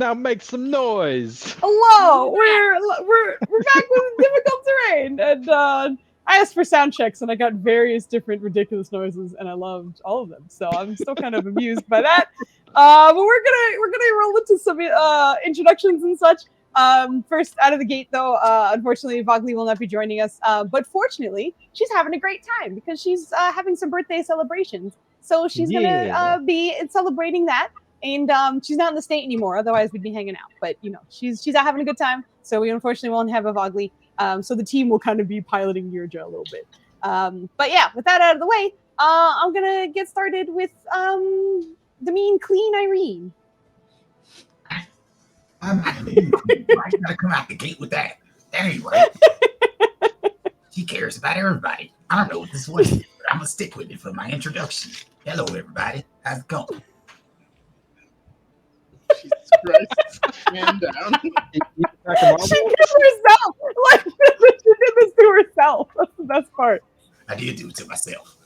Now make some noise. Hello, we're back with difficult terrain, and I asked for sound checks, and I got various different ridiculous noises, and I loved all of them. So I'm still kind of amused by that. But we're gonna roll into some introductions and such. First out of the gate, though, unfortunately, Vogli will not be joining us. But fortunately, she's having a great time because she's having some birthday celebrations. So she's gonna be celebrating that. And she's not in the state anymore. Otherwise, we'd be hanging out. But she's out having a good time. So we unfortunately won't have a Vogli. So the team will kind of be piloting Yurja a little bit. But yeah, with that out of the way, I'm gonna get started with the mean, clean Irene. I'm not leaving. Why you gotta come out the gate with that? That ain't right. She cares about everybody. I don't know what this was, but I'm gonna stick with it for my introduction. Hello, everybody. How's it going? Jesus Christ. Man down. She did herself. Like, she did this to herself. That's the best part. I did do it to myself.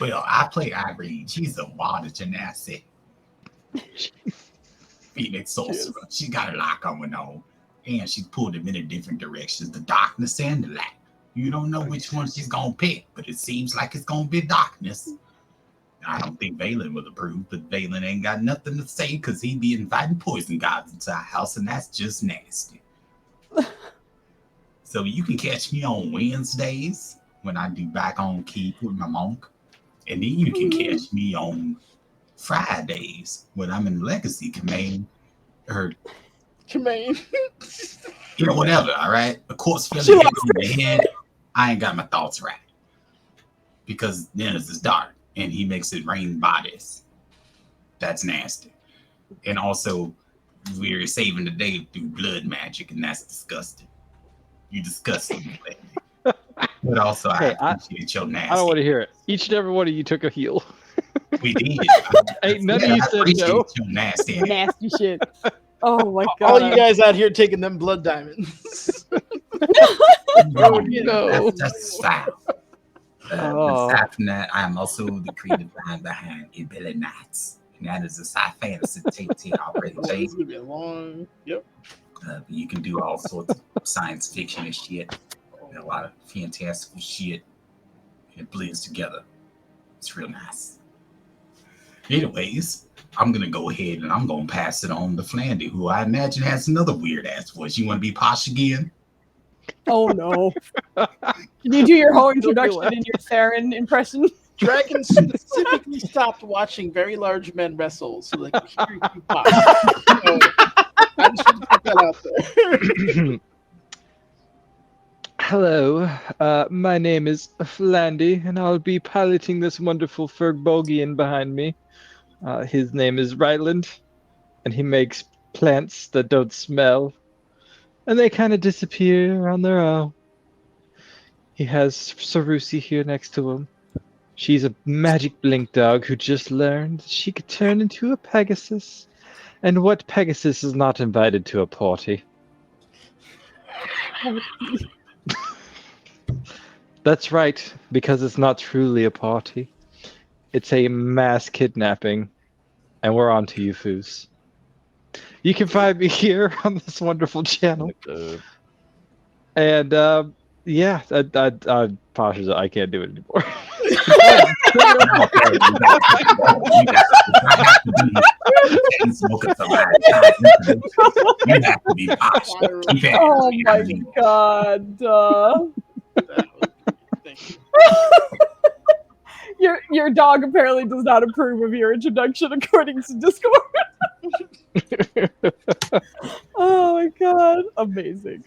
Well, I play Irene. She's a water genasi. Phoenix sorcerer. She got a lot going on. And she's pulled him in different directions. The darkness and the light. You don't know which one she's gonna pick, but it seems like it's gonna be darkness. I don't think Valen would approve, but Valen ain't got nothing to say because he'd be inviting poison gods into our house, and that's just nasty. So you can catch me on Wednesdays when I do back on keep with my monk. And then you can catch me on Fridays when I'm in Legacy Command. Or Command. Whatever, all right? Of course, feeling hit in the head, I ain't got my thoughts right. Because then it's dark. And he makes it rain bodies. That's nasty. And also, we're saving the day through blood magic, and that's disgusting. You disgusting. But also, I appreciate your nasty. I don't want to hear it. Each and every one of you took a heal. We did. Ain't none of you said no. Nasty. Nasty shit. Oh my god. All you guys out here taking them blood diamonds. No. That's foul. Aside from that, I am also the creative mind behind Ibella Nights. And that is a sci fantasy take already. It's gonna be a long. Yep. You can do all sorts of science fiction and shit. And a lot of fantastical shit. It blends together. It's real nice. Anyways, I'm gonna go ahead and I'm gonna pass it on to Flandy, who I imagine has another weird ass voice. You want to be posh again? Oh no! Can you do your whole introduction in your Theron impression? Dragon specifically stopped watching very large men wrestle, so they could hear you pop. I just want to put that out there. Hello, my name is Flandy, and I'll be piloting this wonderful Fergbogian behind me. His name is Ryland, and he makes plants that don't smell. And they kind of disappear on their own. He has Sarusi here next to him. She's a magic blink dog who just learned that she could turn into a Pegasus. And what Pegasus is not invited to a party? That's right, because it's not truly a party. It's a mass kidnapping. And we're on to you, Foos. You can find me here on this wonderful channel. And yeah, Pasha's, I can't do it anymore. Oh my god. Your dog apparently does not approve of your introduction according to Discord. Oh my god. Amazing.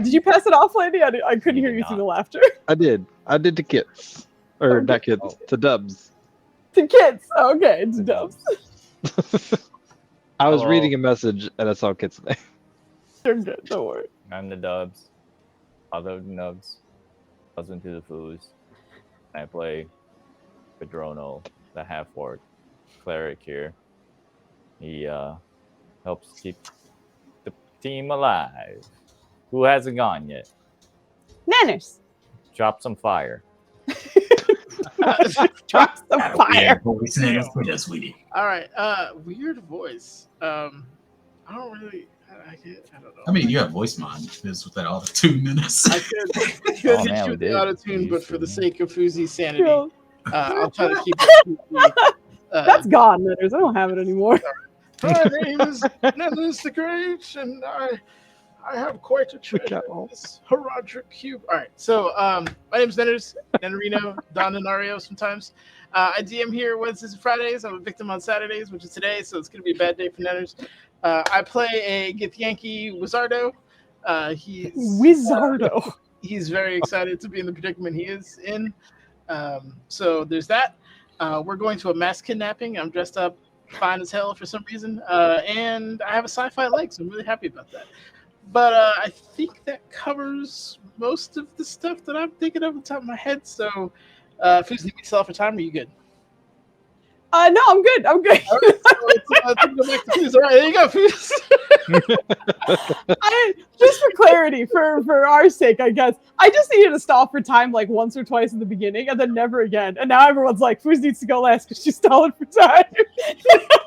Did you pass it off, Lady? I couldn't hear you through the laughter. I did to kids. Or not kids, to dubs. To kids. Okay, to dubs. I was reading a message and I saw kids today. You're good, don't worry. I'm the dubs. Other nubs. Husband to the Foos. I play Padrono, the half-orc cleric here. He helps keep the team alive. Who hasn't gone yet? Manners. Drop some fire. Drops the Got a fire. weird voice in it. What else, sweetie? All right. Weird voice. I don't really. I don't know. I mean, you have voice mod. There's with that all the 2 minutes. I could Oh, hit man, you we with the did. auto tune, We but used for to, the yeah. sake of Foozie's sanity, Yo, I'll try to keep it. that's gone, Letters. I don't have it anymore. My name is Nennis the Great, and I have quite a treasure in this Herodric cube. All right, so my name is Nenners, Nennerino, Don Denario sometimes. I DM here Wednesdays and Fridays. I'm a victim on Saturdays, which is today, so it's going to be a bad day for Nenners. I play a Githyanki Wizardo. He's Wizardo. he's very excited to be in the predicament he is in. So there's that. We're going to a mass kidnapping. I'm dressed up fine as hell for some reason, and I have a sci-fi leg, so I'm really happy about that. But I think that covers most of the stuff that I'm thinking of on the top of my head. So, Foos, need me to sell for time? Or are you good? No, I'm good. I'm good. All right, so let's go back to Foos. All right, there you go, Foos. Just for clarity, for our sake, I guess, I just needed to stall for time like once or twice in the beginning and then never again. And now everyone's like, Foos needs to go last because she's stalling for time. I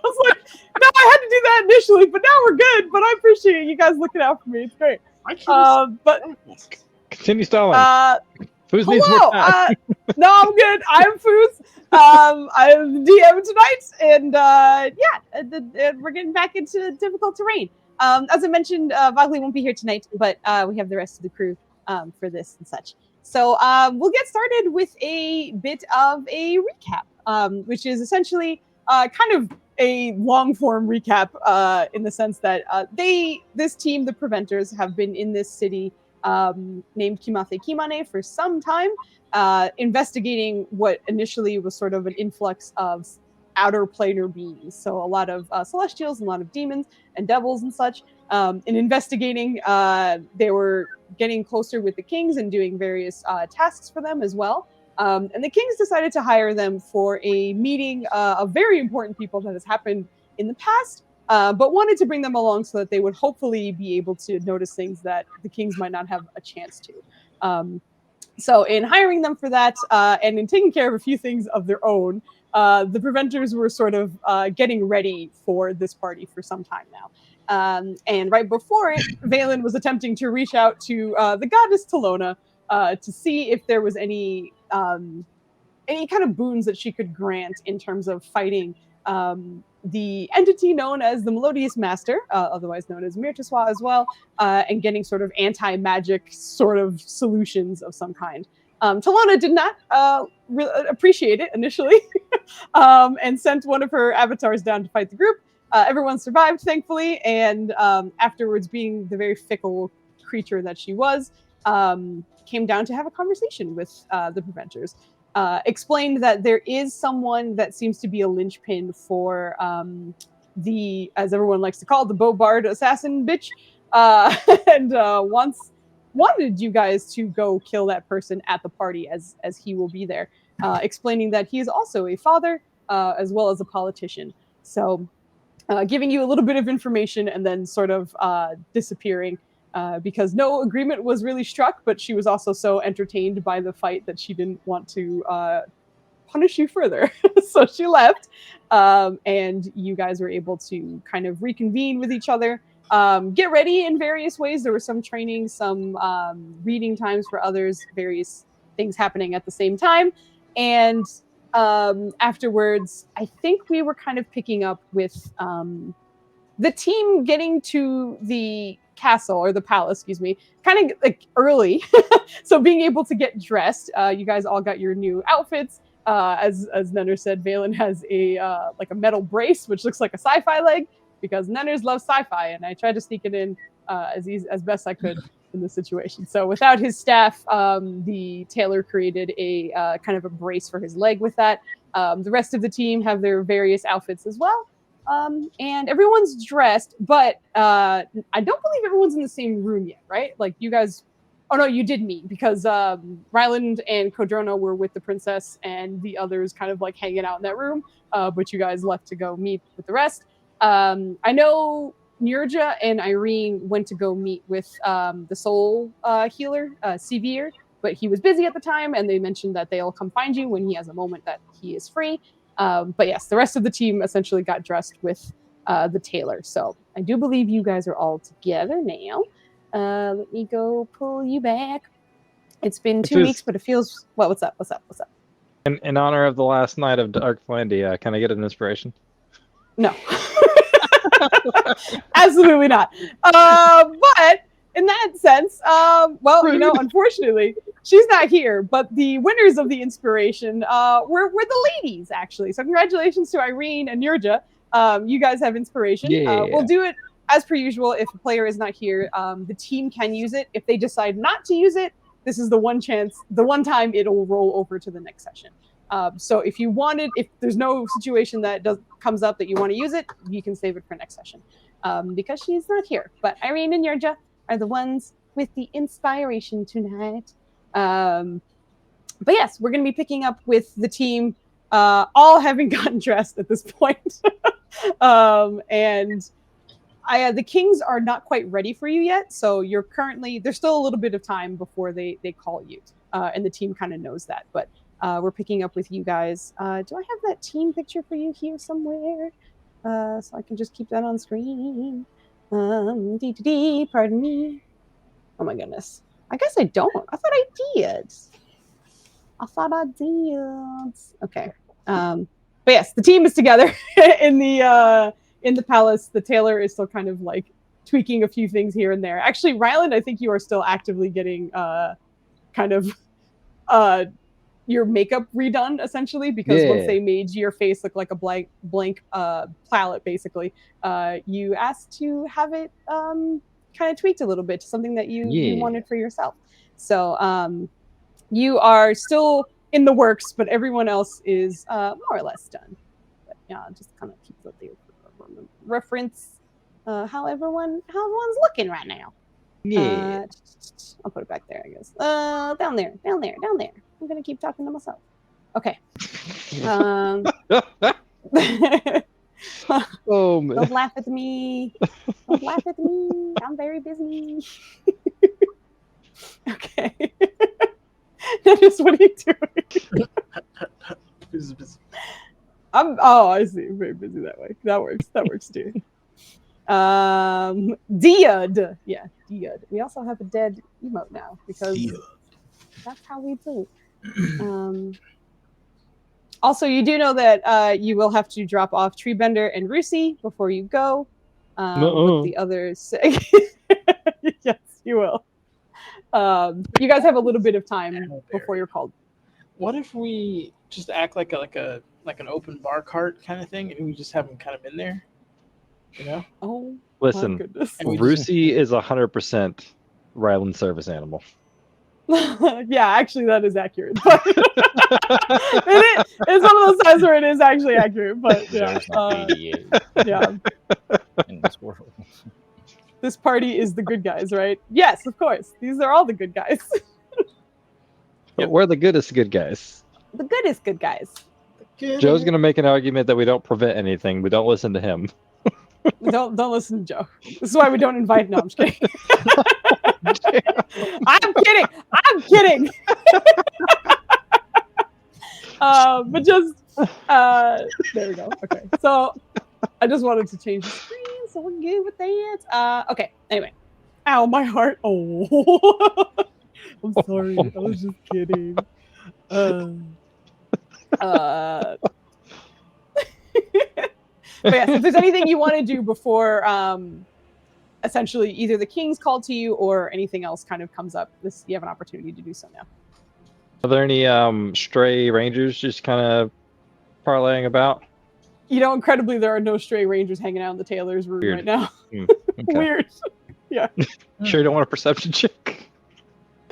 was like, no, I had to do that initially, but now we're good. But I appreciate you guys looking out for me. It's great. But Continue stalling. Foos needs hello. more time. No, I'm good. I'm Foos. I'm the DM tonight, and we're getting back into difficult terrain. As I mentioned, Vogley won't be here tonight, but we have the rest of the crew for this and such. So we'll get started with a bit of a recap, which is essentially kind of a long-form recap in the sense that this team, the Preventers, have been in this city named Kimathe Kimane for some time, investigating what initially was sort of an influx of outer planar beings. So a lot of celestials, and a lot of demons and devils and such. In investigating, they were getting closer with the kings and doing various tasks for them as well. And the kings decided to hire them for a meeting of very important people that has happened in the past, but wanted to bring them along so that they would hopefully be able to notice things that the kings might not have a chance to. So in hiring them for that, and in taking care of a few things of their own, the Preventers were sort of getting ready for this party for some time now. And right before it, Valen was attempting to reach out to the goddess Talona to see if there was any kind of boons that she could grant in terms of fighting the entity known as the Melodious Master, otherwise known as Mirtiswa as well, and getting sort of anti-magic sort of solutions of some kind. Talona did not appreciate it initially, and sent one of her avatars down to fight the group. Everyone survived, thankfully, and afterwards, being the very fickle creature that she was, came down to have a conversation with the Preventers. Explained that there is someone that seems to be a linchpin for the, as everyone likes to call it, the Bobard assassin bitch, and wanted you guys to go kill that person at the party as he will be there, explaining that he is also a father as well as a politician. So giving you a little bit of information and then sort of disappearing. Because no agreement was really struck, but she was also so entertained by the fight that she didn't want to punish you further. So she left, and you guys were able to kind of reconvene with each other, get ready in various ways. There was some training, some reading times for others, various things happening at the same time. And afterwards, I think we were kind of picking up with the team getting to the castle, or the palace, excuse me, kind of like early. So being able to get dressed, you guys all got your new outfits. As Nenner said, Valen has a like a metal brace, which looks like a sci-fi leg, because Nenners love sci-fi, and I tried to sneak it in as best I could in this situation. So without his staff, the tailor created a kind of a brace for his leg with that. The rest of the team have their various outfits as well. And everyone's dressed, but I don't believe everyone's in the same room yet, right? Like you guys, oh no, you did meet, because Ryland and Kodrono were with the princess and the others kind of like hanging out in that room, but you guys left to go meet with the rest. I know Nurja and Irene went to go meet with the soul healer, Sevier, but he was busy at the time, and they mentioned that they'll come find you when he has a moment that he is free. But yes, the rest of the team essentially got dressed with the tailor. So I do believe you guys are all together now. Let me go pull you back. It's been 2 weeks, but it feels... Well, what's up? In honor of the last night of Dark Flandy, can I get an inspiration? No. Absolutely not. But in that sense, unfortunately, she's not here. But the winners of the inspiration were the ladies, actually. So congratulations to Irene and Nurja. You guys have inspiration. Yeah. We'll do it as per usual. If a player is not here, the team can use it. If they decide not to use it, this is the one time it'll roll over to the next session. So if there's no situation that comes up that you want to use it, you can save it for next session, because she's not here. But Irene and Yurja are the ones with the inspiration tonight. But yes, we're going to be picking up with the team, all having gotten dressed at this point. And the Kings are not quite ready for you yet. So there's still a little bit of time before they call you. And the team kind of knows that, but we're picking up with you guys. Do I have that team picture for you here somewhere? So I can just keep that on screen. Pardon me. Oh my goodness. I guess I don't. I thought I did. Okay. But yes, the team is together in the palace. The tailor is still kind of like tweaking a few things here and there. Actually, Ryland, I think you are still actively getting kind of your makeup redone, essentially, because once they made your face look like a blank palette, basically, you asked to have it kind of tweaked a little bit to something that you wanted for yourself. So you are still in the works, but everyone else is more or less done. But yeah, just kind of keep the reference how everyone's looking right now. Yeah. I'll put it back there, I guess. Down there. I'm gonna keep talking to myself. Okay. Oh man. Don't laugh at me. I'm very busy. Okay. Dennis, what are you doing? Busy. I see. I'm very busy that way. That works too. Diod. Yeah, Diod. We also have a dead emote now because that's how we play. Also, you do know that you will have to drop off Treebender and Rusi before you go. What the others say. Yes, you will. You guys have a little bit of time before you're called. What if we just act like an open bar cart kind of thing, and we just have them kind of in there? You know? Oh, listen, my goodness. Rusi is 100% Ryland service animal. Yeah, actually, that is accurate. But it's one of those times where it is actually accurate. But yeah, There's no PDA yeah. in this world. This party is the good guys, right? Yes, of course. These are all the good guys. But we're the goodest good guys. The goodest good guys. Joe's gonna make an argument that we don't prevent anything. We don't listen to him. Don't listen to Joe. This is why we don't invite. No, I'm just kidding. I'm kidding. But just there we go. Okay, so I just wanted to change the screen, so we're good with that. Okay. Anyway, ow, my heart. Oh, I'm sorry. I was just kidding. But yes, if there's anything you want to do before essentially either the King's call to you or anything else kind of comes up, you have an opportunity to do so now. Are there any stray rangers just kind of parlaying about? You know, incredibly, there are no stray rangers hanging out in the tailor's room right now. Okay. Weird. Yeah. Sure you don't want a perception check?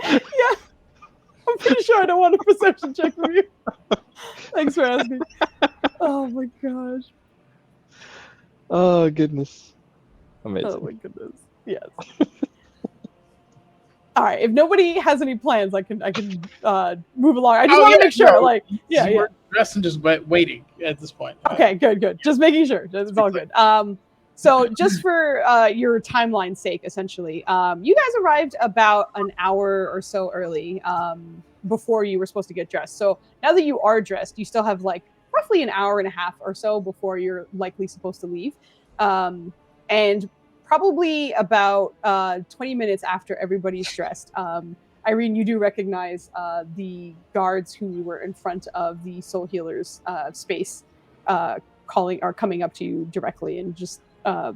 Yeah. I'm pretty sure I don't want a perception check from you. Thanks for asking. Oh my gosh. Oh goodness. Amazing. Oh my goodness. Yes. All right. If nobody has any plans, I can move along. I just want to make sure. No. Like, yeah. We're dressed and just waiting at this point. Okay. Good. Just making sure. It's all good. So just for your timeline's sake, essentially, you guys arrived about an hour or so early before you were supposed to get dressed. So now that you are dressed, you still have like roughly an hour and a half or so before you're likely supposed to leave. And probably about 20 minutes after everybody's dressed, Irene, you do recognize the guards who were in front of the Soul Healer's space coming up to you directly and just not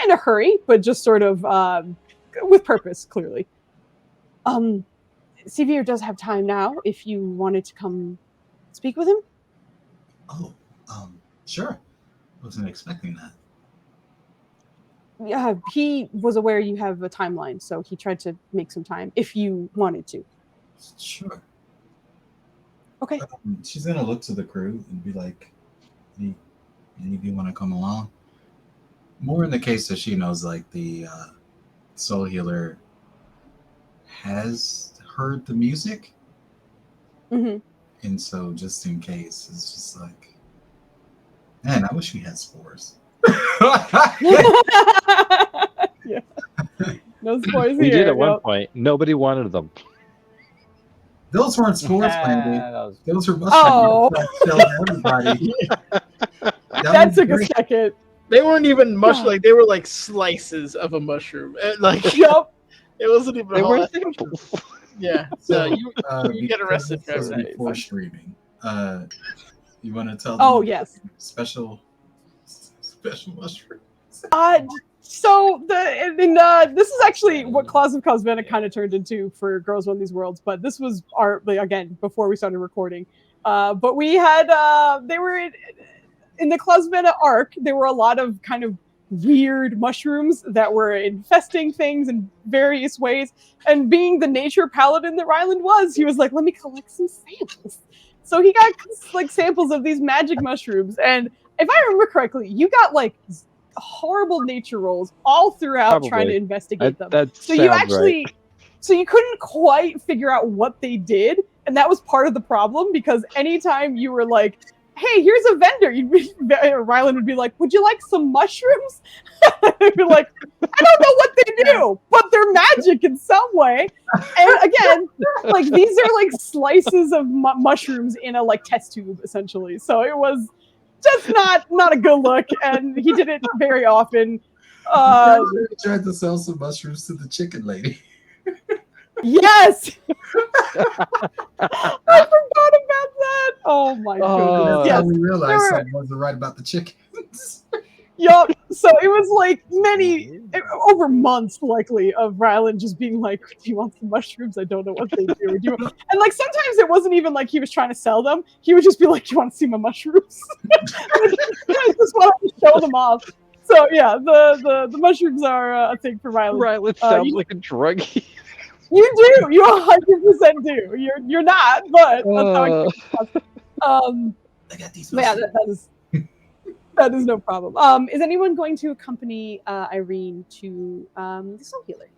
in a hurry, but just sort of with purpose, clearly. Sevier does have time now if you wanted to come speak with him. Oh, sure. Wasn't expecting that. Yeah, he was aware you have a timeline, so he tried to make some time if you wanted to. Sure. Okay. She's gonna look to the crew and be like, any of you want to come along? More in the case that she knows, like, the Soul Healer has heard the music. Mm-hmm. And so just in case, it's just like, man, I wish we had spores. Yeah. No spores We here. did at one point. Nobody wanted them. Those weren't spores, Landy. was... Those were mushrooms. Oh. Everybody. That took a second. They weren't even Yeah. like they were like slices of a mushroom. Like Yup. it wasn't even They all were that simple. mushroom. Yeah. So you get arrested for because that. before streaming. You want to tell them? Oh, yes. Special mushroom. So this is actually what Claws of Cosmena kind of turned into for Girls Run These Worlds, but this was again before we started recording. But we had they were in the Cosmena arc. There were a lot of kind of weird mushrooms that were infesting things in various ways. And being the nature paladin that Ryland was, he was like, "Let me collect some samples." So he got like samples of these magic mushrooms, and if I remember correctly, you got like horrible nature rolls all throughout trying to investigate them. So you actually, so you couldn't quite figure out what they did, and that was part of the problem because anytime you were like, "Hey, here's a vendor," Ryland would be like, "Would you like some mushrooms?" I'd be like, "I don't know what they do, but they're magic in some way." And again, like these are like slices of mushrooms in a like test tube, essentially. So it was just not a good look, and he did it very often. You tried to sell some mushrooms to the chicken lady. Yes, I forgot about that. Oh my goodness! Yeah, Yes, we realized something wasn't right about the chickens. Yup. So it was like over months, likely, of Ryland just being like, "Do you want some mushrooms? I don't know what they do." And like sometimes it wasn't even like he was trying to sell them. He would just be like, "Do you want to see my mushrooms?" I just wanted to show them off. So yeah, the mushrooms are a thing for Ryland. Ryland sounds like a druggie. You do. You 100% do. You're not, but that's how I I got these yeah, mushrooms. that is no problem. Is anyone going to accompany Irene to the Soul Healer?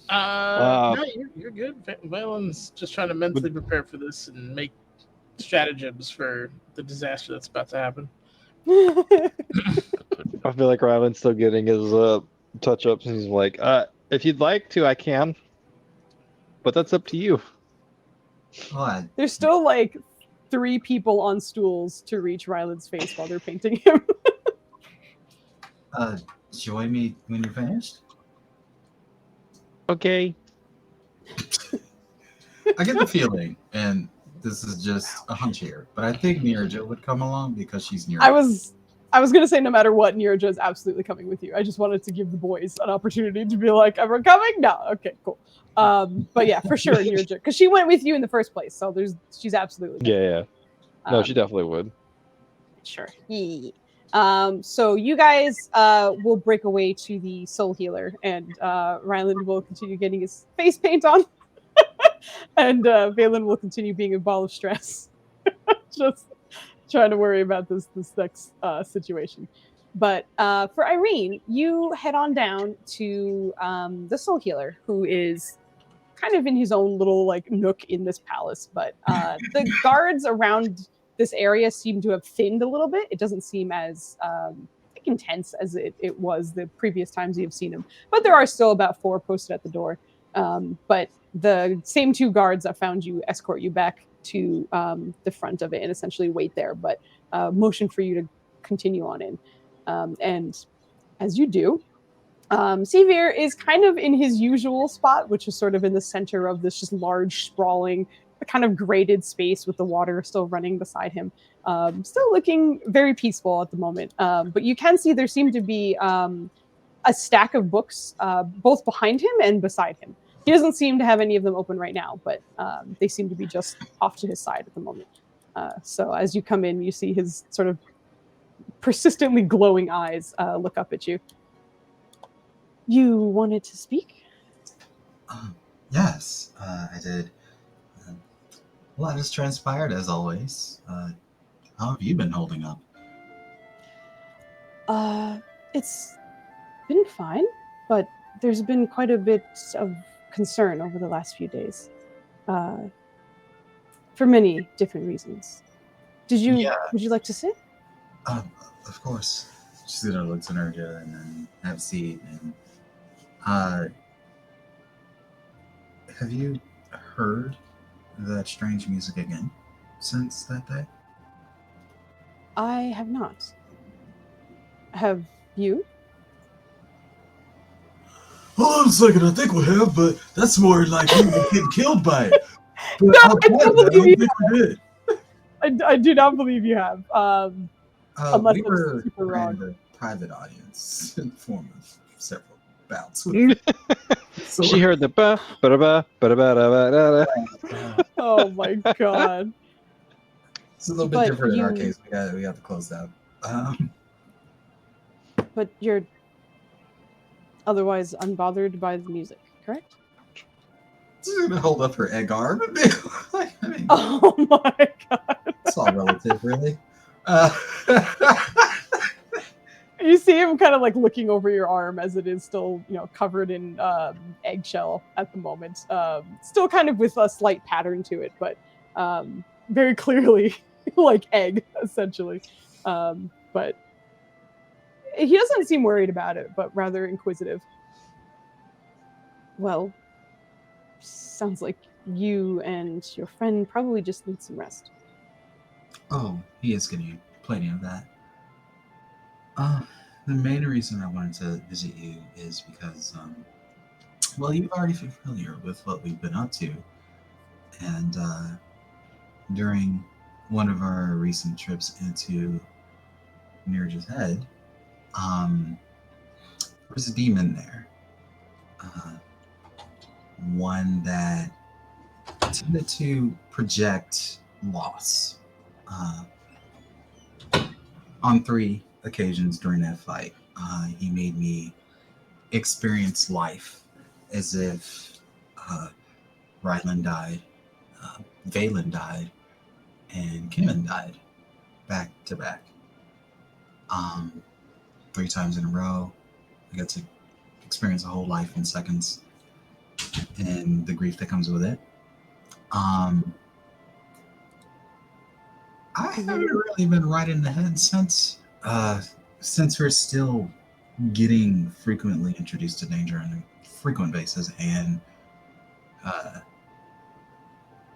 No, you're good. Valen's just trying to mentally prepare for this and make stratagems for the disaster that's about to happen. I feel like Ryland's still getting his touch-ups, and he's like, if you'd like to, I can. But that's up to you. What? There's still like 3 people on stools to reach Ryland's face while they're painting him. Join me when you're finished. Okay. I get the feeling, and this is just a hunch here, but I think Nirja would come along because she's near. I was gonna say no matter what, Nirja is absolutely coming with you. I just wanted to give the boys an opportunity to be like, "Everyone coming?" No, okay, cool. But yeah, for sure, Nirja, because she went with you in the first place, so she's absolutely Yeah. No, she definitely would. Sure. So you guys will break away to the Soul Healer, and Ryland will continue getting his face paint on, and Valen will continue being a ball of stress, just trying to worry about this next situation. But for Irene, you head on down to the Soul Healer, who is kind of in his own little like nook in this palace. But the guards around this area seemed to have thinned a little bit. It doesn't seem as intense as it was the previous times you've seen him. But there are still about 4 posted at the door. But the same 2 guards that found you escort you back to the front of it and essentially wait there, but motion for you to continue on in. And as you do, Sevier is kind of in his usual spot, which is sort of in the center of this just large, sprawling, kind of graded space with the water still running beside him. Still looking very peaceful at the moment. But you can see there seem to be a stack of books both behind him and beside him. He doesn't seem to have any of them open right now, but they seem to be just off to his side at the moment. So as you come in, you see his sort of persistently glowing eyes look up at you. You wanted to speak? Yes, I did. A lot has transpired as always. How have you been holding up? It's been fine, but there's been quite a bit of concern over the last few days. For many different reasons. Would you like to sit? Of course. She's gonna look to Nerja and then have a seat. And have you heard that strange music again since that day? I have not. Have you? Hold on a second, I think we have, but that's more like we were getting killed by it. But No, I don't believe you think we did. I do not believe you have. Unless We I'm were super wrong. in a private audience in the form of several bouts. She heard the ba ba ba ba ba ba ba. Oh my god. It's a little bit But different in our case. We got to close out. But you're otherwise unbothered by the music, correct? She's gonna hold up her egg arm. I mean, Oh my god. it's all relative, really. You see him kind of like looking over your arm as it is still, covered in eggshell at the moment. Still kind of with a slight pattern to it, but very clearly like egg, essentially. But he doesn't seem worried about it, but rather inquisitive. Well, sounds like you and your friend probably just need some rest. Oh, he is getting plenty of that. The main reason I wanted to visit you is because, well, you've already been familiar with what we've been up to. And during one of our recent trips into Nerja's head, there's a demon there. One that tended to project loss. On 3 occasions during that fight, he made me experience life as if Ryland died, Valen died, and Kimmin died back to back. 3 times in a row, I got to experience a whole life in seconds and the grief that comes with it. I haven't really been right in the head since we're still getting frequently introduced to danger on a frequent basis, and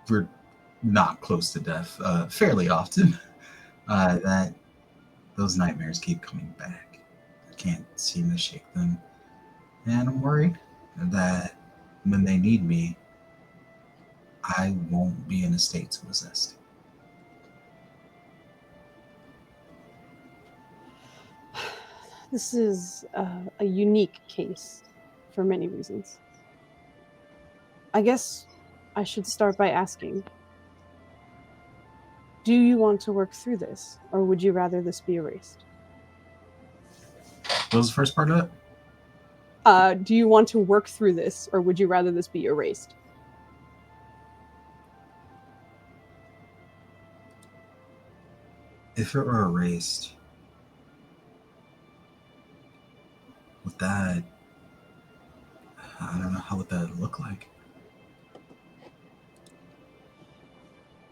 we're not close to death fairly often. That those nightmares keep coming back. I can't seem to shake them, and I'm worried that when they need me, I won't be in a state to resist. This is a unique case for many reasons. I guess I should start by asking, do you want to work through this, or would you rather this be erased? What was the first part of it? Do you want to work through this, or would you rather this be erased? If it were erased, with that, I don't know how would that look like.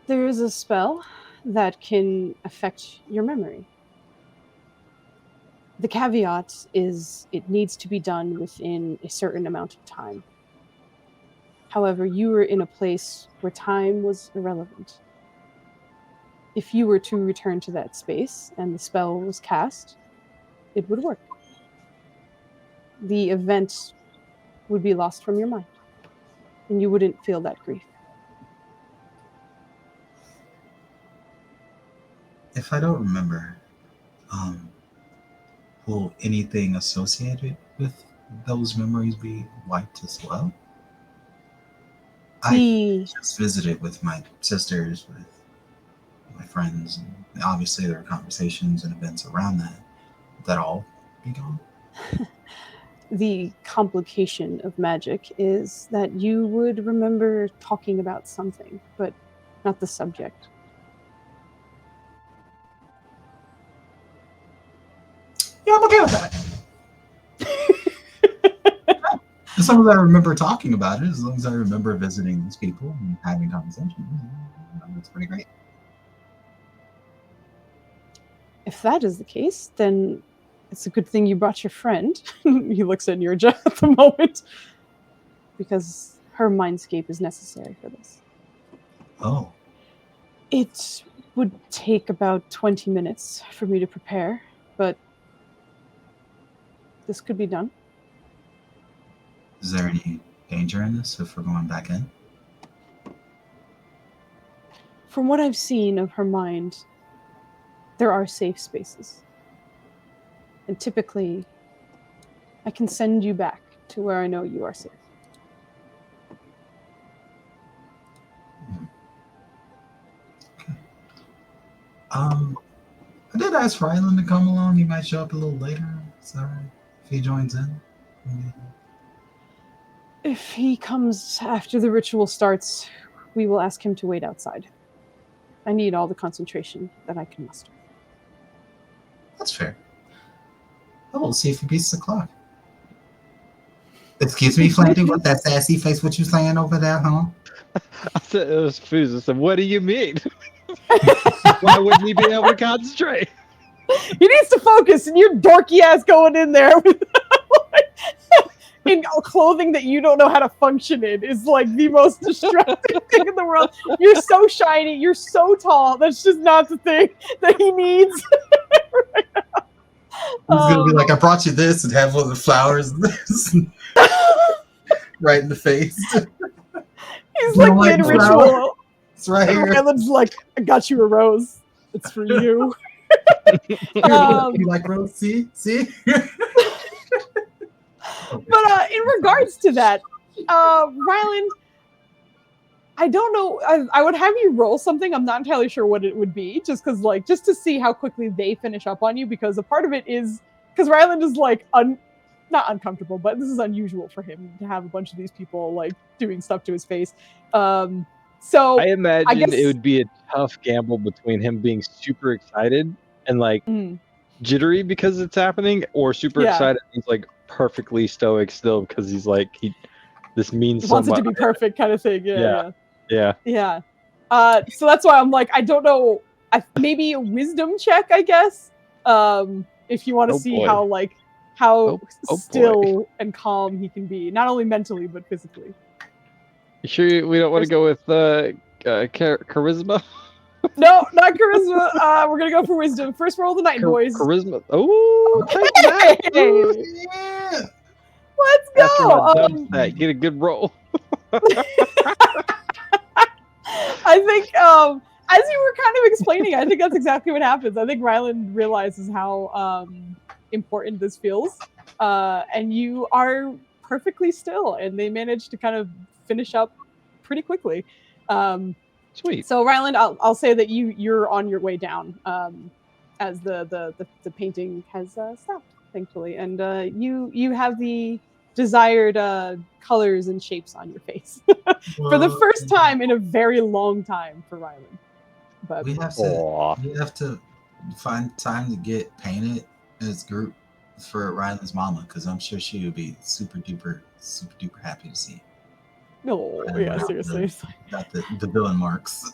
There is a spell that can affect your memory. The caveat is it needs to be done within a certain amount of time. However, you were in a place where time was irrelevant. If you were to return to that space and the spell was cast, it would work. The event would be lost from your mind, and you wouldn't feel that grief. If I don't remember, will anything associated with those memories be wiped as well? I just visited with my sisters, with my friends, and obviously there are conversations and events around that. Would that all be gone? The complication of magic is that you would remember talking about something, but not the subject. Yeah, I'm okay with that. As long as I remember talking about it, as long as I remember visiting these people and having conversations, that's pretty great. If that is the case, then it's a good thing you brought your friend. He looks at Nirja at the moment. Because her mindscape is necessary for this. Oh. It would take about 20 minutes for me to prepare, but this could be done. Is there any danger in this if we're going back in? From what I've seen of her mind, there are safe spaces. And typically, I can send you back to where I know you are safe. Okay. I did ask Ryland to come along. He might show up a little later. Sorry if he joins in. If he comes after the ritual starts, we will ask him to wait outside. I need all the concentration that I can muster. That's fair. I will see if he beats the clock. Excuse me, Flandy, with that sassy face, what you saying over there, huh? I said it was Foozca. I said, what do you mean? Why wouldn't he be able to concentrate? He needs to focus, and your dorky ass going in there with in clothing that you don't know how to function in is like the most distracting thing in the world. You're so shiny, you're so tall. That's just not the thing that he needs right now. He's gonna be like, I brought you this, and have one of the flowers right in the face. He's like mid-ritual. It's right here. Ryland's like, I got you a rose. It's for you. You like rose? See? But in regards to that, Ryland, I don't know. I would have you roll something. I'm not entirely sure what it would be, just because, like, just to see how quickly they finish up on you. Because a part of it is because Ryland is like not uncomfortable, but this is unusual for him to have a bunch of these people like doing stuff to his face. So I imagine it would be a tough gamble between him being super excited and like jittery because it's happening, or super excited and he's like perfectly stoic still because he's like this means he so wants much. it to be perfect kind of thing. Yeah. So that's why I'm like, I don't know. Maybe a wisdom check, I guess. If you want to see how still and calm he can be, not only mentally but physically. You sure we don't want to go with charisma? No, not charisma. We're gonna go for wisdom. First roll of the night, boys. Charisma. Oh, take that. Yeah. Let's go. Get a good roll. I think as you were kind of explaining, I think that's exactly what happens. I think Ryland realizes how important this feels, and you are perfectly still, and they manage to kind of finish up pretty quickly. Sweet. So Ryland, I'll say that you're on your way down as the painting has stopped, thankfully, and you have the desired colors and shapes on your face for the first time in a very long time for Ryland. But we have to find time to get painted as group for Ryland's mama, because I'm sure she would be super duper happy to see. No, yeah, seriously. Got the villain marks.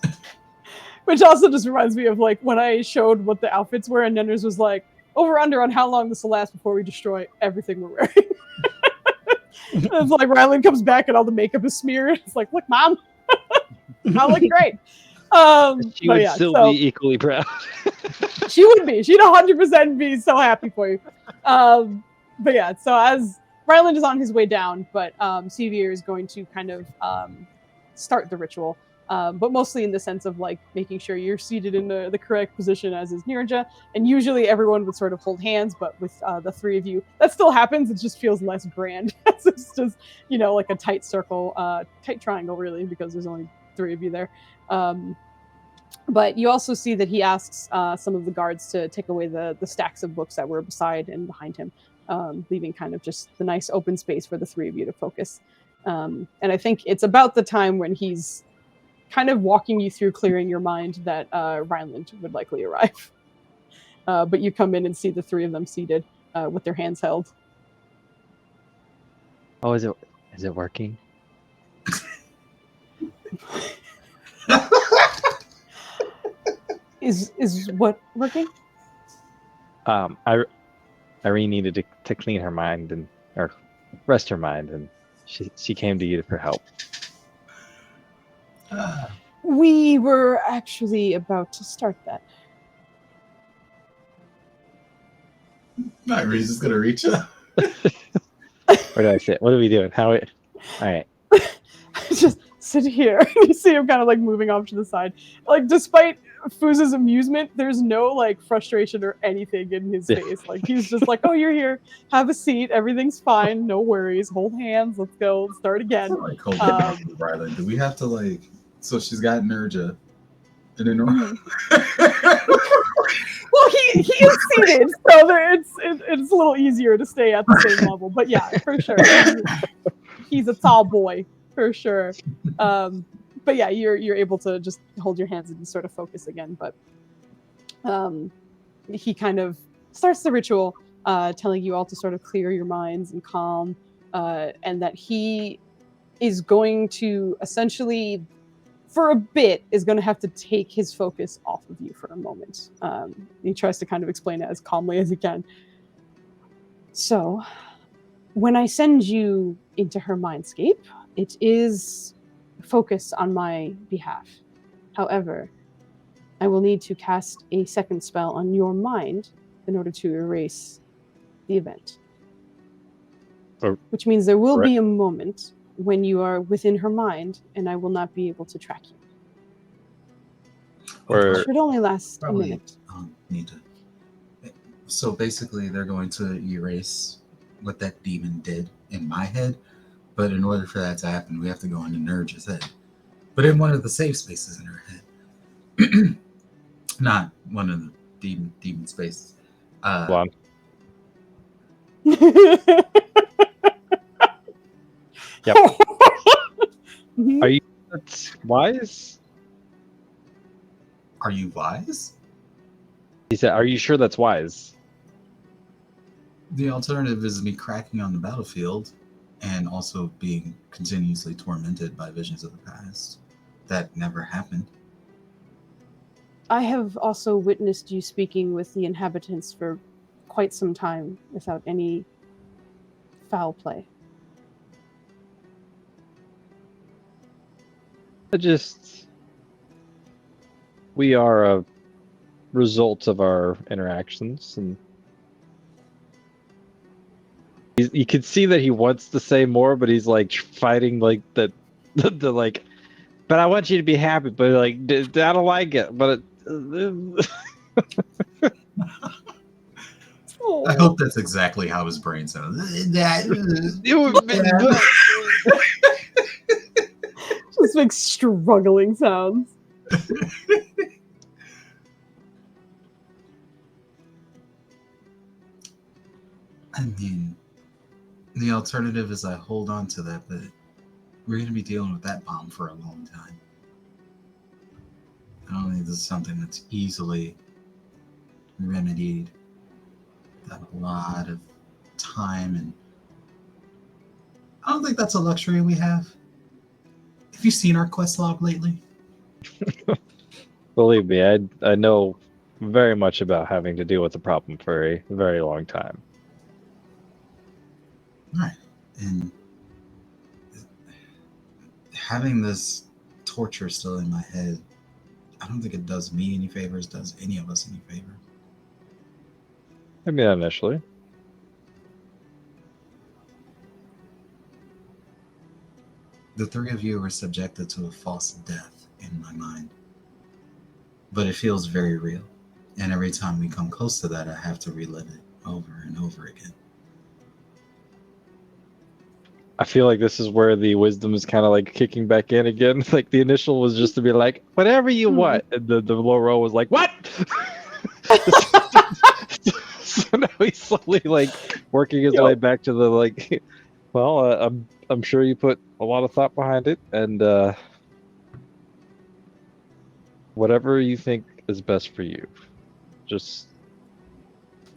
Which also just reminds me of like when I showed what the outfits were, and Nenders was like, over under on how long this will last before we destroy everything we're wearing. It's like Rylan comes back and all the makeup is smeared. It's like, look, Mom, I look great. She But would yeah, still so be equally proud. she would be. She'd 100% be so happy for you. But yeah, so as Ryland is on his way down, but Sevier is going to kind of start the ritual. But mostly in the sense of like making sure you're seated in the correct position, as is Nirja. And usually everyone would sort of hold hands, but with the three of you, that still happens. It just feels less grand. It's just, you know, like a tight circle, tight triangle, really, because there's only three of you there. But you also see that he asks some of the guards to take away the stacks of books that were beside and behind him, leaving kind of just the nice open space for the three of you to focus. And I think it's about the time when he's kind of walking you through clearing your mind that Rhineland would likely arrive. But you come in and see the three of them seated with their hands held. Oh, is it working? Is what working? Irene needed to clean her mind or rest her mind, and she came to you for help. We were actually about to start that. Irene's just gonna reach up. Where do I sit? What are we doing? All right. Just sit here. You see him kind of like moving off to the side. Like, despite Fooz's amusement, there's no like frustration or anything in his face. Like, he's just like, oh, you're here. Have a seat. Everything's fine. No worries. Hold hands. Let's go. Start again. Like, Rylan, do we have to like? So she's got Nurja, and then. Well, he is seated, so it's a little easier to stay at the same level. But yeah, for sure, he's a tall boy for sure. But yeah, you're able to just hold your hands and sort of focus again. But he kind of starts the ritual, telling you all to sort of clear your minds and calm, and that he is going to essentially, for a bit, is going to have to take his focus off of you for a moment. He tries to kind of explain it as calmly as he can. So, when I send you into her mindscape, it is focus on my behalf. However, I will need to cast a second spell on your mind in order to erase the event. Which means there will be a moment when you are within her mind, and I will not be able to track you. It should only last a minute. Need to. So basically, they're going to erase what that demon did in my head, but in order for that to happen, we have to go into Nurja's head. But in one of the safe spaces in her head. Not one of the demon spaces. Yep. Are you wise? Are you wise? He said, are you sure that's wise? The alternative is me cracking on the battlefield and also being continuously tormented by visions of the past. That never happened. I have also witnessed you speaking with the inhabitants for quite some time without any foul play. We are a result of our interactions, and you can see that he wants to say more, but he's like fighting like the like. But I want you to be happy, but like I don't like it. But I hope that's exactly how his brain sounds. Just makes struggling sounds. I mean, the alternative is I hold on to that, but we're going to be dealing with that bomb for a long time. I don't think this is something that's easily remedied. Got a lot of time, and I don't think that's a luxury we have. Have you seen our quest log lately? Believe me, I know very much about having to deal with the problem for a very long time. Right. And having this torture still in my head, I don't think it does me any favors, does any of us any favor. I mean, initially. The three of you are subjected to a false death in my mind. But it feels very real. And every time we come close to that, I have to relive it over and over again. I feel like this is where the wisdom is kind of like kicking back in again. Like the initial was just to be like, whatever you want. And the low roll was like, what? So now he's slowly like working his way back to the like, well, I'm sure you put a lot of thought behind it, and whatever you think is best for you. Just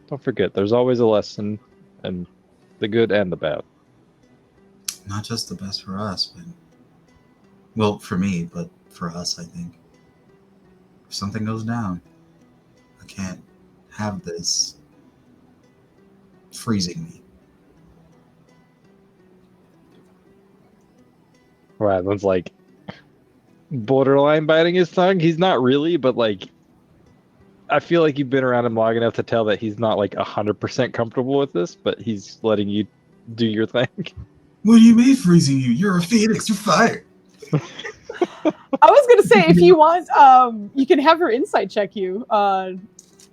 don't forget, there's always a lesson, and the good and the bad. Not just the best for us, but well, for me, but for us, I think. If something goes down, I can't have this freezing me. Ryland's like borderline biting his tongue. He's not really, but like I feel like you've been around him long enough to tell that he's not like 100% comfortable with this, but he's letting you do your thing. What do you mean freezing you? You're a phoenix. You're fired. I was gonna say, if you want, you can have her insight check you,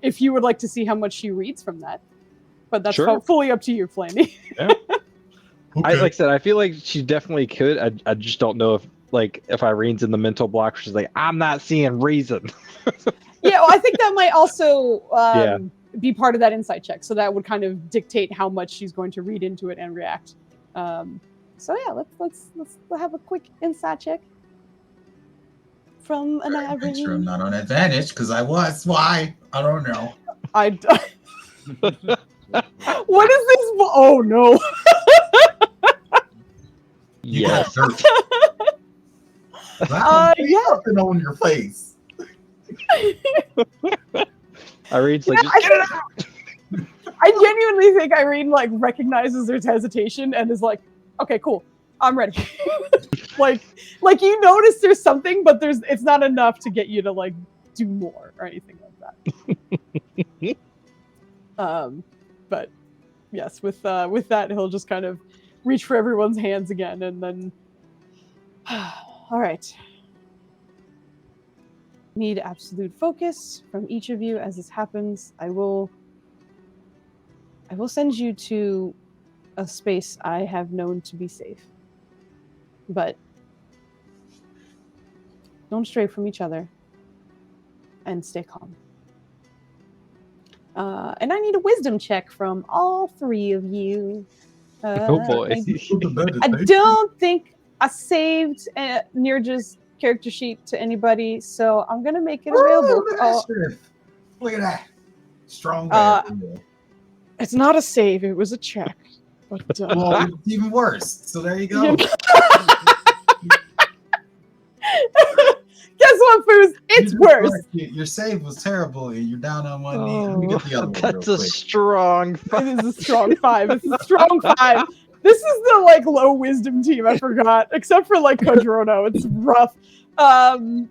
if you would like to see how much she reads from that. But that's Sure. fully up to you, Flanny. Yeah. Okay. Like I said, I feel like she definitely could. I just don't know if Irene's in the mental block. She's like, I'm not seeing reason. Yeah, well, I think that might also Yeah. be part of that insight check. So that would kind of dictate how much she's going to read into it and react. So yeah, let's have a quick insight check from an Make sure I'm Irene. not on advantage because I was. Why? I don't know. What is this? Oh no! You Yes. got 30. Wow, Yeah. something on your face. Irene's like, I genuinely think Irene like recognizes there's hesitation and is like, okay, cool, I'm ready. like you notice there's something, but it's not enough to get you to like do more or anything like that. But yes, with that he'll just kind of reach for everyone's hands again, and then all right. Need absolute focus from each of you as this happens. I will send you to a space I have known to be safe. But don't stray from each other and stay calm. And I need a wisdom check from all three of you. oh boy. I don't think I saved Nirja's character sheet to anybody, so I'm gonna make it available. Look at that. Strong guy. It's not a save, it was a check. But, Well, it's even worse. So there you go. Guess what, Foos? It's worse. Your save was terrible, and you're down on one knee. Let me get the other one That's real a quick. strong It is a strong 5. It's a strong 5. This is the like low wisdom team. I forgot, except for like Kodrono. It's rough. Rylan,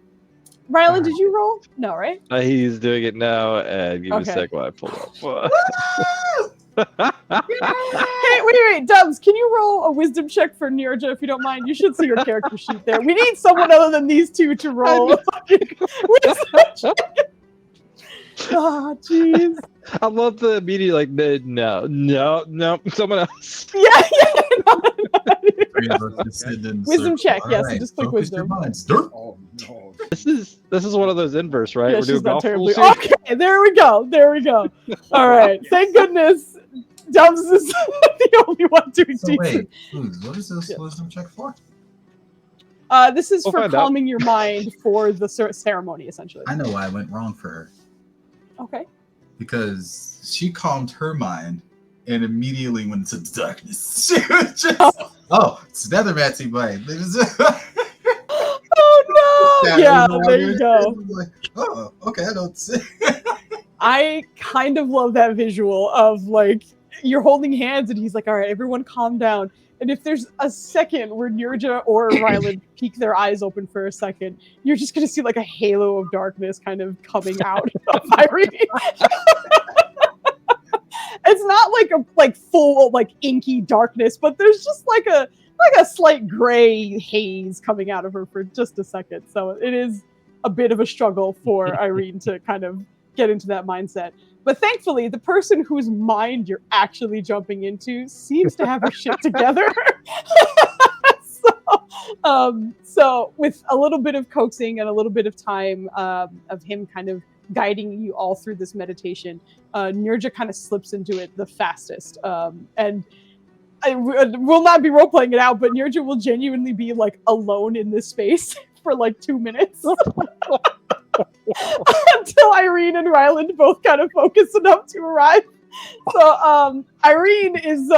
did you roll? No, right? He's doing it now, and give me a Okay. sec while I pull up. Hey, wait, Dubs, can you roll a wisdom check for Nirja if you don't mind? You should see your character sheet there. We need someone other than these two to roll a fucking wisdom check. Oh, jeez. I love the immediate like no, someone else. Yeah. Three of us just sitting in the Wisdom circle. check, All yes, right, just click focus your wisdom. minds. Dirt. Oh no. This is one of those inverse, right? Yeah, We're she's doing not golf terribly. rules here? Okay, there we go. All right, thank goodness. Dubs is the only one doing So decent. wait, what is this Yeah. wisdom check for? This is We'll for find out. calming your mind for the ceremony, essentially. I know why I went wrong for her. Okay. Because she calmed her mind and immediately went into darkness. She was just, oh, it's another Matsy mind. Oh Yeah, there you go. Like, oh, okay, I don't see. I kind of love that visual of like you're holding hands and he's like, all right, everyone calm down. And if there's a second where Nirja or Ryland peek their eyes open for a second, you're just gonna see like a halo of darkness kind of coming out of Irene. It's not like full like inky darkness, but there's just like a slight gray haze coming out of her for just a second. So it is a bit of a struggle for Irene to kind of get into that mindset. But thankfully, the person whose mind you're actually jumping into seems to have her shit together. So with a little bit of coaxing and a little bit of time of him kind of guiding you all through this meditation, Nirja kind of slips into it the fastest. And I will not be role playing it out, but Nirja will genuinely be like alone in this space for like 2 minutes until Irene and Ryland both kind of focus enough to arrive. So Irene is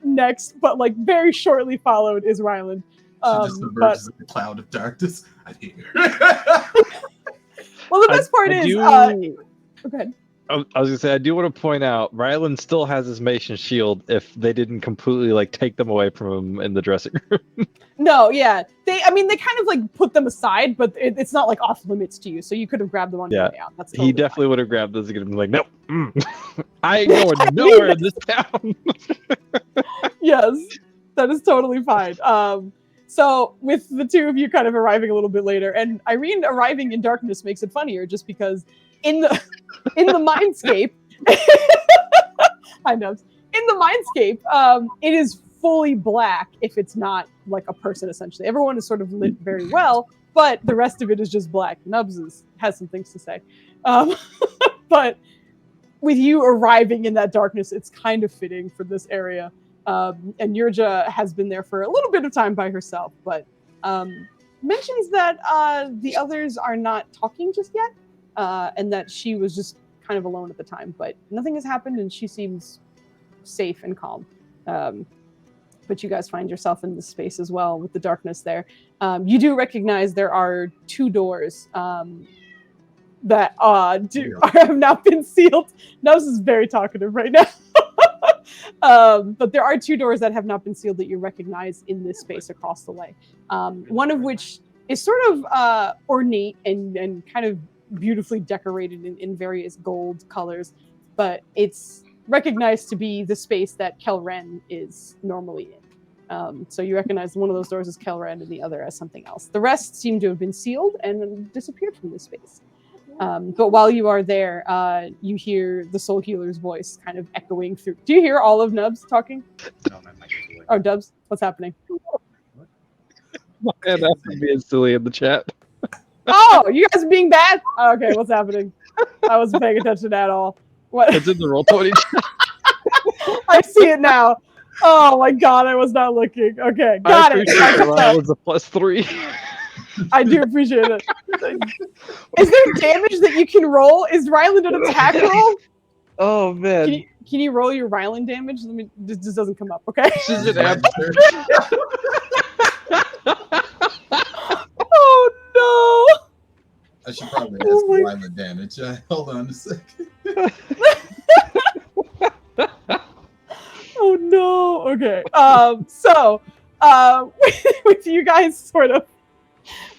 next, but like very shortly followed is Ryland. She just emerges in a cloud of darkness. I hear. Well, the best part is, go ahead. I was gonna say, I do want to point out, Ryland still has his Mason shield if they didn't completely like take them away from him in the dressing room. No, yeah, they kind of like put them aside, but it's not like off limits to you, so you could have grabbed them on your way out. That's totally he definitely fine. would have grabbed those and been like, nope, I ain't going nowhere in this town. Yes, that is totally fine. So with the two of you kind of arriving a little bit later, and Irene arriving in darkness makes it funnier, just because in the mindscape, I know, in the mindscape, it is fully black if it's not like a person. Essentially, everyone is sort of lit very well, but the rest of it is just black. Nubs has some things to say, but with you arriving in that darkness, it's kind of fitting for this area. And Nirja has been there for a little bit of time by herself, but mentions that the others are not talking just yet, and that she was just kind of alone at the time, but nothing has happened and she seems safe and calm. But you guys find yourself in this space as well with the darkness there. You do recognize there are two doors that have not been sealed. Nose is very talkative right now. But there are two doors that have not been sealed that you recognize in this space across the way. One of which is sort of ornate and kind of beautifully decorated in various gold colors, but it's recognized to be the space that Kelren is normally in. So you recognize one of those doors as Kelren and the other as something else. The rest seem to have been sealed and disappeared from this space. But while you are there, you hear the Soul Healer's voice kind of echoing through. Do you hear all of Nubs talking? No, my mic is away. Oh, Dubs, what's happening? And that's being silly in the chat. Oh, you guys are being bad? Oh, okay, what's happening? I wasn't paying attention at all. What? It's in the Roll20 chat. I see it now. Oh my god, I was not looking. Okay, got it. That was a +3. I do appreciate it. Is there damage that you can roll? Is Ryland an attack roll? Oh man. Can you roll your Ryland damage? Let me. This doesn't come up. Okay. She's an ab- Oh no. I should probably ask why the damage. Hold on a second. Oh no. Okay. So, with you guys sort of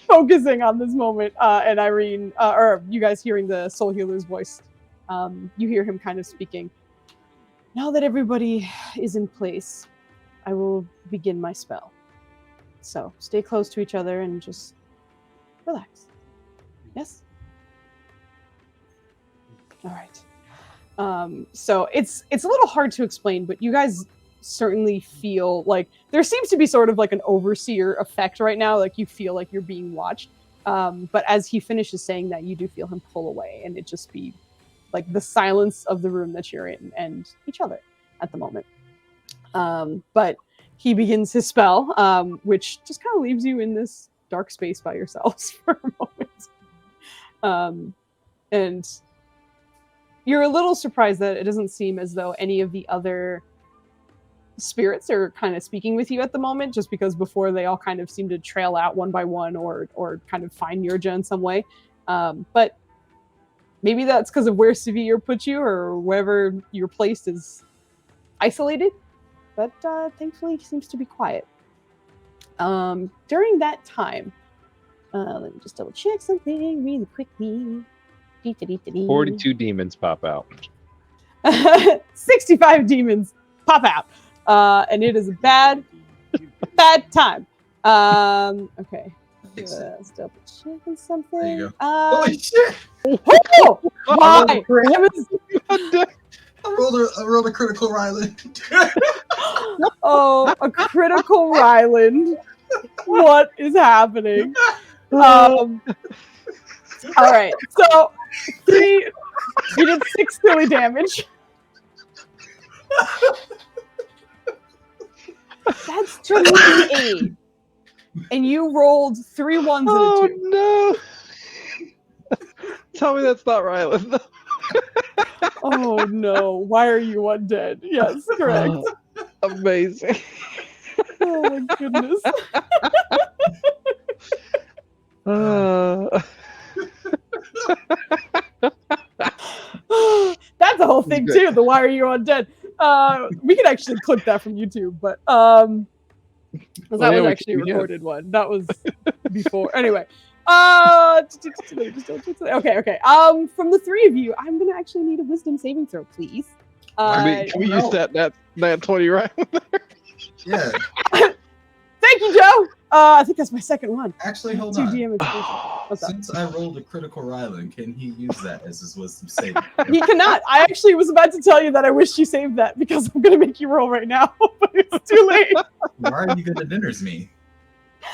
focusing on this moment, and Irene, or you guys hearing the Soul Healer's voice, you hear him kind of speaking. Now that everybody is in place, I will begin my spell. So stay close to each other and just relax. Yes? All right. So it's a little hard to explain, but you guys certainly feel like there seems to be sort of like an overseer effect right now. Like you feel like you're being watched. But as he finishes saying that, you do feel him pull away, and it just be like the silence of the room that you're in and each other at the moment. But he begins his spell, which just kind of leaves you in this dark space by yourselves for a moment. And you're a little surprised that it doesn't seem as though any of the other spirits are kind of speaking with you at the moment, just because before they all kind of seem to trail out one by one or kind of find Nirja in some way. But maybe that's because of where Severe put you or wherever you're placed is isolated. But thankfully, it seems to be quiet. During that time, let me just double check something really quickly. 42 demons pop out. 65 demons pop out. And it is a bad time. Okay. Let's double checking something. There you go. Holy shit! Oh, why? I rolled a critical Ryland. Oh, a critical Ryland. What is happening? All right. So, 3. You did 6 silly damage. That's 28. And you rolled 3 ones and a 2. no! Tell me that's not Ryland. Oh no! Why are you undead? Yes, correct. Amazing. Oh my goodness. That's the whole thing too. The why are you undead? We could actually clip that from YouTube, but that was actually a recorded one. That was before. Anyway. Okay. From the 3 of you, I'm gonna actually need a wisdom saving throw, please. Can we use that 20 right? Yeah. Thank you, Joe. I think that's my second one. Actually, hold 2 on. DM. Since I rolled a critical Ryland, can he use that as his wisdom saving? He cannot. I actually was about to tell you that I wish you saved that because I'm gonna make you roll right now, but it's too late. Why are you gonna dinners me?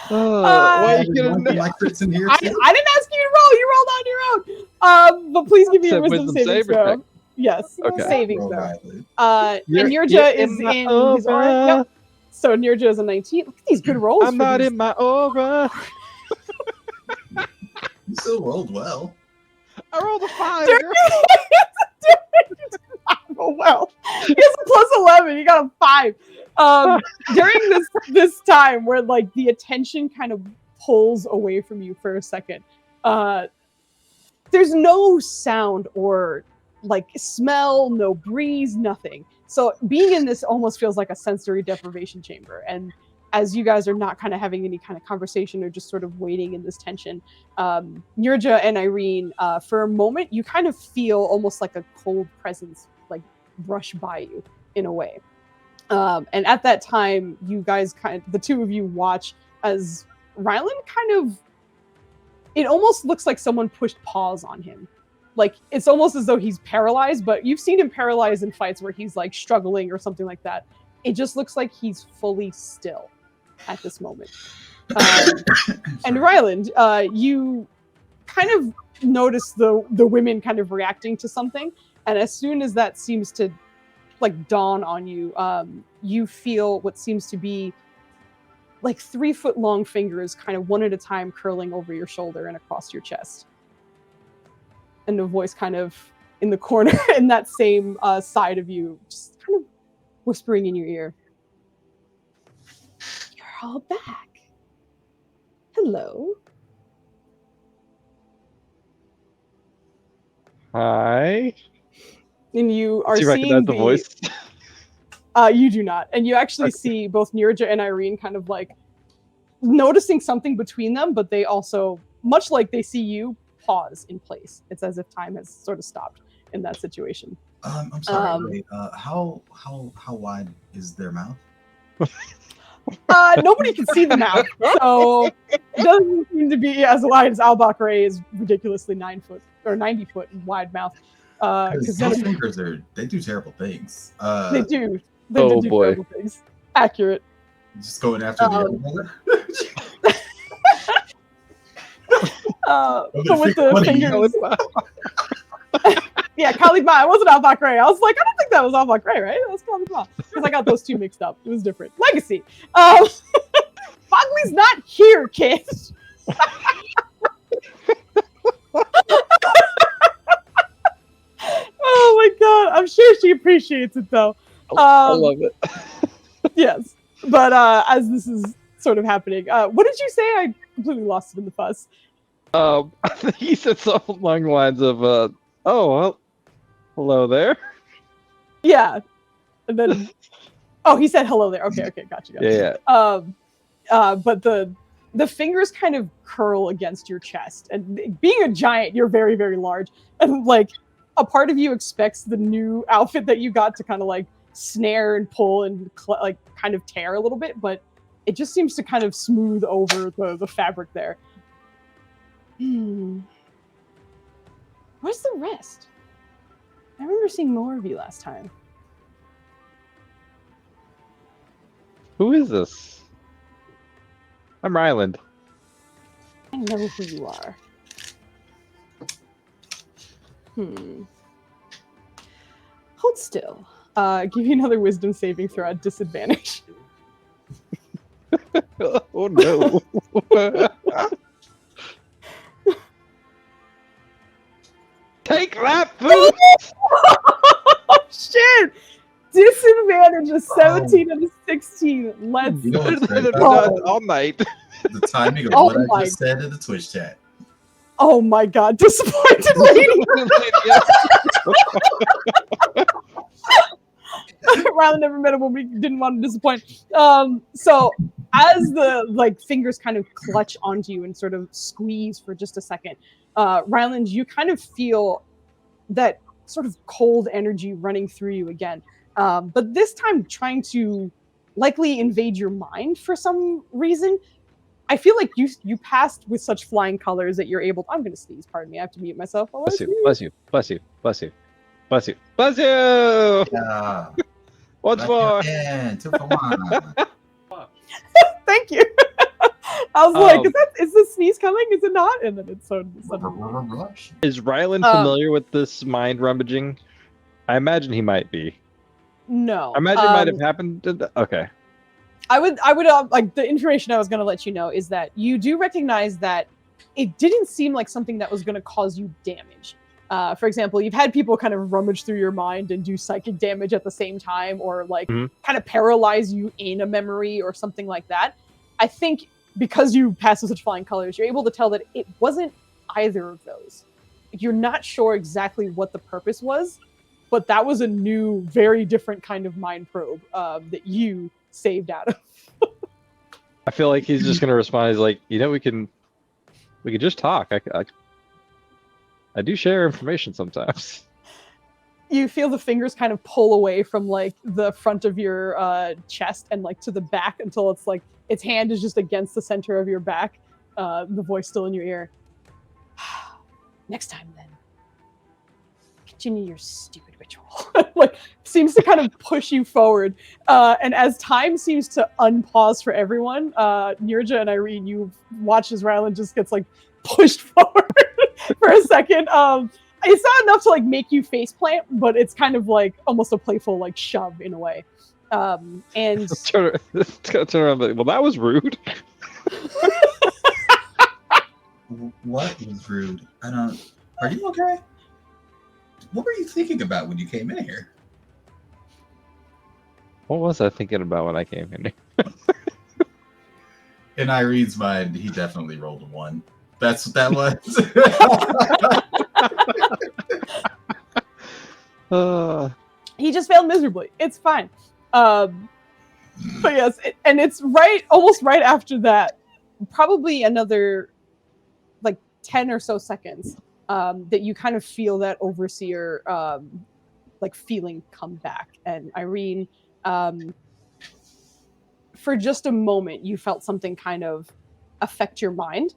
Why are you gonna my crits in here I too? didn't ask you to roll. You rolled on your own. But please give me a wisdom saving throw. check. Yes, Okay. saving Roll throw. Ryland. And You're Nirja is in my in his aura. aura. Yep. So Nirja is a 19. Look at these good rolls. I'm not in my aura. You still rolled well. I rolled a 5. Oh well, he has a plus 11. You got a 5. During this time where like the attention kind of pulls away from you for a second, there's no sound or like smell, no breeze, nothing. So being in this almost feels like a sensory deprivation chamber. And as you guys are not kind of having any kind of conversation or just sort of waiting in this tension, Nirja and Irene, for a moment, you kind of feel almost like a cold presence like brush by you in a way. And at that time, you guys the 2 of you watch as Ryland kind of, it almost looks like someone pushed pause on him. Like, it's almost as though he's paralyzed, but you've seen him paralyzed in fights where he's like struggling or something like that. It just looks like he's fully still at this moment. And Ryland, you kind of notice the women kind of reacting to something. And as soon as that seems to like dawn on you, you feel what seems to be like 3-foot long fingers kind of one at a time curling over your shoulder and across your chest. And a voice kind of in the corner in that same side of you, just kind of whispering in your ear. You're all back. Hello. Hi. And you are Do you seeing recognize the voice? You do not. And you actually see both Nirja and Irene kind of like noticing something between them, but they also, much like they see you, pause in place. It's as if time has sort of stopped in that situation. I'm sorry. Wait, how wide is their mouth? Nobody can see the mouth, so it doesn't seem to be as wide as Albach is ridiculously 9 foot or 90 foot wide mouth. Because those fingers they do terrible things. They do. They do terrible things. Accurate. Just going after the other brother. But with the fingers. Yeah, Khalid Ma. It wasn't Albach Ray. I was like, I don't think that was Albach Ray, right? That was Khalid Ma. Because I got those two mixed up. It was different. Legacy. Fogley's not here, kid. Oh my god. I'm sure she appreciates it though. I love it. Yes. But as this is sort of happening, what did you say? I completely lost it in the fuss. I think he said something along the lines of, "Oh, well, hello there." Yeah. And then, oh, he said hello there. Okay, gotcha. Yeah. But the fingers kind of curl against your chest, and being a giant, you're very, very large, and like a part of you expects the new outfit that you got to kind of like snare and pull and like kind of tear a little bit, but it just seems to kind of smooth over the fabric there. Where's the rest? I remember seeing more of you last time. Who is this? I'm Ryland. I know who you are. Hold still. Give you another wisdom saving throw at disadvantage. Oh no. Take that, food! Oh shit! Disadvantage is 17 out of 16. Let's You know what's great go. All night. The timing of Oh what I my- just said in the Twitch chat. Oh my god, disappointed lady! Rylan never met a woman he didn't want to disappoint. So as the like fingers kind of clutch onto you and sort of squeeze for just a second, Ryland, you kind of feel that sort of cold energy running through you again. But this time trying to likely invade your mind for some reason. I feel like you passed with such flying colors that you're able to, I'm going to sneeze, pardon me, I have to mute myself. Bless you. Yeah. Once more. 2 for 1. Thank you. I was like, is the sneeze coming? Is it not? And then it's so suddenly. Is Ryland familiar with this mind rummaging? I imagine he might be. No. I imagine it might have happened. Okay. I would like the information I was going to let you know is that you do recognize that it didn't seem like something that was going to cause you damage. For example, you've had people kind of rummage through your mind and do psychic damage at the same time, or like kind of paralyze you in a memory or something like that. I think because you pass with such flying colors, you're able to tell that it wasn't either of those. You're not sure exactly what the purpose was, but that was a new, very different kind of mind probe that you saved out of. I feel like he's just gonna respond. He's like, we can just talk. I do share information sometimes. You feel the fingers kind of pull away from like the front of your chest and like to the back until it's like its hand is just against the center of your back. The voice still in your ear. Next time, then. Continue your stupid ritual. Like seems to kind of push you forward. And as time seems to unpause for everyone, Nirja and Irene, you watch as Ryland just gets like pushed forward for a second. It's not enough to like make you faceplant, but it's kind of like almost a playful like shove in a way. And Turn around. Well, that was rude. What was rude? I don't. Are you okay? What were you thinking about when you came in here? What was I thinking about when I came in? In Irene's mind, he definitely rolled a 1. That's what that was. He just failed miserably. It's fine. But yes, and it's almost right after that, probably another like 10 or so seconds, that you kind of feel that overseer like feeling come back. And Irene, for just a moment, you felt something kind of affect your mind.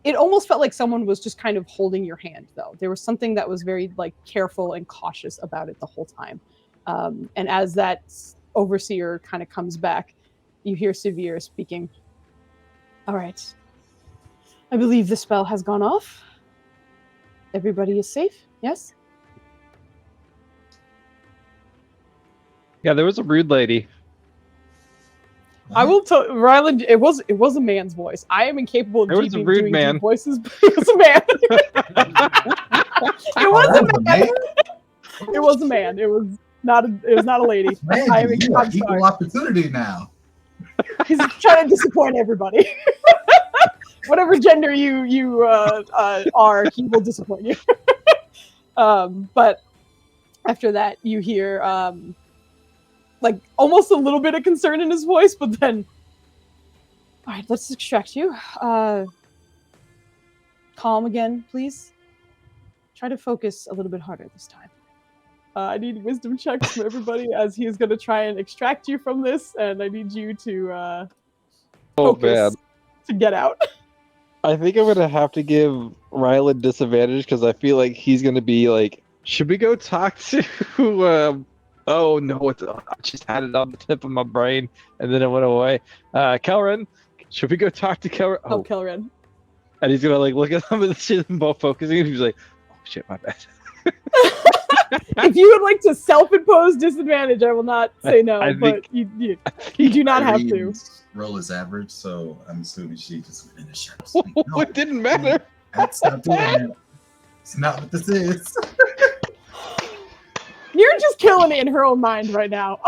It almost felt like someone was just kind of holding your hand, though. There was something that was very like careful and cautious about it the whole time. And as that overseer kind of comes back, you hear Severe speaking. All right. I believe the spell has gone off. Everybody is safe, yes? Yeah, there was a rude lady. I will tell Ryland, it was a man's voice. I am incapable of It was a rude doing man. deep voices, but it was a man. It was a man. It was a man. It was It was not a lady. Man, you are equal opportunity now. He's trying to disappoint everybody. Whatever gender you are, he will disappoint you. But after that, you hear like almost a little bit of concern in his voice, but then, all right, let's extract you. Calm again, please. Try to focus a little bit harder this time. I need wisdom checks from everybody as he is going to try and extract you from this, and I need you to focus to get out. I think I'm going to have to give Rylan disadvantage because I feel like he's going to be like, should we go talk to... oh, no, I just had it on the tip of my brain, and then it went away. Kelren, should we go talk to Kelren? Oh, Kelren. And he's going to like look at them and see them both focusing, and he's like, oh, shit, my bad. If you would like to self-impose disadvantage, I will not say no, but you do not have to. Roll is average, so I'm assuming she just went in the shadows. No, it didn't matter. That's not doing it. It's not what this is. You're just killing it in her own mind right now.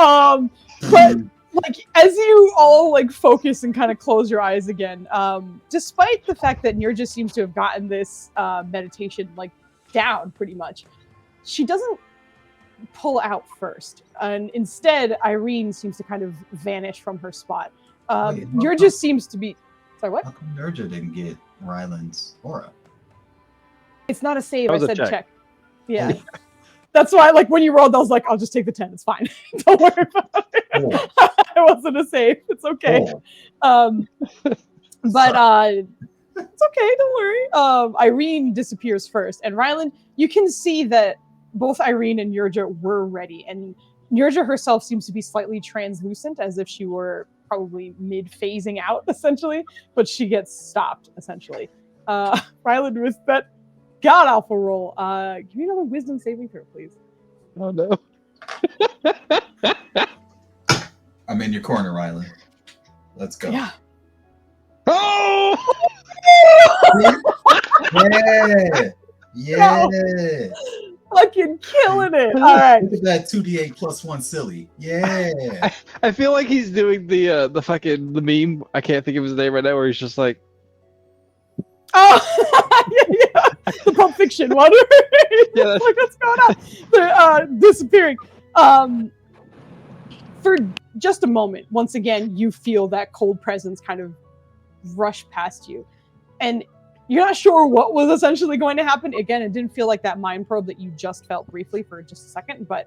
But like as you all like focus and kind of close your eyes again, despite the fact that Nirja seems to have gotten this meditation like down pretty much, she doesn't pull out first, and instead Irene seems to kind of vanish from her spot. Nirja seems to be sorry, what? How come Nirja didn't get Ryland's aura? It's not a save. I said check. Yeah. Oh. That's why, like, when you rolled, I was like, I'll just take the 10. It's fine. Don't worry about it. Oh. It wasn't a save. It's okay. Oh. But it's okay. Don't worry. Irene disappears first. And Ryland, you can see that both Irene and Nirja were ready. And Nirja herself seems to be slightly translucent, as if she were probably mid-phasing out, essentially. But she gets stopped, essentially. Ryland, with that god-awful roll, give me another wisdom saving throw, please. Oh, no. I'm in your corner, Ryland. Let's go. Yeah. Oh! Yeah! Yeah! No. Fucking killing it. All right. Look at that 2d8 plus 1 silly. Yeah! I feel like he's doing the meme. I can't think of his name right now, where he's just like, oh, yeah. The Pulp Fiction one. Yeah, like, what's going on? They're disappearing. For just a moment, once again, you feel that cold presence kind of rush past you. And you're not sure what was essentially going to happen. Again, it didn't feel like that mind probe that you just felt briefly for just a second, but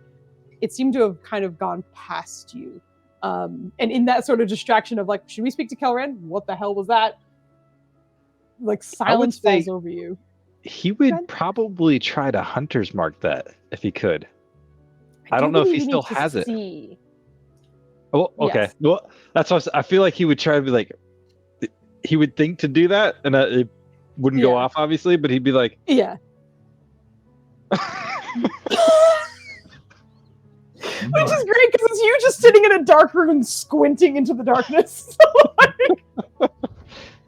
it seemed to have kind of gone past you. And in that sort of distraction of like, should we speak to Kelren? What the hell was that? Like silence falls over you. He would probably try to hunter's mark that if he could. I don't know if he still has it. Oh, okay. Yes. Well, that's what I feel like he would try to be like, he would think to do that, and it wouldn't go off, obviously, but he'd be like, yeah. Which is great because it's you just sitting in a dark room squinting into the darkness.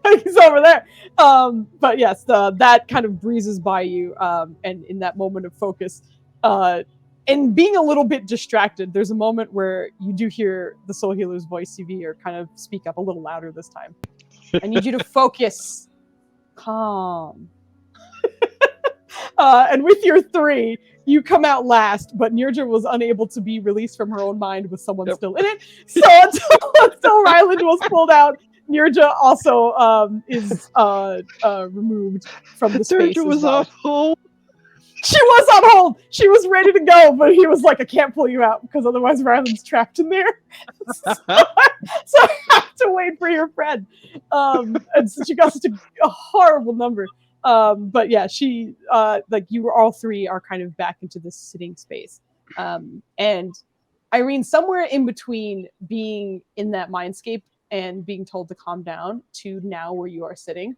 like he's over there. But yes, that kind of breezes by you, and in that moment of focus, and being a little bit distracted, there's a moment where you do hear the Soul Healer's voice, CV, or kind of speak up a little louder this time. I need you to focus. Calm. And with your 3, you come out last, but Nirja was unable to be released from her own mind with someone still in it. So until Ryland was pulled out, Nirja also is removed from the space. Nirja was on hold. She was on hold. She was ready to go, but he was like, I can't pull you out because otherwise Ryland's trapped in there. So I have to wait for your friend. And so she got such a horrible number. But yeah, she, like you all 3 are kind of back into this sitting space. And Irene, somewhere in between being in that mindscape and being told to calm down to now where you are sitting,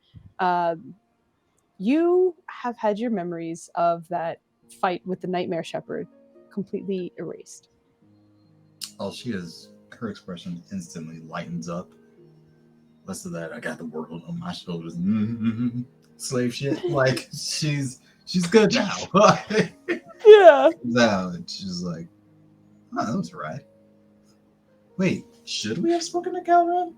you have had your memories of that fight with the Nightmare Shepherd completely erased. Oh, her expression instantly lightens up. Less of that, I got the world on my shoulders. Slave shit. Like, she's good now. Yeah. Now, and she's like, Oh, that was right. Wait, should we have spoken to Calvin?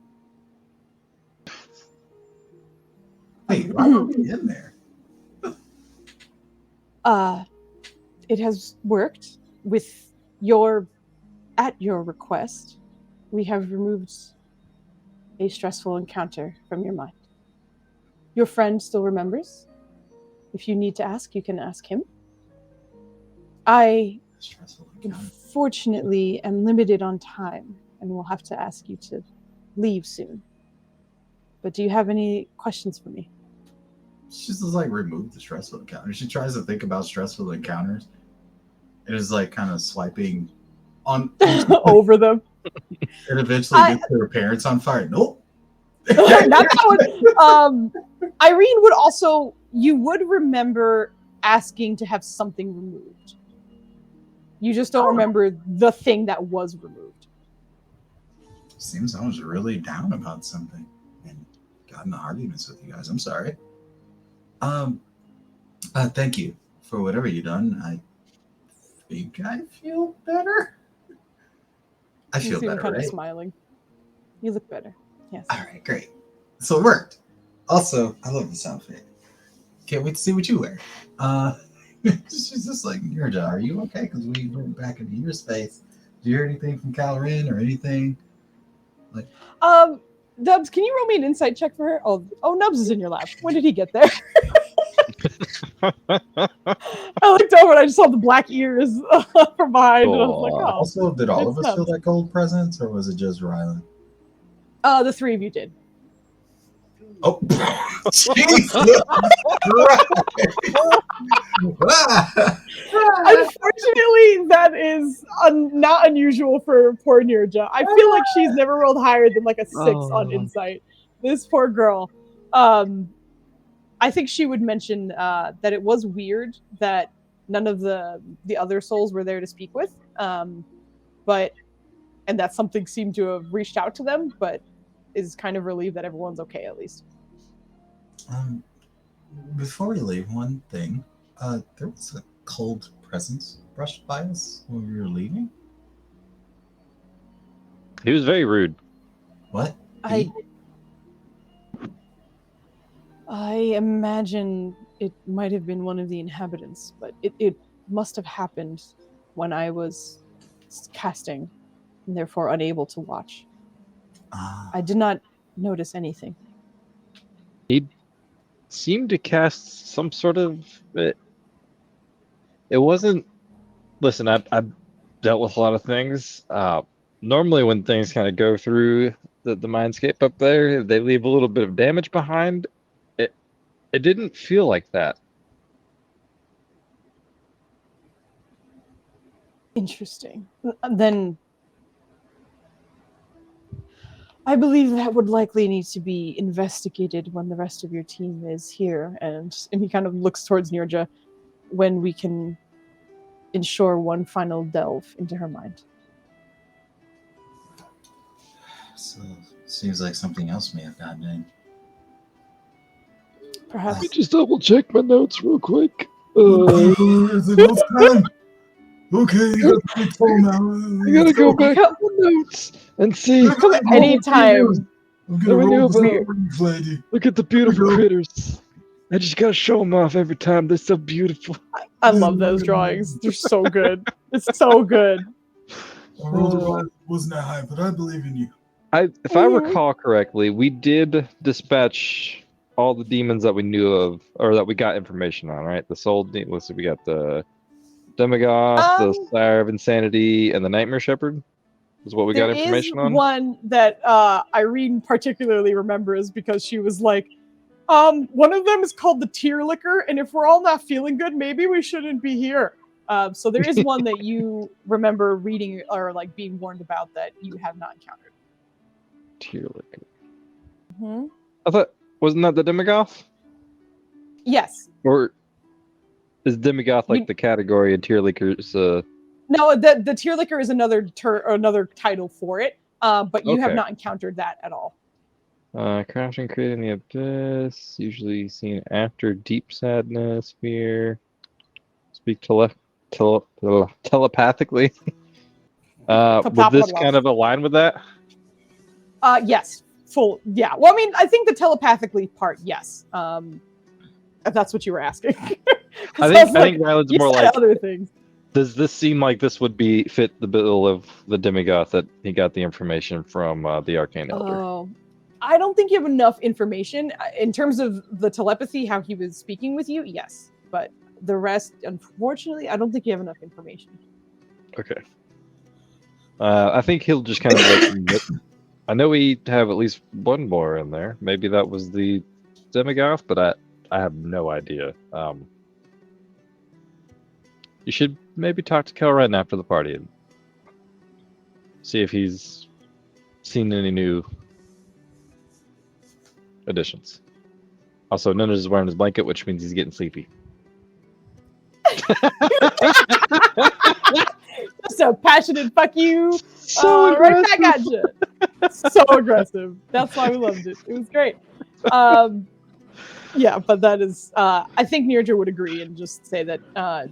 Wait, why are we in there? It has worked at your request. We have removed a stressful encounter from your mind. Your friend still remembers. If you need to ask, you can ask him. I, Stressful encounter. unfortunately, am limited on time and will have to ask you to leave soon. But do you have any questions for me? She just like remove the stressful encounter. She tries to think about stressful encounters. It is like kind of swiping on Over them. and eventually gets her parents on fire. Nope. Not that one. Irene would also, you would remember asking to have something removed. You just don't remember the thing that was removed. Seems I was really down about something and got into arguments with you guys. I'm sorry. Thank you for whatever you done. I think I feel better. I feel better, kind right? of smiling. You look better. Yes. All right, great. So it worked. Also, I love this outfit. Can't wait to see what you wear. She's just like, Nirja, are you okay? Because we went back into your space. Did you hear anything from Calorin or anything? Like, Nubs, can you roll me an insight check for her? Oh, Nubs is in your lap. When did he get there? I looked over and I just saw the black ears from behind, and I was like, oh. Also, did all of it's us feel Nubs. that cold presence, or was it just Rylan? The three of you did. Oh, Jesus! Unfortunately, that is not unusual for poor Nirja. I feel like she's never rolled higher than like a 6 on insight. This poor girl. I think she would mention that it was weird that none of the other souls were there to speak with, and that something seemed to have reached out to them, but is kind of relieved that everyone's okay at least. Before we leave, one thing. There was a cold presence brushed by us when we were leaving. He was very rude. What? I imagine it might have been one of the inhabitants, but it must have happened when I was casting, and therefore unable to watch. I did not notice anything. He seemed to cast some sort of... It wasn't... Listen, I've dealt with a lot of things. Normally when things kind of go through the mindscape up there, they leave a little bit of damage behind. It didn't feel like that. Interesting. Then I believe that would likely need to be investigated when the rest of your team is here, and he kind of looks towards Nirja when we can ensure one final delve into her mind. So, seems like something else may have gotten in. Perhaps. Let me just double check my notes real quick. Is it notes time? Okay, that's full now. I gotta go back to the notes and see. Anytime. I'm gonna roll this morning, Flandy. Look at the beautiful critters. I just gotta show them off every time. They're so beautiful. I love those drawings. They're so good. It's so good. I rolled a 1. Wasn't that high, but I believe in you. If I recall correctly, we did dispatch all the demons that we knew of, or that we got information on, right? The soul demons. We got the Demigoth, the Sire of Insanity, and the Nightmare Shepherd. Is what we got information on. One that Irene particularly remembers because she was like, one of them is called the Tear Liquor, and if we're all not feeling good, maybe we shouldn't be here. So there is one that you remember reading or like being warned about that you have not encountered. Tear Liquor. Mm-hmm. I thought, wasn't that the Demigoth? Yes. Or is Demigoth like the category and Tear Liquor is No, the Tear Liquor is another title for it, but you have not encountered that at all. Crashing, creating the abyss, usually seen after deep sadness, fear. Speak telepathically. Would this kind of align with that? Yes. Full. Yeah. Well, I mean, I think the telepathically part, yes. If that's what you were asking. I think Ryland's more like other things. Does this seem like this would be fit the bill of the demigod that he got the information from the Arcane Elder? Oh, I don't think you have enough information in terms of the telepathy, how he was speaking with you. Yes, but the rest, unfortunately, I don't think you have enough information. Okay. I think he'll just kind of like. I know we have at least one more in there. Maybe that was the demigod, but I have no idea. You should maybe talk to Kelren after the party and see if he's seen any new additions. Also, Nunners is wearing his blanket, which means he's getting sleepy. Just a passionate fuck you. So right back at you. So aggressive. That's why we loved it. It was great. Yeah, but that is. I think Neardra would agree and just say that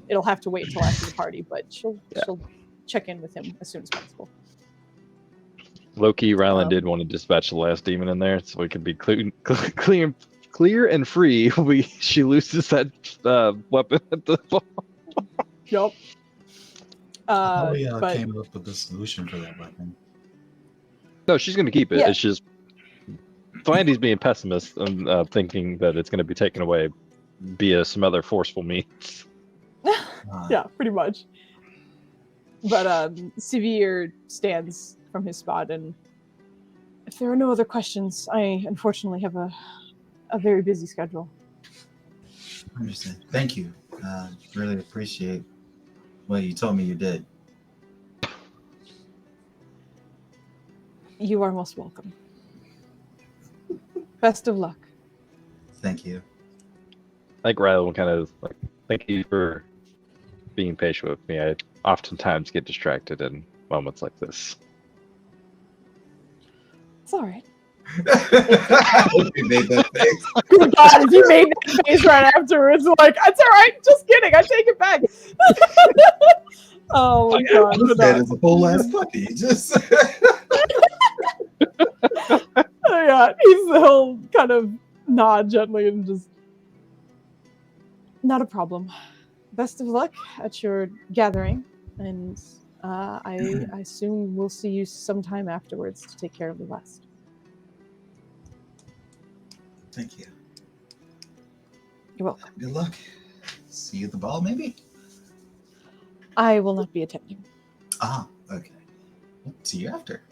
it'll have to wait until after the party, but she'll check in with him as soon as possible. Loki Ryland did want to dispatch the last demon in there, so we could be clear and free. She loses that weapon at the ball. Yep. How we but came up with the solution for that weapon? No, she's going to keep it. Yeah. It's just Flandy's being pessimist and thinking that it's going to be taken away via some other forceful means. Yeah, pretty much. But Severe stands from his spot, and if there are no other questions, I unfortunately have a very busy schedule. I understand. Thank you. Really appreciate what you told me you did. You are most welcome. Best of luck. Thank you. I think Ryland will kind of like, thank you for being patient with me. I oftentimes get distracted in moments like this. It's all right. You made that face. Oh God, he made that face right afterwards. Like, it's all right. Just kidding. I take it back. Oh my God. That is a whole ass puppy. Just. Yeah, he'll kind of nod gently and just, not a problem. Best of luck at your gathering, and I assume we'll see you sometime afterwards to take care of the rest. Thank you. You're welcome. Good luck. See you at the ball, maybe? I will not be attending. Ah, okay. See you after.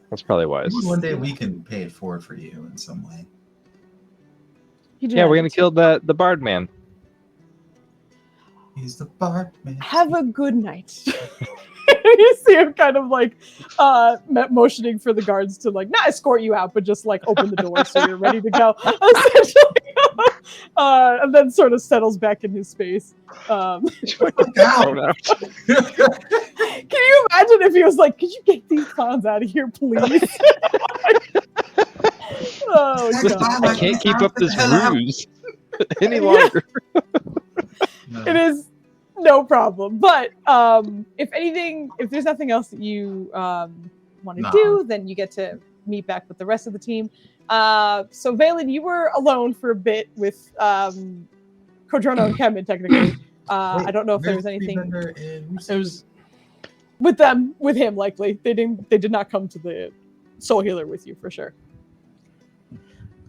That's probably wise. Maybe one day we can pay it forward for you in some way. Yeah, we're gonna kill the Bard man. He's the Bard man. Have a good night. You see him kind of like motioning for the guards to like not escort you out, but just like open the door so you're ready to go. Essentially, and then sort of settles back in his space. Can you imagine if he was like, "Could you get these clowns out of here, please?" Oh God. I can't keep up this ruse any longer. No. It is no problem. But if there's nothing else that you want to do, then you get to meet back with the rest of the team. So Valen, you were alone for a bit with Kodrono and Kemen, technically. I don't know if there was anything. It was with him, likely. They did not come to the Soul Healer with you for sure.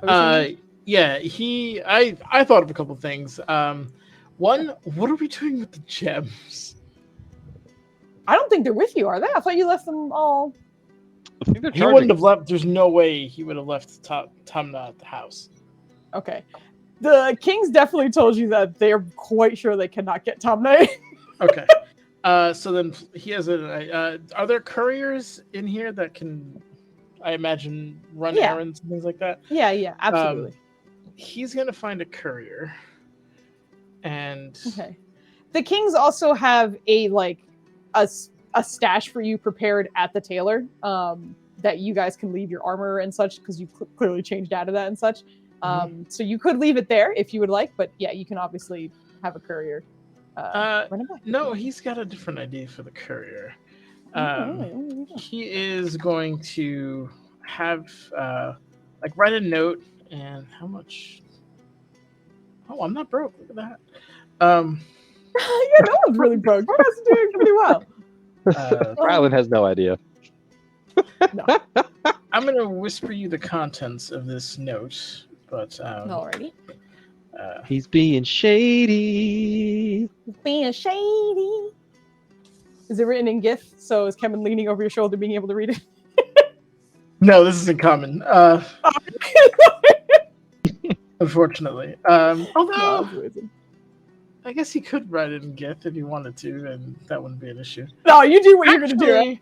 yeah, I thought of a couple things. One, what are we doing with the gems? I don't think they're with you, are they? I thought you left them all. I think they're He wouldn't have left. There's no way he would have left Tamna at the house. Okay. The Kings definitely told you that they're quite sure they cannot get Tamna. Okay. So then he has are there couriers in here that can, I imagine, run errands and things like that? Yeah, absolutely. He's gonna find a courier. And okay, the Kings also have a stash for you prepared at the tailor, that you guys can leave your armor and such because you clearly changed out of that and such. So you could leave it there if you would like, but yeah, you can obviously have a courier. no, he's got a different idea for the courier. He is going to have like write a note and how much. Oh, I'm not broke. Look at that. Yeah, no one's really broke. You guys are doing pretty well. Rylan has no idea. No. I'm gonna whisper you the contents of this note, but Alrighty. He's being shady. Being shady. Is it written in GIF? So is Kevin leaning over your shoulder, being able to read it? no, this isn't common. Unfortunately, although I guess he could write it in GIF if he wanted to, and that wouldn't be an issue. No, you do what you're gonna do.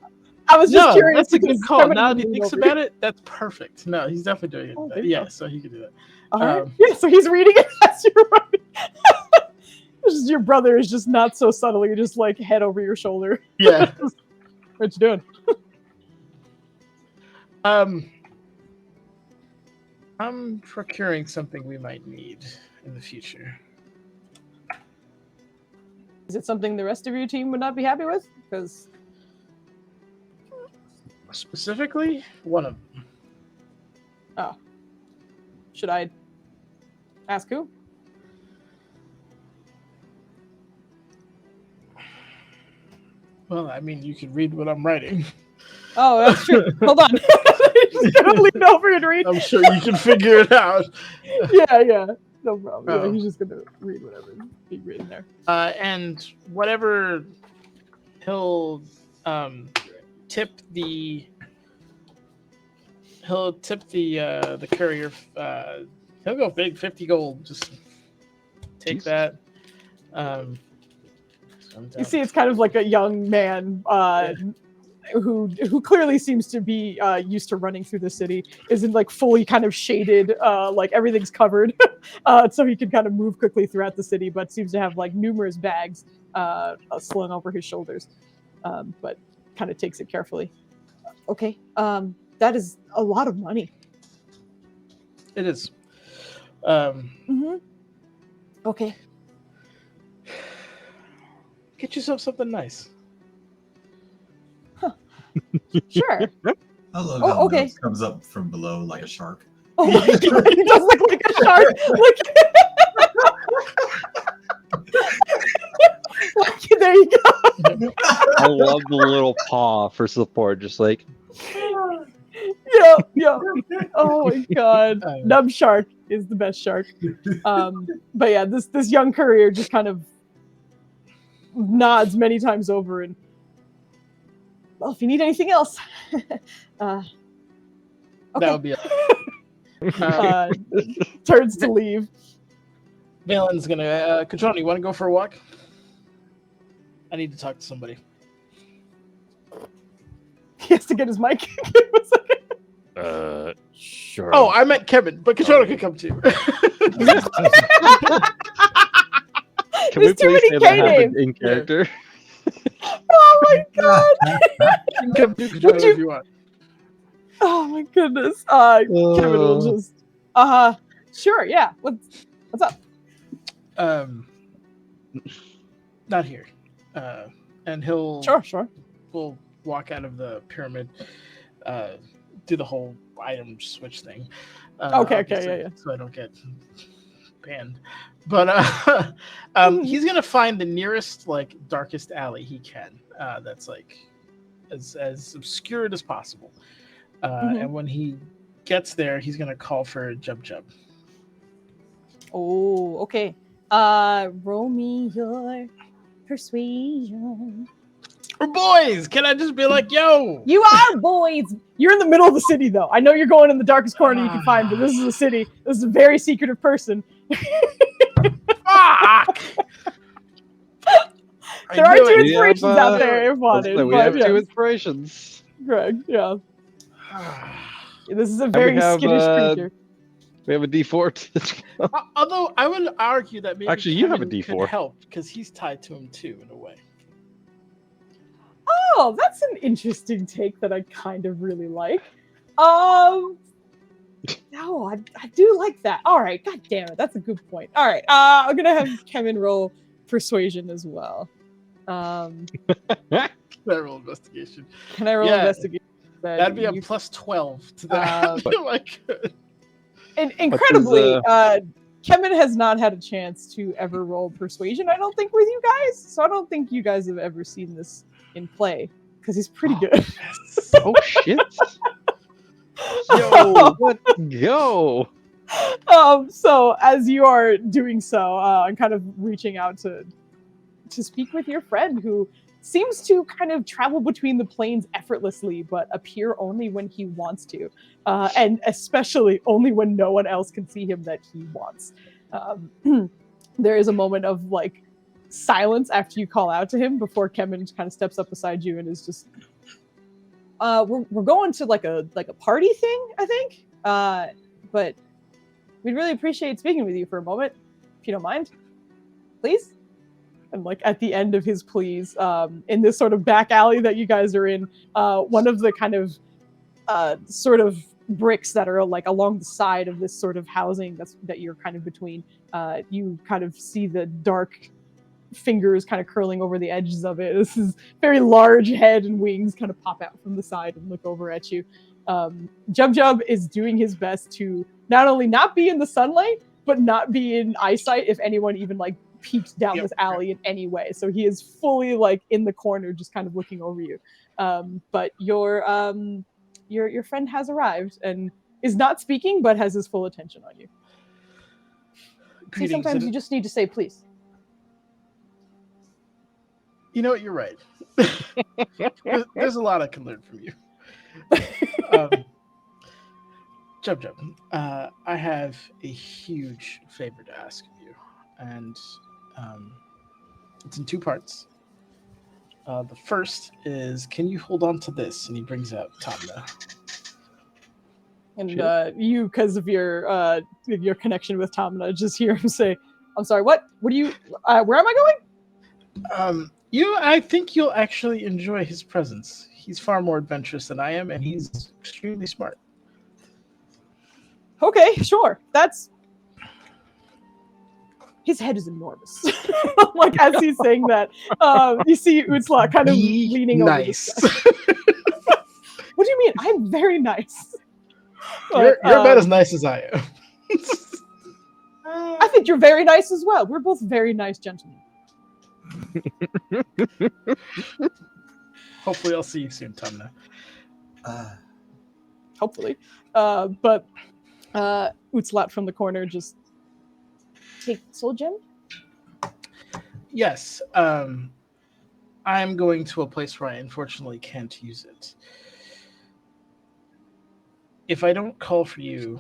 I was just curious. That's a good call. Kevin Now that he leaned thinks over. about it, that's perfect. No, he's definitely doing it. Oh, there you Yeah, go. so he could do that. All right. Yeah, so he's reading it as you're writing. It's just your brother is just not so subtly, just like head over your shoulder. Yeah. What you doing? I'm procuring something we might need in the future. Is it something the rest of your team would not be happy with? Because Specifically, one of them. should I ask who? Well, I mean, you can read what I'm writing. Oh, that's true. Hold on. Just gonna lean over and read. I'm sure you can figure it out. Yeah. No problem. Oh. Yeah, he's just gonna read whatever being written there. And whatever he'll tip the courier. He'll go big, 50 gold. Just take that. You see, it's kind of like a young man who clearly seems to be used to running through the city. Isn't like fully kind of shaded, like everything's covered, so he can kind of move quickly throughout the city. But seems to have like numerous bags slung over his shoulders, but kind of takes it carefully. Okay, that is a lot of money. It is. Okay. Get yourself something nice. Sure. I love Oh, how okay. Nose comes up from below like a shark. Oh my god, he does look like a shark. Like, there you go. I love the little paw for support, just like Yeah. Oh my god. Nub shark is the best shark. But yeah, this young courier just kind of nods many times over and, well, if you need anything else, okay. That would be it. Turns to leave. Valen's gonna. Katrona, you want to go for a walk? I need to talk to somebody. He has to get his mic. Give him a second. sure. Oh, I meant Kevin, but Katrona can come too. Can we There's too please many say K that happened names. in character? Oh my god. You can come too, Katrona, if you want. Oh my goodness. Kevin will just sure, yeah. What's up? Not here. And he'll Sure. will walk out of the pyramid, do the whole item switch thing. Okay, obviously, yeah. So I don't get banned. But he's gonna find the nearest, like, darkest alley he can. That's like as obscured as possible. And when he gets there, he's gonna call for Jub. Oh, okay. Roll me your persuasion. We're boys! Can I just be like, yo? You are boys. You're in the middle of the city, though. I know you're going in the darkest corner you can find, but this is a city. This is a very secretive person. Fuck! There are two inspirations out there if wanted. We but have yes. two inspirations. Greg, yeah. This is a very we have, skittish creature. We have a D4. Although I would argue that maybe Actually, you have a Kevin D4. could help because he's tied to him too, in a way. Oh, that's an interesting take that I kind of really like. No, I do like that. All right, god damn it, that's a good point. All right, I'm gonna have Kevin roll persuasion as well. Can I roll investigation? Can I roll Yeah, investigation? That'd be a You- plus 12 to that. Like, And incredibly, Kevin has not had a chance to ever roll persuasion, I don't think, with you guys. So I don't think you guys have ever seen this in play because he's pretty good. Oh shit! Yo, What? Go! So as you are doing so, and kind of reaching out to speak with your friend who seems to kind of travel between the planes effortlessly, but appear only when he wants to, and especially only when no one else can see him that he wants. There is a moment of like silence after you call out to him before Kevin kind of steps up beside you and is just, we're going to like a party thing, I think, but we'd really appreciate speaking with you for a moment, if you don't mind, please. And like at the end of his pleas, in this sort of back alley that you guys are in, one of the kind of sort of bricks that are like along the side of this sort of housing that you're kind of between, you kind of see the dark fingers kind of curling over the edges of it. This is very large head and wings kind of pop out from the side and look over at you. Jub Jub is doing his best to not only not be in the sunlight, but not be in eyesight if anyone even like peeks down this alley in any way. So he is fully like in the corner, just kind of looking over you. But your friend has arrived and is not speaking, but has his full attention on you. See, sometimes you just need to say please. you know what? You're right. There's a lot I can learn from you. Jub Jub, I have a huge favor to ask of you, and it's in two parts. The first is, can you hold on to this? And he brings out Tamna. And you, because of your connection with Tamna, just hear him say, "I'm sorry, what? What do you? Where am I going?" I think you'll actually enjoy his presence. He's far more adventurous than I am, and he's extremely smart. Okay, sure. That's his head is enormous. Like as he's saying that, you see Utsla kind of leaning over this guy. What do you mean? I'm very nice. You're about as nice as I am. I think you're very nice as well. We're both very nice gentlemen. Hopefully I'll see you soon, Tamna. Hopefully. But Utslat from the corner just take Soul Gem? Yes. I'm going to a place where I unfortunately can't use it. If I don't call for you,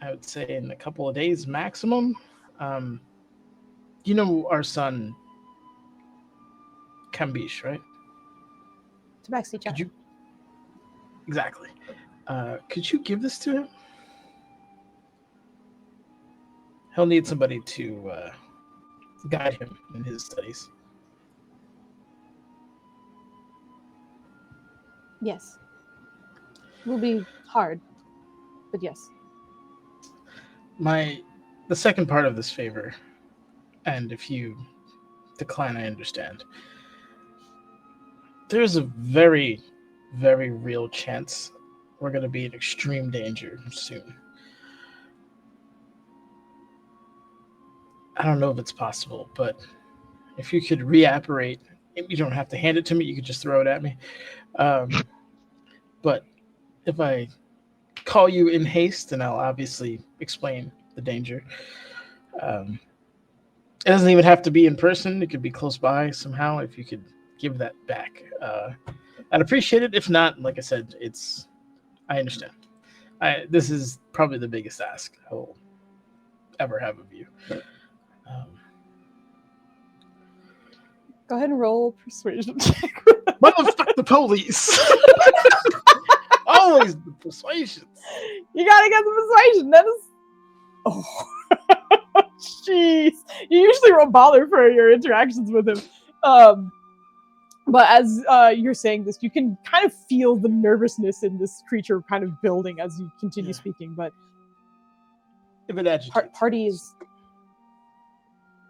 I would say in a couple of days maximum. You know our son, Kambish, right? Tabaxi Chan. Exactly. Could you give this to him? He'll need somebody to guide him in his studies. Yes. Will be hard, but yes. The second part of this favor, and if you decline, I understand. There's a very, very real chance we're going to be in extreme danger soon. I don't know if it's possible, but if you could reapparate, you don't have to hand it to me, you could just throw it at me. But if I call you in haste, then I'll obviously explain the danger. It doesn't even have to be in person. It could be close by somehow. If you could give that back, I'd appreciate it. If not, like I said, I understand. This is probably the biggest ask I will ever have of you. Go ahead and roll persuasion check. Motherfuck the police! Always the persuasion. You gotta get the persuasion. That is. Oh, jeez. You usually roll bother for your interactions with him. But as you're saying this, you can kind of feel the nervousness in this creature kind of building as you continue speaking. But if it agitates, party is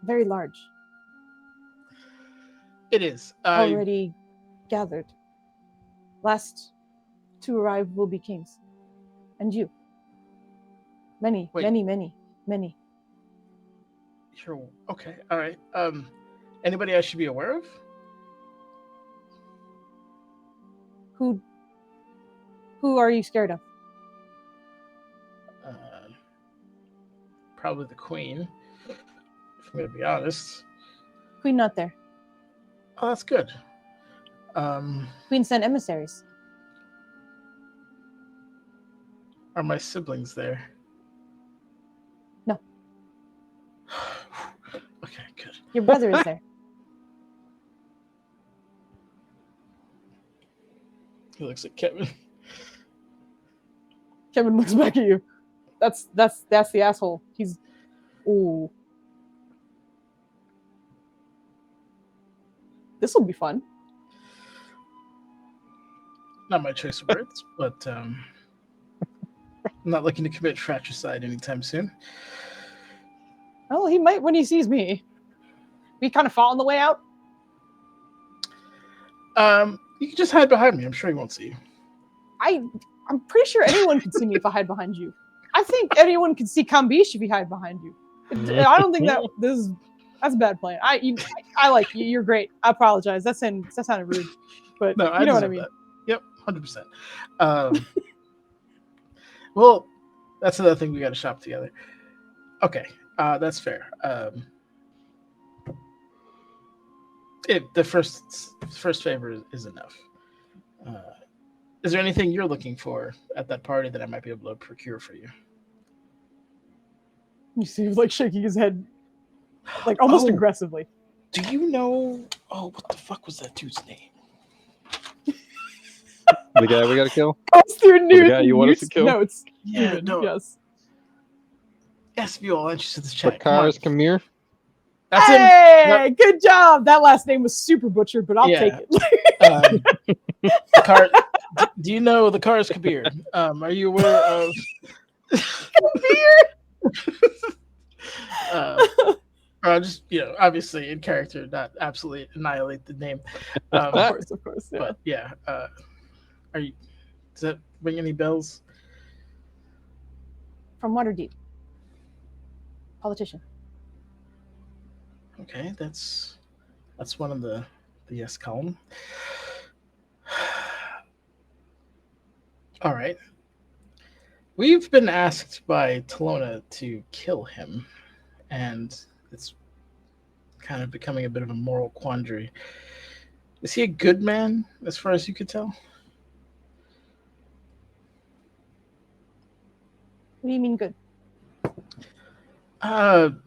very large. It is Already gathered. Last to arrive will be kings. And you. Many, Wait. many, many, many. Sure. Okay. All right. Anybody I should be aware of? Who are you scared of? Probably the queen. If I'm gonna be honest. Queen not there. Oh, that's good. Queen sent emissaries. Are my siblings there? No. Okay, good. Your brother is there. He looks at Kevin. Kevin looks back at you. That's the asshole. He's ooh. This will be fun. Not my choice of words, but I'm not looking to commit fratricide anytime soon. Oh, he might when he sees me. We kind of fall on the way out. You can just hide behind me. I'm sure he won't see you. I'm pretty sure anyone can see me if I hide behind you. I think anyone can see Kambish if you hide behind you. I don't think that's a bad plan. I like you. You're great. I apologize. That sounded rude, but No, you know what I deserve mean. that. Yep, 100%. Well, that's another thing we got to shop together. Okay, that's fair. The first favor is enough. Is there anything you're looking for at that party that I might be able to procure for you? You see, he's like shaking his head, like almost Oh. aggressively. Do you know? Oh, what the fuck was that dude's name? The guy we gotta kill? Goes through The guy you want us to kill? notes. Yeah, Even, no. Yes. Yes, be all interested in this chat. Bakars Kamir? That's him. Hey, good job. That last name was super butchered, but I'll take Yeah. it. Do you know the Cars Kabir? Are you aware of just obviously in character, not absolutely annihilate the name. Of course. Yeah. But yeah, does that ring any bells? From Waterdeep. Politician. Okay, that's one of the yes column. All right. We've been asked by Talona to kill him, and it's kind of becoming a bit of a moral quandary. Is he a good man, as far as you could tell? What do you mean good?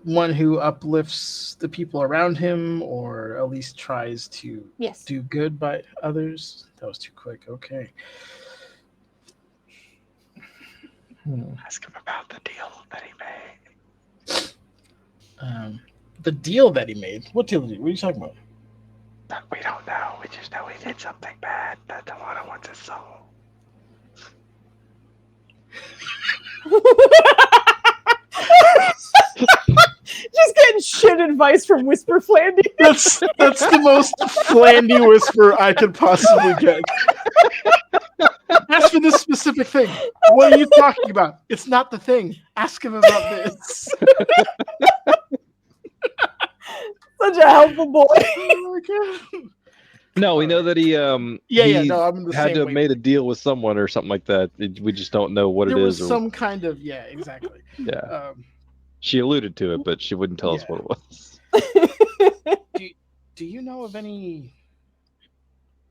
One who uplifts the people around him, or at least tries to Yes. do good by others. That was too quick. Okay. Ask him about the deal that he made. The deal that he made. What deal did he? What are you talking about? We don't know. We just know he did something bad that Delana wants his soul. Just getting shit advice from Whisper Flandy. That's the most Flandy whisper I could possibly get. Ask for this specific thing. What are you talking about? It's not the thing. Ask him about this. Such a helpful boy. Oh my God. No, we know that he I'm in the had same to have way. made a deal with someone or something like that. We just don't know what There it was is. some kind of exactly. Yeah, she alluded to it, but she wouldn't tell us Yeah. what it was. Do you know of any,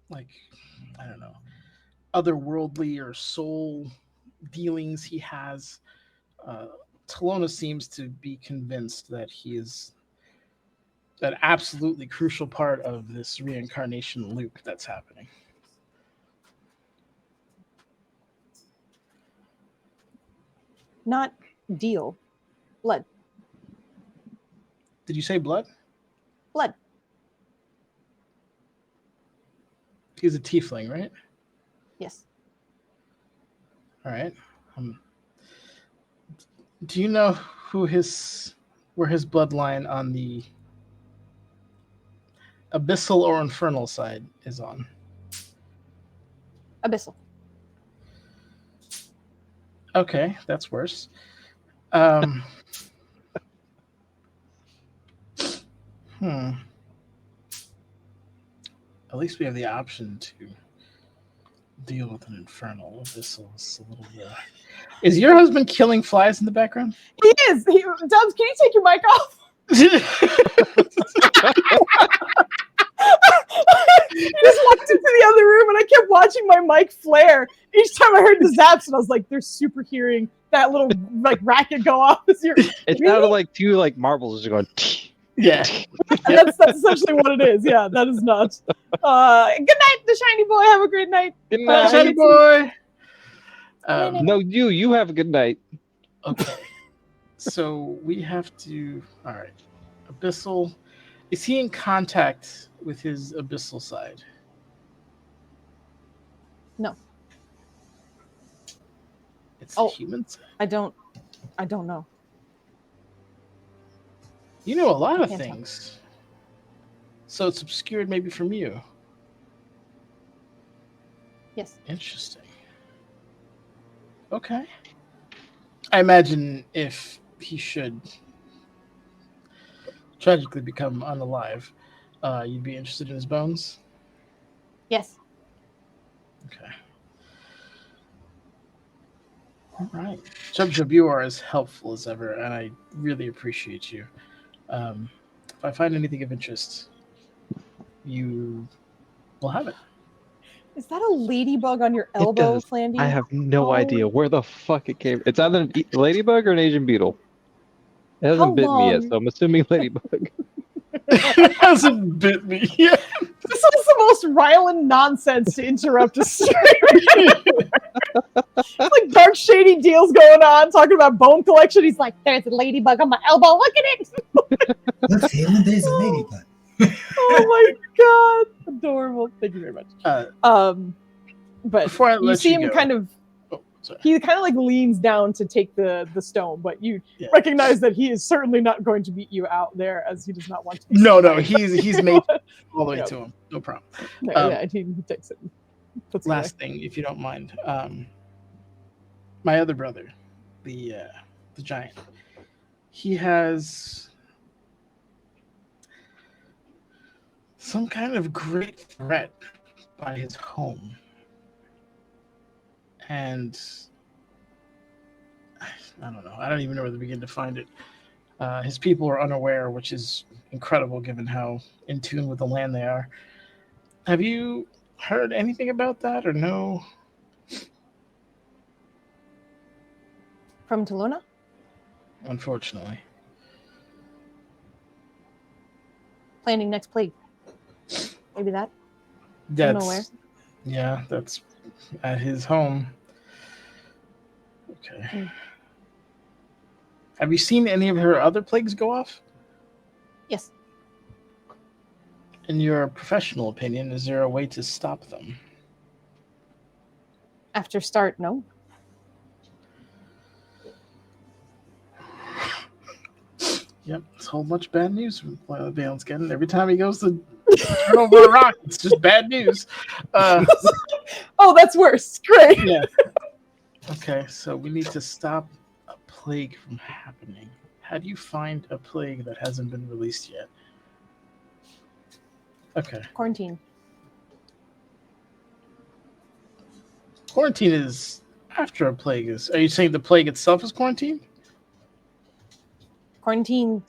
like, I don't know, otherworldly or soul dealings he has? Talona seems to be convinced that he is an absolutely crucial part of this reincarnation loop that's happening. Not deal. Blood. Did you say blood? Blood. He's a tiefling, right? Yes. All right. Do you know where his bloodline on the abyssal or infernal side is on? Abyssal. Okay, that's worse. Um, hmm. At least we have the option to deal with an infernal. Abyssal is a little. Is your husband killing flies in the background? He is. Dubs, can you take your mic off? He just walked into the other room, and I kept watching my mic flare each time I heard the zaps, and I was like, "They're super hearing that little like racket go off." As you're, It sounded like two like marbles just going. Yeah. that's essentially what it is. Yeah, that is nuts. Good night, the shiny boy. Have a great night. Good Bye, night. shiny boy. No, you have a good night. Okay. So we have to. All right. Abyssal. Is he in contact with his abyssal side? No. It's Oh. the human side. I don't know. You know a lot of Can't tell. things. So it's obscured maybe from you. Yes. Interesting. Okay. I imagine if he should tragically become unalive, you'd be interested in his bones? Yes. Okay. All right. Jub, you are as helpful as ever, and I really appreciate you. If I find anything of interest, you will have it. Is that a ladybug on your elbow, does. Flandy? I have no Oh. idea where the fuck it came. It's either a ladybug or an Asian beetle. It hasn't How bitten me yet, long? so I'm assuming ladybug. It hasn't bit me yet. This was the most Ryland nonsense to interrupt a stream. Like dark, shady deals going on, talking about bone collection. He's like, "There's a ladybug on my elbow. Look at it!" Look, Taylor, there's a ladybug. Oh my god, adorable! Thank you very much. But Before I you let see you him go- kind of. Oh, sorry. He kind of like leans down to take the stone, but you Yeah. recognize that he is certainly not going to beat you out there, as he does not want to. Be No, seen by he's made anyone. all the way Yeah. to him. No problem. No, yeah, he takes it. Puts it away. Last thing, if you don't mind, my other brother, the giant, he has some kind of great threat by his home, and I don't know. I don't even know where to begin to find it. His people are unaware, which is incredible given how in tune with the land they are. Have you heard anything about that or no? From Taluna? Unfortunately. Planning next plague. Maybe that. Don't know where. Yeah, that's at his home. Okay. Mm. Have you seen any of her other plagues go off? Yes. In your professional opinion, is there a way to stop them? After start, no. Yep, it's a whole bunch of bad news from Balen's getting. Every time he goes to turn over a rock, it's just bad news. Oh, that's worse. Great. Yeah. Okay, so we need to stop a plague from happening. How do you find a plague that hasn't been released yet? Okay. Quarantine. Quarantine is after a plague is. Are you saying the plague itself is quarantine? Quarantine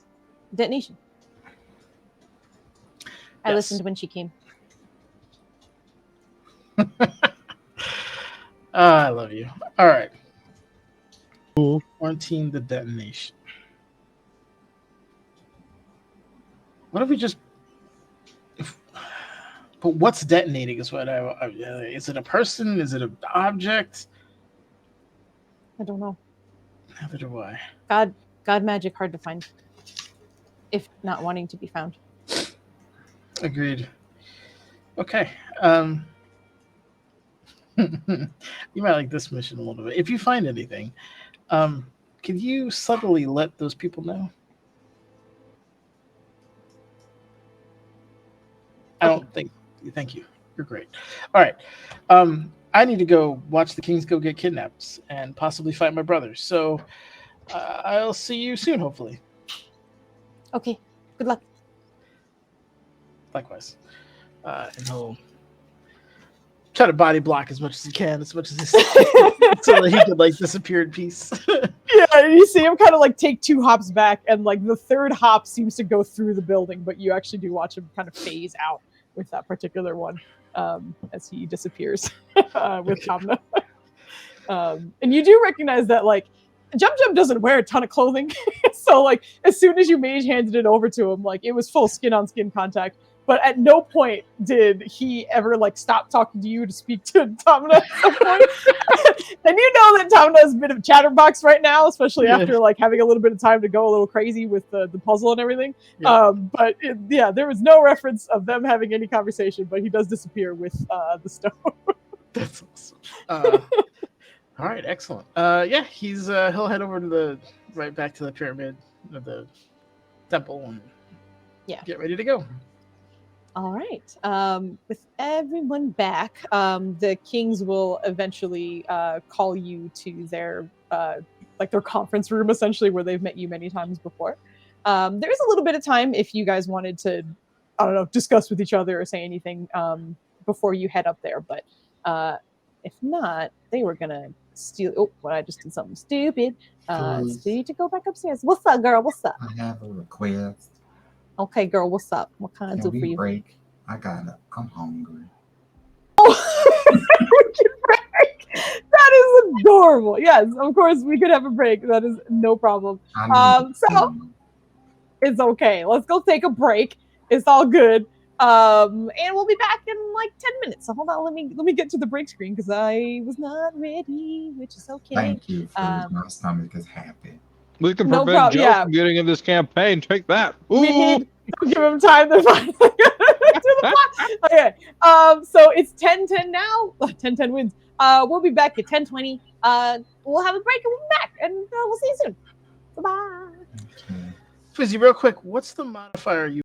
detonation. I Yes. listened when she came. I love you. All right. Quarantine the detonation. What if we just? But what's detonating is what I. Is it a person? Is it an object? I don't know. Neither do I. God magic hard to find. If not wanting to be found. Agreed. Okay. You might like this mission a little bit. If you find anything, can you subtly let those people know? I don't think. Thank you. You're great. All right. I need to go watch the Kings go get kidnapped and possibly fight my brothers. So I'll see you soon, hopefully. Okay. Good luck. Likewise. And he'll try to body block as much as he can, as much as he so that he could like disappear in peace. Yeah, and you see him kind of like take 2 hops back, and like the 3rd hop seems to go through the building, but you actually do watch him kind of phase out with that particular one as he disappears with Kamna. And you do recognize that like Jump Jump doesn't wear a ton of clothing, so like as soon as you mage handed it over to him, like it was full skin on skin contact. But at no point did he ever like stop talking to you to speak to Tamna at some point. And you know that Tamna is a bit of a chatterbox right now, especially after like having a little bit of time to go a little crazy with the puzzle and everything. Yeah. But there was no reference of them having any conversation, but he does disappear with the stone. That's awesome. All right, excellent. Yeah, he'll head over to right back to the pyramid of the temple and get ready to go. All right. With everyone back, the Kings will eventually call you to their conference room, essentially, where they've met you many times before. There is a little bit of time if you guys wanted to, I don't know, discuss with each other or say anything before you head up there. But if not, they were gonna steal. Oh, well, I just did something stupid. So you need to go back upstairs. What's up, girl? What's up? I have a request. Okay, girl, what's up? What can I do for you? Break? I'm hungry. Oh, we can break. That is adorable. Yes, of course we could have a break. That is no problem. So it's okay. Let's go take a break. It's all good. And we'll be back in like 10 minutes. So hold on, let me get to the break screen because I was not ready, which is okay. Thank you. My stomach is happy. We can prevent Joe from getting in this campaign. Take that. Ooh. We need to give him time to find do the plot. Okay. So it's 10:10 now. 10:10 wins. We'll be back at 10:20. We'll have a break and we'll be back, and we'll see you soon. Bye. Okay. Fizzy, real quick, what's the modifier you?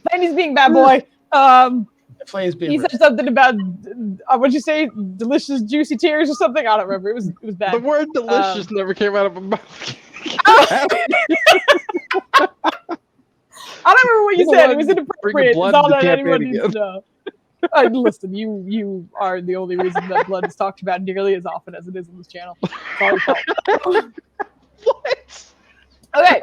Flandy's being bad boy. Flames being He said something about what'd you say? Delicious, juicy tears or something. I don't remember. It was bad. The word delicious never came out of my mouth. I don't remember what you said. It was inappropriate. It's all that anyone needs to know. Listen, you are the only reason that blood is talked about nearly as often as it is on this channel. It's all your fault. What? Okay.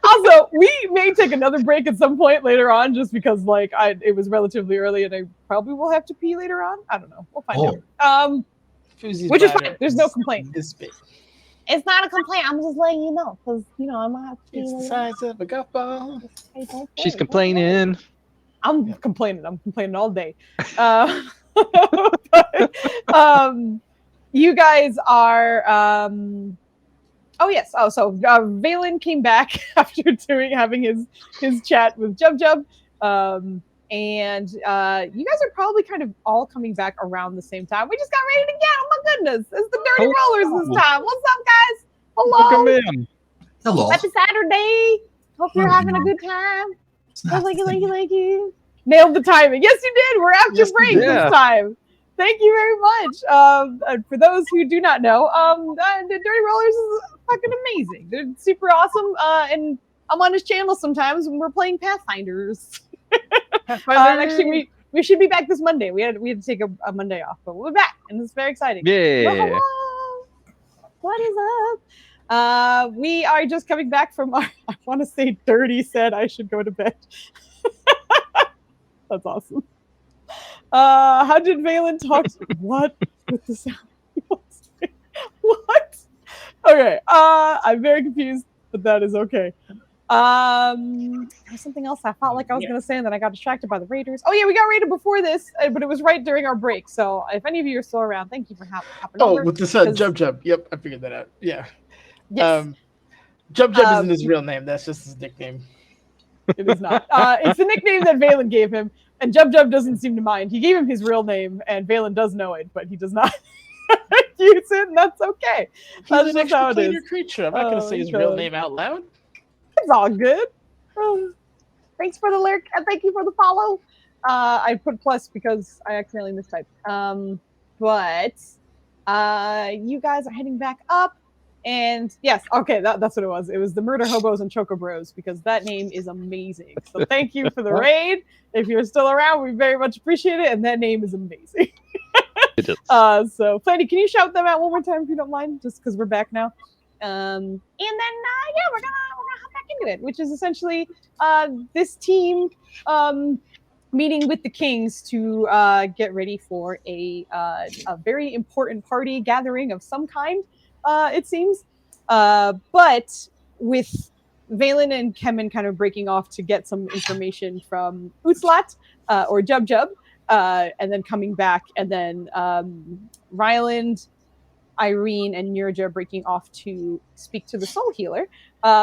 Also, we may take another break at some point later on, just because it was relatively early, and I probably will have to pee later on. I don't know. We'll find out. Which is fine. There's no complaint. This big. It's not a complaint. I'm just letting you know, because I might have to pee It's the later. size of a golf ball. She's complaining. I'm complaining. I'm complaining all day. You guys are. Oh yes. Oh, so Valen came back after having his chat with Jub. And you guys are probably kind of all coming back around the same time. We just got ready to get. Oh my goodness! It's the Dirty Rollers this time. What's up, guys? Hello. Welcome in. Hello. Happy Saturday. Hope you're having a good time. Like you. Nailed the timing. Yes, you did. We're after break this time. Thank you very much. For those who do not know, the Dirty Rollers is fucking amazing. They're super awesome. And I'm on his channel sometimes when we're playing Pathfinders. And actually, we should be back this Monday. We had to take a Monday off, but we're back, and it's very exciting. Yeah. Hello. What is up? We are just coming back from our. I want to say Dirty said I should go to bed. That's awesome. How did Valen talk? What with the sound? What? Okay. I'm very confused, but that is okay. There's something else I felt like I was gonna say, and then I got distracted by the Raiders. Oh yeah, we got raided before this, but it was right during our break. So if any of you are still around, thank you for hopping over. Oh, with the Jub. Yep, I figured that out. Yeah. Yes. Jub isn't his real name. That's just his nickname. It is not. It's the nickname that Valen gave him, and Jub doesn't seem to mind. He gave him his real name, and Valen does know it, but he does not use it, and that's okay. He's an extra creature. I'm not going to say his real name out loud. It's all good. Thanks for the lurk, and thank you for the follow. I put plus because I accidentally mistyped. But you guys are heading back up. And yes, okay, that's what it was. It was the Murder Hobos and Choco Bros, because that name is amazing. So thank you for the raid. If you're still around, we very much appreciate it. And that name is amazing. It is. So Flanny, can you shout them out one more time if you don't mind? Just because we're back now. And then we're gonna hop back into it, which is essentially this team meeting with the Kings to get ready for a very important party gathering of some kind. It seems, but with Valen and Kemen kind of breaking off to get some information from Utslat or Jub, and then coming back, and then Ryland, Irene, and Nurja breaking off to speak to the Soul Healer.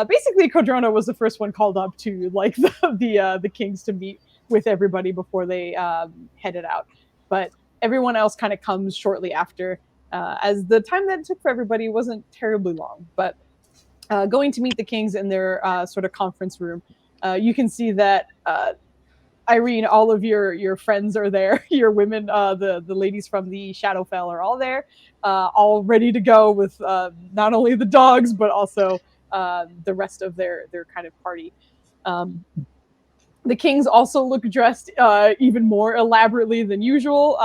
Basically, Kodrona was the first one called up to the Kings to meet with everybody before they headed out, but everyone else kind of comes shortly after. As the time that it took for everybody wasn't terribly long, but going to meet the Kings in their sort of conference room, you can see that Irene, all of your friends are there. Your women, the ladies from the Shadowfell are all there, all ready to go with not only the dogs but also the rest of their kind of party. The Kings also look dressed even more elaborately than usual,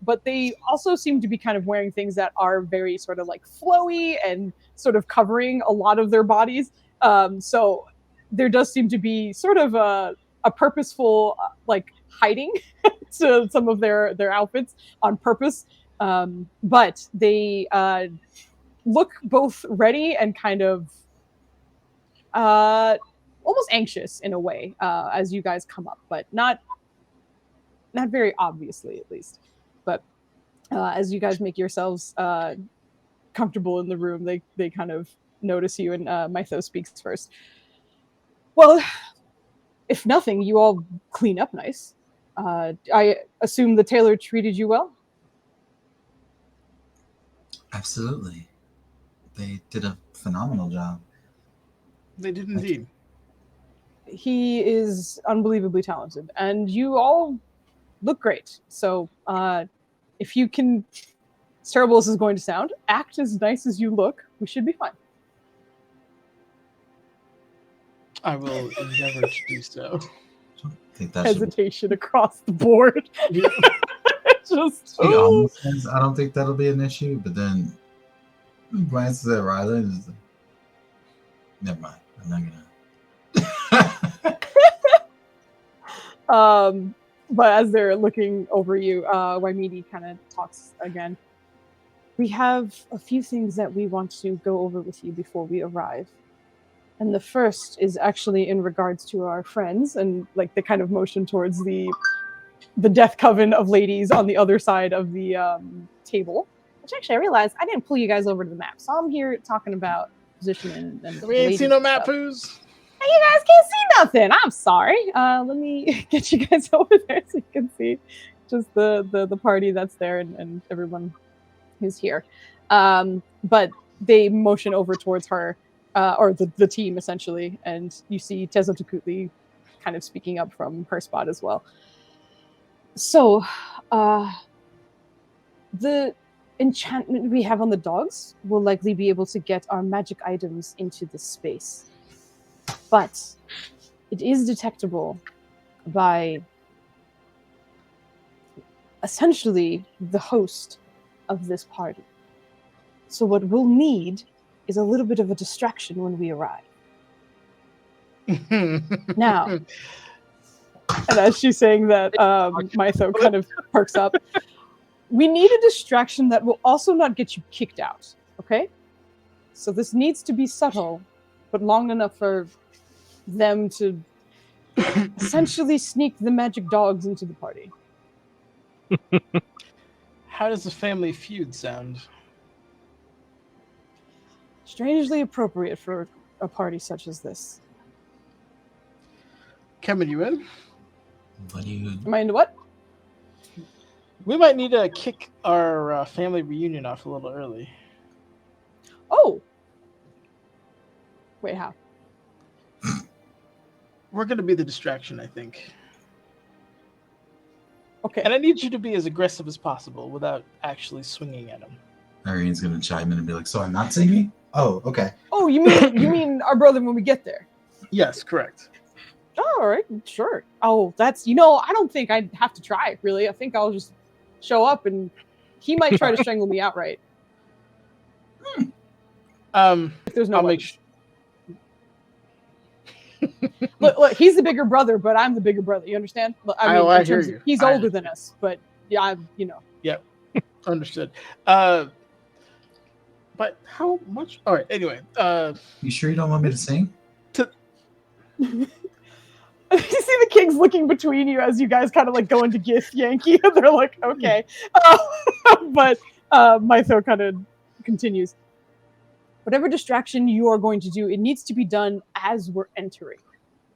but they also seem to be kind of wearing things that are very sort of like flowy and sort of covering a lot of their bodies. So there does seem to be sort of a purposeful like hiding to some of their outfits on purpose. But they look both ready and kind of almost anxious in a way as you guys come up, but not very obviously, at least. But as you guys make yourselves comfortable in the room, they kind of notice you, and Mytho speaks first. Well, if nothing, you all clean up nice. I assume the tailor treated you well? Absolutely. They did a phenomenal job. They did indeed. He is unbelievably talented, and you all look great. So, if you can, as terrible as this is going to sound, act as nice as you look, we should be fine. I will endeavor to do so. I think that should be. Hesitation across the board. Yeah. Just She almost says, I don't think that'll be an issue, but then glances at Riley and is like, never mind. I'm not gonna. But as they're looking over you, Waimidi kind of talks again. We have a few things that we want to go over with you before we arrive. And the first is actually in regards to our friends, and like the kind of motion towards the death coven of ladies on the other side of the table. Which actually I realized I didn't pull you guys over to the map. So I'm here talking about position and We ain't seen no map, stuff. Poos. Hey, you guys can't see nothing. I'm sorry. Let me get you guys over there so you can see just the party that's there and everyone who's here. But they motion over towards her, or the team essentially, and you see Tezo Takutli kind of speaking up from her spot as well. So, the enchantment we have on the dogs will likely be able to get our magic items into this space. But it is detectable by essentially the host of this party. So what we'll need is a little bit of a distraction when we arrive. Now, and as she's saying that, Mytho kind of perks up. We need a distraction that will also not get you kicked out, okay? So this needs to be subtle, but long enough for them to essentially sneak the magic dogs into the party. How does the family feud sound? Strangely appropriate for a party such as this. Kevin, you in? What do you? Am I into what? We might need to kick our family reunion off a little early. Oh! Wait, how? We're going to be the distraction, I think. Okay. And I need you to be as aggressive as possible without actually swinging at him. Irene's gonna chime in and be like, "So I'm not singing? Oh, okay." Oh, you mean our brother when we get there? Yes, correct. Oh, all right, sure. Oh, that's I don't think I'd have to try really. I think I'll just show up and he might try to strangle me outright. If there's no I'll way. make sure. Look, he's the bigger brother, but I'm the bigger brother. You understand? I mean, I in hear terms you. of, he's older than us, but yeah, Yep. Understood. But how much? All right. Anyway, You sure you don't want me to sing? You see the kings looking between you as you guys kind of like go into Gith Yankee. They're like, okay. But Mytho kind of continues. Whatever distraction you are going to do, it needs to be done as we're entering.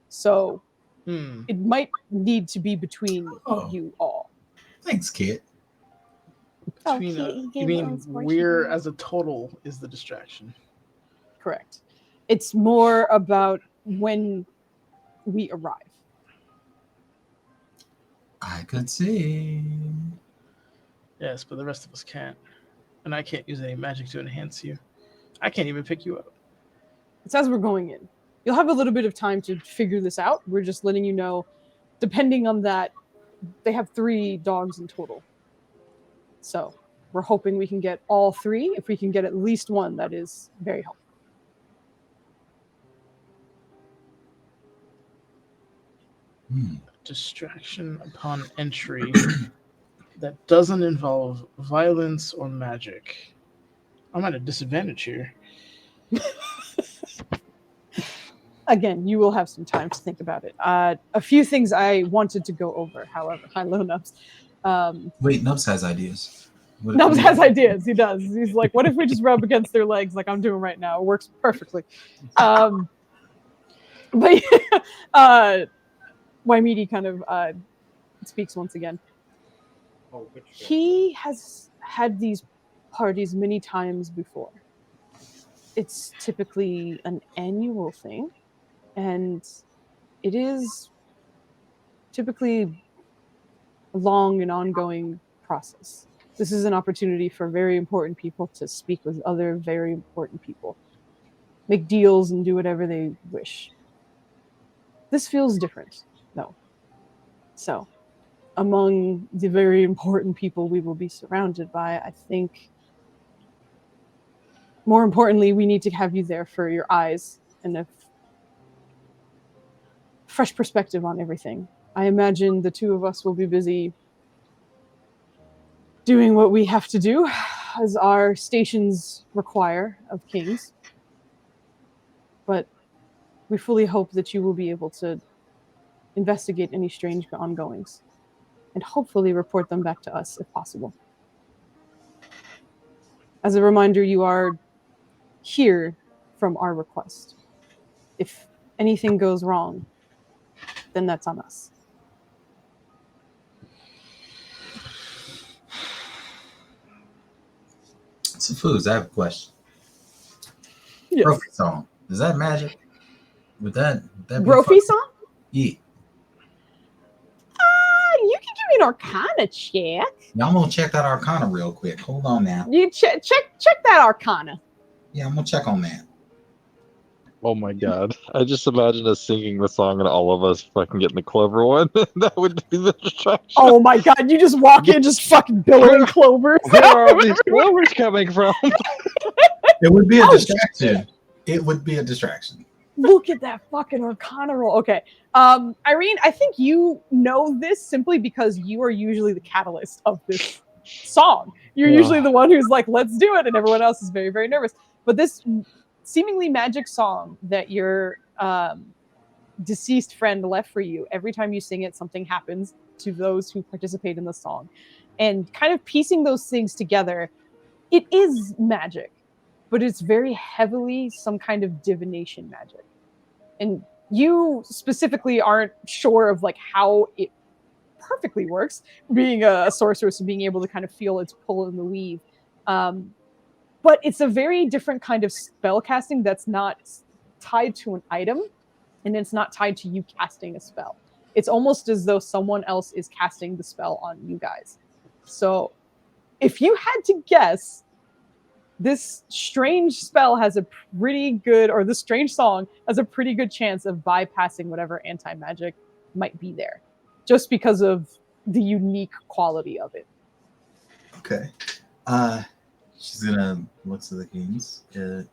So it might need to be between you all. Thanks, kid. you mean we're as a total is the distraction? Correct. It's more about when we arrive. I could see. Yes, but the rest of us can't. And I can't use any magic to enhance you. I can't even pick you up. It's as we're going in. You'll have a little bit of time to figure this out. We're just letting you know, depending on that, they have 3 dogs in total. So we're hoping we can get all 3. If we can get at least 1, that is very helpful. Distraction upon entry that doesn't involve violence or magic. I'm at a disadvantage here. Again, you will have some time to think about it. A few things I wanted to go over, however. Hi, Low Nubs. Wait, Nubs has ideas. Nubs has ideas. He does. He's like, what if we just rub against their legs like I'm doing right now? It works perfectly. But Waimidi kind of speaks once again. He has had these parties many times before. it's typically an annual thing, and it is typically a long and ongoing process. This is an opportunity for very important people to speak with other very important people, make deals and do whatever they wish. This feels different, though. So, among the very important people we will be surrounded by, I think more importantly, we need to have you there for your eyes and a fresh perspective on everything. I imagine the two of us will be busy doing what we have to do, as our stations require of kings. But we fully hope that you will be able to investigate any strange ongoings and hopefully report them back to us if possible. As a reminder, you are here from our request. If anything goes wrong, then that's on us. So, Foos, I have a question. Yes. Trophy song. Is that magic? Would that be Brophy song? Yeah. You can give me an Arcana check. Now I'm gonna check that Arcana real quick. Hold on now. You check that Arcana. Yeah, I'm gonna check on that. Oh my god. I just imagine us singing the song and all of us fucking getting the clover one. That would be the distraction. Oh my god, you just walk in just fucking billowing clovers. Where are all these clovers coming from? It would be a distraction. It would be a distraction. Look at that fucking Arcana roll. Okay. Irene, I think you know this simply because you are usually the catalyst of this song. You're usually the one who's like, let's do it, and everyone else is very, very nervous. But this seemingly magic song that your deceased friend left for you, every time you sing it, something happens to those who participate in the song. And kind of piecing those things together, it is magic, but it's very heavily some kind of divination magic. And you specifically aren't sure of like how it perfectly works, being a sorceress and being able to kind of feel its pull in the weave. But it's a very different kind of spell casting that's not tied to an item, and it's not tied to you casting a spell. It's almost as though someone else is casting the spell on you guys. So if you had to guess, this strange spell has a pretty good, or this strange song has a pretty good chance of bypassing whatever anti-magic might be there, just because of the unique quality of it. Okay. She's gonna look to the kings. There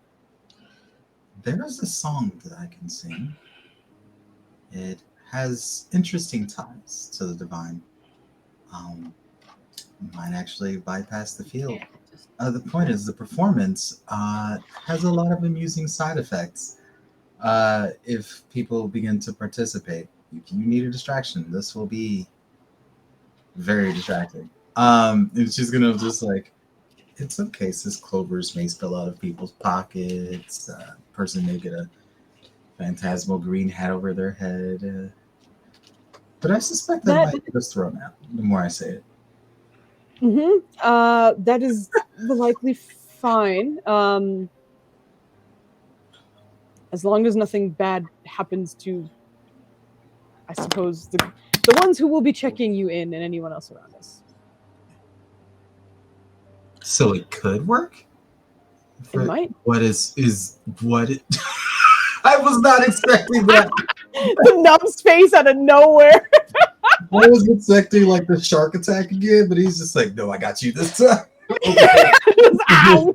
is a song that I can sing. It has interesting ties to the divine. Might actually bypass the field. The point is, the performance has a lot of amusing side effects. If people begin to participate, if you need a distraction, this will be very distracting. It's just gonna just like, in some cases, clovers may spill out of people's pockets. Person may get a phantasmal green hat over their head. But I suspect that might get us thrown out the more I say it. That is likely fine. As long as nothing bad happens to, I suppose, the ones who will be checking you in and anyone else around us. So it could work? It might. What is what it I was not expecting that. The numb space out of nowhere. I was expecting like the shark attack again, but he's just like, no, I got you this time. Ow!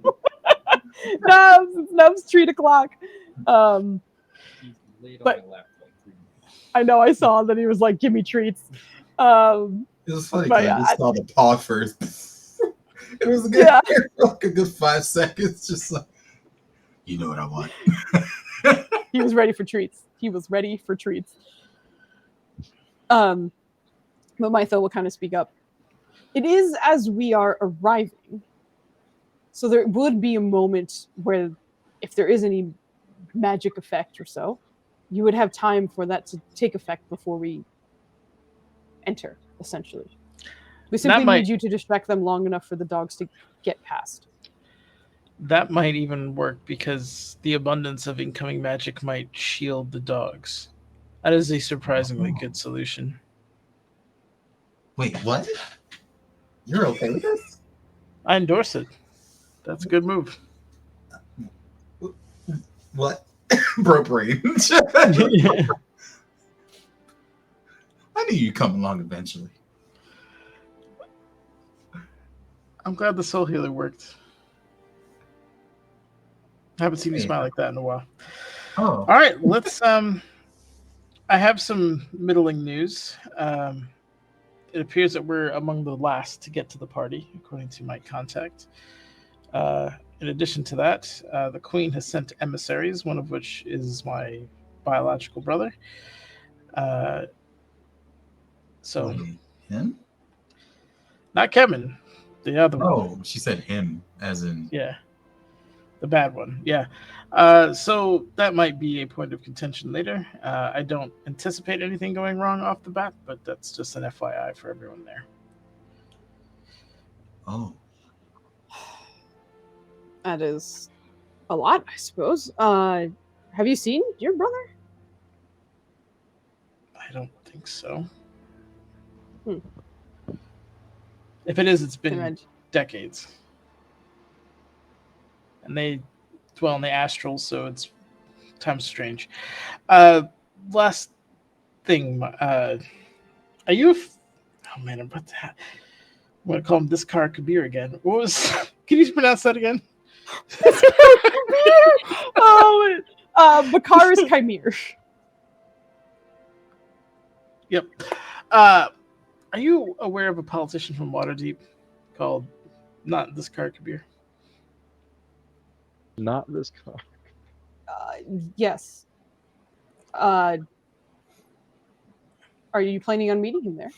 Nubs 3 o'clock. But I know I saw that he was like, give me treats. It was funny because I just saw the paw first. It was a good, like a good 5 seconds, just like, you know what I want. He was ready for treats. But Mytho will kind of speak up. It is as we are arriving. So there would be a moment where, if there is any magic effect or so, you would have time for that to take effect before we enter, essentially. We simply need you to distract them long enough for the dogs to get past. That might even work because the abundance of incoming magic might shield the dogs. That is a surprisingly good solution. Wait, what? You're okay with this? I endorse it. That's a good move. What? Bro brain. Yeah. I knew you'd come along eventually. I'm glad the soul healer worked. I haven't seen you smile like that in a while. Oh. All right, let's. I have some middling news. It appears that we're among the last to get to the party, according to my contact. In addition to that, the Queen has sent emissaries, one of which is my biological brother. So, Wait, him? not Kevin, the other one. Oh, she said him, as in. Yeah, the bad one. Yeah. So that might be a point of contention later. I don't anticipate anything going wrong off the bat, but that's just an FYI for everyone there. Oh. That is a lot, I suppose. Have you seen your brother? I don't think so. Hmm. If it is, it's been Imagine. decades. And they dwell in the astral, so it's time's strange. Last thing, are you? Oh man, I'm about to. I'm gonna call him this car Kabir again. What was? Can you pronounce that again? Oh, Bakar is Chimere. Yep. Are you aware of a politician from Waterdeep called not this car Kabir? Not this car. Yes. Are you planning on meeting him there?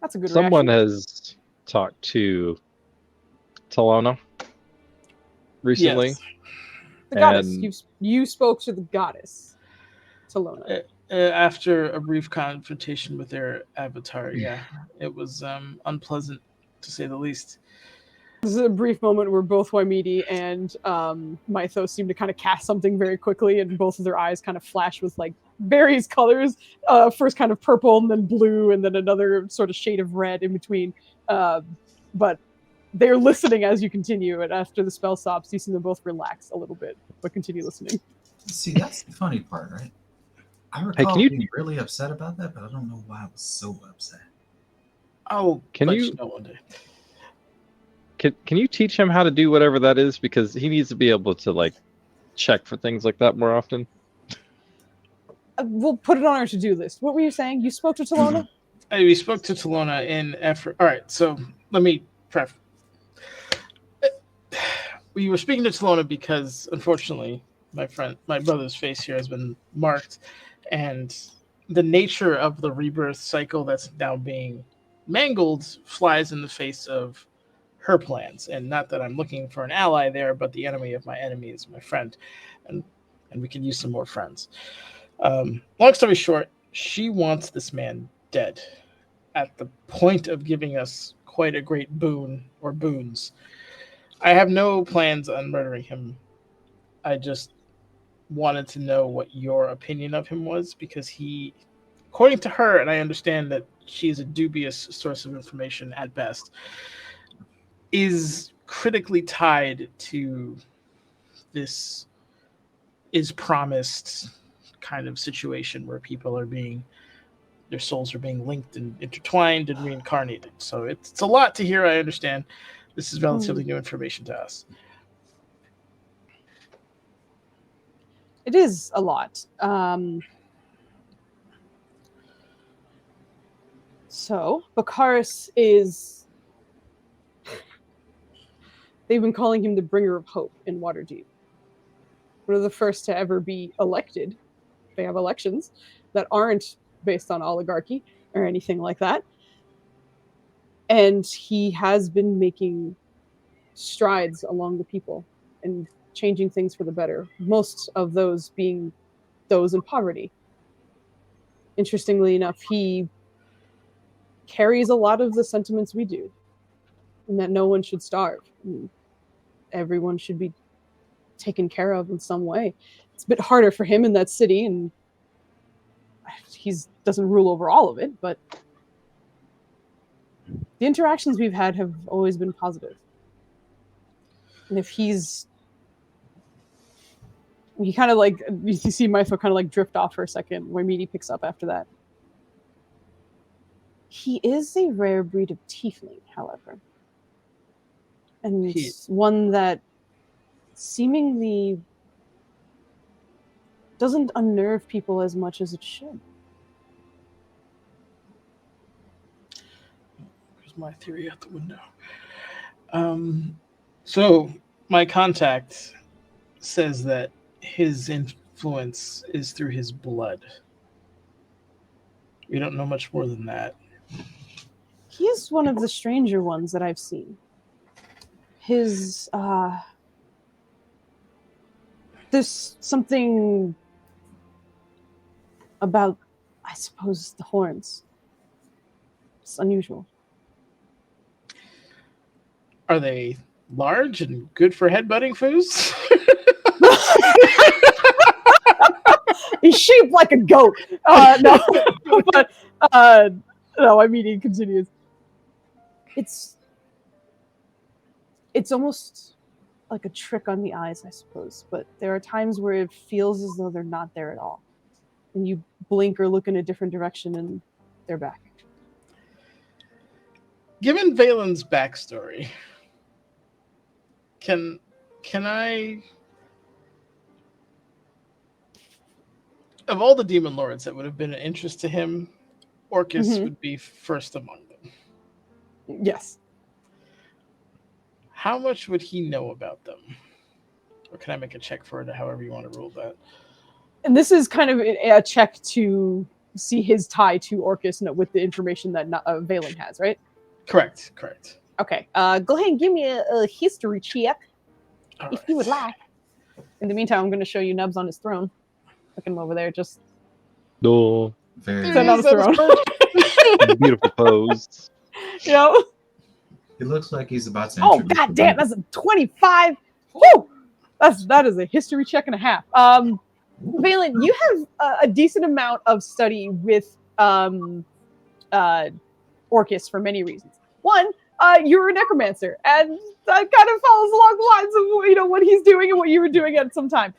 That's a good Someone reaction. has talked to Talona recently. Yes. The goddess. and- You spoke to the goddess, Talona. After a brief confrontation with their avatar, yeah, it was unpleasant to say the least. This is a brief moment where both Waimidi and Mythos seem to kind of cast something very quickly, and both of their eyes kind of flash with like various colors. First kind of purple, and then blue, and then another sort of shade of red in between. But they're listening as you continue, and after the spell stops, you see them both relax a little bit, but continue listening. See, that's the funny part, right? I recall can you- being really upset about that, but I don't know why I was so upset. I'll Can let you- you know one day. Can you teach him how to do whatever that is? Because he needs to be able to like check for things like that more often. We'll put it on our to-do list. What were you saying? You spoke to Talona? We spoke to Talona in effort. All right, so let me pref. We were speaking to Talona because, unfortunately, my brother's face here has been marked, and the nature of the rebirth cycle that's now being mangled flies in the face of her plans. And not that I'm looking for an ally there, but the enemy of my enemy is my friend, and we can use some more friends. Long story short, she wants this man dead, at the point of giving us quite a great boon or boons. I have no plans on murdering him. I just wanted to know what your opinion of him was, because he, according to her, and I understand that she's a dubious source of information at best, is critically tied to this is promised kind of situation where people are being, their souls are being linked and intertwined and reincarnated. So it's a lot to hear. I understand. This is relatively new information to us. It is a lot. So, Bakaris is... They've been calling him the bringer of hope in Waterdeep. One of the first to ever be elected. They have elections that aren't based on oligarchy or anything like that. And he has been making strides along the people and changing things for the better, most of those being those in poverty. Interestingly enough, he carries a lot of the sentiments we do, and that no one should starve. And everyone should be taken care of in some way. It's a bit harder for him in that city, and he doesn't rule over all of it, but the interactions we've had have always been positive. And if he kind of like, you see Mytho kind of like drift off for a second, where Meaty picks up after that. He is a rare breed of tiefling, however. And one that seemingly doesn't unnerve people as much as it should. Here's my theory out the window. So my contact says that his influence is through his blood. We don't know much more than that. He is one of the stranger ones that I've seen. His, there's something about, I suppose, the horns. It's unusual. Are they large and good for headbutting, Foos? He's shaped like a goat. No, but no. I mean, he continues. It's almost like a trick on the eyes, I suppose. But there are times where it feels as though they're not there at all, and you blink or look in a different direction, and they're back. Given Valen's backstory, can I, of all the demon lords that would have been an interest to him, Orcus would be first among them. Yes. How much would he know about them? Or can I make a check for it, however you want to rule that? And this is kind of a check to see his tie to Orcus with the information that Valen has, right? Correct. Okay. Go ahead and give me a history check, if you would like. In the meantime, I'm going to show you Nubs on his throne. Look at him over there, just... No. Very sitting on his throne. Beautiful pose. Yep. It looks like he's about to. Oh, god damn, that's a 25. Woo! That is a history check and a half. Valen, you have a decent amount of study with Orcus for many reasons. One, you're a necromancer, and that kind of follows along the lines of what he's doing and what you were doing at some time.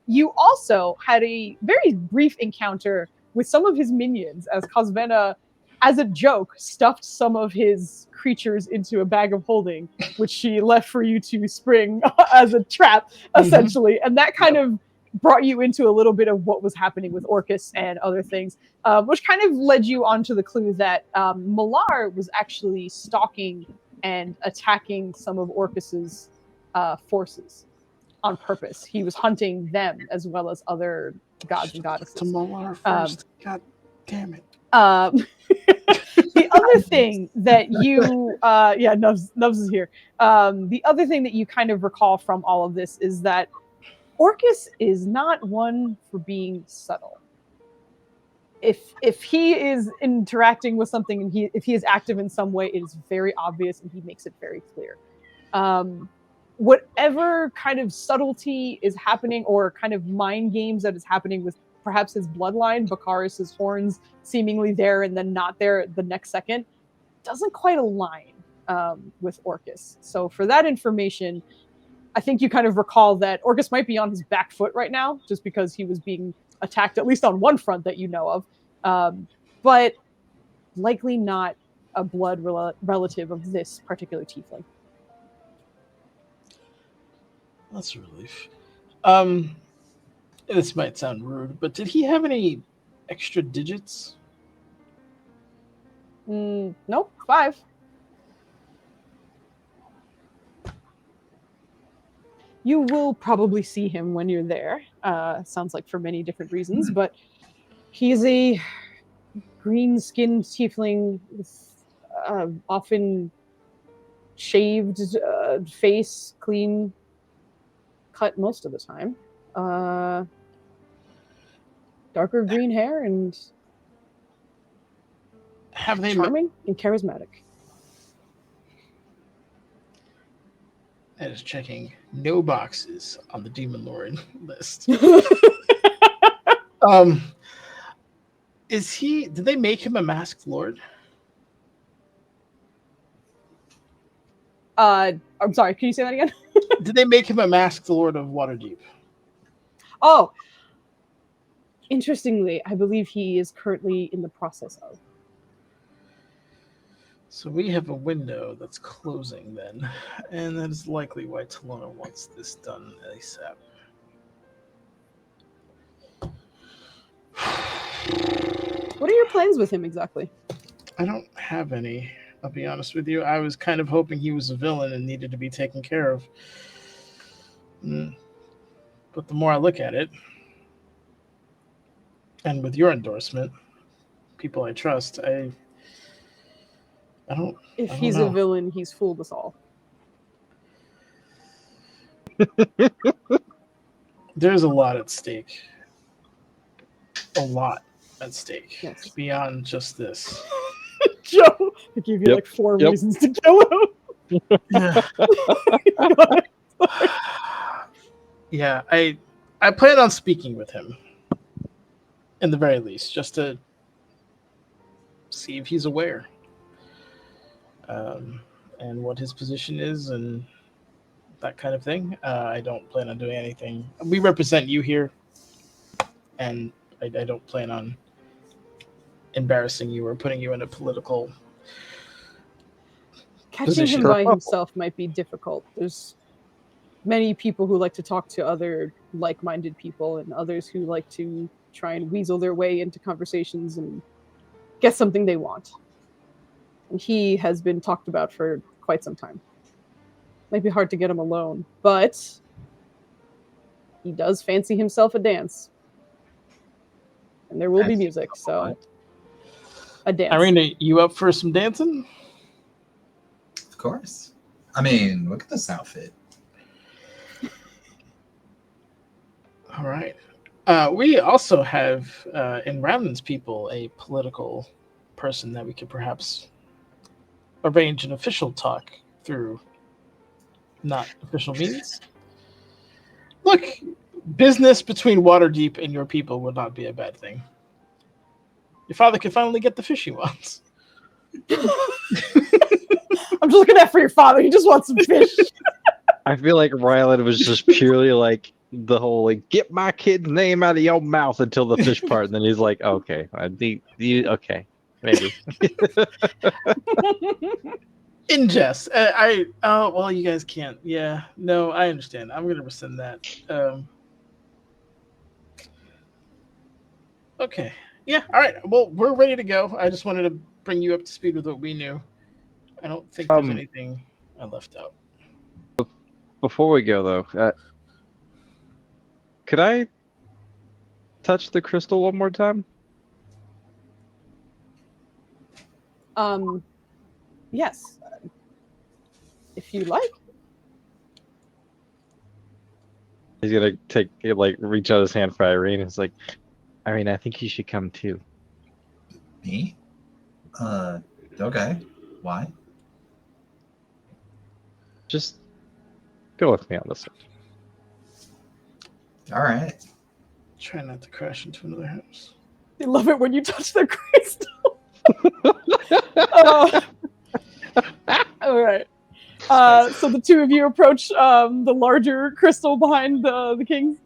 You also had a very brief encounter with some of his minions as Cosvena, as a joke, stuffed some of his creatures into a bag of holding, which she left for you to spring as a trap, essentially. And that kind of brought you into a little bit of what was happening with Orcus and other things, which kind of led you onto the clue that Malar was actually stalking and attacking some of Orcus's forces on purpose. He was hunting them as well as other gods and goddesses. To Malar first. God damn it. The other thing that you, Nubs is here. The other thing that you kind of recall from all of this is that Orcus is not one for being subtle. If he is interacting with something and if he is active in some way, it is very obvious and he makes it very clear. Whatever kind of subtlety is happening or kind of mind games that is happening with perhaps his bloodline, Bakaris' horns seemingly there and then not there the next second, doesn't quite align with Orcus. So for that information, I think you kind of recall that Orcus might be on his back foot right now, just because he was being attacked, at least on one front that you know of, but likely not a blood relative of this particular tiefling. That's a relief. This might sound rude, but did he have any extra digits? Nope, 5. You will probably see him when you're there. Sounds like for many different reasons, but he's a green-skinned tiefling with often shaved face, clean cut most of the time. Darker green hair and Have they? Charming and charismatic. That is checking no boxes on the Demon Lord list. Is he? Did they make him a masked lord? I'm sorry. Can you say that again? Did they make him a masked lord of Waterdeep? Oh, interestingly, I believe he is currently in the process of. So we have a window that's closing then, and that is likely why Talona wants this done ASAP. What are your plans with him exactly? I don't have any. I'll be honest with you. I was kind of hoping he was a villain and needed to be taken care of. But the more I look at it, and with your endorsement, people I trust, I don't. If I don't he's know. a villain, he's fooled us all. There's a lot at stake. A lot at stake. Yes. Beyond just this. Joe, I gave you like 4 reasons to kill him. Yeah. Yeah, I plan on speaking with him. In the very least, just to see if he's aware. And what his position is and that kind of thing. I don't plan on doing anything. We represent you here, and I don't plan on embarrassing you or putting you in a political Catching position. him by himself might be difficult. There's many people who like to talk to other like-minded people and others who like to try and weasel their way into conversations and get something they want. And he has been talked about for quite some time. Might be hard to get him alone, but he does fancy himself a dance. And there will be music, so a dance. Irina, you up for some dancing? Of course. I mean, look at this outfit. All right. We also have in Roundlands people a political person that we could perhaps arrange an official talk through, not official means. Look, business between Waterdeep and your people would not be a bad thing. Your father can finally get the fish he wants. I'm just looking at for your father. He just wants some fish. I feel like Ryland was just purely like the whole like get my kid's name out of your mouth until the fish part, and then he's like, okay, okay, maybe. In jest, well, you guys can't. Yeah, no, I understand. I'm gonna rescind that. Okay, yeah, all right. Well, we're ready to go. I just wanted to bring you up to speed with what we knew. I don't think there's anything I left out. Before we go though, could I touch the crystal one more time? Yes. If you like. He's gonna reach out his hand for Irene. It's like, Irene, I think you should come too. Me? Okay. Why? Just go with me on this one. All right. Try not to crash into another house. They love it when you touch the crystal. All right. So the two of you approach the larger crystal behind the king.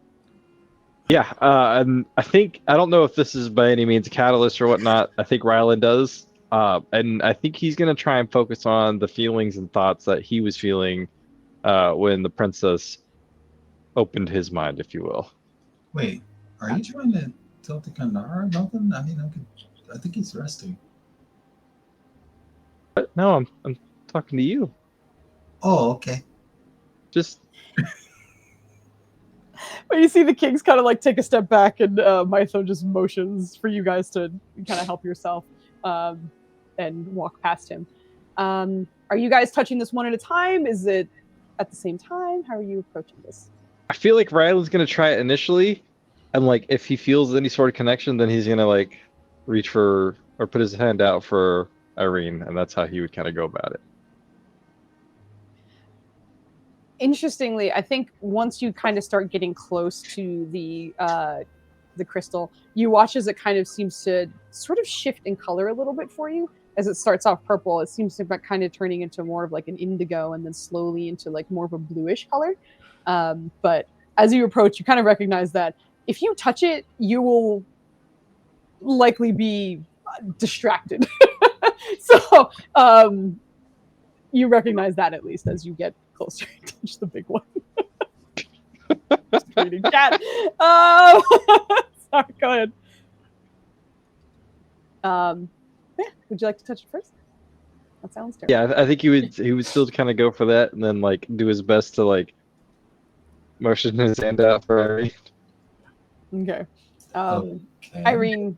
Yeah, and I don't know if this is by any means a catalyst or whatnot. I think Ryland does. And I think he's going to try and focus on the feelings and thoughts that he was feeling when the princess opened his mind, if you will. Wait, are you trying to tilt the Kandara or nothing? I mean, I think he's resting. But no, I'm talking to you. Oh, okay. Just. But you see the kings kind of like take a step back, and Mytho just motions for you guys to kind of help yourself and walk past him. Are you guys touching this one at a time? Is it at the same time? How are you approaching this? I feel like Ryland's gonna try it initially, and like if he feels any sort of connection, then he's gonna like reach for or put his hand out for Irene, and that's how he would kind of go about it. Interestingly, I think once you kind of start getting close to the crystal, you watch as it kind of seems to sort of shift in color a little bit for you. As it starts off purple, it seems to be kind of turning into more of like an indigo, and then slowly into like more of a bluish color. But as you approach, you kind of recognize that if you touch it, you will likely be distracted. So you recognize that at least as you get closer and touch the big one. Just reading chat. Sorry, go ahead. Yeah, would you like to touch it first? That sounds terrible. Yeah, I think he would still kind of go for that, and then like do his best to like motion his hand out for Irene. Okay. Okay. Irene,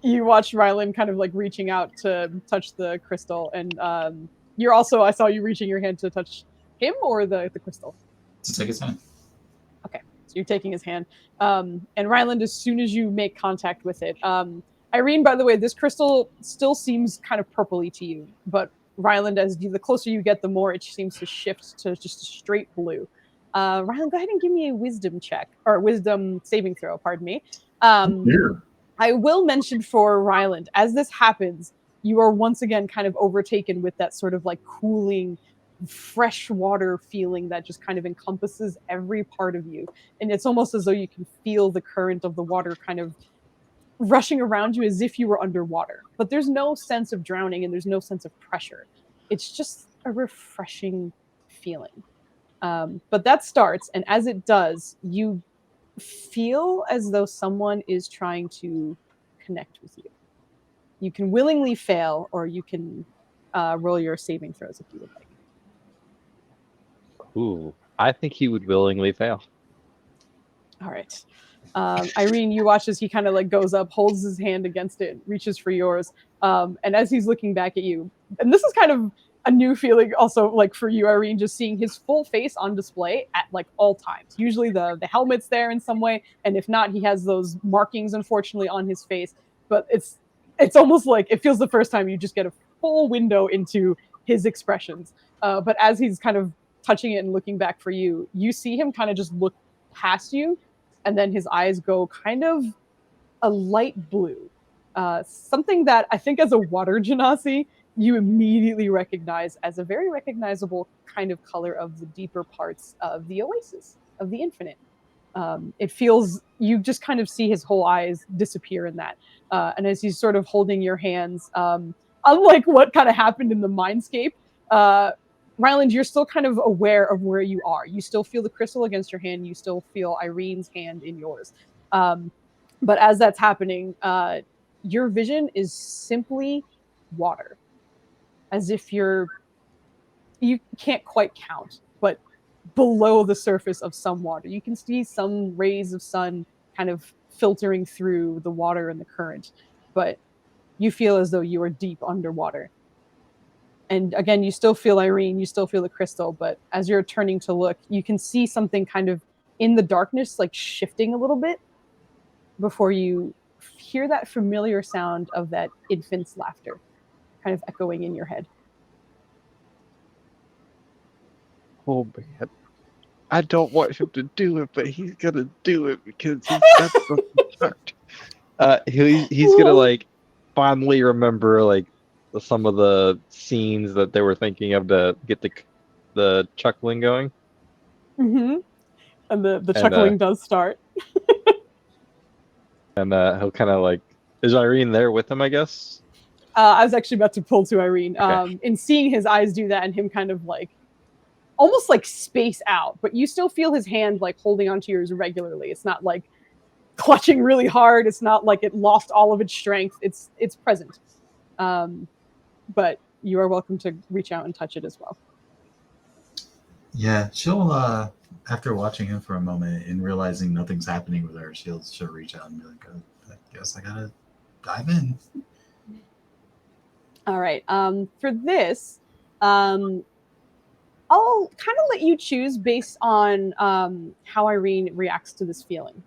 you watch Rylan kind of like reaching out to touch the crystal, and you're also, I saw you reaching your hand to touch him or the crystal. To take his hand. Okay, so you're taking his hand. And Ryland, as soon as you make contact with it, Irene, by the way, this crystal still seems kind of purpley to you, but Ryland, the closer you get, the more it seems to shift to just a straight blue. Ryland, go ahead and give me a wisdom check, or wisdom saving throw, pardon me. I will mention for Ryland, as this happens, you are once again kind of overtaken with that sort of like cooling, fresh water feeling that just kind of encompasses every part of you. And it's almost as though you can feel the current of the water kind of rushing around you as if you were underwater. But there's no sense of drowning and there's no sense of pressure. It's just a refreshing feeling. But that starts, and as it does, you feel as though someone is trying to connect with you. You can willingly fail, or you can roll your saving throws if you would like. Ooh, I think he would willingly fail. All right. Irene, you watch as he kind of like goes up, holds his hand against it, reaches for yours. And as he's looking back at you, and this is kind of a new feeling also like for you, Irene, just seeing his full face on display at like all times. Usually the helmet's there in some way, and if not, he has those markings unfortunately on his face. But it's almost like it feels the first time you just get a full window into his expressions. But as he's kind of touching it and looking back for you, you see him kind of just look past you, and then his eyes go kind of a light blue. Something that I think as a water genasi, you immediately recognize as a very recognizable kind of color of the deeper parts of the oasis, of the infinite. It feels, you just kind of see his whole eyes disappear in that. And as he's sort of holding your hands, unlike what kind of happened in the mindscape, Ryland, you're still kind of aware of where you are. You still feel the crystal against your hand. You still feel Irene's hand in yours. But as that's happening, your vision is simply water. As if you can't quite count, but below the surface of some water. You can see some rays of sun kind of filtering through the water and the current, but you feel as though you are deep underwater. And again, you still feel Irene, you still feel the crystal, but as you're turning to look, you can see something kind of in the darkness, like shifting a little bit before you hear that familiar sound of that infant's laughter kind of echoing in your head. Oh man, I don't want him to do it, but he's gonna do it because that's the part. He's gonna like fondly remember like some of the scenes that they were thinking of to get the chuckling going. Mm-hmm. And the chuckling does start. And he'll kind of like, is Irene there with him, I guess? I was actually about to pull to Irene. Okay. In seeing his eyes do that and him kind of like, almost like space out, but you still feel his hand like holding onto yours regularly. It's not like clutching really hard. It's not like it lost all of its strength. It's present. But you are welcome to reach out and touch it as well. Yeah, she'll after watching him for a moment and realizing nothing's happening with her, she'll reach out and be like, I guess I gotta dive in. All right. For this, I'll kind of let you choose based on how Irene reacts to this feeling.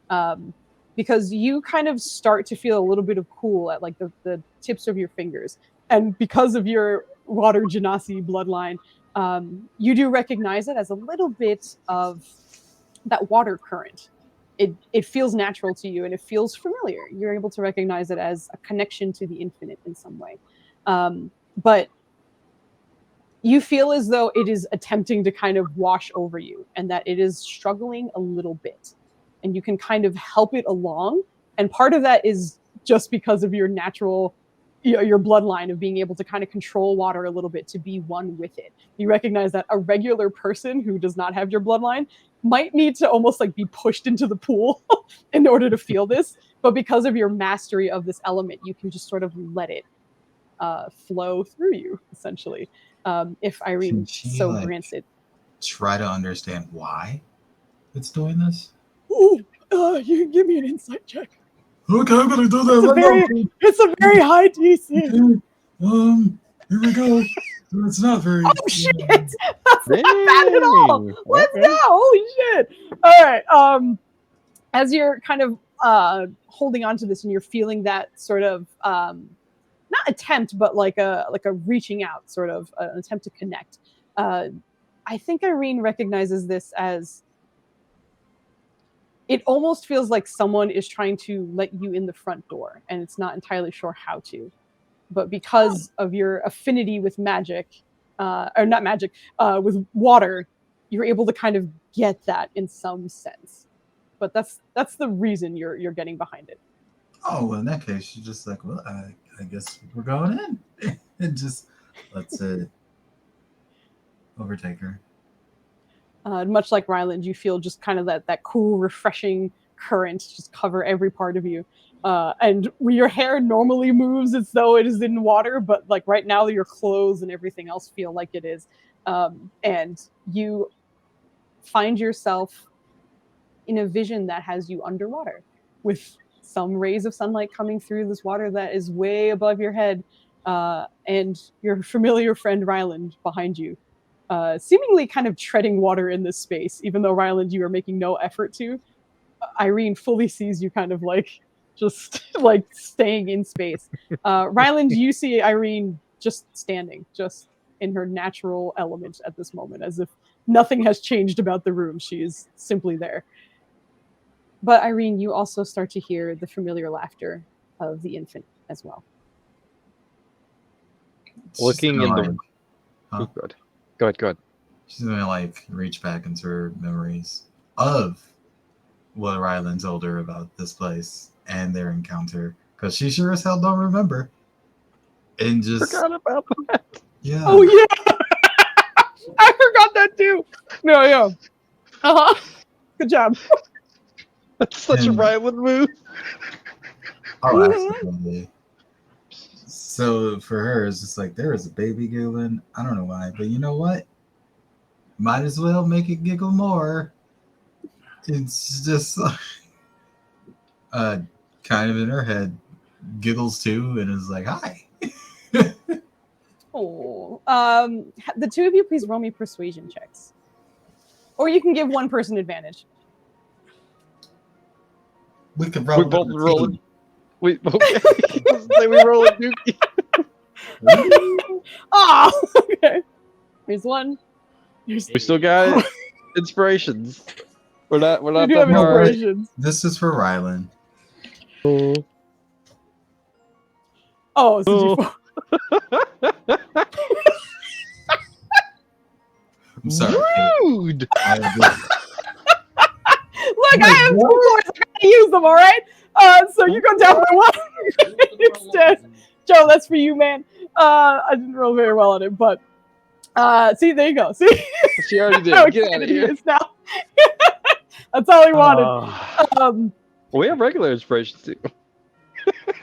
because you kind of start to feel a little bit of cool at like the tips of your fingers. And because of your water genasi bloodline, you do recognize it as a little bit of that water current. It feels natural to you and it feels familiar. You're able to recognize it as a connection to the infinite in some way. But you feel as though it is attempting to kind of wash over you and that it is struggling a little bit. And you can kind of help it along. And part of that is just because of your natural, your bloodline of being able to kind of control water a little bit to be one with it. You recognize that a regular person who does not have your bloodline might need to almost like be pushed into the pool in order to feel this. But because of your mastery of this element, you can just sort of let it flow through you, essentially. If Irene so grants it. Try to understand why it's doing this? Ooh, you can give me an insight check. Okay, I'm gonna do that. It's a very high DC. Okay. Here we go. It's not very. Oh shit! That's not bad at all. Let's go! Holy shit! All right. As you're kind of holding on to this, and you're feeling that sort of not attempt, but like a reaching out, sort of an attempt to connect. I think Irene recognizes this as it almost feels like someone is trying to let you in the front door, and it's not entirely sure how to. But because of your affinity with magic, or not magic, with water, you're able to kind of get that in some sense. But that's the reason you're getting behind it. Oh, well, in that case, she's just like, well, I guess we're going in. And just let's overtake her. Much like Ryland, you feel just kind of that cool, refreshing current just cover every part of you. And your hair normally moves as though it is in water, but like right now your clothes and everything else feel like it is. And you find yourself in a vision that has you underwater with some rays of sunlight coming through this water that is way above your head, and your familiar friend Ryland behind you, seemingly kind of treading water in this space, even though Ryland, you are making no effort to. Irene fully sees you kind of like just like staying in space. Ryland, you see Irene just standing, just in her natural element at this moment, as if nothing has changed about the room. She is simply there. But Irene, you also start to hear the familiar laughter of the infant as well. Looking in the... Huh? Oh, go ahead. She's gonna like reach back into her memories of what Ryland told her about this place and their encounter, because she sure as hell don't remember. And just forgot about that. Yeah. Oh yeah, I forgot that too. No, yeah. Good job. That's such a Ryland move. Oh, absolutely. So for her, it's just like there is a baby giggling. I don't know why, but you know what? Might as well make it giggle more. It's just kind of in her head, giggles too, and is like, "Hi." Oh, the two of you, please roll me persuasion checks, or you can give one person advantage. We could roll. We both roll it. We roll it, Dookie. Oh, okay. Here's one. We still got inspirations. We're not do have that far. inspirations. This is for Ryland. Oh, it's a D4. I'm sorry. Rude. Look, I have 2 points. I gotta use them, all right? So you go down by 1 instead. Joe, that's for you, man. I didn't roll very well on it, but see, there you go. See, She already did. Get out of here. Now. That's all he wanted. We have regular inspirations too.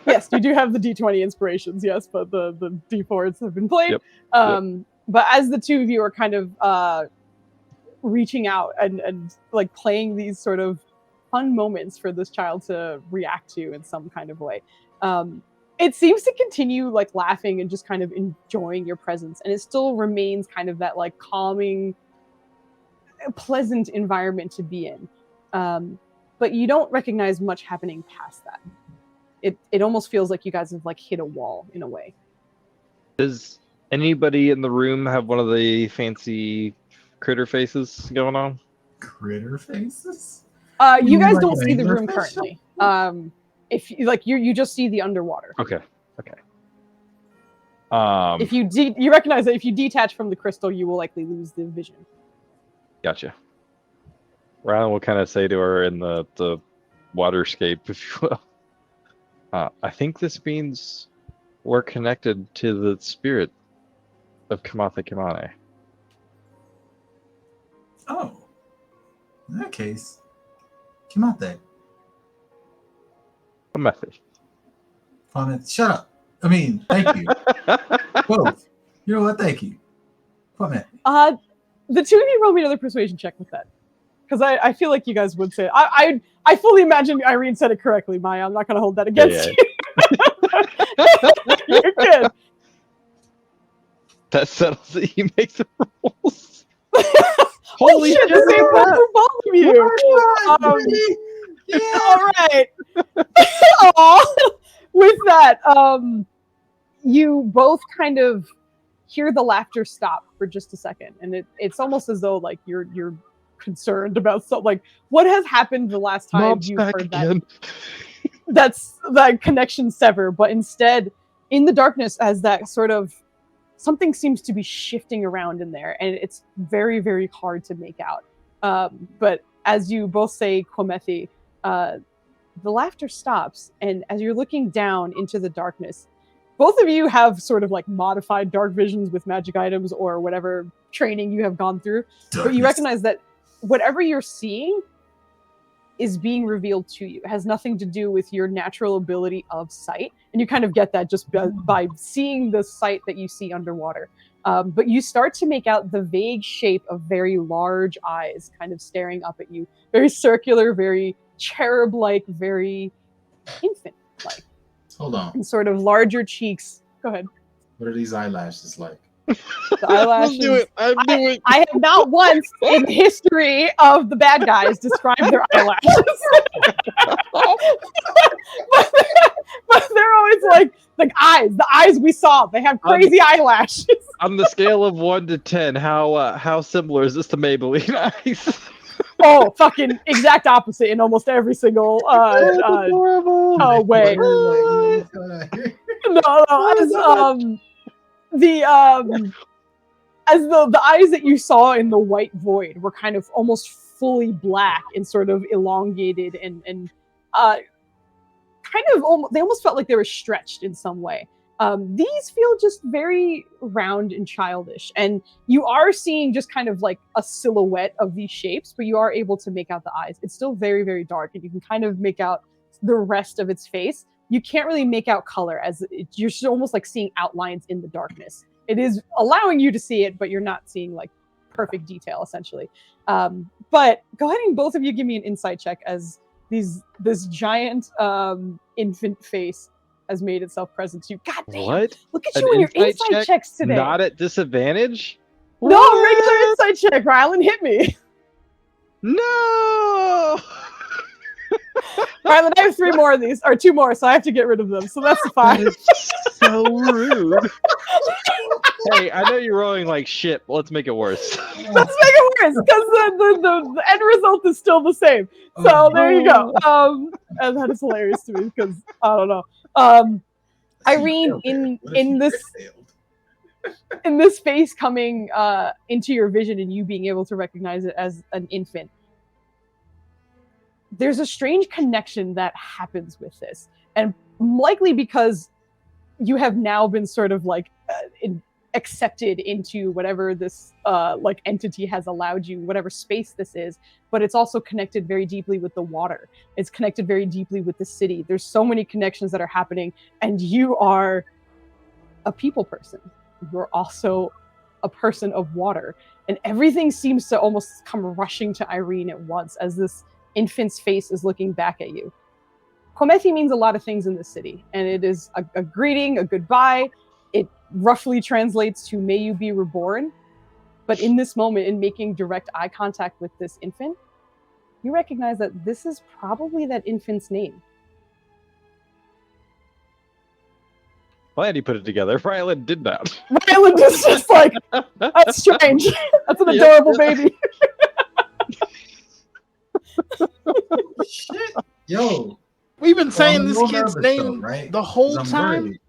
Yes, you do have the D20 inspirations, yes, but the D4s have been played. Yep. But as the two of you are kind of reaching out and like playing these sort of fun moments for this child to react to in some kind of way, it seems to continue like laughing and just kind of enjoying your presence, and it still remains kind of that like calming, pleasant environment to be in. but you don't recognize much happening past that. It almost feels like you guys have like hit a wall in a way. Does anybody in the room have one of the fancy critter faces going on? Critter faces? You guys like don't an see the room anglerfish? currently. If you like, you just see the underwater. Okay. If you recognize that if you detach from the crystal, you will likely lose the vision. Gotcha. Ryan will kind of say to her in the waterscape, if you will. I think this means we're connected to the spirit of Kamatha Kamane. Oh. In that case, come out there. A method. Shut up. I mean, thank you. Both. You know what? Thank you. Come on. The two of you roll me another persuasion check with that, because I feel like you guys would say it. I fully imagine Irene said it correctly, Maya. I'm not going to hold that against you. You're good. That settles it. You make the rules. Holy shit! The same one for both of you. Yeah. All right. Aw. With that, you both kind of hear the laughter stop for just a second, and it's almost as though like you're concerned about something. Like, what has happened the last time Mom's you've back heard again. that's that connection sever, but instead in the darkness, as that sort of something seems to be shifting around in there, and it's very, very hard to make out. But as you both say Kwamethi, the laughter stops, and as you're looking down into the darkness, both of you have sort of like modified dark visions with magic items or whatever training you have gone through. But you recognize that whatever you're seeing is being revealed to you. It has nothing to do with your natural ability of sight. And you kind of get that just by seeing the sight that you see underwater. But you start to make out the vague shape of very large eyes kind of staring up at you. Very circular, very cherub-like, very infant-like. Hold on. And sort of larger cheeks. Go ahead. What are these eyelashes like? The eyelashes. I knew it. I have not once in the history of the bad guys described their eyelashes. but they're always like eyes. The eyes we saw. They have crazy eyelashes. On the scale of 1 to 10, how similar is this to Maybelline eyes? Oh, fucking exact opposite in almost every single way. As the eyes that you saw in the white void were kind of almost fully black and sort of elongated and kind of they almost felt like they were stretched in some way. These feel just very round and childish, and you are seeing just kind of like a silhouette of these shapes, but you are able to make out the eyes. It's still very, very dark, and you can kind of make out the rest of its face. You can't really make out color, as you're almost like seeing outlines in the darkness. It is allowing you to see it, but you're not seeing like perfect detail, essentially. But go ahead and both of you give me an insight check as this giant infant face has made itself present to you. God damn! What? Look at you and your insight checks today. Not at disadvantage? No, regular insight check. Rylan, hit me. No! Rylan, I have 3 more of these, or 2 more, so I have to get rid of them. So that's 5. That is so rude. Hey, I know you're rolling like shit, but let's make it worse. Let's make it worse, because the end result is still the same. So there you go. And that is hilarious to me, because I don't know. Irene, in this face coming into your vision and you being able to recognize it as an infant, there's a strange connection that happens with this, and likely because you have now been sort of like accepted into whatever this like entity has allowed you, whatever space this is, but it's also connected very deeply with the water. It's connected very deeply with the city. There's so many connections that are happening, and you are a people person. You're also a person of water, and everything seems to almost come rushing to Irene at once as this infant's face is looking back at you. Kwamethi means a lot of things in this city, and it is a greeting, a goodbye. It roughly translates to "May you be reborn." But in this moment, in making direct eye contact with this infant, you recognize that this is probably that infant's name. Glad he put it together. Ryland did not. Ryland is just like, that's strange. That's an adorable baby. Shit. Yo. We've been I'm saying a this little kid's nervous, name though, right? the whole 'Cause I'm time. worried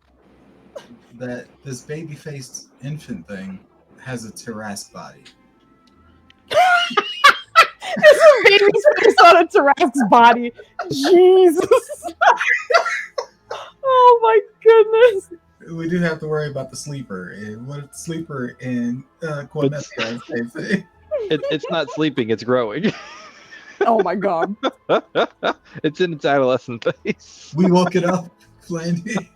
that this baby-faced infant thing has a Tarrasque body. There's a baby's face on a Tarrasque's body. Jesus. Oh my goodness. We do have to worry about the sleeper. And what sleeper in Quinette say? It's not sleeping, it's growing. Oh my god. It's in its adolescent phase. We woke it up, Flandy.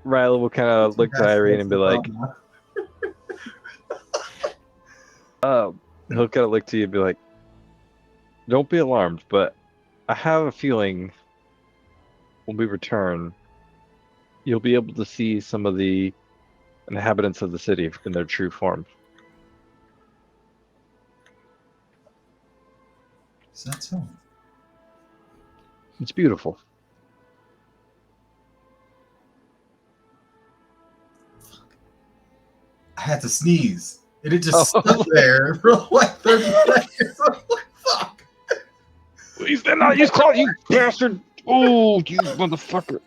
Riley will kind of look to Irene and be like, he'll kind of look to you and be like, don't be alarmed, but I have a feeling when we return, you'll be able to see some of the inhabitants of the city in their true form. Is that so? It's beautiful. I had to sneeze. And it just stuck there for like 30 seconds. I'm like, fuck. Please, they're not use call, you bastard! Oh, you motherfucker!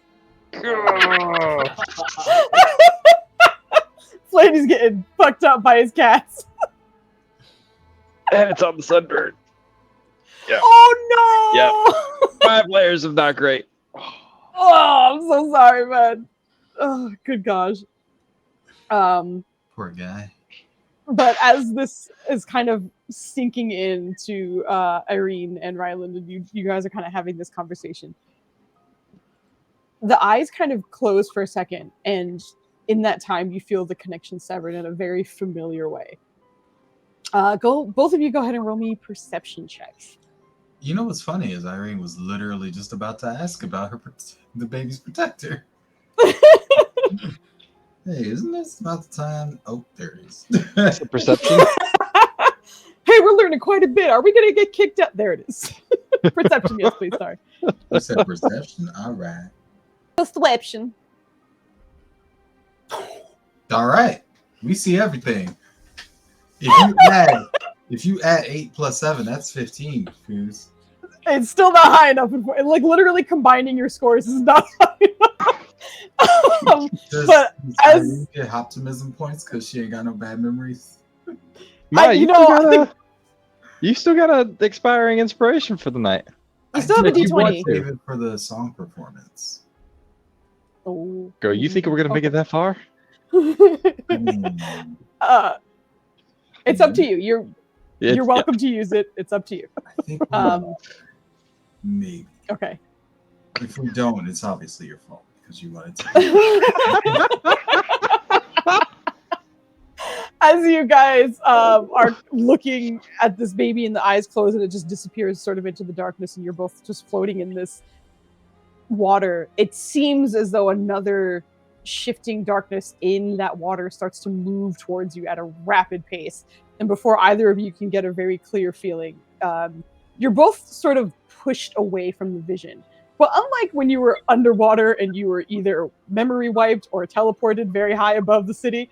Flaney's getting fucked up by his cats. And it's on the sunburn. Yeah. Oh no! 5 layers of not great. Oh, I'm so sorry, man. Oh, good gosh. Poor guy. But as this is kind of sinking into Irene and Ryland, and you guys are kind of having this conversation, the eyes kind of close for a second, and in that time, you feel the connection severed in a very familiar way. Both of you go ahead and roll me perception checks. You know what's funny is Irene was literally just about to ask about the baby's protector. Hey, isn't this about the time? Oh, there it is. Perception? Hey, we're learning quite a bit. Are we going to get kicked out? There it is. Perception, yes, please. Sorry. You said perception? All right. Perception. All right. We see everything. If you add 8 plus 7, that's 15. Foos. It's still not high enough. Like, literally combining your scores is not high enough. But does as Irene get optimism points because she ain't got no bad memories. You still got an expiring inspiration for the night. You still have a You want D20. to save it for the song performance. Oh. Girl, you think we're gonna make it that far? It's up to you. You're welcome to use it. It's up to you. I think maybe. Okay. If we don't, it's obviously your fault because you wanted to. As you guys are looking at this baby and the eyes close and it just disappears sort of into the darkness and you're both just floating in this water, it seems as though another shifting darkness in that water starts to move towards you at a rapid pace. And before either of you can get a very clear feeling, you're both sort of pushed away from the vision. But unlike when you were underwater and you were either memory wiped or teleported very high above the city,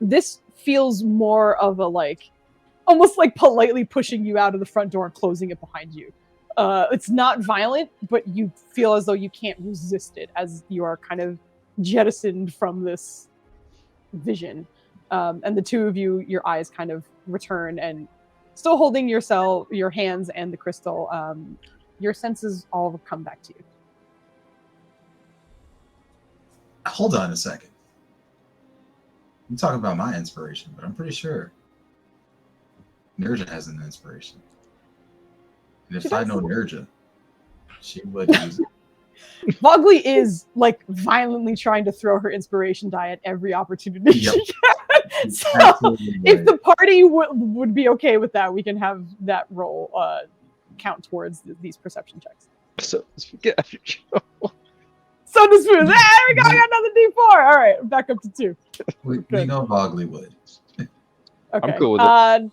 this feels more of a almost like politely pushing you out of the front door and closing it behind you. It's not violent, but you feel as though you can't resist it as you are kind of jettisoned from this vision. And the two of you, your eyes kind of return and still holding your hands and the crystal, your senses all come back to you. Hold on a second. I'm talking about my inspiration, but I'm pretty sure Nerja has an inspiration. And if I know Nerja, she would use it. Vogley is violently trying to throw her inspiration die at every opportunity she can. So if the party would be okay with that, we can have that roll count towards these perception checks. So get after Joe. So to smooth. There we go. I got another D4. All right, back up to 2. We know Vogley would. Okay. I'm cool with it.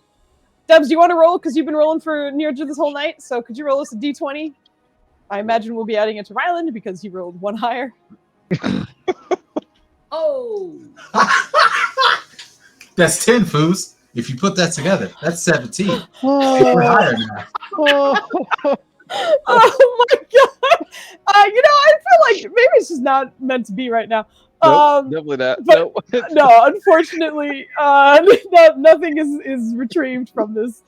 Dubs, do you want to roll? Because you've been rolling for Nearja this whole night. So could you roll us a d20? I imagine we'll be adding it to Ryland because he rolled one higher. Oh. That's 10, Foos. If you put that together, that's 17. We're Oh, higher now. oh. Oh my god! I feel like maybe it's just not meant to be right now. Nope, definitely not. but Nope. no, unfortunately, nothing is retrieved from this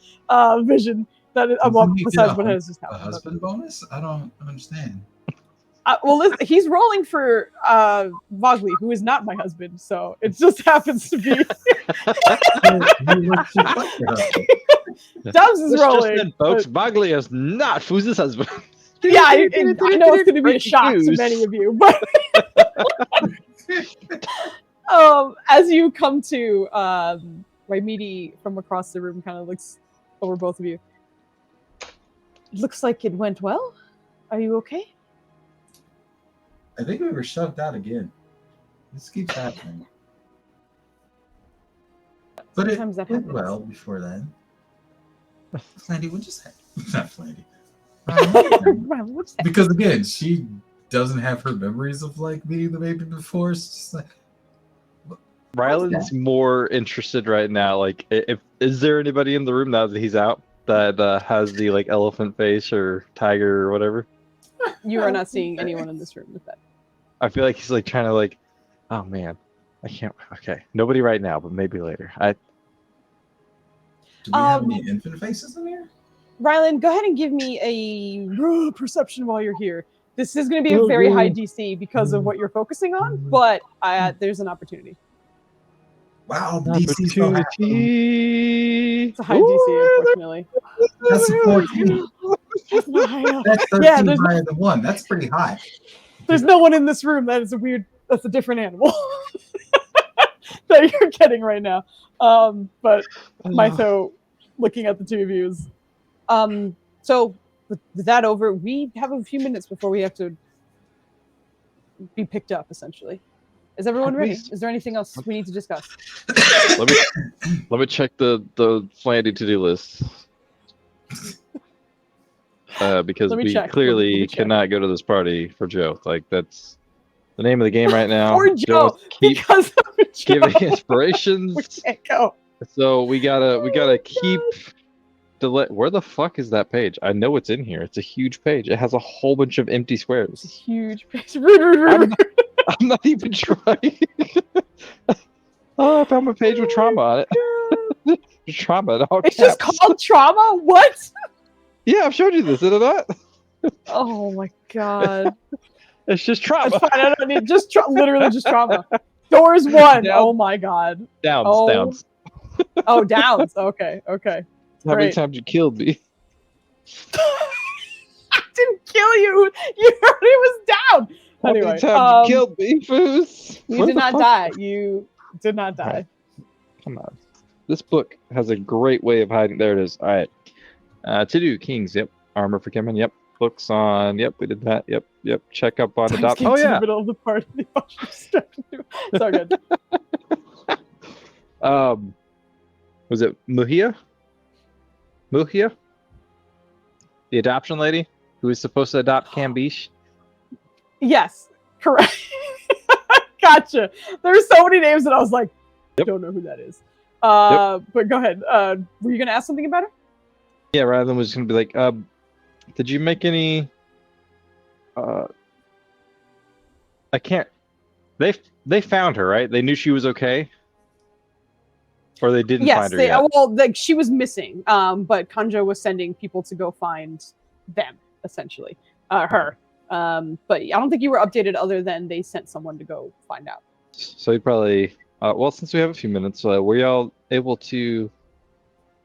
vision. That is, well, Doesn't he besides get what has just a happened. husband bonus? I don't understand. Well, listen, he's rolling for Vogley, who is not my husband, so it just happens to be. Dubs is This rolling. just in, folks. Bagley is not Fooz's husband. Yeah, I know it's going to be a shock to many of you, but as you come to, Raimidi from across the room kind of looks over both of you. Looks like it went well. Are you okay? I think we were shoved out again. This keeps happening. But Sometimes that went happens. well before then. Flandy, what just happened? Not Flandy. What's that? Because again, she doesn't have her memories of like meeting the baby before. It's just like Ryland's more interested right now. Like, if is there anybody in the room now that he's out that has the like elephant face or tiger or whatever? You are not seeing anyone in this room with that. I feel like he's like trying to like, oh man, I can't. Okay, nobody right now, but maybe later. do we have any infant faces in here? Ryland, go ahead and give me a perception while you're here. This is going to be a very high DC because of what you're focusing on, but there's an opportunity. Wow, DC's so high. It's a high DC, unfortunately. That's a 14. That's not high enough. That's 13 Yeah, there's, higher than 1. That's pretty high. there's no one in this room. That's a different animal that you're getting right now. But Mytho, looking at the two of you is, so with that over, we have a few minutes before we have to be picked up, essentially. Is everyone ready? Is there anything else we need to discuss? Let me check the Flandy to-do list. Because we clearly cannot go to this party for Joe. Like, that's the name of the game right now. Or Joe, because of Joe. Giving inspirations. We can't go. So we gotta keep where the fuck is that page? I know it's in here. It's a huge page. It has a whole bunch of empty It's a squares. huge page. I'm not even trying. Oh, I found my page with trauma on it. Trauma in all It's caps. just called trauma? What? Yeah, I've showed you this, did I not? Oh my god. It's just trauma. That's fine. I don't need literally just trauma. Doors 1. Oh my god. Downs. Oh, downs. Okay. How many Great. times you killed me? I didn't kill you. You already was down. How Anyway, many times you killed me, Foos? You did not die. You did not die. Right. Come on. This book has a great way of hiding. There it is. All right. To do Kings. Yep. Armor for Kimmin. Yep. Books on. Yep. We did that. Yep. Check up on adopt. Oh yeah. In the middle of the party. It's all good. Was it Muhia? The adoption lady who was supposed to adopt Cambiche? Yes, correct. Gotcha. There's so many names that I was like, I don't know who that is. But go ahead. Were you gonna ask something about her? Yeah, rather than was just gonna be like, did you make any? I can't. They found her, right? They knew she was okay, or they didn't find her yet. Well, like she was missing. But Kanjo was sending people to go find them, essentially, her. But I don't think you were updated other than they sent someone to go find out. So you probably, well, since we have a few minutes, were y'all able to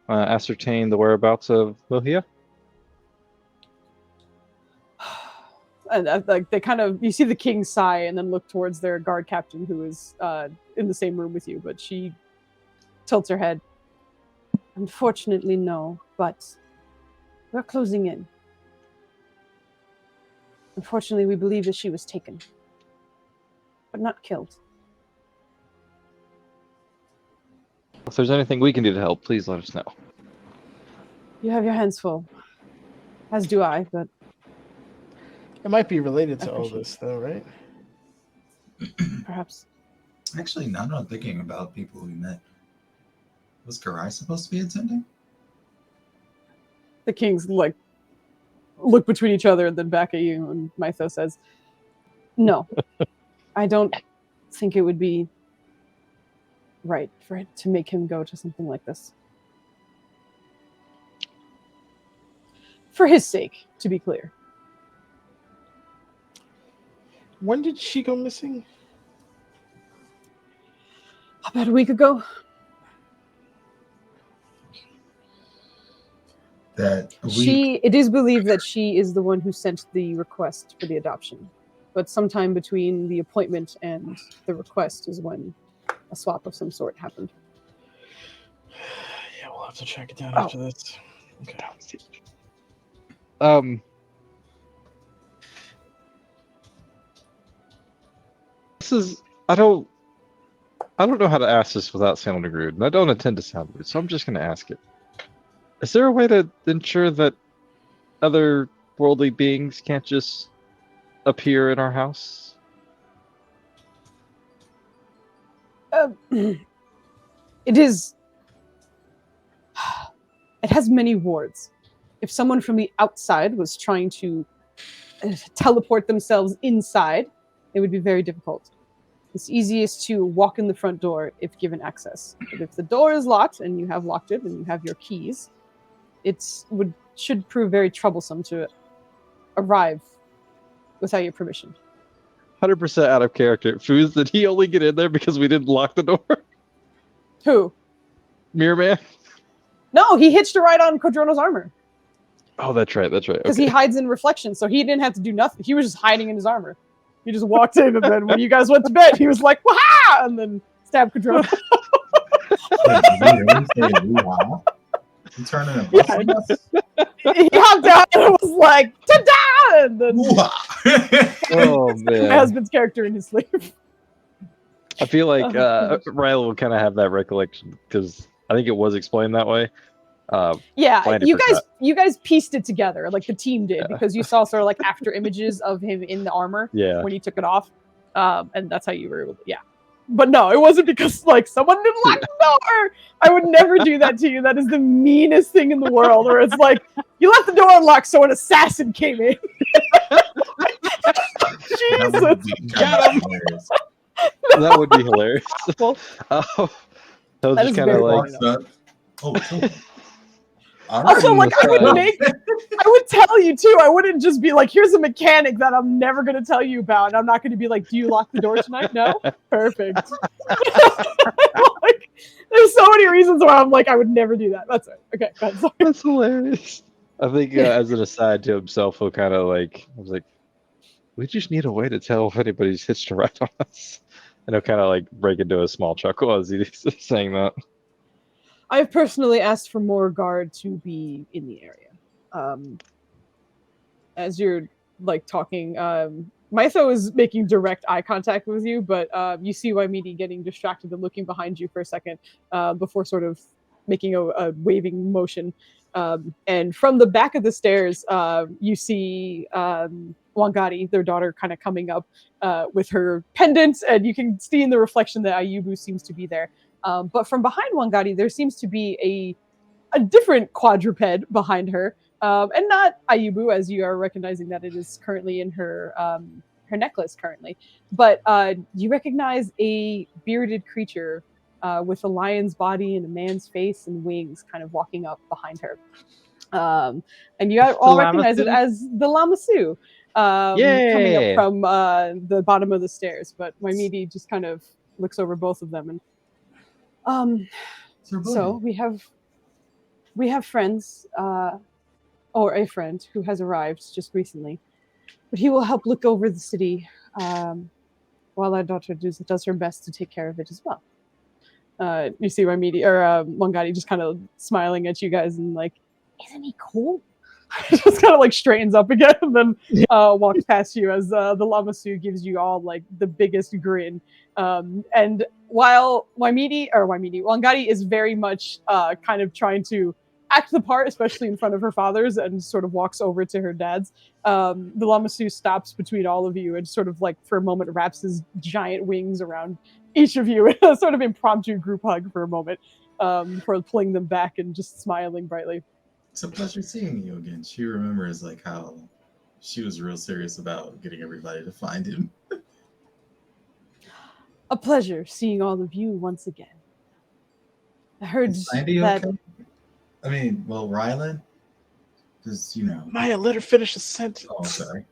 ascertain the whereabouts of Mohia? And like they kind of, you see the king sigh and then look towards their guard captain who is in the same room with you, but she tilts her head. Unfortunately, no, but we're closing in. Unfortunately, we believe that she was taken, but not killed. If there's anything we can do to help, please let us know. You have your hands full. As do I, but It might be related to all Appreciate this, though, right? perhaps. Actually, now that I'm thinking about people we met, was Karai supposed to be attending? The kings like look between each other and then back at you, and Mytho says, "No, I don't think it would be right for it to make him go to something like this. For his sake, to be clear." When did she go missing? About a week ago. It is believed that she is the one who sent the request for the adoption. But sometime between the appointment and the request is when a swap of some sort happened. Yeah, we'll have to track it down after this. Okay. This is I don't know how to ask this without sounding rude, and I don't intend to sound rude, so I'm just gonna ask it. Is there a way to ensure that other worldly beings can't just appear in our house? It is. It has many wards. If someone from the outside was trying to teleport themselves inside, it would be very difficult. It's easiest to walk in the front door if given access. But if the door is locked and you have locked it and you have your keys, should prove very troublesome to arrive without your permission. 100% out of character. Foos, did he only get in there because we didn't lock the door? Who? Mirror Man? No, he hitched a ride on Codrono's armor. Oh, that's right. Because he hides in reflection, so he didn't have to do nothing. He was just hiding in his armor. He just walked in, and then when you guys went to bed, he was like, "Wah!" and then stabbed Codrono. You turning a bus on us? He hopped out and was like, "Ta-da!" and then Oh man! my husband's character in his sleep. I feel like Riley will kind of have that recollection because I think it was explained that way. Yeah, Flandy forgot. you guys pieced it together, like the team did, because you saw sort of like after images of him in the armor when he took it off, and that's how you were able to, But no, it wasn't because like someone didn't lock the door. I would never do that to you. That is the meanest thing in the world. Where it's like you left the door unlocked, so an assassin came in. Jesus, got him. That would be hilarious. Well, that was just kind of like. Also, like I would tell you too. I wouldn't just be like, "Here's a mechanic that I'm never going to tell you about." And I'm not going to be like, "Do you lock the door tonight?" No, perfect. Like, there's so many reasons why I'm like, I would never do that. That's it. Okay, that's hilarious. I think as an aside to himself, he'll kind of like, I was like, we just need a way to tell if anybody's hitched a ride on us, and he'll kind of like break into a small chuckle as he's saying that. I've personally asked for more guard to be in the area. As you're like talking, Mytho is making direct eye contact with you, but you see Waimidi getting distracted and looking behind you for a second before sort of making a waving motion. And from the back of the stairs, you see Wangari, their daughter, kind of coming up with her pendant, and you can see in the reflection that Ayubu seems to be there. But from behind Wangari, there seems to be a different quadruped behind her, and not Ayubu, as you are recognizing that it is currently in her necklace currently. But you recognize a bearded creature with a lion's body and a man's face and wings kind of walking up behind her. And you all recognize it as the Lamassu coming up from the bottom of the stairs. But Waimidi just kind of looks over both of them and so we have friends, or a friend who has arrived just recently, but he will help look over the city while our daughter does her best to take care of it as well. You see Waimidi or Wangari just kind of smiling at you guys and like, isn't he cool? Just kind of like straightens up again and then walks past you as the Lamassu gives you all like the biggest grin. And while Wangari is very much kind of trying to act the part, especially in front of her fathers, and sort of walks over to her dad's, the Lamassu stops between all of you and sort of like for a moment wraps his giant wings around each of you in a sort of impromptu group hug for a moment, before pulling them back and just smiling brightly. It's a pleasure seeing you again. She remembers like how she was real serious about getting everybody to find him. A pleasure seeing all of you once again. I heard Is Sandy that. okay? I mean, well, Rylan, just Maya, let her finish the sentence. Oh, sorry.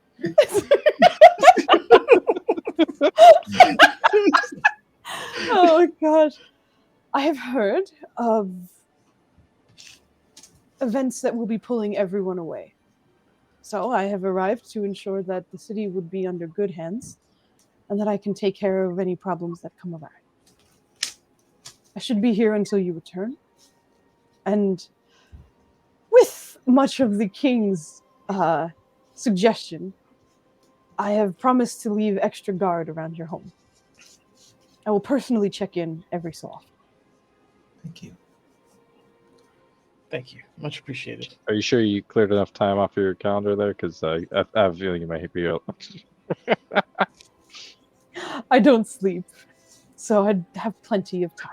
Oh gosh, I have heard of events that will be pulling everyone away. So I have arrived to ensure that the city would be under good hands and that I can take care of any problems that come around. I should be here until you return. And with much of the king's suggestion, I have promised to leave extra guard around your home. I will personally check in every so often. Thank you. Thank you. Much appreciated. Are you sure you cleared enough time off your calendar there? Because I have a feeling you might hit me up. I don't sleep, so I have plenty of time.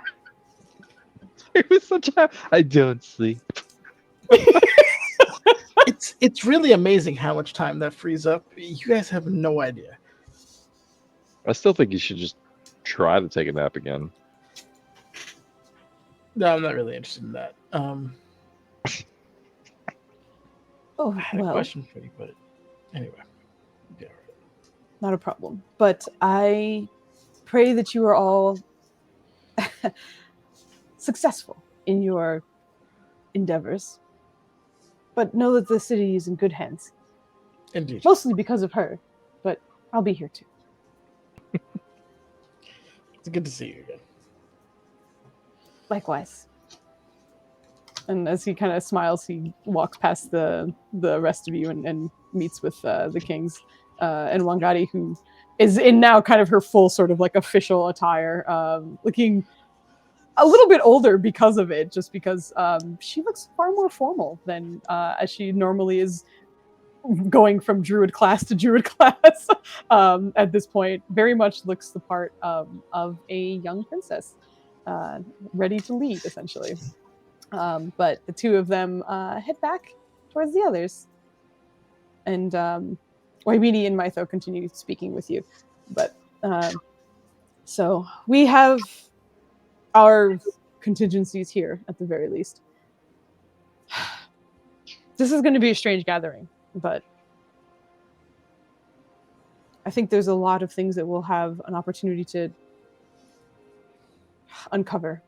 It was such a. I don't sleep. It's really amazing how much time that frees up. You guys have no idea. I still think you should just try to take a nap again. No, I'm not really interested in that. Oh, I had a well, question for you, but anyway. Yeah, all right. not a problem. But I pray that you are all successful in your endeavors. But know that the city is in good hands. Indeed. Mostly because of her, but I'll be here too. It's good to see you again. Likewise. And as he kind of smiles, he walks past the rest of you and meets with the kings and Wangari, who is in now kind of her full sort of like official attire, looking a little bit older because of it, just because she looks far more formal than as she normally is, going from druid class to druid class at this point. Very much looks the part of a young princess, ready to lead, essentially. But the two of them head back towards the others. And Waimini and Mytho continue speaking with you. But so we have our contingencies here, at the very least. This is going to be a strange gathering, but I think there's a lot of things that we'll have an opportunity to uncover.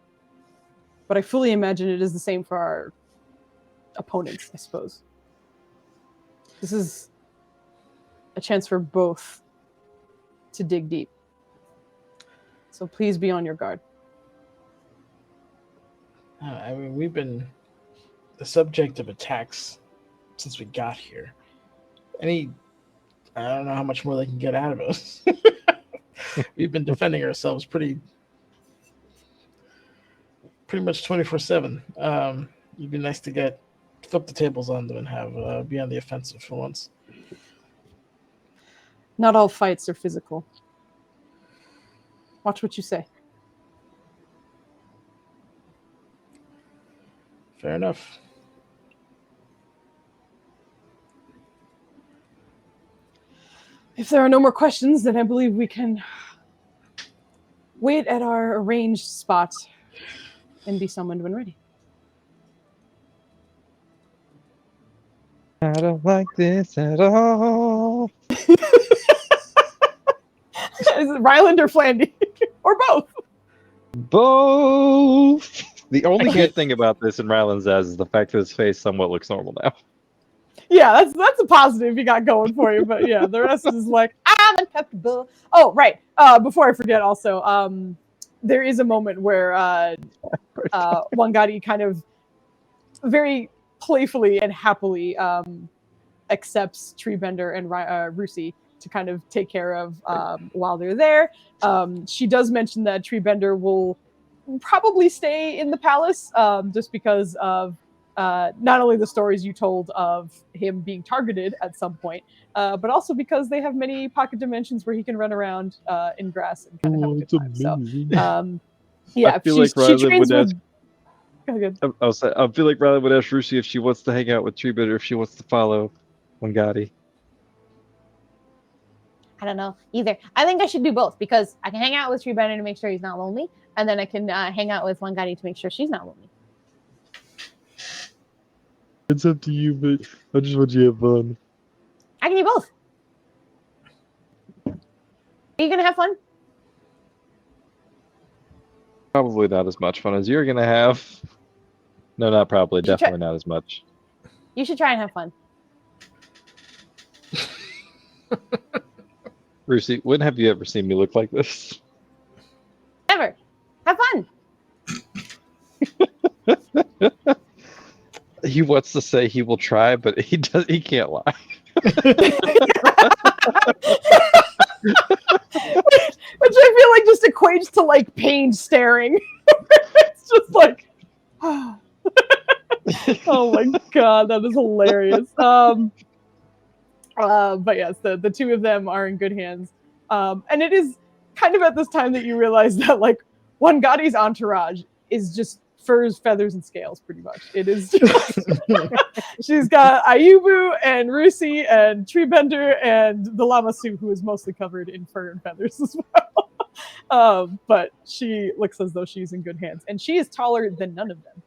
But I fully imagine it is the same for our opponents, I suppose. This is a chance for both to dig deep. So please be on your guard. I mean, we've been the subject of attacks since we got here. I don't know how much more they can get out of us. We've been defending ourselves pretty much 24/7. It'd be nice to flip the tables on them and have be on the offensive for once. Not all fights are physical. Watch what you say. Fair enough. If there are no more questions, then I believe we can wait at our arranged spot and be summoned when ready. I don't like this at all. Is it Ryland or Flandy? Or both? Both. The only good thing about this in Ryland's eyes is the fact that his face somewhat looks normal now. Yeah, that's a positive you got going for you. But yeah, the rest is like, I'm uncomfortable. Oh, right. Before I forget also, there is a moment where Wangari kind of very playfully and happily accepts Treebender and Rusi to kind of take care of while they're there. She does mention that Treebender will probably stay in the palace just because of not only the stories you told of him being targeted at some point, but also because they have many pocket dimensions where he can run around in grass and kind of have a good time. So, yeah, I feel like she Rylan trains would ask. with. Go ahead. I feel like Rylan would ask Rusi if she wants to hang out with Treebender, if she wants to follow Wangati. I don't know either. I think I should do both because I can hang out with Treebender to make sure he's not lonely, and then I can hang out with Wangati to make sure she's not lonely. It's up to you, but I just want you to have fun. I can do both. Are you gonna have fun? Probably not as much fun as you're gonna have. No, not probably. Definitely not as much. You should try and have fun. Rusi, when have you ever seen me look like this? Never. Have fun. He wants to say he will try, but he does. He can't lie. Which I feel like just equates to like pain staring. It's just like, oh my god, that is hilarious. But yes, the two of them are in good hands. And it is kind of at this time that you realize that like Wangati's entourage is just furs, feathers, and scales, pretty much. It is just she's got Ayubu and Rusi and Treebender and the Lamasu, who is mostly covered in fur and feathers as well. But she looks as though she's in good hands, and she is taller than none of them.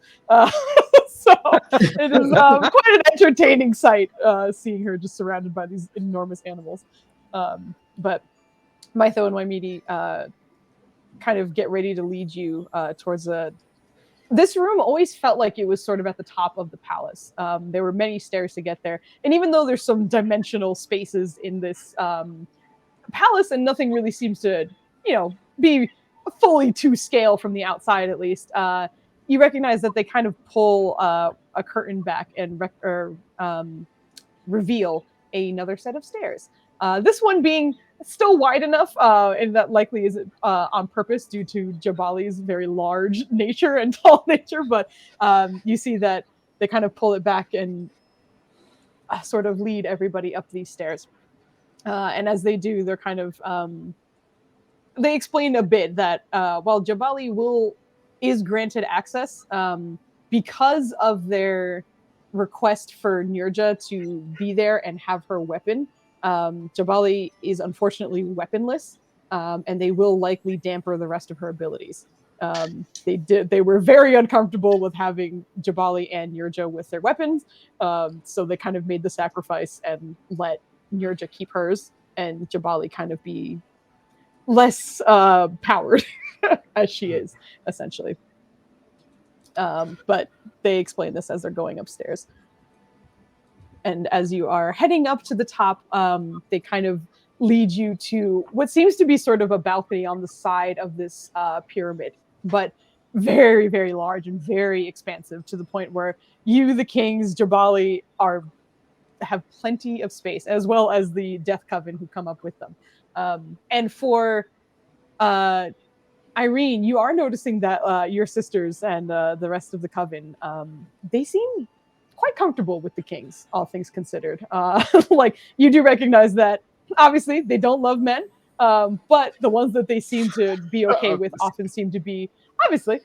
So it is quite an entertaining sight seeing her just surrounded by these enormous animals. But Mytho and Waimiti kind of get ready to lead you towards a. This room always felt like it was sort of at the top of the palace. There were many stairs to get there. And even though there's some dimensional spaces in this palace and nothing really seems to, be fully to scale from the outside at least, you recognize that they kind of pull a curtain back and reveal another set of stairs. This one being still wide enough, and that likely is on purpose due to Jabali's very large nature and tall nature, but you see that they kind of pull it back and sort of lead everybody up these stairs. And as they do, they're kind of they explain a bit that while Jabali is granted access because of their request for Nirja to be there and have her weapon. Jabali is unfortunately weaponless, and they will likely damper the rest of her abilities. They were very uncomfortable with having Jabali and Nirja with their weapons, so they kind of made the sacrifice and let Nirja keep hers, and Jabali kind of be less powered as she is, essentially. But they explain this as they're going upstairs. And as you are heading up to the top, they kind of lead you to what seems to be sort of a balcony on the side of this pyramid, but very, very large and very expansive to the point where you, the kings, Jabali, have plenty of space, as well as the Death Coven who come up with them. And for Irene, you are noticing that your sisters and the rest of the coven, they seem quite comfortable with the kings, all things considered. Like, you do recognize that, obviously, they don't love men, but the ones that they seem to be okay with often seem to be, obviously,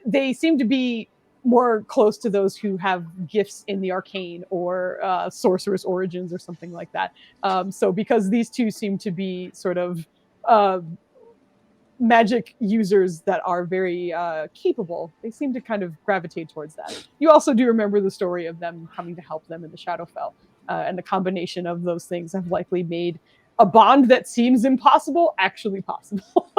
they seem to be more close to those who have gifts in the arcane or sorceress origins or something like that. So because these two seem to be sort of magic users that are very capable, they seem to kind of gravitate towards that. You also do remember the story of them coming to help them in the Shadowfell, and the combination of those things have likely made a bond that seems impossible actually possible.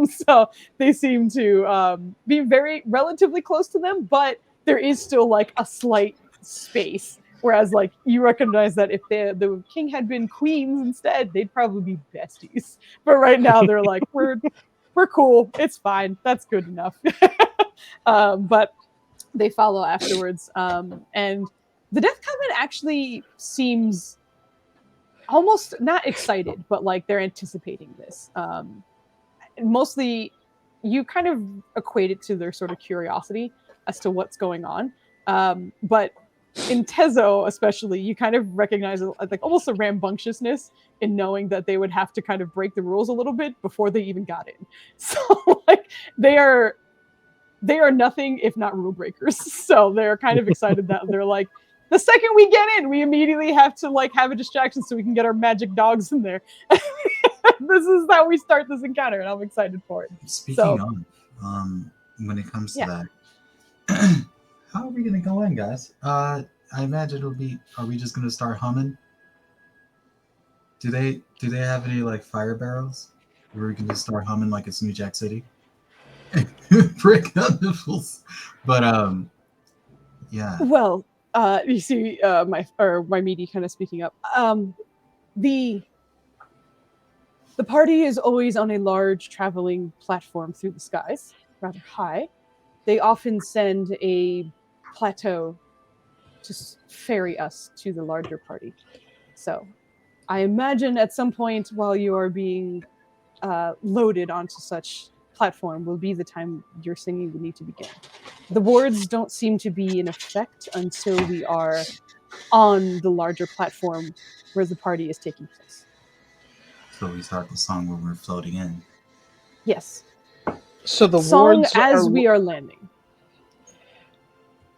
So they seem to be very relatively close to them, but there is still like a slight space. Whereas, like, you recognize that if the king had been queens instead, they'd probably be besties. But right now, they're like, we're cool. It's fine. That's good enough. But they follow afterwards. And the Death Coven actually seems almost not excited, but like they're anticipating this. Mostly, you kind of equate it to their sort of curiosity as to what's going on. But in Tezo, especially, you kind of recognize like almost a rambunctiousness in knowing that they would have to kind of break the rules a little bit before they even got in. So like they are nothing if not rule breakers. So they're kind of excited that they're like, the second we get in, we immediately have to like have a distraction so we can get our magic dogs in there. This is how we start this encounter, and I'm excited for it. Speaking of, when it comes to that, how are we gonna go in, guys? I imagine it'll be. Are we just gonna start humming? Do they have any like fire barrels where we can just start humming like it's New Jack City? Break up the fools. But yeah. Well, you see, my meaty kind of speaking up. The party is always on a large traveling platform through the skies, rather high. They often send a plateau to ferry us to the larger party. So I imagine at some point while you are being loaded onto such platform will be the time your singing would need to begin. The wards don't seem to be in effect until we are on the larger platform where the party is taking place. So we start the song when we're floating in. Yes. So the Song wards as we are landing.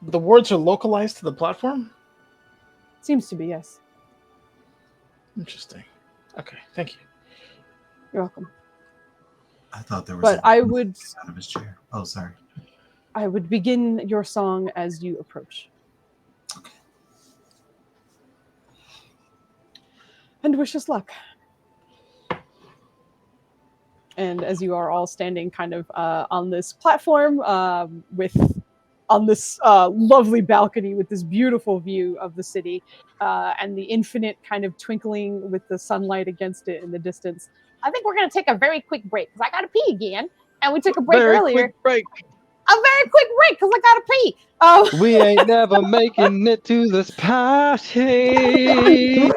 The wards are localized to the platform? Seems to be, yes. Interesting. Okay, thank you. You're welcome. I thought there was. But I would out of his chair. Oh, sorry. I would begin your song as you approach. Okay. And wish us luck. And as you are all standing kind of on this platform on this lovely balcony with this beautiful view of the city and the infinite kind of twinkling with the sunlight against it in the distance, I think we're going to take a very quick break because I got to pee again. And we took a break earlier. Quick break. A very quick break because I got to pee. We ain't never making it to this party. I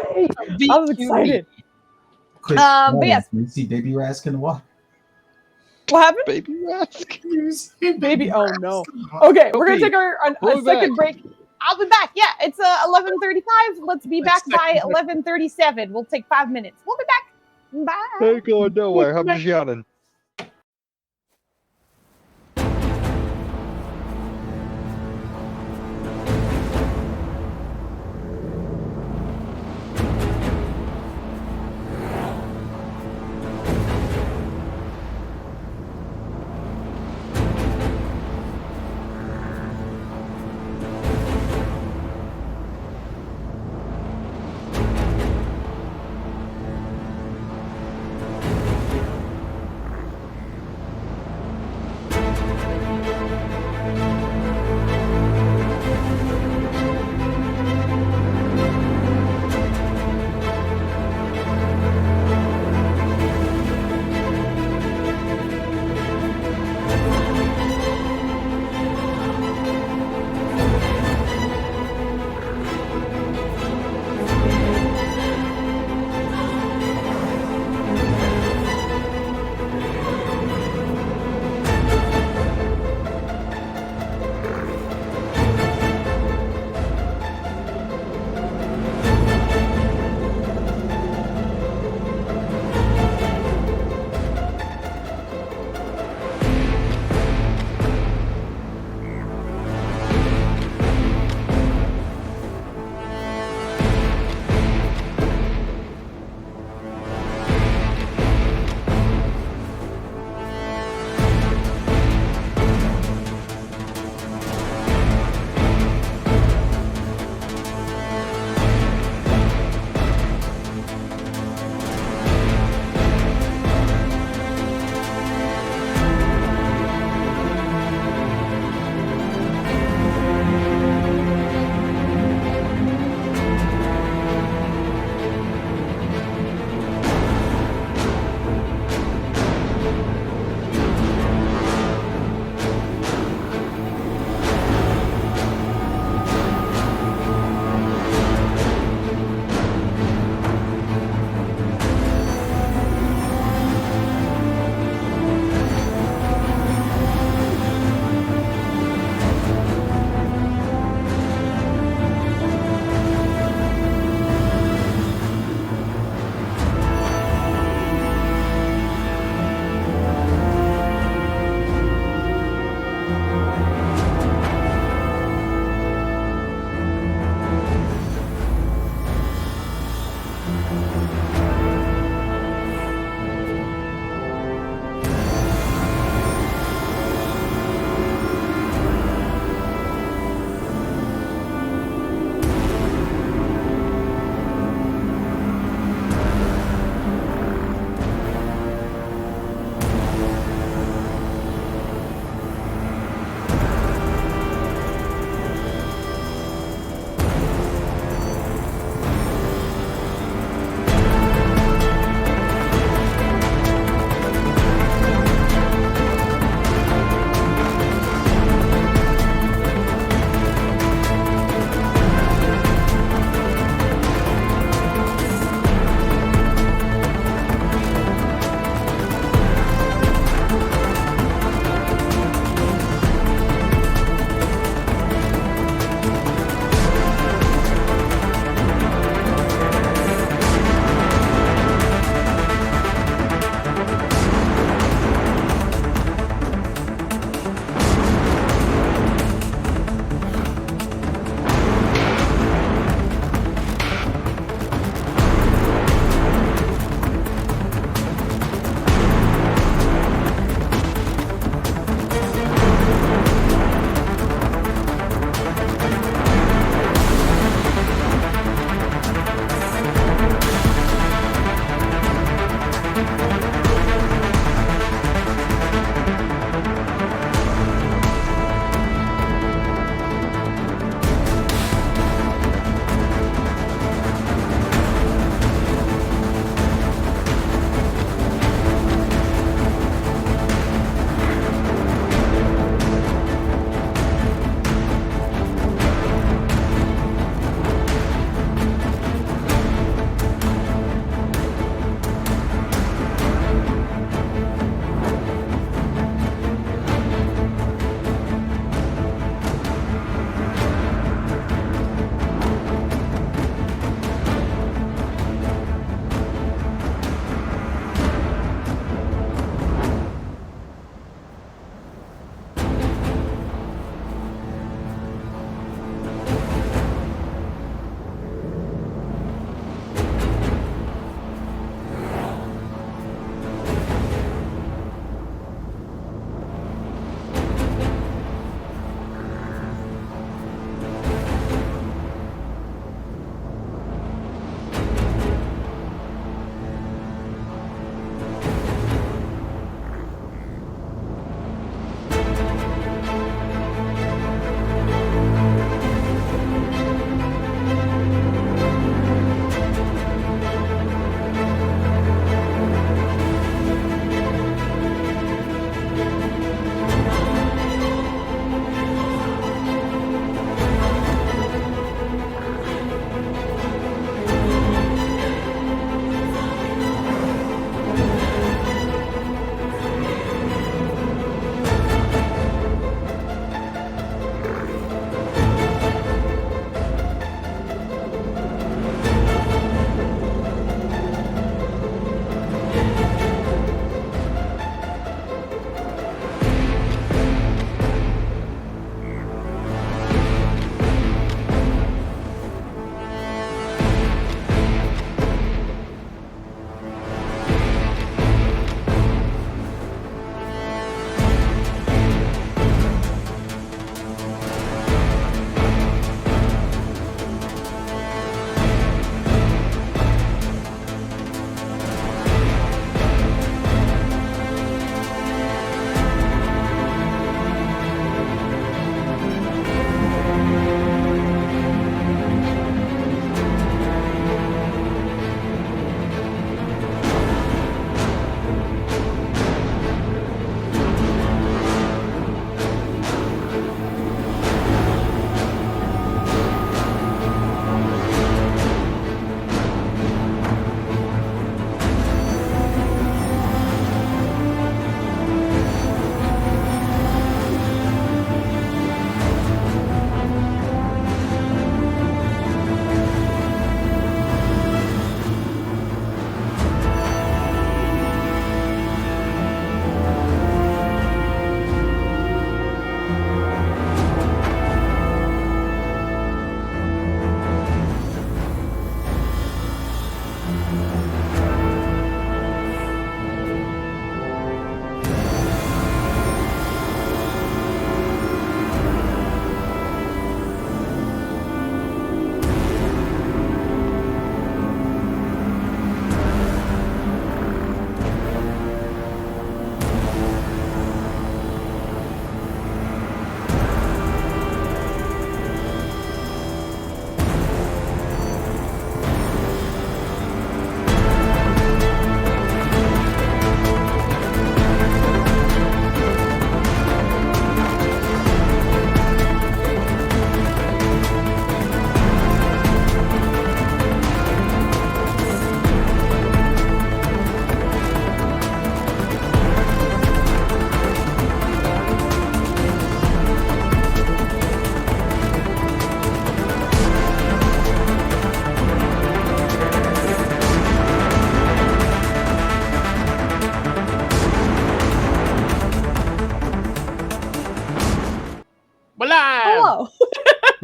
was excited. Quick, But yes. You see Baby Rask in the water? What happened? Baby Rask. Baby, oh no. Okay, we're gonna take a second break. I'll be back. Yeah, it's 11:35. Let's be back by 11:37. We'll take 5 minutes. We'll be back. Bye. Ain't going nowhere. I'm just yawning.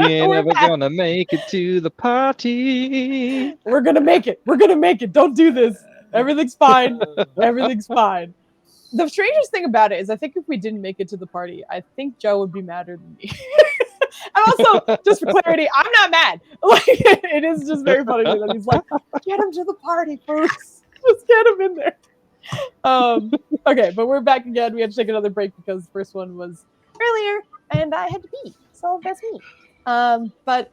You're We're never back. gonna make it to the party. We're gonna make it. We're gonna make it. Don't do this. Everything's fine. Everything's fine. The strangest thing about it is, I think if we didn't make it to the party, I think Joe would be madder than me. And also, just for clarity, I'm not mad. Like, it is just very funny to me that he's like, get him to the party, folks. Just get him in there. Okay, but we're back again. We had to take another break because the first one was earlier and I had to pee. So that's me. But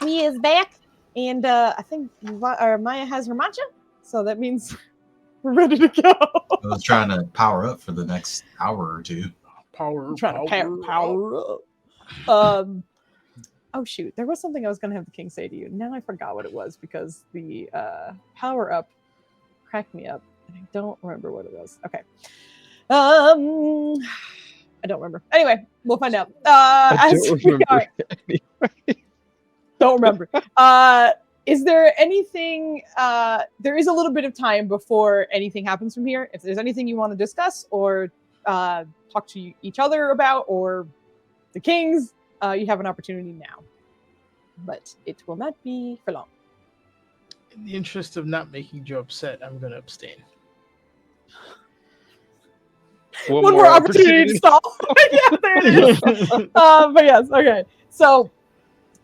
we is back, and I think Maya has her matcha, so that means we're ready to go. I was trying to power up for the next hour or two. Power, I'm trying to power up. Oh shoot, there was something I was gonna have the king say to you. Now I forgot what it was because the power up cracked me up, and I don't remember what it was. Okay. I don't remember. Anyway, we'll find out. Don't remember. Is there anything? There is a little bit of time before anything happens from here. If there's anything you want to discuss or talk to each other about, or the kings, you have an opportunity now. But it will not be for long. In the interest of not making Joe upset, I'm going to abstain. One more opportunity to stall. Yeah, there it is. But yes, okay. So,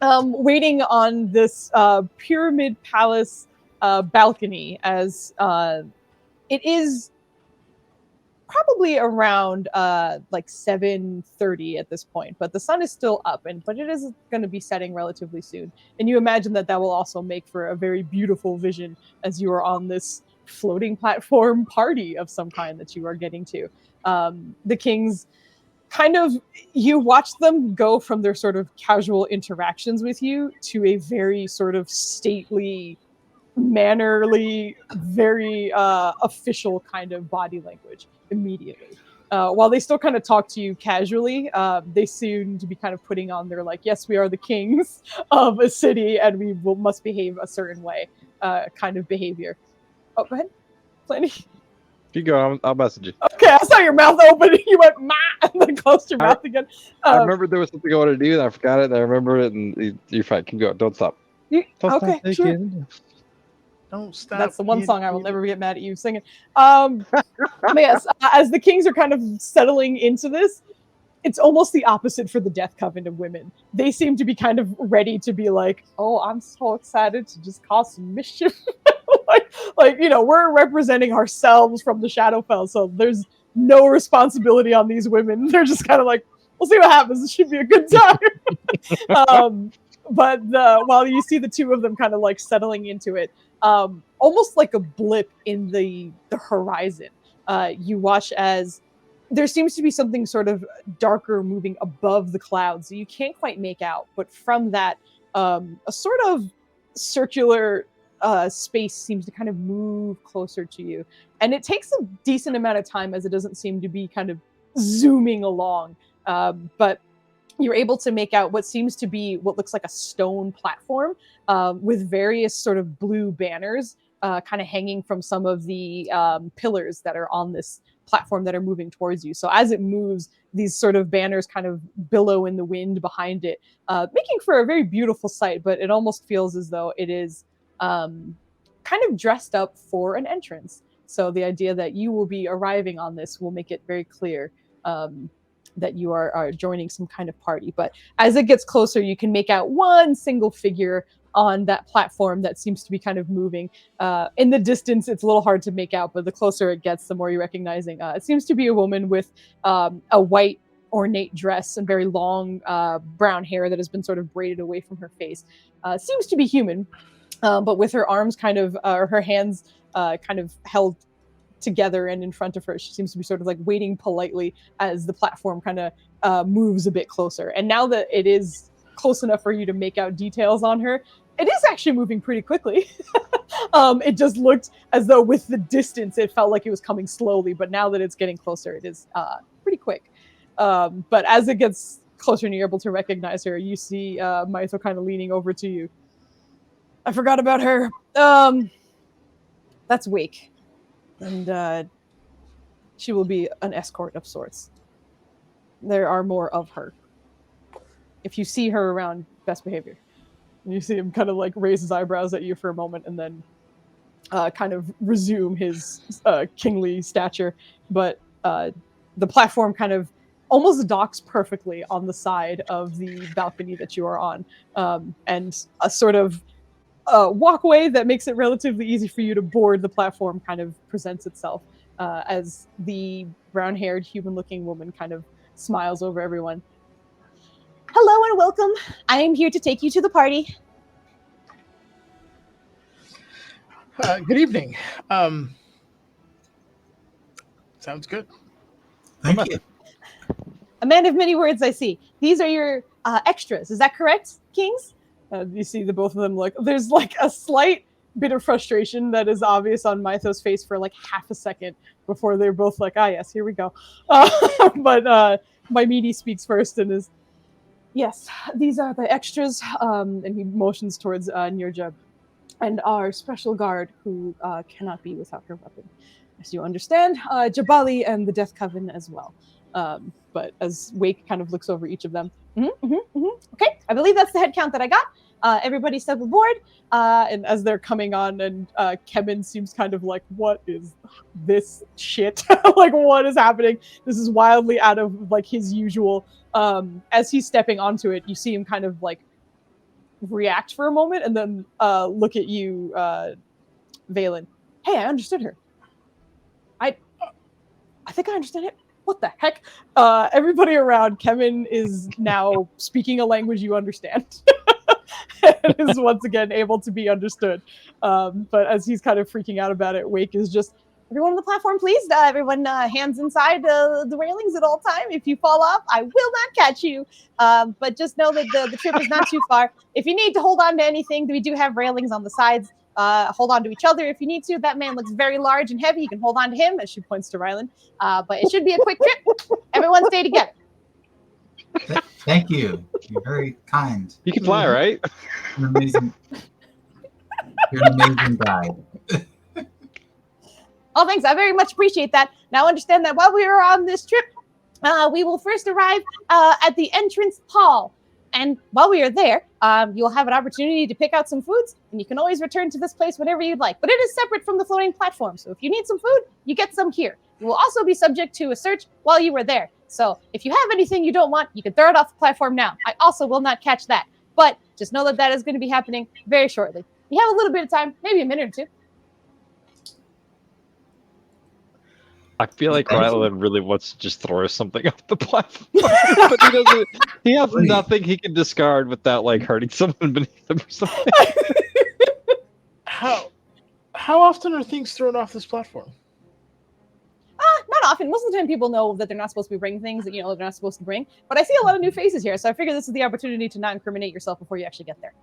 waiting on this pyramid palace balcony as it is probably around like 7:30 at this point, but the sun is still up, but it is going to be setting relatively soon. And you imagine that will also make for a very beautiful vision as you are on this floating platform party of some kind that you are getting to. The kings kind of, you watch them go from their sort of casual interactions with you to a very sort of stately, mannerly, very official kind of body language immediately. While they still kind of talk to you casually, they seem to be kind of putting on their, like, yes, we are the kings of a city and we must behave a certain way kind of behavior. Oh, go ahead. Plenty. You go, I'll message you. Okay, I saw your mouth open. You went, "Ma," and then closed your mouth again. I remember there was something I wanted to do, and I forgot it, and I remember it, and you're fine. Keep going. Don't stop. Okay, Stop sure. Don't stop. That's the one song I will never get mad at you singing. But yes, as the kings are kind of settling into this, it's almost the opposite for the Death Coven of women. They seem to be kind of ready to be like, oh, I'm so excited to just cause some mischief. like, you know, we're representing ourselves from the Shadowfell, so there's no responsibility on these women. They're just kind of like, we'll see what happens. It should be a good time. But while you see the two of them kind of like settling into it, almost like a blip in the horizon, you watch as there seems to be something sort of darker moving above the clouds that you can't quite make out. But from that, a sort of circular space seems to kind of move closer to you. And it takes a decent amount of time as it doesn't seem to be kind of zooming along. But you're able to make out what seems to be what looks like a stone platform with various sort of blue banners kind of hanging from some of the pillars that are on this platform that are moving towards you. So as it moves, these sort of banners kind of billow in the wind behind it, making for a very beautiful sight, but it almost feels as though it is kind of dressed up for an entrance. So the idea that you will be arriving on this will make it very clear that you are joining some kind of party. But as it gets closer, you can make out one single figure on that platform that seems to be kind of moving. In the distance, it's a little hard to make out, but the closer it gets, the more you're recognizing. It seems to be a woman with a white ornate dress and very long brown hair that has been sort of braided away from her face. Seems to be human, but with her arms kind of, or her hands kind of held together and in front of her. She seems to be sort of like waiting politely as the platform kind of moves a bit closer. And now that it is close enough for you to make out details on her, it is actually moving pretty quickly. It just looked as though with the distance, it felt like it was coming slowly, but now that it's getting closer, it is pretty quick. But as it gets closer and you're able to recognize her, you see Mytho kind of leaning over to you. I forgot about her. That's Wake. And she will be an escort of sorts. There are more of her. If you see her around, best behavior. And you see him kind of like raise his eyebrows at you for a moment and then kind of resume his kingly stature. But the platform kind of almost docks perfectly on the side of the balcony that you are on. And a sort of walkway that makes it relatively easy for you to board the platform kind of presents itself as the brown-haired, human-looking woman kind of smiles over everyone. Hello and welcome. I am here to take you to the party. Good evening. Sounds good. Thank you. A man of many words, I see. These are your extras. Is that correct, Kings? You see the both of them look. There's like a slight bit of frustration that is obvious on Mytho's face for like half a second before they're both like, ah, yes, here we go. But my meaty speaks first and is, yes, these are the extras. And he motions towards Nirja and our special guard who cannot be without her weapon. As you understand, Jabali and the Death Coven as well. But as Wake kind of looks over each of them, okay, I believe that's the head count that I got. Everybody step aboard. And as they're coming on, and Kevin seems kind of like, what is this shit? Like, what is happening? This is wildly out of like his usual. As he's stepping onto it, you see him kind of like react for a moment and then look at you, Valen. Hey, I understood her. I think I understand it. What the heck? Everybody around, Kevin is now speaking a language you understand. And is once again able to be understood. But as he's kind of freaking out about it, Wake is just, everyone on the platform, please. Everyone hands inside the railings at all time. If you fall off, I will not catch you. But just know that the trip is not too far. If you need to hold on to anything, we do have railings on the sides. Hold on to each other if you need to. That man looks very large and heavy. You can hold on to him, as she points to Rylan. But it should be a quick trip. Everyone stay together. Thank you. You're very kind. You can fly, right? You're amazing. You're an amazing guide. Oh, thanks. I very much appreciate that. Now understand that while we are on this trip, we will first arrive at the entrance hall. And while we are there, you'll have an opportunity to pick out some foods, and you can always return to this place whenever you'd like. But it is separate from the floating platform, so if you need some food, you get some here. You will also be subject to a search while you were there. So if you have anything you don't want, you can throw it off the platform now. I also will not catch that. But just know that that is going to be happening very shortly. You have a little bit of time, maybe a minute or two. I feel like Rylan really wants to just throw something off the platform, but he doesn't. He has nothing he can discard without like hurting someone beneath him or something. How often are things thrown off this platform? Not often. Most of the time, people know that they're not supposed to be bringing things that they're not supposed to bring. But I see a lot of new faces here, so I figure this is the opportunity to not incriminate yourself before you actually get there.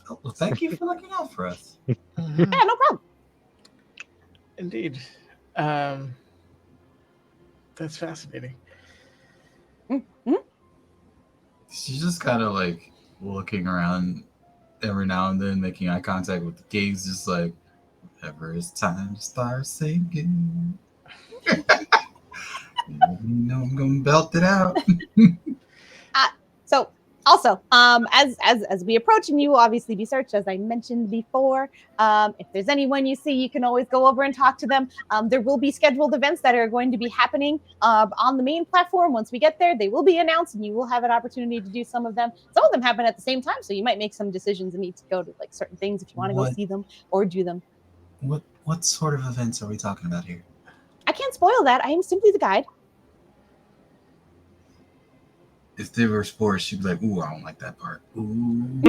Oh, well, thank you for looking out for us. Yeah, no problem. Indeed. That's fascinating. Mm-hmm. She's just kind of like looking around every now and then, making eye contact with the kings, just like, whenever it's time to start singing. I'm gonna belt it out. So also, as we approach, and you will obviously be searched, as I mentioned before. If there's anyone you see, you can always go over and talk to them. There will be scheduled events that are going to be happening on the main platform. Once we get there, they will be announced, and you will have an opportunity to do some of them. Some of them happen at the same time, so you might make some decisions and need to go to like certain things if you want to go see them or do them. What sort of events are we talking about here? I can't spoil that. I am simply the guide. If they were sports, she'd be like, "Ooh, I don't like that part." Ooh.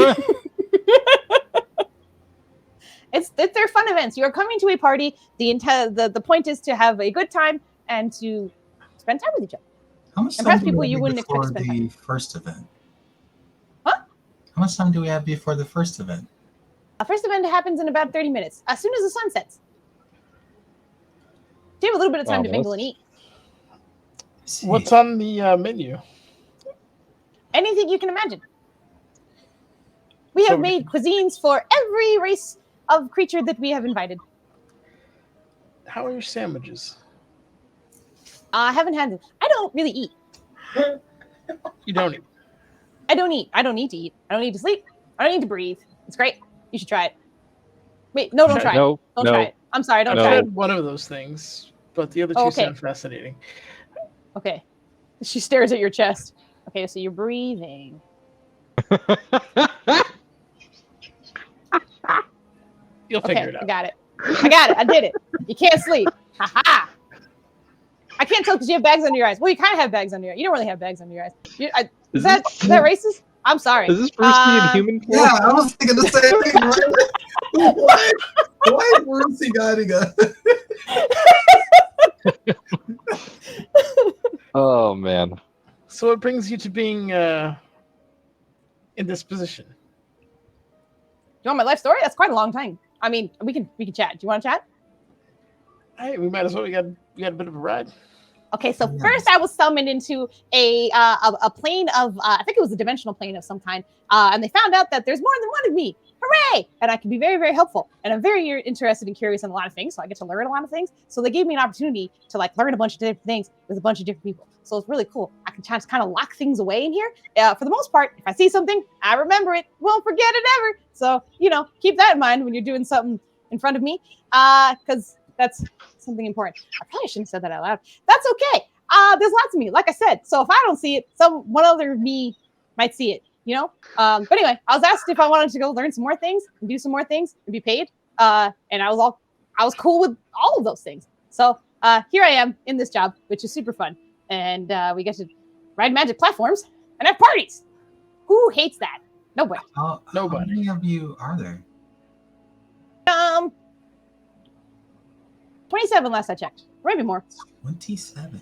It's they're fun events. You are coming to a party. The point is to have a good time and to spend time with each other. How much And time perhaps do people we you have wouldn't expect before to spend the time. first event? Huh? How much time do we have before the first event? Our first event happens in about 30 minutes, as soon as the sun sets. Do you have a little bit of time to mingle and eat? What's on the menu? Anything you can imagine. We have made cuisines for every race of creature that we have invited. How are your sandwiches? I haven't had them. I don't really eat. You don't eat. I don't eat. I don't need to eat. I don't need to sleep. I don't need to breathe. It's great. You should try it. Wait, no, don't try it. No, Don't no. try it. I'm sorry, don't I've try it. tried one of those things, but the other two Oh, okay. sound fascinating. Okay. She stares at your chest. Okay, so you're breathing. You'll Okay, figure it I out. got it. I got it. I did it. You can't sleep. Ha ha. I can't tell because you have bags under your eyes. Well, you kind of have bags under your eyes. You don't really have bags under your eyes. Is that racist? I'm sorry. Is this Bruce Lee in human form? Yeah, I was thinking the same thing. Right? Why Bruce Lee guiding us? Oh man. So what brings you to being in this position? You want my life story? That's quite a long time. I mean, we can chat. Do you want to chat? Hey, we might as well. We got a bit of a ride. Okay, so first I was summoned into a plane of I think it was a dimensional plane of some kind, and they found out that there's more than one of me. Hooray! And I can be very, very helpful, and I'm very interested and curious in a lot of things, so I get to learn a lot of things. So they gave me an opportunity to like learn a bunch of different things with a bunch of different people. So it's really cool. I can just kind of lock things away in here. For the most part, if I see something, I remember it. Won't forget it ever. So keep that in mind when you're doing something in front of me, because that's something important. I probably shouldn't have said that out loud. That's okay. There's lots of me, like I said. So if I don't see it, one other me might see it, But anyway, I was asked if I wanted to go learn some more things and do some more things and be paid. And I was cool with all of those things. So here I am in this job, which is super fun. And we get to ride magic platforms and have parties. Who hates that? Nobody. Nobody. How many of you are there? 27 last I checked. Or maybe more. 27.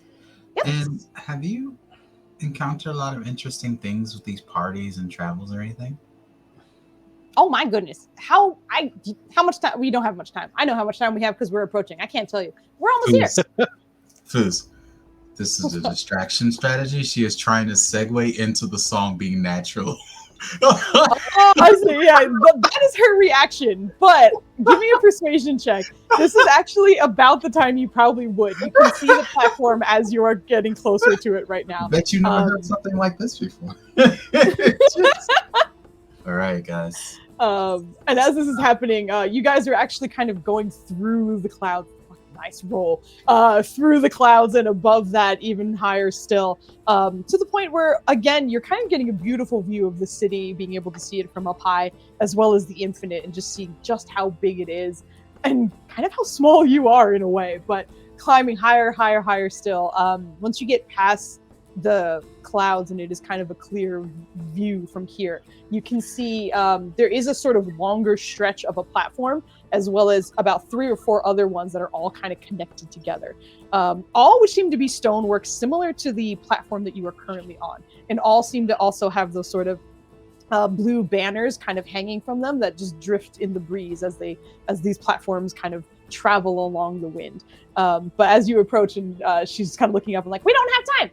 Yep. And have you encountered a lot of interesting things with these parties and travels or anything? Oh my goodness. How much time? We don't have much time. I know how much time we have because we're approaching. I can't tell you. We're almost here. Foos, this is a distraction strategy. She is trying to segue into the song being natural. Oh, I see. Yeah, that is her reaction. But give me a persuasion check. This is actually about the time you probably would. You can see the platform as you are getting closer to it right now. I bet you never heard something like this before. All right, guys. And as this is happening, you guys are actually kind of going through the clouds. Nice roll. Through the clouds and above that, even higher still, to the point where, again, you're kind of getting a beautiful view of the city, being able to see it from up high, as well as the infinite, and just seeing just how big it is, and kind of how small you are in a way, but climbing higher, higher, higher still. Once you get past the clouds and it is kind of a clear view from here, you can see there is a sort of longer stretch of a platform, as well as about 3 or 4 other ones that are all kind of connected together. All which seem to be stonework similar to the platform that you are currently on, and all seem to also have those sort of blue banners kind of hanging from them that just drift in the breeze as these platforms kind of travel along the wind. But as you approach, and she's kind of looking up and like, we don't have time.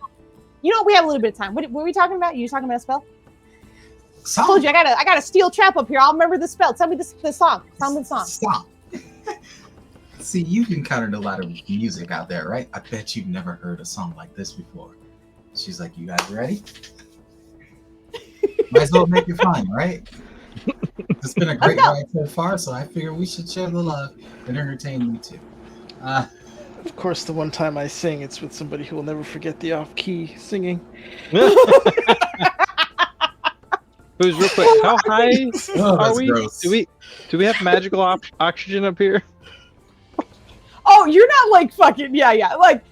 We have a little bit of time. What were we talking about? You talking about a spell? I told you I got a steel trap up here. I'll remember the spell. Tell me the song. Tell me the song. Stop. See, you've encountered a lot of music out there, right? I bet you've never heard a song like this before. She's like, you guys ready? Might as well make it fun, right? It's been a great ride so far, so I figure we should share the love and entertain you too. Of course, the one time I sing, it's with somebody who will never forget the off-key singing. Who's real quick? How high are we? Gross. Do we have magical oxygen up here? Oh, you're not like fucking yeah. Like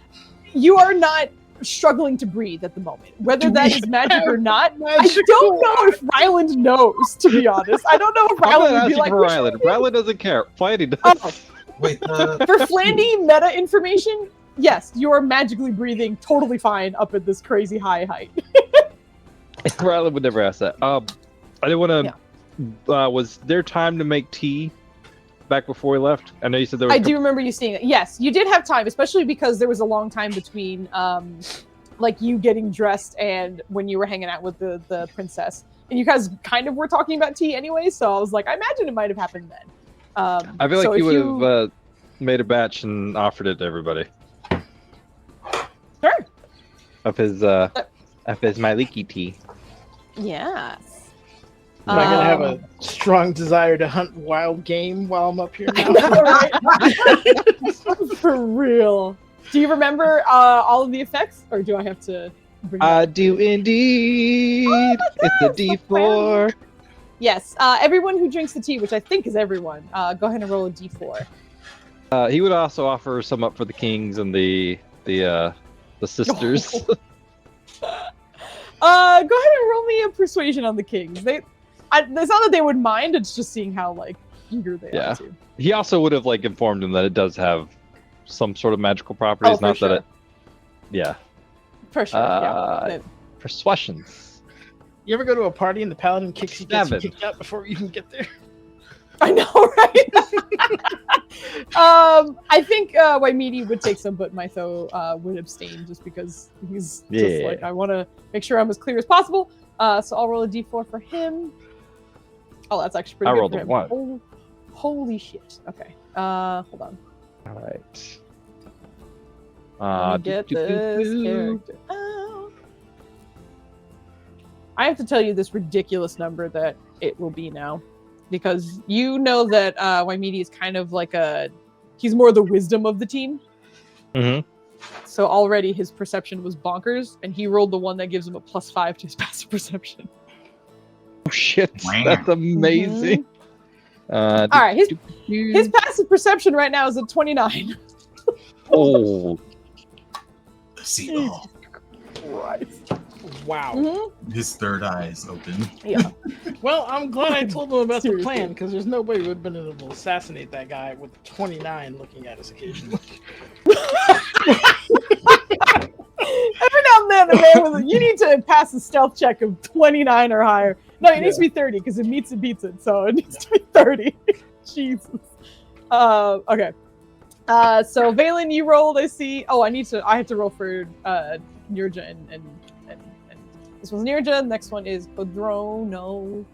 you are not struggling to breathe at the moment. Whether that is magic or not, I don't know if Ryland knows. To be honest, I don't know if Ryland would be like. Ryland doesn't care. Flandy does. Oh. Wait, For Flandy meta information, yes, you are magically breathing totally fine up at this crazy high height. Ryland would never ask that. I didn't want to. Yeah. Was there time to make tea back before we left? I know you said there was. I do remember you seeing it. Yes, you did have time, especially because there was a long time between, like you getting dressed and when you were hanging out with the princess, and you guys kind of were talking about tea anyway. So I was like, I imagine it might have happened then. I feel like you would have made a batch and offered it to everybody. Sure. Of his my leaky tea. Yes. Am I gonna have a strong desire to hunt wild game while I'm up here now? For real. Do you remember all of the effects, or do I have to bring it I up? do indeed. It's a D4. Yes. Everyone who drinks the tea, which I think is everyone, go ahead and roll a d4. He would also offer some up for the kings and the sisters. Go ahead and roll me a persuasion on the kings. It's not that they would mind. It's just seeing how like eager they Yeah. are to. He also would have like informed him that it does have some sort of magical properties. For Not sure. that it. Yeah. For sure. Yeah. Persuasions. You ever go to a party and the paladin gets you 7. kicked out before you even get there? I know, right? I think Waimidi would take some, but Mytho would abstain just because he's just like, I want to make sure I'm as clear as possible. So I'll roll a d4 for him. Oh, that's actually pretty I good rolled for a him. 1. Oh, holy shit. Okay. Hold on. All right. Let me get this character out. I have to tell you this ridiculous number that it will be now. Because you know that Waimidi is kind of like he's more the wisdom of the team. Mm-hmm. So already his perception was bonkers, and he rolled the one that gives him a +5 to his passive perception. Oh shit! Wow. That's amazing. All right, his passive perception right now is at 29. Oh. See, Jesus Christ. Wow. Mhm. his third eye is open. Yeah. Well, I'm glad I told him about the Seriously. plan because there's no way we would have been able to assassinate that guy with 29 looking at us occasionally. Every now and then, a man was like, you need to pass a stealth check of 29 or higher. No, it needs to be 30 because it meets and beats it. So it needs to be 30. Jesus. Okay. So Valen, you rolled. I see. Oh, I have to roll for Nirja and this one's Nirja. Next one is Podrono.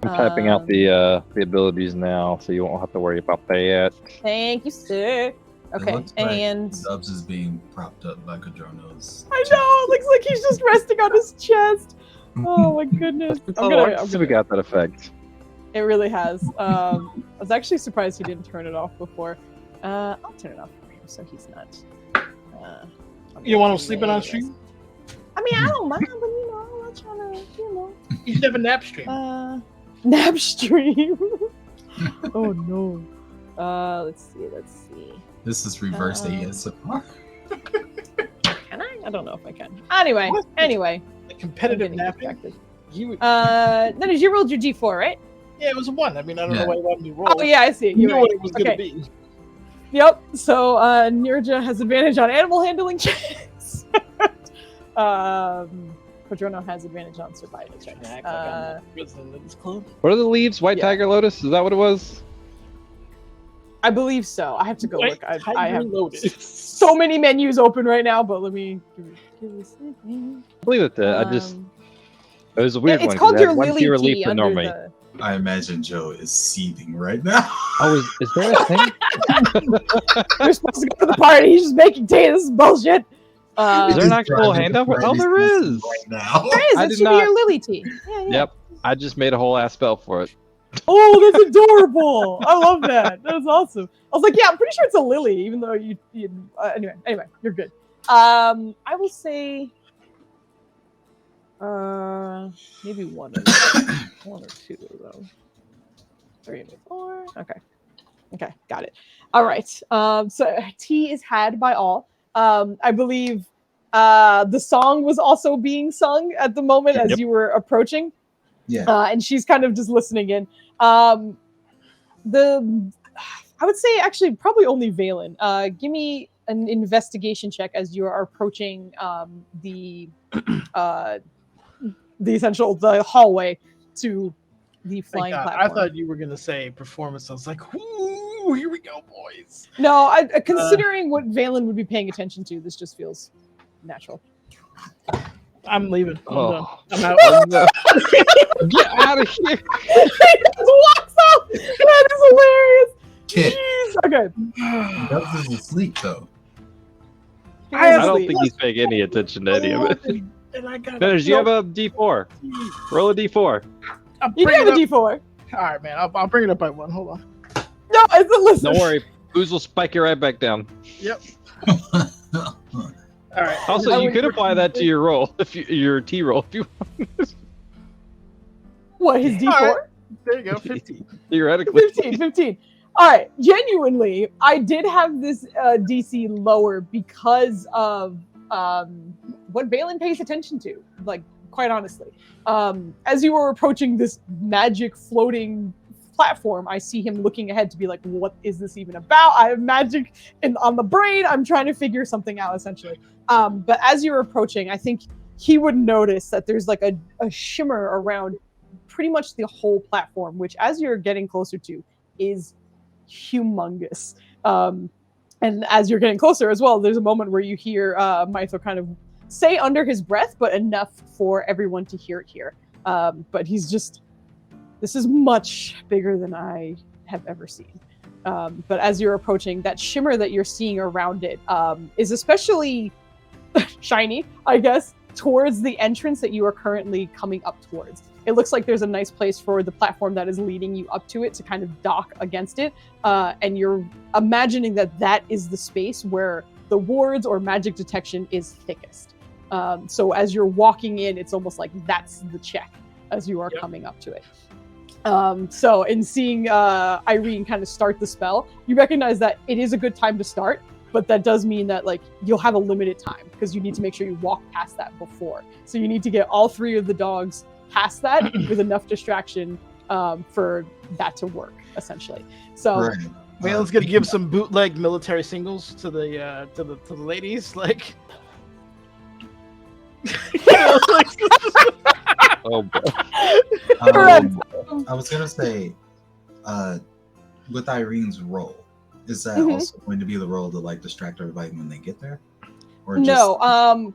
I'm typing out the abilities now, so you won't have to worry about that. Thank you, sir. Okay, It looks like and Dubs is being propped up by Kadrono's. I know it looks like he's just resting on his chest. Oh my goodness! We got that effect. It really has. I was actually surprised he didn't turn it off before. I'll turn it off for him so he's not. You want him sleeping on stream? I mean, I don't mind, but I'm not trying to, You should have a nap stream. nap stream. Oh no. Let's see. This is reverse ASMR. Can I? I don't know if I can. Anyway. A competitive I'm getting napping. distracted. You would, Then as you rolled your D4, right? yeah, it was a 1. I mean, I don't Yeah. know why you wanted me to roll. Oh yeah, I see it. You You're knew right. what it was going to Okay. be. Yep. So Nirja has advantage on animal handling checks. Padrono has advantage on survival checks. Act like I'm the president of this club. What are the leaves? White Yeah. Tiger Lotus? Is that what it was? I believe so. I have to go look. I have loaded. so many menus open right now, but let me give me a second. I believe it did. It was a weird It's one. 'cause called it had your one lily fewer tea leaf than under normally. the. I imagine Joe is seething right now. Oh, is there a thing? You're supposed to go to the party. He's just making tea. This is bullshit. Is there an actual handout? Oh, there is. Right now. There is. I It did should be not- your lily tea. Yeah. Yep. I just made a whole ass spell for it. Oh, that's adorable. I love that. That was awesome. I was like, yeah, I'm pretty sure it's a lily, even though you anyway, you're good. I will say maybe one or two of those. 3 and 4. Okay, got it. All right. So tea is had by all. I believe the song was also being sung at the moment as you were approaching. Yeah. And she's kind of just listening in. I would say actually probably only Valen. Give me an investigation check as you are approaching the hallway to the flying I platform. thought you were going to say performance. I was like, ooh, here we go, boys. No, considering what Valen would be paying attention to, this just feels natural. I'm leaving. I'm done. Oh. I'm out. Get out of here! He just walks out. That is hilarious. Kit, Jeez. Okay. Dubs is asleep though. He I is don't asleep. think he's paying any attention to any of it. And I got. Finish, you have a D4. Roll a D4. You do have a D4. All right, man. I'll bring it up by one. Hold on. No, it's a listen. Don't worry. Booze will spike you right back down. Yep. All right. Also, you could apply that to your roll, your T roll, if you want. What, his D4? All right. There you go. 15. Theoretically. 15. All right. Genuinely, I did have this DC lower because of what Balin pays attention to. Like, quite honestly, as you were approaching this magic floating platform, I see him looking ahead to be like, what is this even about? I have magic on the brain. I'm trying to figure something out, essentially. But as you're approaching, I think he would notice that there's like a shimmer around pretty much the whole platform, which as you're getting closer to is humongous. And as you're getting closer as well, there's a moment where you hear Mytho kind of say under his breath, but enough for everyone to hear it here. But he's just, this is much bigger than I have ever seen. But as you're approaching, that shimmer that you're seeing around it is especially shiny, I guess, towards the entrance that you are currently coming up towards. It looks like there's a nice place for the platform that is leading you up to it to kind of dock against it. And you're imagining that that is the space where the wards or magic detection is thickest. So as you're walking in, it's almost like that's the check as you are coming up to it. So in seeing Irene kind of start the spell, you recognize that it is a good time to start, but that does mean that like you'll have a limited time because you need to make sure you walk past that before. So you need to get all 3 of the dogs past that with enough distraction for that to work, essentially. So Right. Waylon's gonna give some bootleg military singles to the ladies, like. Oh, boy. I was gonna say, with Irene's role, is that Mhm. also going to be the role to like distract everybody when they get there? Or just, no,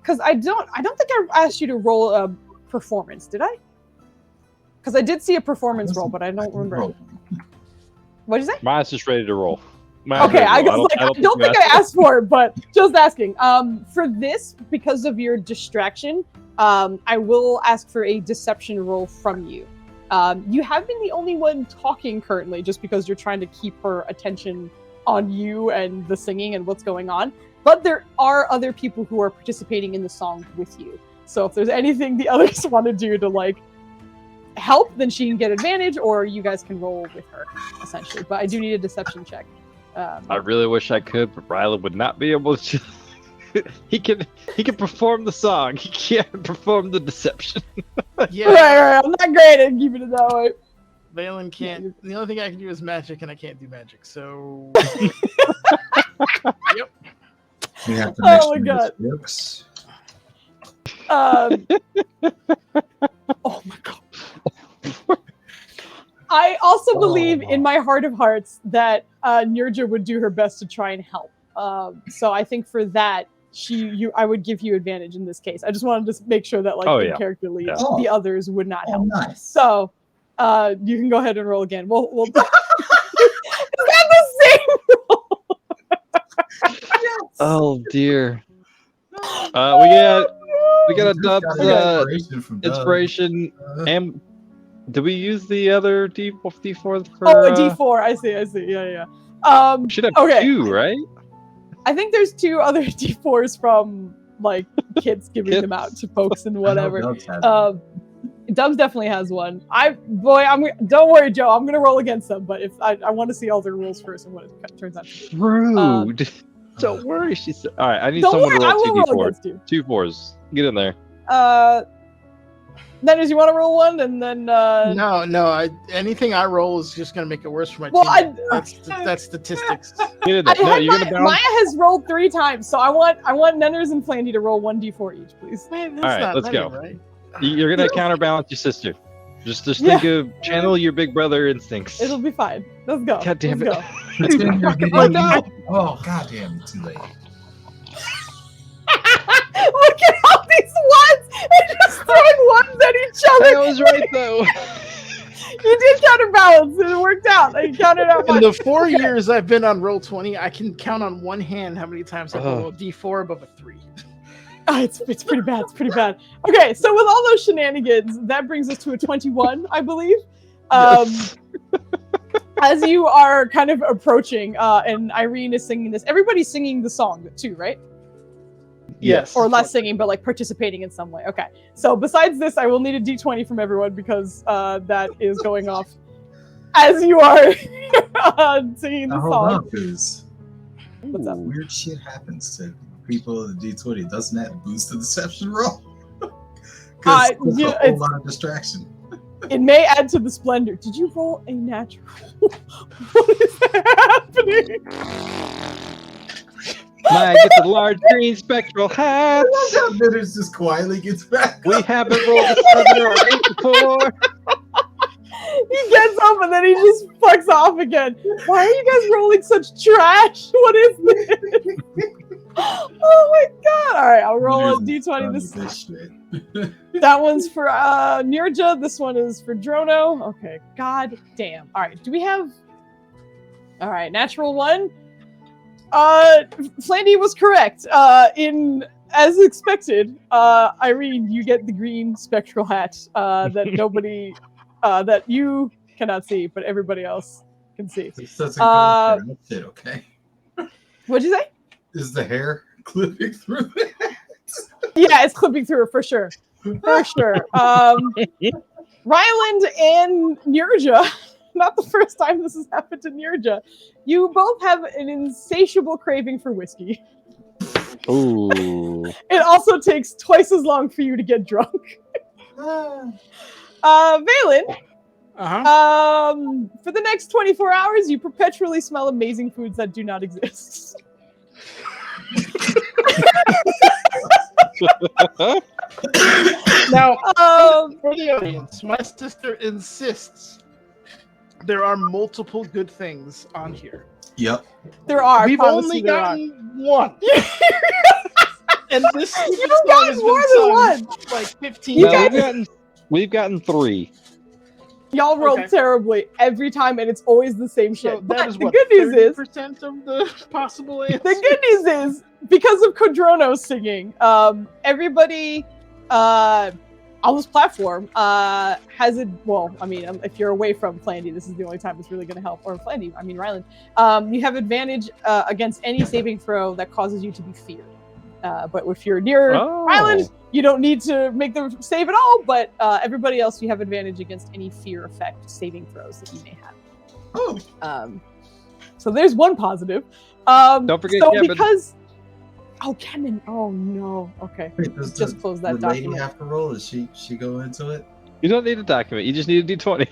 because I don't think I asked you to roll a performance, did I? Because I did see a performance roll, but I don't remember. roll. What did you say? Mine's just ready to roll. Mine's Okay, ready to I roll. don't think I asked for it, but just asking. For this, because of your distraction, I will ask for a deception roll from you. You have been the only one talking currently, just because you're trying to keep her attention on you and the singing and what's going on. But there are other people who are participating in the song with you. So if there's anything the others want to do to like help, then she can get advantage, or you guys can roll with her, essentially. But I do need a deception check. I really wish I could, but Rylan would not be able to. He can perform the song. He can't perform the deception. Yeah, Right. I'm not great at keeping it that way. Valen can't. The only thing I can do is magic, and I can't do magic. So. Yep. We have to Oh my God. Works. Oh my God. I also believe in my heart of hearts that Nurja would do her best to try and help. So I think for that, I would give you advantage in this case. I just wanted to make sure that like in character lead, the others would not help. Nice. So you can go ahead and roll again. We'll is that the same roll? Yes. Oh dear. We got a Dub's inspiration. And did we use the other D4 for? Oh, a D4. I see. Yeah. We should have okay. 2, right? I think there's 2 other D4s from like kids giving them out to folks and whatever. Dubs definitely has one. Don't worry, Joe. I'm gonna roll against them, but if I want to see all their rules first and what it turns out to be. Rude. Don't worry, she said. All right, I need Don't someone worry, I to will roll roll 2D4. against you. 2 4s. Get in there. Then, you want to roll one, and then No. Anything I roll is just gonna make it worse for my team. That's statistics. Get in there. No, you're gonna bounce. Maya has rolled 3 times, so I want Nenners and Flandy to roll 1d4 each, please. Man, All right, not let's many, go. Right? You're gonna counterbalance your sister. Just think of channel your big brother instincts. It'll be fine. Let's go. God damn Let's it. go. It's been your Oh, no. Oh god damn, it's too late. Look at all these ones! They're just throwing ones at each other. I was right though. You did counterbalance. It worked out. I counted out. In the 4 years I've been on Roll20, I can count on one hand how many times I roll a D4 above a 3. It's pretty bad. It's pretty bad. Okay, so with all those shenanigans, that brings us to a 21, I believe. Yes. As you are kind of approaching, and Irene is singing this. Everybody's singing the song too, right? Yes. Or less singing, but like participating in some way. Okay. So besides this, I will need a d20 from everyone because that is going off as you are singing the Hold song. on, because What's up? weird shit happens to people in the D20. Doesn't that boost the deception roll? Because it's a whole lot of distraction. It may add to the splendor. Did you roll a natural? What is happening? Maya gets a large green spectral hat. Bitters just quietly gets back. We haven't rolled a 7 or an 8 before. He gets up and then he just fucks off again. Why are you guys rolling such trash? What is this? Oh my god! All right, I'll roll a d20. That one's for Nirja. This one is for Drono. Okay, god damn. All right, do we have? All right, natural one. Flandy was correct. As expected, Irene, you get the green spectral hat that nobody, that you cannot see, but everybody else can see. Shit, okay. What'd you say? Is the hair clipping through it? Yeah, it's clipping through for sure. For sure. Ryland and Nirja, not the first time this has happened to Nirja. You both have an insatiable craving for whiskey. Ooh. It also takes twice as long for you to get drunk. Valen, for the next 24 hours, you perpetually smell amazing foods that do not exist. Now, for the audience, my sister insists there are multiple good things on here. Yep. There are. We've only gotten one. And this You've gotten more than one. Like 15 No, we've gotten 3. Y'all rolled terribly every time, and it's always the same shit. So But that is the what, good news is, 30% of the possible answers? the good news is, because of Kodrono singing, everybody on this platform has it. Well, I mean, if you're away from Flandy, this is the only time it's really going to help. Or Flandy, I mean Ryland. You have advantage against any saving throw that causes you to be feared. But if you're near Ryland, you don't need to make the save at all. But everybody else, you have advantage against any fear effect saving throws that you may have. Oh. So there's one positive. Don't forget Kevin. Because Kevin. Oh no. Okay. Wait, does Just close that the lady document. have to roll? Does she go into it? You don't need a document. You just need a d20.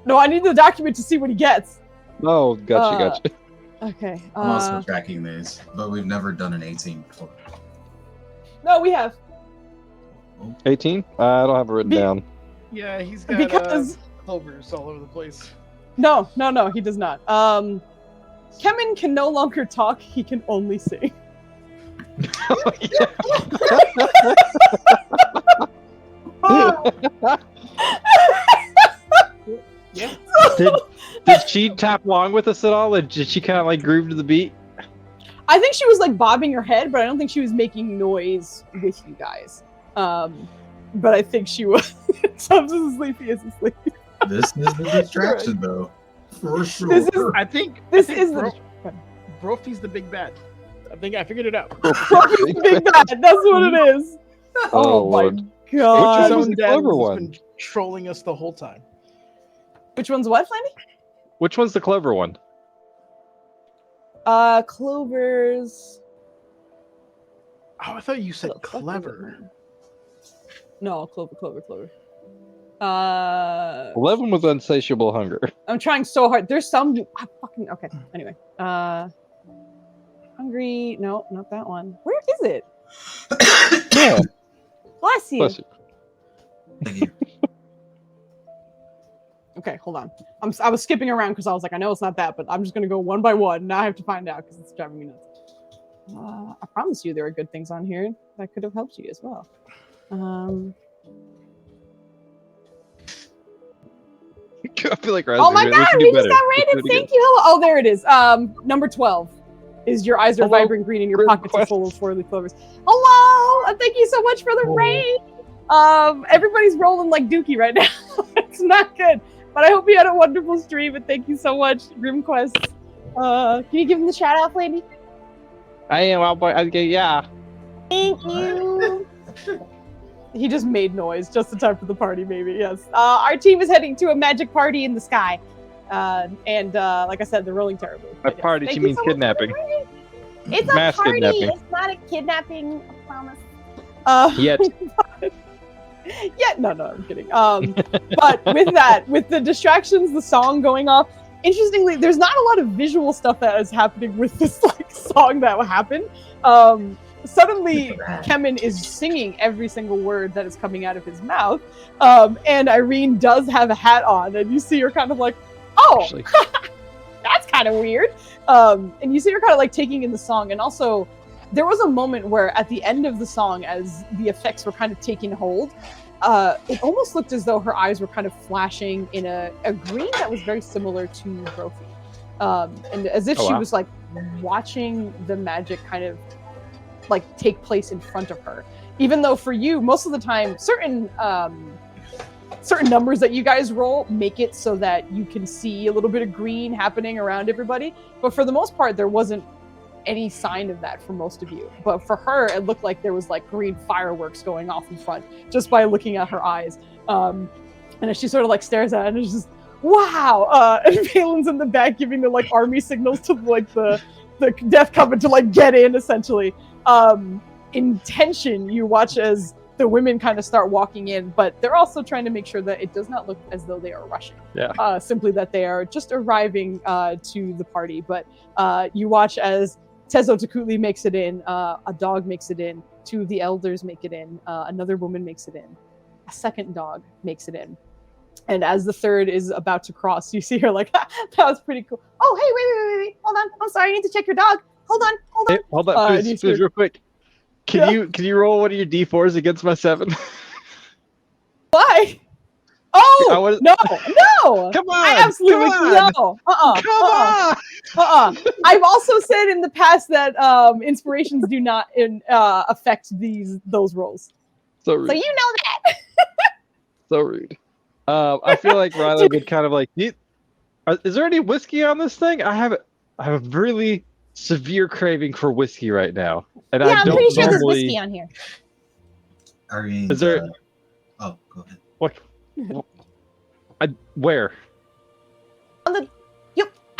No, I need the document to see what he gets. Oh, gotcha. Okay. I'm also tracking these, but we've never done an 18 before. No, we have. 18? I don't have it written down. Yeah, he's got Because clovers all over the place. no, he does not. Kemen can no longer talk; he can only sing. Yeah. Did she tap along with us at all? Or did she kind of like groove to the beat? I think she was like bobbing her head, but I don't think she was making noise with you guys. But I think she was. Tubbs is sleepy as asleep. This is the distraction, though. For sure. I think is Brophy's the big bad. I think I figured it out. Brophy's big bad. That's what it is. Oh my Lord. god! Which one was the clever Has one? been trolling us the whole time. Which one's what, Flandy? Which one's the clever one? Clover's. Oh, I thought you said Oh, fuck clever. No, Clover. 11 was insatiable hunger. I'm trying so hard. There's some fucking okay. Anyway, hungry. No, not that one. Where is it? Yeah. Bless you. Bless you. Thank you. Okay, hold on. I was skipping around because I was like, I know it's not that, but I'm just gonna go one by one. Now I have to find out because it's driving me nuts. I promise you there are good things on here that could have helped you as well. I feel like Oh my god, we just got rated. Thank you. Hello. Oh, there it is. Number 12. is your eyes are Hello, vibrant green and your Grim pockets are full of Quest. four-leaf clovers. Hello, and thank you so much for the raid. Everybody's rolling like Dookie right now. It's not good, but I hope you had a wonderful stream, and thank you so much, Grim Quest. Can you give him the shout out, lady? I am. Okay, yeah. Thank you. He just made noise just in time for the party, maybe. Yes. Our team is heading to a magic party in the sky. And like I said, they're rolling terribly. By But yes, party, thank she you means so much for the kidnapping. raid. It's a Mass party. kidnapping. It's not a kidnapping, I promise. Yet. Yeah, no, I'm kidding. But with that, with the distractions, the song going off, interestingly, there's not a lot of visual stuff that is happening with this like song that will happen. Suddenly, Kemen is singing every single word that is coming out of his mouth, and Irene does have a hat on, and you see her kind of like, oh, Actually. that's kind of weird. And you see her kind of like taking in the song, and also there was a moment where at the end of the song, as the effects were kind of taking hold, it almost looked as though her eyes were kind of flashing in a green that was very similar to Brophy. And as if she was like watching the magic kind of like take place in front of her. Even though for you, most of the time, certain numbers that you guys roll make it so that you can see a little bit of green happening around everybody. But for the most part, there wasn't any sign of that for most of you. But for her, it looked like there was like green fireworks going off in front just by looking at her eyes. And as she sort of like stares at it, and it's just, wow! And Valen's in the back giving the like army signals to like the Death Coven to like get in, essentially. In tension, you watch as the women kind of start walking in, but they're also trying to make sure that it does not look as though they are rushing. Yeah. Simply that they are just arriving to the party. But you watch as Tezo Takutli makes it in, a dog makes it in, two of the elders make it in, another woman makes it in, a second dog makes it in. And as the third is about to cross, you see her like, that was pretty cool. Oh, hey, wait. Hold on. I'm sorry. I need to check your dog. Hold on. Hey, hold on, please, real quick. Can you roll one of your d4s against my 7? Why? Oh, no. Come on. I absolutely no. Come on. I've also said in the past that inspirations do not affect those rolls. So rude. So you know that. So rude. I feel like Riley would kind of like, is there any whiskey on this thing? I have a really severe craving for whiskey right now, and I I'm don't pretty sure there's normally... whiskey on here. Irene, Is there? Oh, go ahead. What? Where?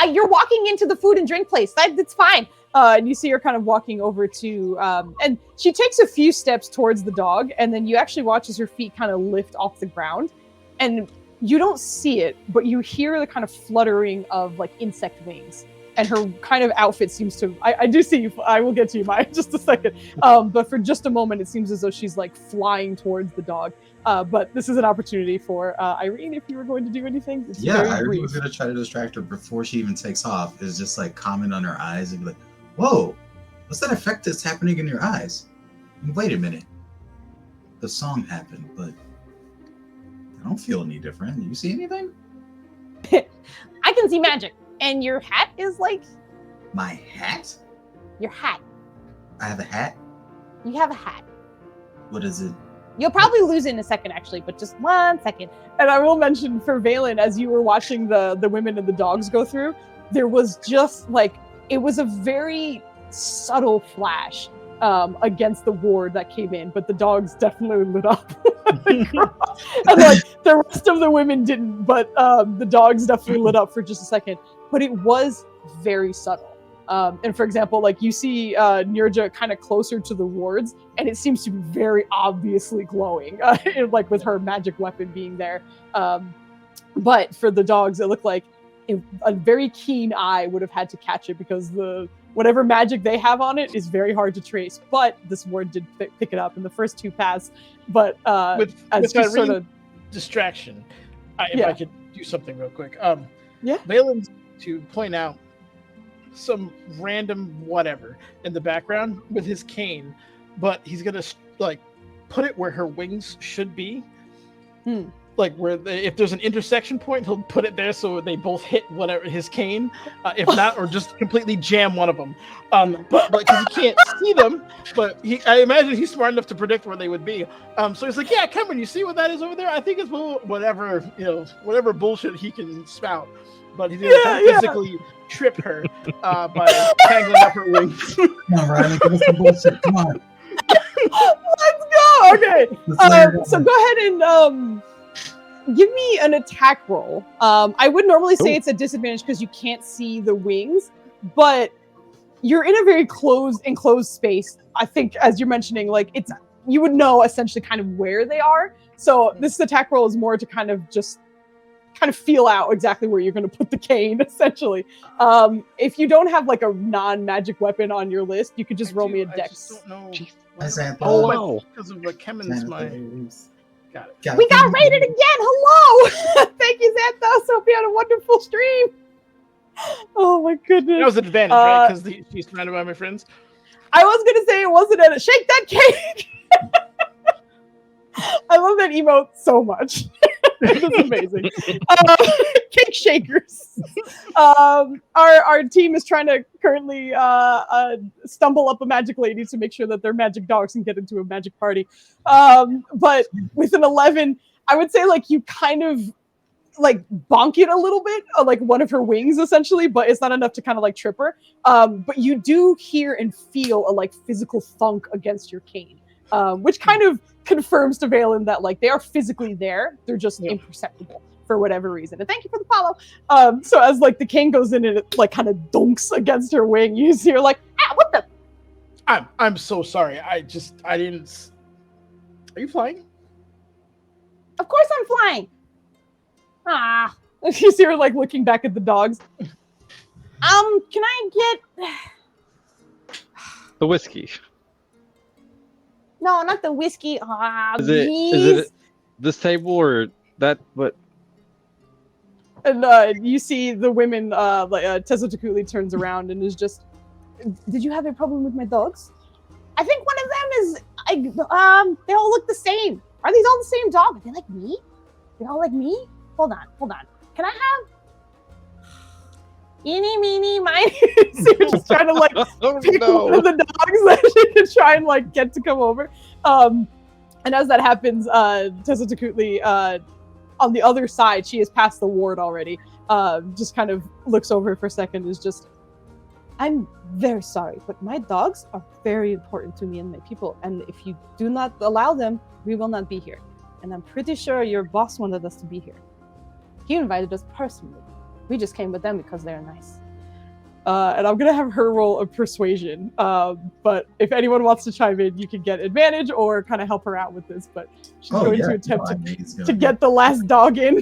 You're walking into the food and drink place. That's fine. And you see her kind of walking over to, and she takes a few steps towards the dog, and then you actually watch as her feet kind of lift off the ground, and you don't see it, but you hear the kind of fluttering of like insect wings. And her kind of outfit seems to, I do see you, I will get to you, Maya, in just a second. But for just a moment, it seems as though she's like flying towards the dog. But this is an opportunity for Irene, if you were going to do anything. It's Irene was going to try to distract her before she even takes off. Is just like comment on her eyes and be like, whoa, what's that effect that's happening in your eyes? And wait a minute. The song happened, but I don't feel any different. Do you see anything? I can see magic. And your hat is like... My hat? Your hat. I have a hat? You have a hat. What is it? You'll probably lose it in a second, actually, but just 1 second. And I will mention for Valen, as you were watching the women and the dogs go through, there was just like, it was a very subtle flash against the ward that came in, but the dogs definitely lit up. And like the rest of the women didn't, but the dogs definitely lit up for just a second. But it was very subtle. And for example, like you see Nirja kind of closer to the wards, and it seems to be very obviously glowing, like with her magic weapon being there. But for the dogs, it looked like a very keen eye would have had to catch it, because whatever magic they have on it is very hard to trace. But this ward did pick it up in the first 2 paths. But with sort of distraction, if I could do something real quick. Valen's to point out some random whatever in the background with his cane, but he's gonna like put it where her wings should be, like where if there's an intersection point, he'll put it there so they both hit whatever his cane. If not, or just completely jam one of them. But because he can't see them, but I imagine he's smart enough to predict where they would be. So he's like, yeah, Cameron, you see what that is over there? I think it's whatever whatever bullshit he can spout. But he's gonna physically trip her by tangling up her wings. Come on, Riley, give us some bullshit. Come on. Let's go. Okay. So go ahead and give me an attack roll. I would normally say it's a disadvantage because you can't see the wings, but you're in a very enclosed space. I think, as you're mentioning, like you would know essentially kind of where they are. So this attack roll is more to kind of feel out exactly where you're going to put the cane, essentially. If you don't have like a non-magic weapon on your list, you could just roll me a dex. I just don't know. Oh, Because of the Kemen's my. Got it. We got rated again. Hello. Thank you, Xanthos. Hope you had a wonderful stream. Oh my goodness. That was an advantage, right? Because she's surrounded by my friends. I was going to say it wasn't a shake that cake. I love that emote so much. It's amazing. Cake shakers. Our team is trying to currently stumble up a magic lady to make sure that their magic dogs can get into a magic party. But with an 11, I would say like you kind of like bonk it a little bit, like one of her wings essentially, but it's not enough to kind of like trip her. But you do hear and feel a like physical thunk against your cane, which kind of confirms to Valen that like they are physically there, they're just imperceptible for whatever reason. And thank you for the follow. So as like the cane goes in and it like kind of dunks against her wing, you hear like, what the? I'm so sorry. I didn't. Are you flying? Of course I'm flying. Ah. You see her like looking back at the dogs. Can I get the whiskey. No, not the whiskey. Is it this table or that? What? And you see the women, Tessa Takuli turns around and is just, did you have a problem with my dogs? I think one of them is, they all look the same. Are these all the same dog? Are they like me? They all like me? Hold on. Can I have eeny, meeny, miny? So you're just trying to like pick one of the dogs that she can try and like get to come over. And as that happens, Tessa Takuli, on the other side, she has passed the ward already. Just kind of looks over for a second, is just, I'm very sorry, but my dogs are very important to me and my people. And if you do not allow them, we will not be here. And I'm pretty sure your boss wanted us to be here. He invited us personally. We just came with them because they're nice. And I'm going to have her roll a persuasion. But if anyone wants to chime in, you can get advantage or kind of help her out with this. But she's going to attempt to get the last dog in.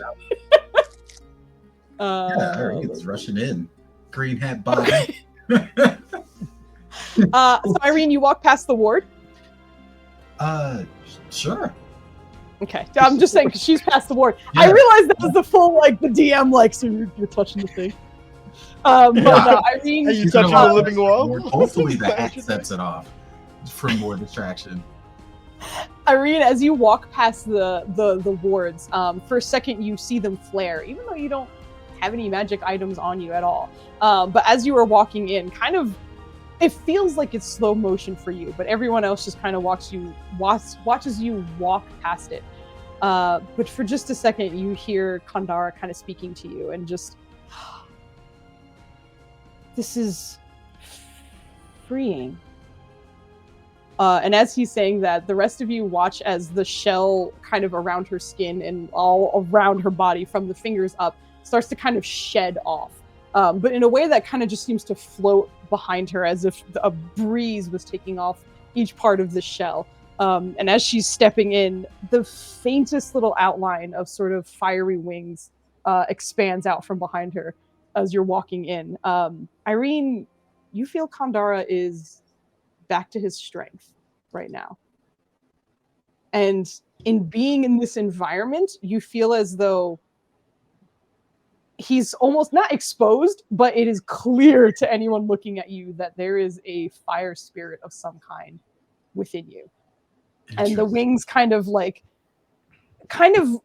He's rushing in. Green hat body. So Irene, you walk past the ward? Sure. Okay, I'm just saying because she's past the ward. Yeah. I realized that was the full like the DM like so you're touching the thing. But Irene, are you touching the living wall? Hopefully the hat sets it off for more distraction. Irene, as you walk past the wards, for a second you see them flare, even though you don't have any magic items on you at all. But as you are walking in, kind of, it feels like it's slow motion for you, but everyone else just kind of watches you walk past it. But for just a second, you hear Kandara kind of speaking to you and just, this is freeing. And as he's saying that, the rest of you watch as the shell kind of around her skin and all around her body from the fingers up starts to kind of shed off. But in a way that kind of just seems to float behind her as if a breeze was taking off each part of the shell. And as she's stepping in, the faintest little outline of sort of fiery wings expands out from behind her as you're walking in. Irene, you feel Kandara is back to his strength right now. And in being in this environment, you feel as though he's almost not exposed, but it is clear to anyone looking at you that there is a fire spirit of some kind within you. And the wings kind of like kind of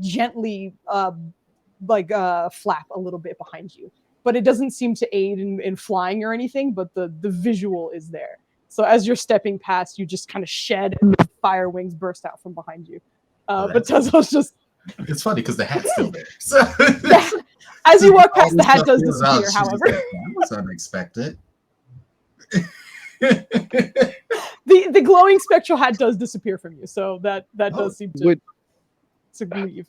gently flap a little bit behind you, but it doesn't seem to aid in flying or anything, but the visual is there. So as you're stepping past, you just kind of shed and the fire wings burst out from behind you. But Tezo's just... It's funny because the hat's still there. So yeah. As you walk past, the hat does disappear, however. That was unexpected. The glowing spectral hat does disappear from you, so that does seem to leave.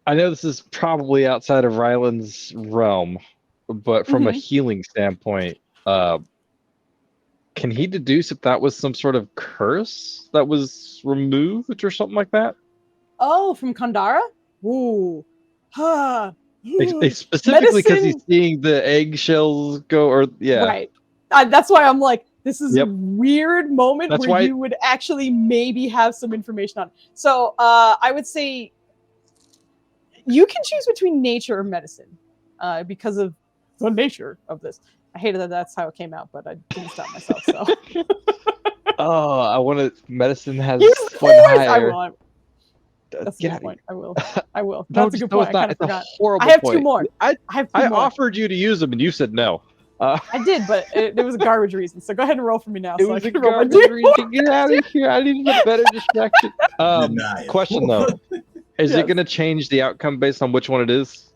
I know this is probably outside of Ryland's realm, but from a healing standpoint, can he deduce if that was some sort of curse that was removed or something like that? Oh, from Kandara? Ooh. Specifically because he's seeing the eggshells go, or right. That's why I'm like, this is a weird moment where you would actually maybe have some information on it. So I would say you can choose between nature or medicine because of the nature of this. I hated that that's how it came out, but I didn't stop myself. So. Oh, I want to. Medicine has one higher. I will. That's a good point. I will. That's a good point. I kind of forgot. I have two more. I offered you to use them, and you said no. I did, but it was a garbage reason. So go ahead and roll for me now. It was a garbage reason. Get out of here. I needed a better distraction. Question though, is it going to change the outcome based on which one it is?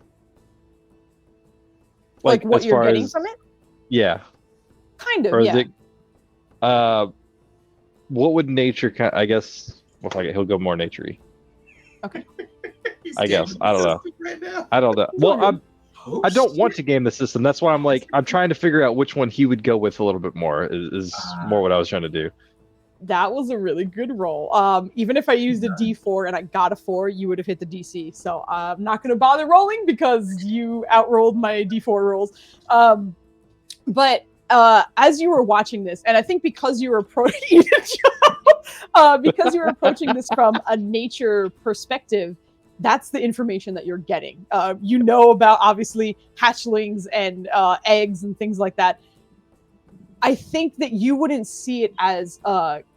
Like what you're getting from it? Yeah. Kind of. Or is it? What would nature? I guess. Well, like he'll go more naturey. Okay. I guess. I don't know. I don't know. Well, I don't want to game the system. That's why I'm trying to figure out which one he would go with a little bit more. Is more what I was trying to do. That was a really good roll. Even if I used a D4 and I got a 4, you would have hit the DC. So I'm not going to bother rolling because you outrolled my D4 rolls. But as you were watching this, and I think because you were approaching this from a nature perspective, that's the information that you're getting. You know about obviously hatchlings and eggs and things like that. I think that you wouldn't see it as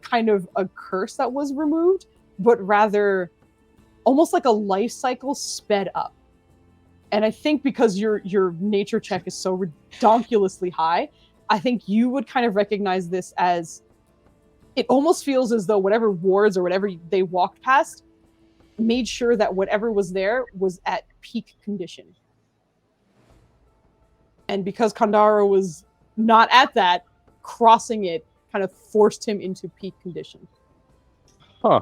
kind of a curse that was removed, but rather almost like a life cycle sped up. And I think because your nature check is so redonkulously high, I think you would kind of recognize this as, it almost feels as though whatever wards or whatever they walked past made sure that whatever was there was at peak condition. And because Kandara was not at that, crossing it kind of forced him into peak condition. Huh.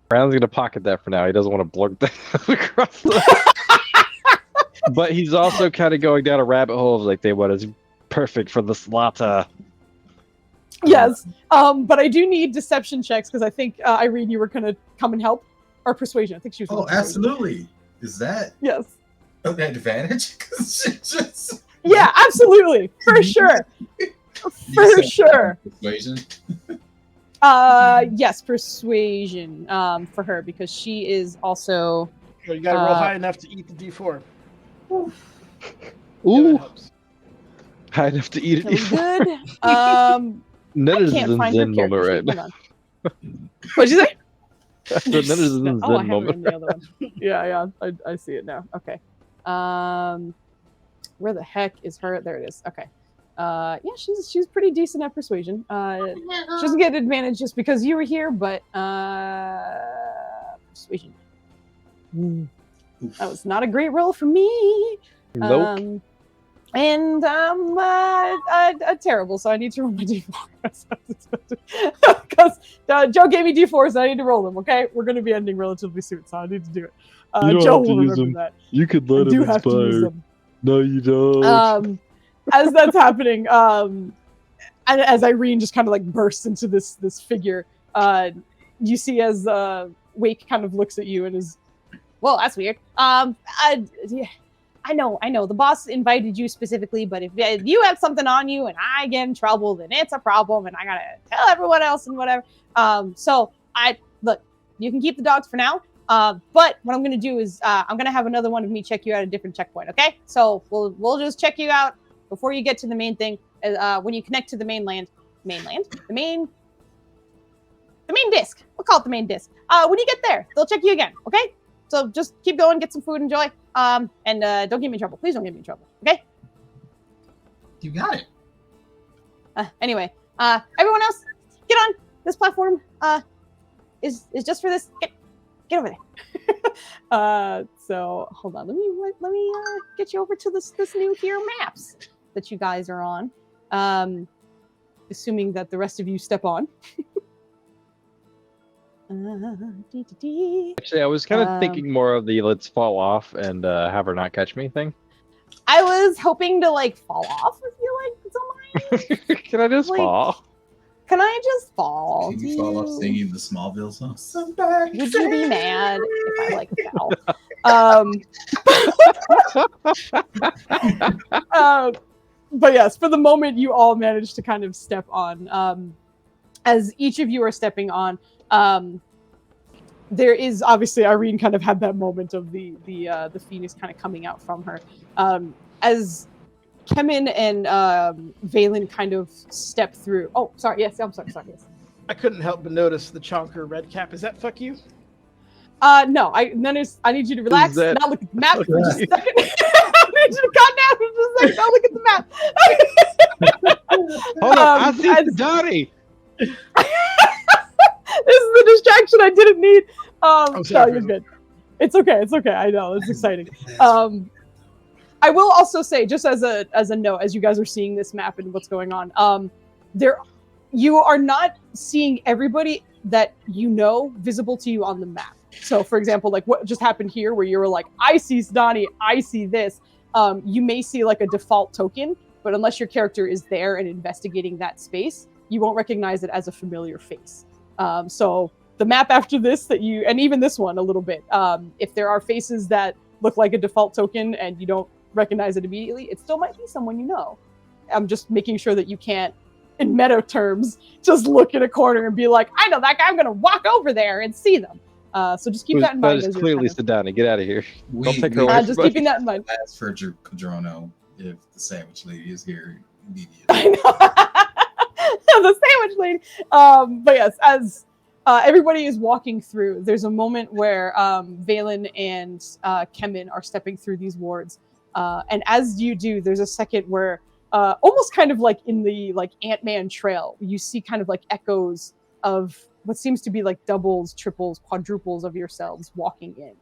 Brown's gonna pocket that for now. He doesn't want to blurt that across the... But he's also kind of going down a rabbit hole of like, what is perfect for the slaughter. Yes, but I do need deception checks because I think Irene, you were gonna come and help, or persuasion. I think she was. Oh, absolutely. Is that? Yes. Oh, that advantage? Just... Yeah, absolutely, for sure, for sure. Persuasion. Yes, persuasion. For her because she is also. You gotta roll high enough to eat the D4. Ooh. High enough to eat it. Good. None is in Zen moment right now. What'd you say? None is in Zen moment. The other one. Yeah, I see it now. Okay. Where the heck is her? There it is. Okay. Yeah, she's pretty decent at persuasion. She doesn't get advantage just because you were here, but persuasion. That was not a great roll for me. Nope. And terrible, so I need to roll my D4. Because Joe gave me D4s, so I need to roll them, okay? We're going to be ending relatively soon, so I need to do it. Joe will remember that. You could let him inspire. No, you don't. As that's happening, and as Irene just kind of like bursts into this figure, you see as Wake kind of looks at you and is, well, that's weird. I know. The boss invited you specifically, but if you have something on you and I get in trouble, then it's a problem, and I gotta tell everyone else and whatever. So look, you can keep the dogs for now. But what I'm gonna do is I'm gonna have another one of me check you out at a different checkpoint. Okay? So we'll just check you out before you get to the main thing. When you connect to the mainland, the main. the main disc. We'll call it the main disc. When you get there, they'll check you again. Okay. So just keep going, get some food, enjoy, and don't get me in trouble. Please don't get me in trouble. Okay. You got it. Anyway, everyone else, get on this platform. Is just for this. Get over there. So hold on. Let me get you over to this new here maps that you guys are on. Assuming that the rest of you step on. Actually, I was kind of thinking more of the let's fall off and have her not catch me thing. I was hoping to like fall off if you like don't mind. Can I just Like, fall? Can I just fall? Can you fall off singing the Smallville song? Somebody Would you be mad if I like fell? But yes, for the moment, you all managed to kind of step on. As each of you are stepping on, there is obviously Irene kind of had that moment of the phoenix kind of coming out from her. As Kemin and Valen kind of step through. Oh, sorry. Yes, I'm sorry. Yes. I couldn't help but notice the chonker red cap. Is that fuck you? No. I need you to relax. Not look at the map for just a second. I need you to calm down for just a second. Not look at the map. Hold up! I see the Donnie. This is the distraction I didn't need. I'm sorry. No, you're good. It's okay. It's okay. I know it's exciting. I will also say, just as a note, as you guys are seeing this map and what's going on, you are not seeing everybody that you know visible to you on the map. So, for example, like what just happened here, where you were like, I see Donnie, I see this. You may see like a default token, but unless your character is there and investigating that space, you won't recognize it as a familiar face. So the map after this and even this one a little bit, if there are faces that look like a default token and you don't recognize it immediately, it still might be someone you know. I'm just making sure that you can't, in meta terms, just look in a corner and be like, I know that guy, I'm going to walk over there and see them. So just keep that in mind. That is clearly Sedani. Get out of here. Don't take her away. Just keeping that in mind. Ask for Cadrono if the sandwich lady is here immediately. I know. The sandwich lady. But yes, as everybody is walking through, there's a moment where Valen and Kemin are stepping through these wards. And as you do, there's a second where almost kind of like in the like Ant-Man trail, you see kind of like echoes of what seems to be like doubles, triples, quadruples of yourselves walking in.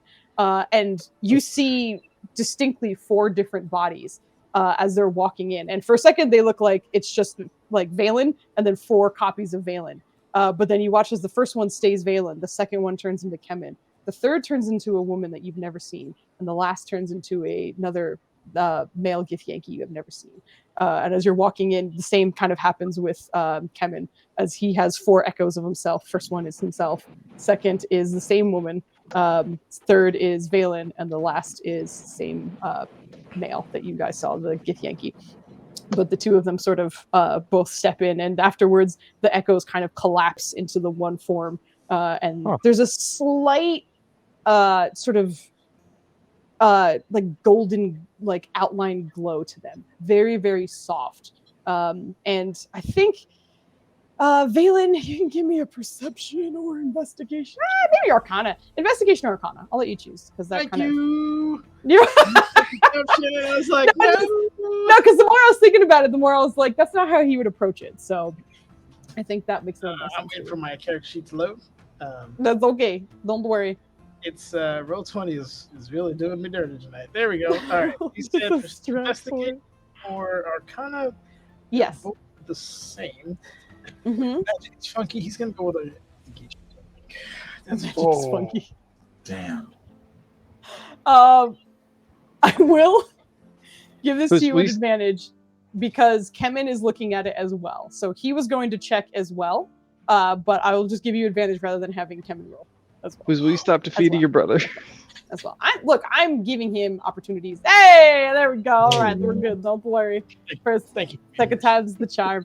And you see distinctly 4 different bodies as they're walking in. And for a second, they look like it's just like Valen and then 4 copies of Valen. But then you watch as the first one stays Valen, the second one turns into Kemin, the third turns into a woman that you've never seen, and the last turns into another male Githyanki you have never seen. And as you're walking in, the same kind of happens with Kemin, as he has 4 echoes of himself. First one is himself, second is the same woman, third is Valen, and the last is the same male that you guys saw, the Githyanki. But the 2 of them sort of both step in, and afterwards the echoes kind of collapse into the one form, and there's a slight sort of like golden like outline glow to them, very, very soft. And I think Valen, you can give me a perception or investigation. Maybe Arcana. Investigation or Arcana. I'll let you choose, because that Thank you. I was like, no, because the more I was thinking about it, the more I was like, that's not how he would approach it. So I think that makes sense. I'm waiting for my character sheet to load. That's okay. Don't worry. It's roll 20 is really doing me dirty tonight. There we go. All right. He said for investigate or Arcana. Yes. Both the same. Mm-hmm. Magic's funky. He's gonna go with a. That's Magic's funky. Damn. I will give this to you with advantage because Kemin is looking at it as well. So he was going to check as well, but I will just give you advantage rather than having Kemin roll as well. Will you stop defeating your brother? As well. I'm giving him opportunities. Hey, there we go. All right, we're good. Don't worry. First, thank you. Second time's the charm.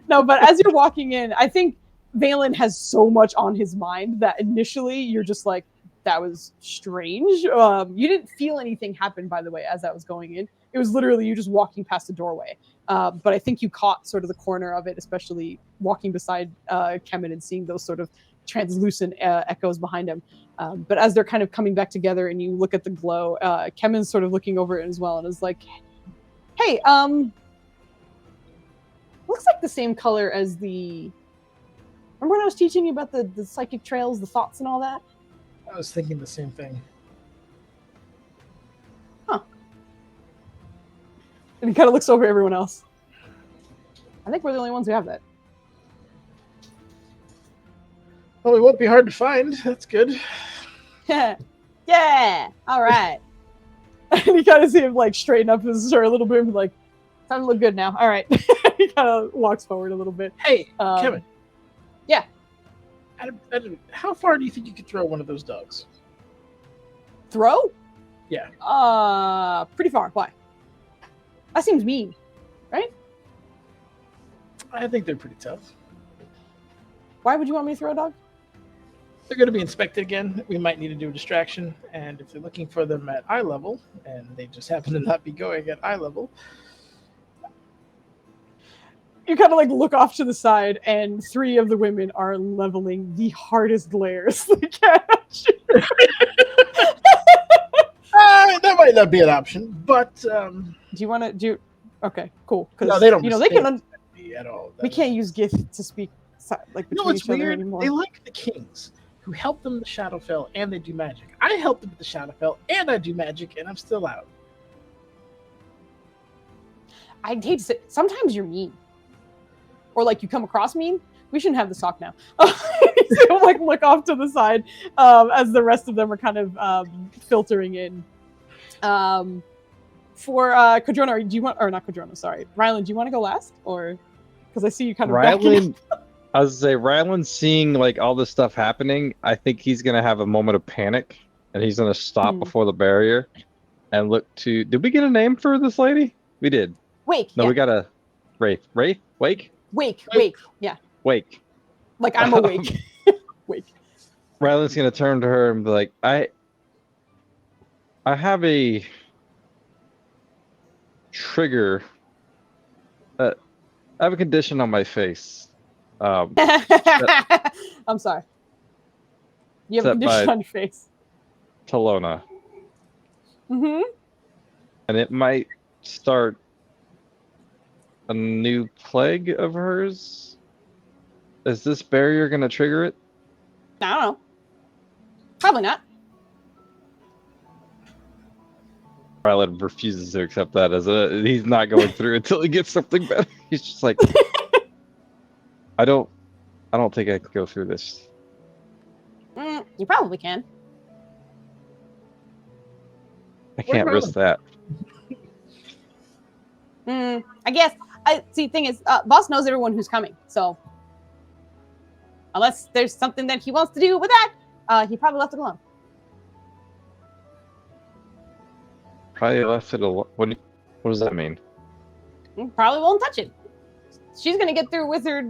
No, but as you're walking in, I think Valen has so much on his mind that initially you're just like, that was strange. You didn't feel anything happen, by the way, as that was going in. It was literally you just walking past the doorway. But I think you caught sort of the corner of it, especially walking beside Kemen and seeing those sort of translucent echoes behind him. But as they're kind of coming back together and you look at the glow, Kemen's sort of looking over it as well and is like, hey, looks like the same color as the... Remember when I was teaching you about the psychic trails, the thoughts and all that? I was thinking the same thing. Huh. And he kind of looks over at everyone else. I think we're the only ones who have that. Well, it won't be hard to find. That's good. Yeah. All right. And you kind of see him like straighten up his shirt a little bit and be like, time to look good now. All right. He kind of walks forward a little bit. Hey, Kevin. Yeah. How far do you think you could throw one of those dogs? Throw? Yeah. Pretty far. Why? That seems mean, right? I think they're pretty tough. Why would you want me to throw a dog? They're going to be inspected again. We might need to do a distraction. And if they're looking for them at eye level, and they just happen to not be going at eye level... You kind of like look off to the side, and 3 of the women are leveling the hardest glares they can at you. That might not be an option, but... do you want to do... Okay, cool. No, they don't. You know, they can... at all. We can't use Gith to speak like between each other anymore. They like the kings who help them with the Shadowfell and they do magic. I help them with the Shadowfell and I do magic, and I'm still out. I'd hate to say... Sometimes you're mean. Or like you come across mean. We shouldn't have this talk now. So like look off to the side as the rest of them are kind of filtering in. For Quadrona, do you want, or not Quadrona, sorry, Ryland, do you want to go last, or because I see you kind of Ryland? I was gonna say Ryland, seeing like all this stuff happening, I think he's gonna have a moment of panic, and he's gonna stop before the barrier and look to. Did we get a name for this lady? We did. Wake. No, yeah. we got a Wraith. Wake. Wake. Yeah. Wake. Like I'm awake. Wake. Ryland's gonna turn to her and be like, I have a trigger. I have a condition on my face. I'm sorry. You have a condition on your face. Talona. Mm-hmm. And it might start a new plague of hers. Is this barrier gonna trigger it? I don't know. Probably not. Ryland refuses to accept that as he's not going through until he gets something better. He's just like, I don't think I can go through this. You probably can. I can't risk that. I guess. See, the thing is, boss knows everyone who's coming, so unless there's something that he wants to do with that, he probably left it alone. Probably left it alone. What does that mean? Probably won't touch it. She's gonna get through with her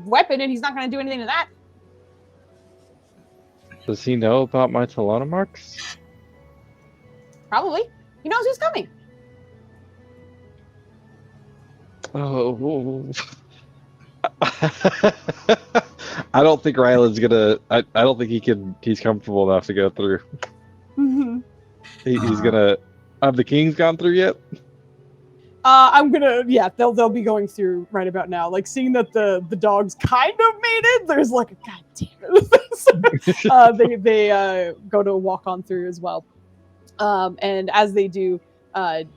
weapon, and he's not gonna do anything to that. Does he know about my Talona marks? Probably. He knows who's coming. Oh. I don't think Ryland's gonna. I don't think he's comfortable enough to go through. Mm-hmm. He's gonna. Have the kings gone through yet? I'm gonna. Yeah, they'll be going through right about now. Like seeing that the dogs kind of made it. There's like a god damn it. They go to walk on through as well. And as they do,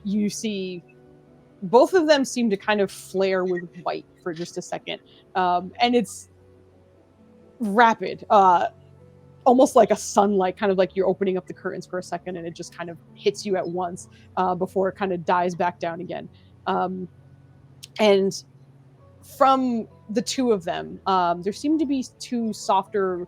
you see. Both of them seem to kind of flare with white for just a second. And it's rapid. Almost like a sunlight, kind of like you're opening up the curtains for a second and it just kind of hits you at once before it kind of dies back down again. And from the 2 of them, there seem to be 2 softer,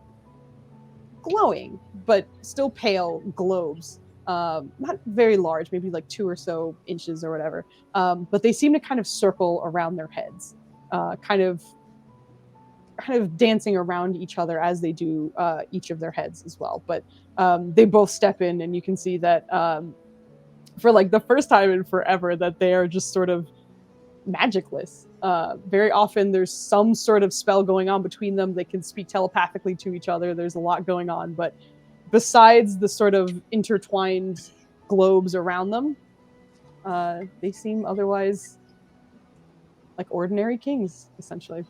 glowing, but still pale globes. Not very large, maybe like 2 or so inches or whatever. But they seem to kind of circle around their heads, kind of dancing around each other as they do each of their heads as well. But They both step in, and you can see that for like the first time in forever that they are just sort of magicless. Very often there's some sort of spell going on between them. They can speak telepathically to each other. There's a lot going on, but besides the sort of intertwined globes around them, they seem otherwise like ordinary kings, essentially.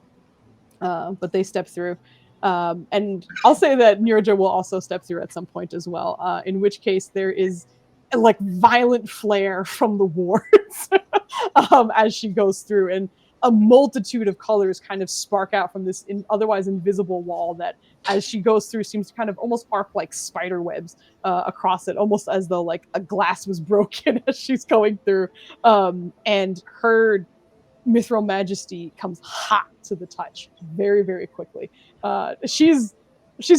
But they step through. And I'll say that Nirja will also step through at some point as well, in which case there is like violent flare from the wards as she goes through, and a multitude of colors kind of spark out from this otherwise invisible wall that, as she goes through, seems to kind of almost arc like spider webs across it, almost as though like a glass was broken as she's going through. And her Mithril Majesty comes hot to the touch very, very quickly. She's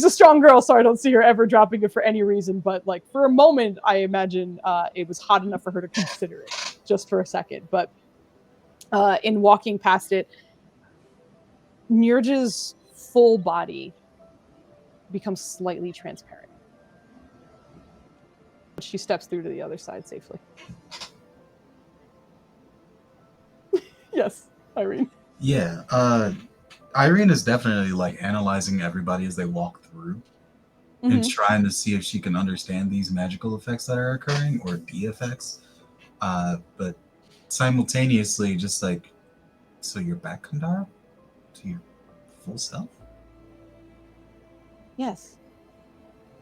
a strong girl, so I don't see her ever dropping it for any reason. But like for a moment, I imagine it was hot enough for her to consider it just for a second. But in walking past it, Nirja's full body becomes slightly transparent. She steps through to the other side safely. Yes, Irene. Yeah, Irene is definitely like analyzing everybody as they walk through and trying to see if she can understand these magical effects that are occurring or the effects. But simultaneously, just like, so you're back, Kandara? To your full self? Yes.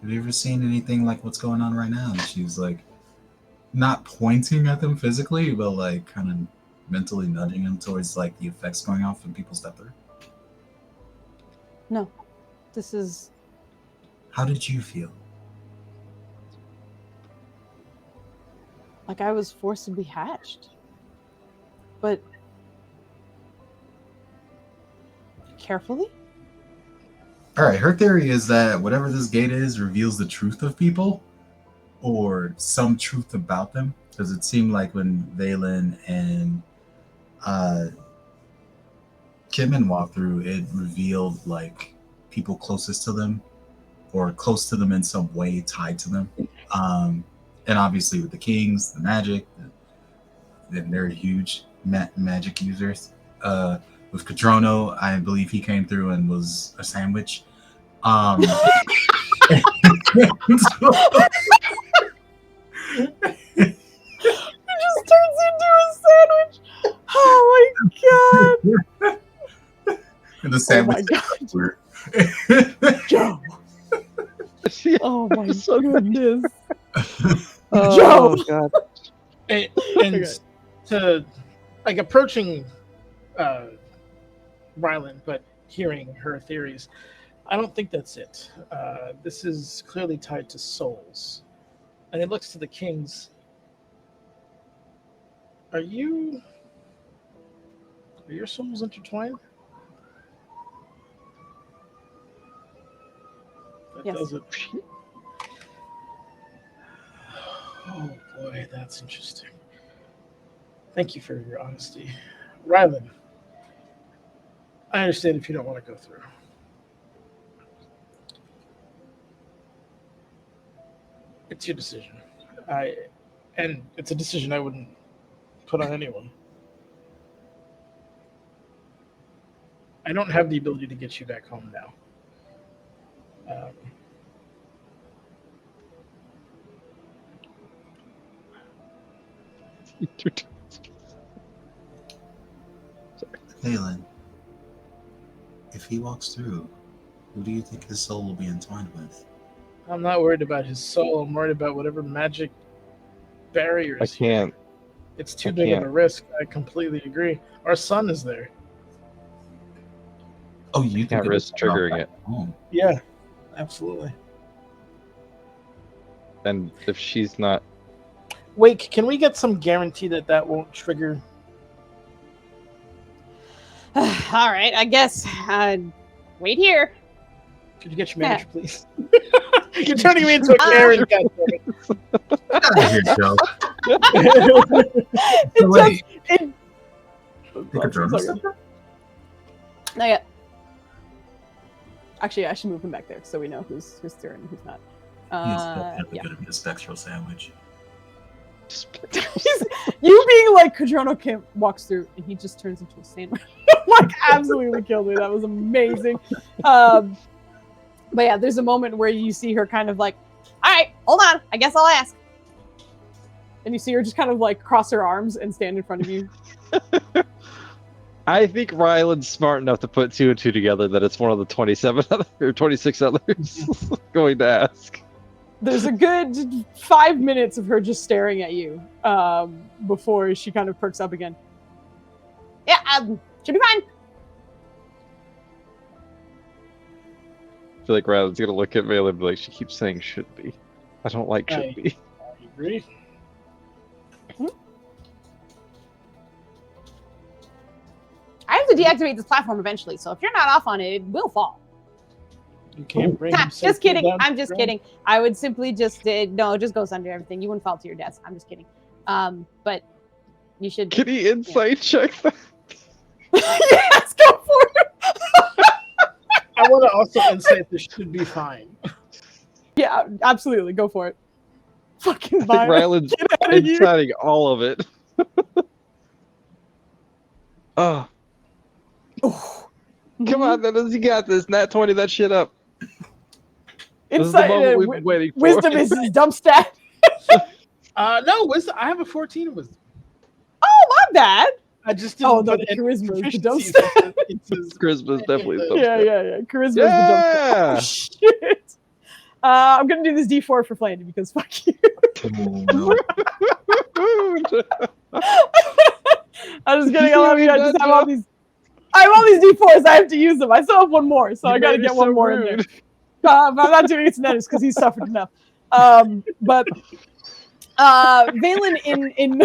Have you ever seen anything like what's going on right now? And she's like, not pointing at them physically, but like kind of mentally nudging them towards like the effects going off when people step through. No, this is. How did you feel? Like I was forcibly hatched. But carefully? Alright, her theory is that whatever this gate is reveals the truth of people or some truth about them. Because it seemed like when Valen and Kitman walked through, it revealed like people closest to them or close to them in some way tied to them. And obviously with the kings, the magic, then they're huge magic users. With Cadrono, I believe he came through and was a sandwich. He just turns into a sandwich. Oh my god! And the sandwich. Oh my god! Joe. Oh my goodness! Oh god! And okay. To like approaching Rylan, but hearing her theories, I don't think that's it. This is clearly tied to souls, and it looks to the kings. Are your souls intertwined? That Yes. does it. Oh boy, that's interesting. Thank you for your honesty. Rylan, I understand if you don't want to go through. It's your decision. And it's a decision I wouldn't put on anyone. I don't have the ability to get you back home now. Valen, if he walks through, who do you think his soul will be entwined with? I'm not worried about his soul. I'm worried about whatever magic barriers. I can't. It's too big of a risk. I completely agree. Our son is there. Oh, you Can't risk triggering it. Yeah, absolutely. And if she's not, Wake, can we get some guarantee that that won't trigger? All right, I guess. Wait here. Could you get your manager, please? You're turning me into a Karen. Get out of here, Joe. Not yet. Actually, I should move him back there so we know who's turn and who's not. It's definitely Yeah. gonna be a spectral sandwich. You being like Kadrono Kim walks through and he just turns into a sandwich. Like absolutely killed me. That was amazing. But yeah, there's a moment where you see her kind of like, all right, hold on, I guess I'll ask. And you see her just kind of like cross her arms and stand in front of you. I think Ryland's smart enough to put 2 and 2 together that it's one of the 27 or 26 others going to ask. There's a good 5 minutes of her just staring at you before she kind of perks up again. Yeah, should be fine. I feel like Ryland's gonna look at Valen and be like, she keeps saying should be. I don't like should be. I agree. I have to deactivate this platform eventually, so if you're not off on it, it will fall. You can't bring him Just safely kidding. down to I'm the just ground. kidding. I would simply just no, it just goes under everything. You wouldn't fall to your death. I'm just kidding. But you should. Can he insight check that? Yes, go for it. I want to also insight this should be fine. Yeah, absolutely, go for it. Fucking I think Byron. Ryland's Get out of here. inciting all of it. Oh, come on, Dennis, you got this. Nat 20 that shit up. This is the Insight, moment we've been waiting for. wisdom is his dump stat. No, wisdom. I have a 14 in wisdom. Oh, my bad. I just didn't Oh, no, put the any charisma is the dump proficiencies stat. into- Charisma's definitely the dump Yeah. Charisma is the Yeah. dump stat. Oh, shit. I'm going to do this D4 for Flandy because fuck you. Oh, no. I'm just kidding. I love you. I just have all these. I have all these D4s. I have to use them. I still have one more, so I got to get one more in there. But I'm not doing it to Dennis because he's suffered enough. But Valen in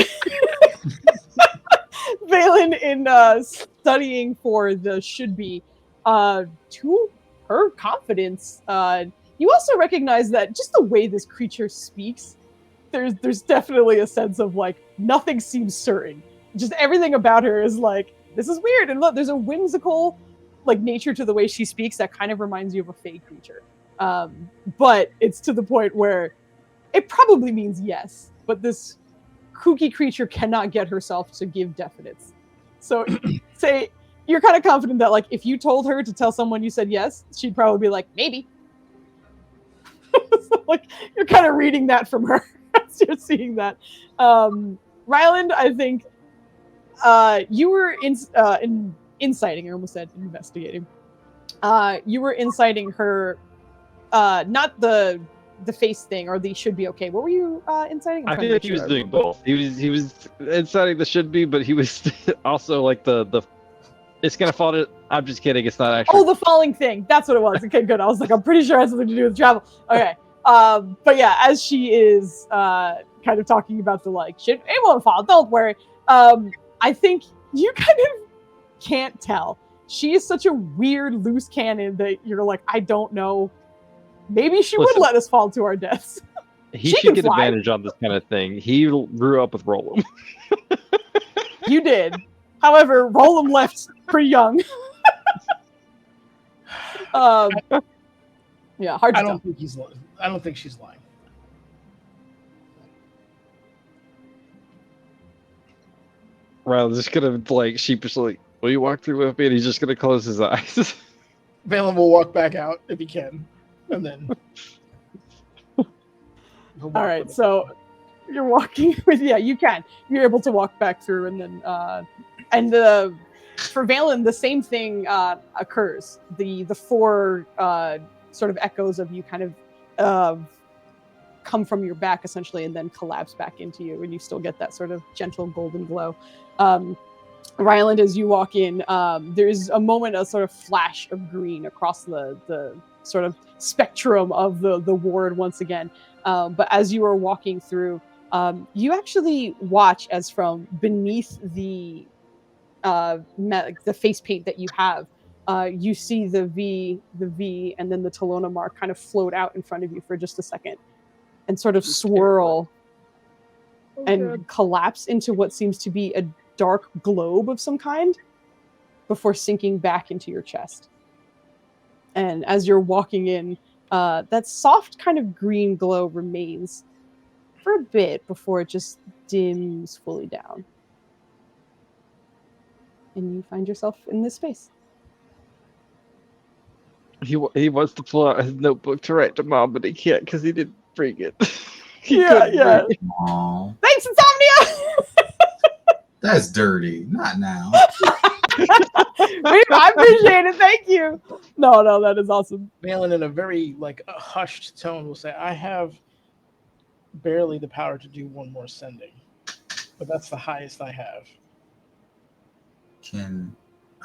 Valen in studying for the should be to her confidence. You also recognize that just the way this creature speaks, there's definitely a sense of like nothing seems certain. Just everything about her is like, this is weird. And look, there's a whimsical like nature to the way she speaks that kind of reminds you of a fey creature. But it's to the point where it probably means yes, but this kooky creature cannot get herself to give definites. So say you're kind of confident that like if you told her to tell someone you said yes, she'd probably be like, maybe. So, like you're kind of reading that from her as you're seeing that. Ryland, I think you were inciting, I almost said investigating. You were inciting her, not the face thing or the should be okay. What were you inciting? I think he was doing both. He was inciting the should be, but he was also like the it's gonna fall to. I'm just kidding. It's not actually. Oh, the falling thing. That's what it was. Okay, good. I was like, I'm pretty sure it has something to do with travel. Okay. But yeah, as she is kind of talking about the like shit, it won't fall. Don't worry. I think you kind of can't tell. She is such a weird loose cannon that you're like, I don't know. Maybe she would let us fall to our deaths. He she should can get fly. advantage on this kind of thing. He grew up with Rollum. You did. However, Rollum left pretty young. Yeah, hard to I tell. don't think he's. I don't think she's lying. Ryland's just gonna like sheepishly, will you walk through with me? And he's just gonna close his eyes. Valen will walk back out if he can, and then. All right, so you're walking with you can. You're able to walk back through, and then for Valen, the same thing occurs. The four sort of echoes of you kind of come from your back essentially, and then collapse back into you, and you still get that sort of gentle golden glow. Ryland, as you walk in, there's a moment, a sort of flash of green across the sort of spectrum of the ward once again. But as you are walking through, you actually watch as from beneath the face paint that you have, you see the V, and then the Talona mark kind of float out in front of you for just a second, and sort of swirl and collapse into what seems to be a dark globe of some kind before sinking back into your chest. And as you're walking in, that soft kind of green glow remains for a bit before it just dims fully down. And you find yourself in this space. He wants to pull out his notebook to write to Mom, but he can't because he didn't bring it. Yeah. Aw, Thanks, Insomnia! that's dirty. Not now. I appreciate it. Thank you. No, that is awesome. Valen, in a very hushed tone, will say, "I have barely the power to do one more sending, but that's the highest I have." Can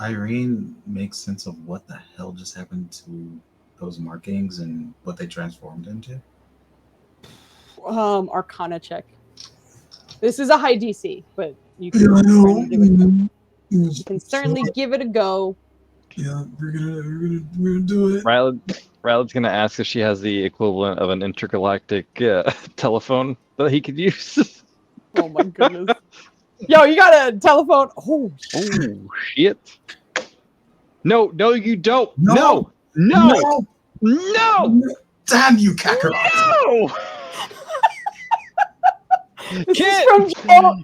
Irene make sense of what the hell just happened to those markings and what they transformed into? Arcana check. This is a high DC, but you can, you can certainly give it a go. Yeah, we're gonna do it. Ryland's gonna ask if she has the equivalent of an intergalactic telephone that he could use. Oh my goodness. Yo, you got a telephone? Oh, shit. No, you don't. No. No. Damn you, Kakarot. No. This is from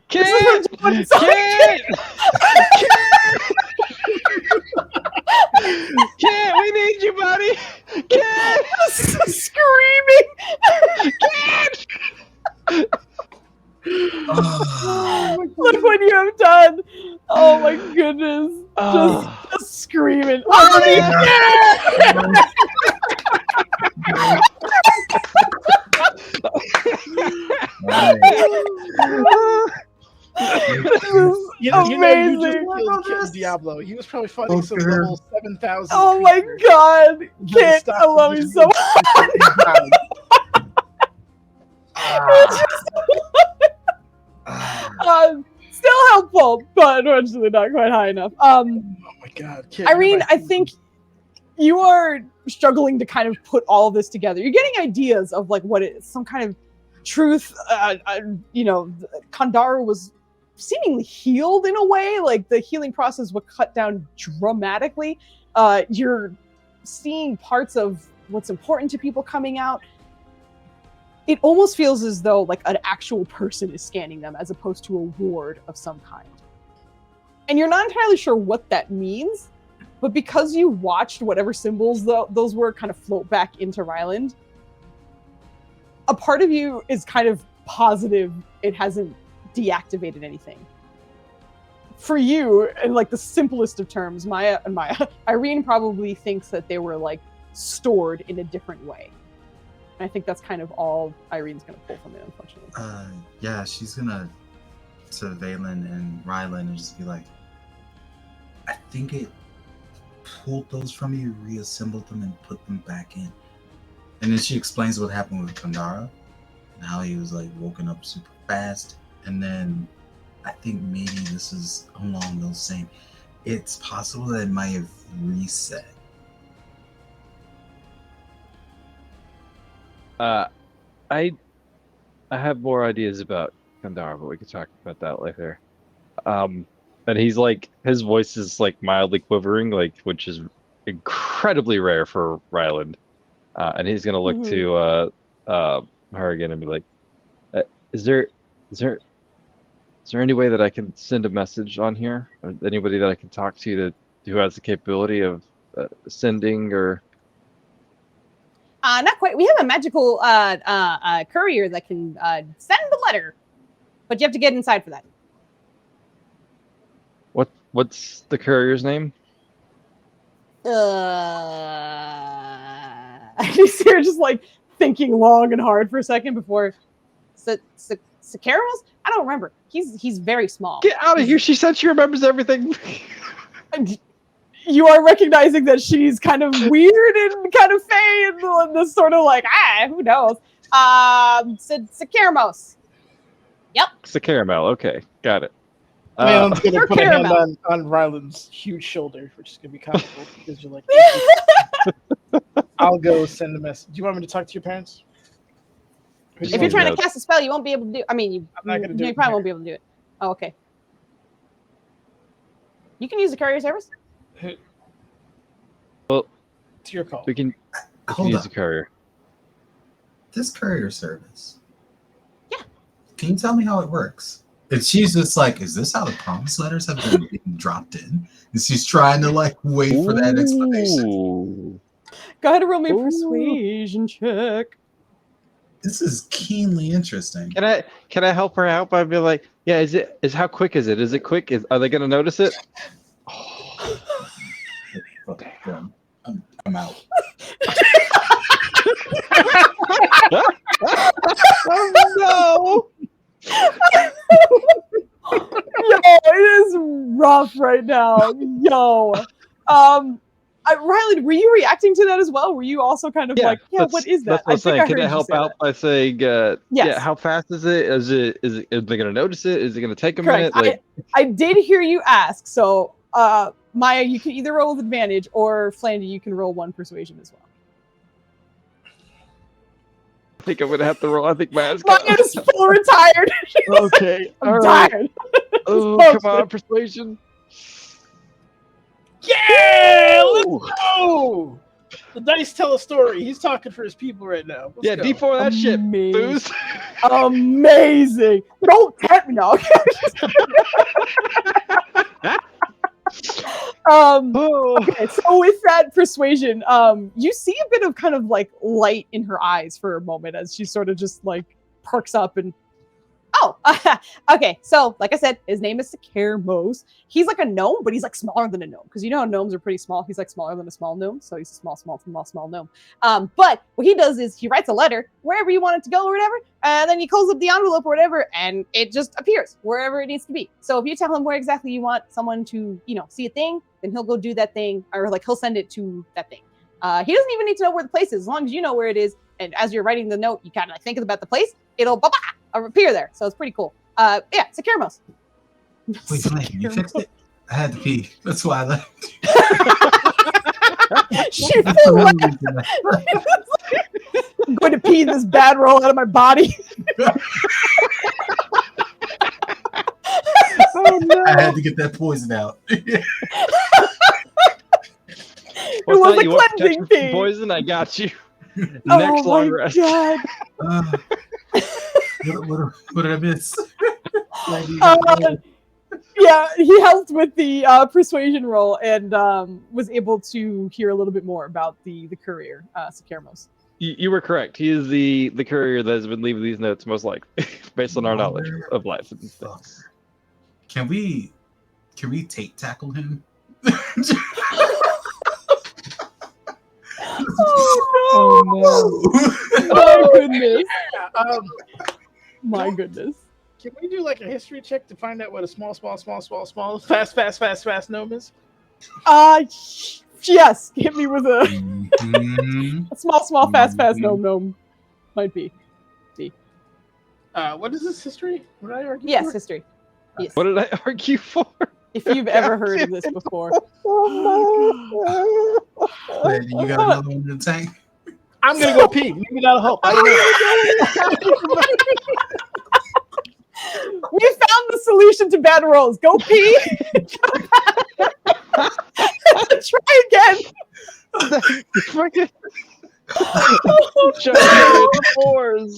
Joe. This is from Joe. Kid, we need you, buddy. Kid, screaming. Kid. Look what you have done. Oh my goodness. Just screaming. You just killed Diablo. He was probably fighting some level 7,000. Oh my god. Kid, I love you so much. Still helpful, but unfortunately not quite high enough. Oh my god, Kid, Irene, I think you are struggling to kind of put all of this together. You're getting ideas of what it is, some kind of truth. Kandara was seemingly healed in a way, the healing process was cut down dramatically. You're seeing parts of what's important to people coming out. It almost feels as though an actual person is scanning them as opposed to a ward of some kind. And you're not entirely sure what that means, but because you watched whatever symbols those were kind of float back into Ryland, a part of you is kind of positive it hasn't deactivated anything. For you, in the simplest of terms, Maya, Irene probably thinks that they were stored in a different way. And I think that's kind of all Irene's going to pull from it, unfortunately. Yeah, she's going to Valen and Ryland and just be like, I think it pulled those from you, reassembled them, and put them back in. And then she explains what happened with Kandara and how he was woken up super fast. And then I think maybe this is along those same. It's possible that it might have reset. I have more ideas about Kandara, but we could talk about that later. And he's his voice is mildly quivering, which is incredibly rare for Ryland. And he's gonna look to her again and be like, "Is there any way that I can send a message on here? Or anybody that I can talk to who has the capability of sending or?" Not quite. We have a magical courier that can send the letter, but you have to get inside for that. What's the courier's name? You see her just thinking long and hard for a second before. Sakaros? I don't remember. He's very small. Get out of here! She said she remembers everything. You are recognizing that she's kind of weird and kind of fey and this sort of who knows? Sakaramos. Yep. Caramel. Okay, got it. Valen's gonna put a hand on Ryland's huge shoulder, which is gonna be comical because you're I'll go send a message. Do you want me to talk to your parents? If you're trying to cast a spell, you won't be able to do. I mean, you probably won't be able to do it. Oh, okay. You can use the courier service. Well, it's your call. We can. We can Hold use up. the courier. This courier service. Yeah. Can you tell me how it works? And she's just like, is this how the promise letters have been being dropped in? And she's trying to like wait for that explanation. Ooh. Go ahead and roll me a Ooh. persuasion check. This is keenly interesting. Can I help her out by being like, yeah, how quick is it? Is it quick? Are they gonna notice it? Fuck them. I'm out. Oh Yo, it is rough right now. Yo. Riley, were you reacting to that as well? Were you also kind of like, yeah, what is that? That's what I'm saying. Can I heard you help say out that. by saying, Yes. yeah, how fast is it? Is they gonna notice it? Is it gonna take a Correct. minute? Like, I did hear you ask. So, Maya, you can either roll with advantage, or Flandy, you can roll 1 persuasion as well. I think I'm gonna have to roll. I think Matt's Maya's full retired. okay. I'm All right. tired. Oh, Bullshit. come on, persuasion. Yeah, let's Ooh. go. The dice tell a story. He's talking for his people right now. Let's Yeah, go. D4 that shit. Amazing. Foos. Amazing. Don't tempt me now. Okay, so with that persuasion, you see a bit of kind of like light in her eyes for a moment as she sort of just like perks up and okay. So like I said, his name is Sakermos. He's like a gnome, but he's like smaller than a gnome because you know how gnomes are pretty small. He's like smaller than a small gnome, so he's a small gnome. But what he does is he writes a letter wherever you want it to go or whatever, and then he closes up the envelope or whatever, and it just appears wherever it needs to be. So if you tell him where exactly you want someone to, see a thing, then he'll go do that thing, or like he'll send it to that thing. He doesn't even need to know where the place is, as long as you know where it is. And as you're writing the note, you kind of like think about the place. It'll appear there. So it's pretty cool. Yeah, Sakermos. Wait, Flank, you fixed it? I had to pee. That's why I left. She full left. I'm going to pee this bad roll out of my body. Oh no! I had to get that poison out. It What's was that? a You want cleansing protection from pee. poison? I got you. Next Oh long my rest. God. What did I miss? Yeah, he helped with the persuasion roll and was able to hear a little bit more about the courier, Sakermos. You were correct. He is the courier that has been leaving these notes, most likely, based on our knowledge of life and things. Can we take tackle him? Oh no! My goodness! My goodness! Can we do like a history check to find out what a small, fast gnome is? Yes. Hit me with a small, fast gnome. Might be. What is this history? What did I argue Yes, for? history. Yes. What did I argue for? If you've ever heard of this before. Wait, you got another one in the tank? I'm gonna go pee. Maybe that'll help. I don't know. We found the solution to bad rolls. Go pee. Try again. Fucking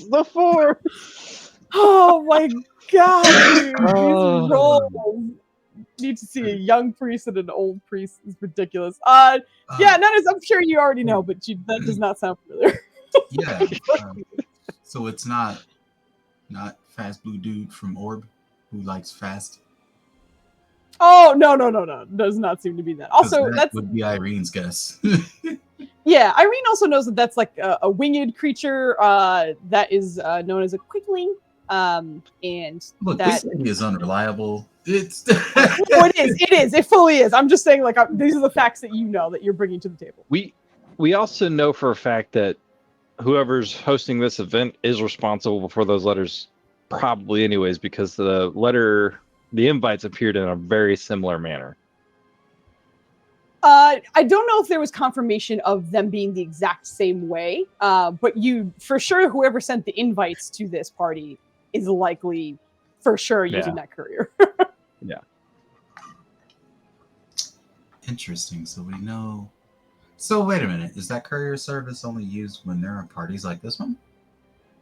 the fours. Oh my God, dude. Oh. These rolls. Need to see a young priest and an old priest is ridiculous. Yeah, I'm sure you already know, but that does not sound familiar. Yeah. So it's not Fast Blue Dude from Orb who likes fast. Oh no. Does not seem to be that. Also, that would be Irene's guess. Yeah, Irene also knows that that's like a winged creature that is known as a quickling. And Look, that this thing is unreliable. It's it is. It fully is. I'm just saying, like, these are the facts that you know that you're bringing to the table. We also know for a fact that whoever's hosting this event is responsible for those letters, probably anyways, because the invites appeared in a very similar manner. I don't know if there was confirmation of them being the exact same way, but you, for sure, whoever sent the invites to this party is likely, for sure, using that courier. Yeah. interesting. So we know So wait a minute. Is that courier service only used when there are parties like this one?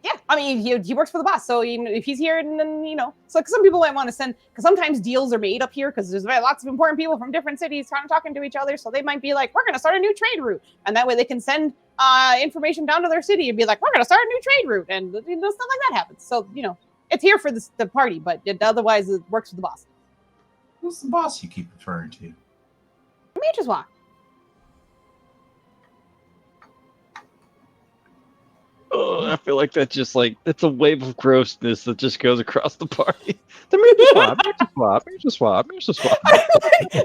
Yeah, I mean, he works for the boss, so if he's here, and then so some people might want to send, because sometimes deals are made up here because there's lots of important people from different cities kind of talking to each other, so they might be like, we're going to start a new trade route, and that way they can send information down to their city and be like, we're going to start a new trade route, and stuff like that happens. So it's here for the party, but otherwise it works for the boss. Who's the boss you keep referring to? Demetrius. Oh, I feel like that's just like it's a wave of grossness that just goes across the party. The major swap.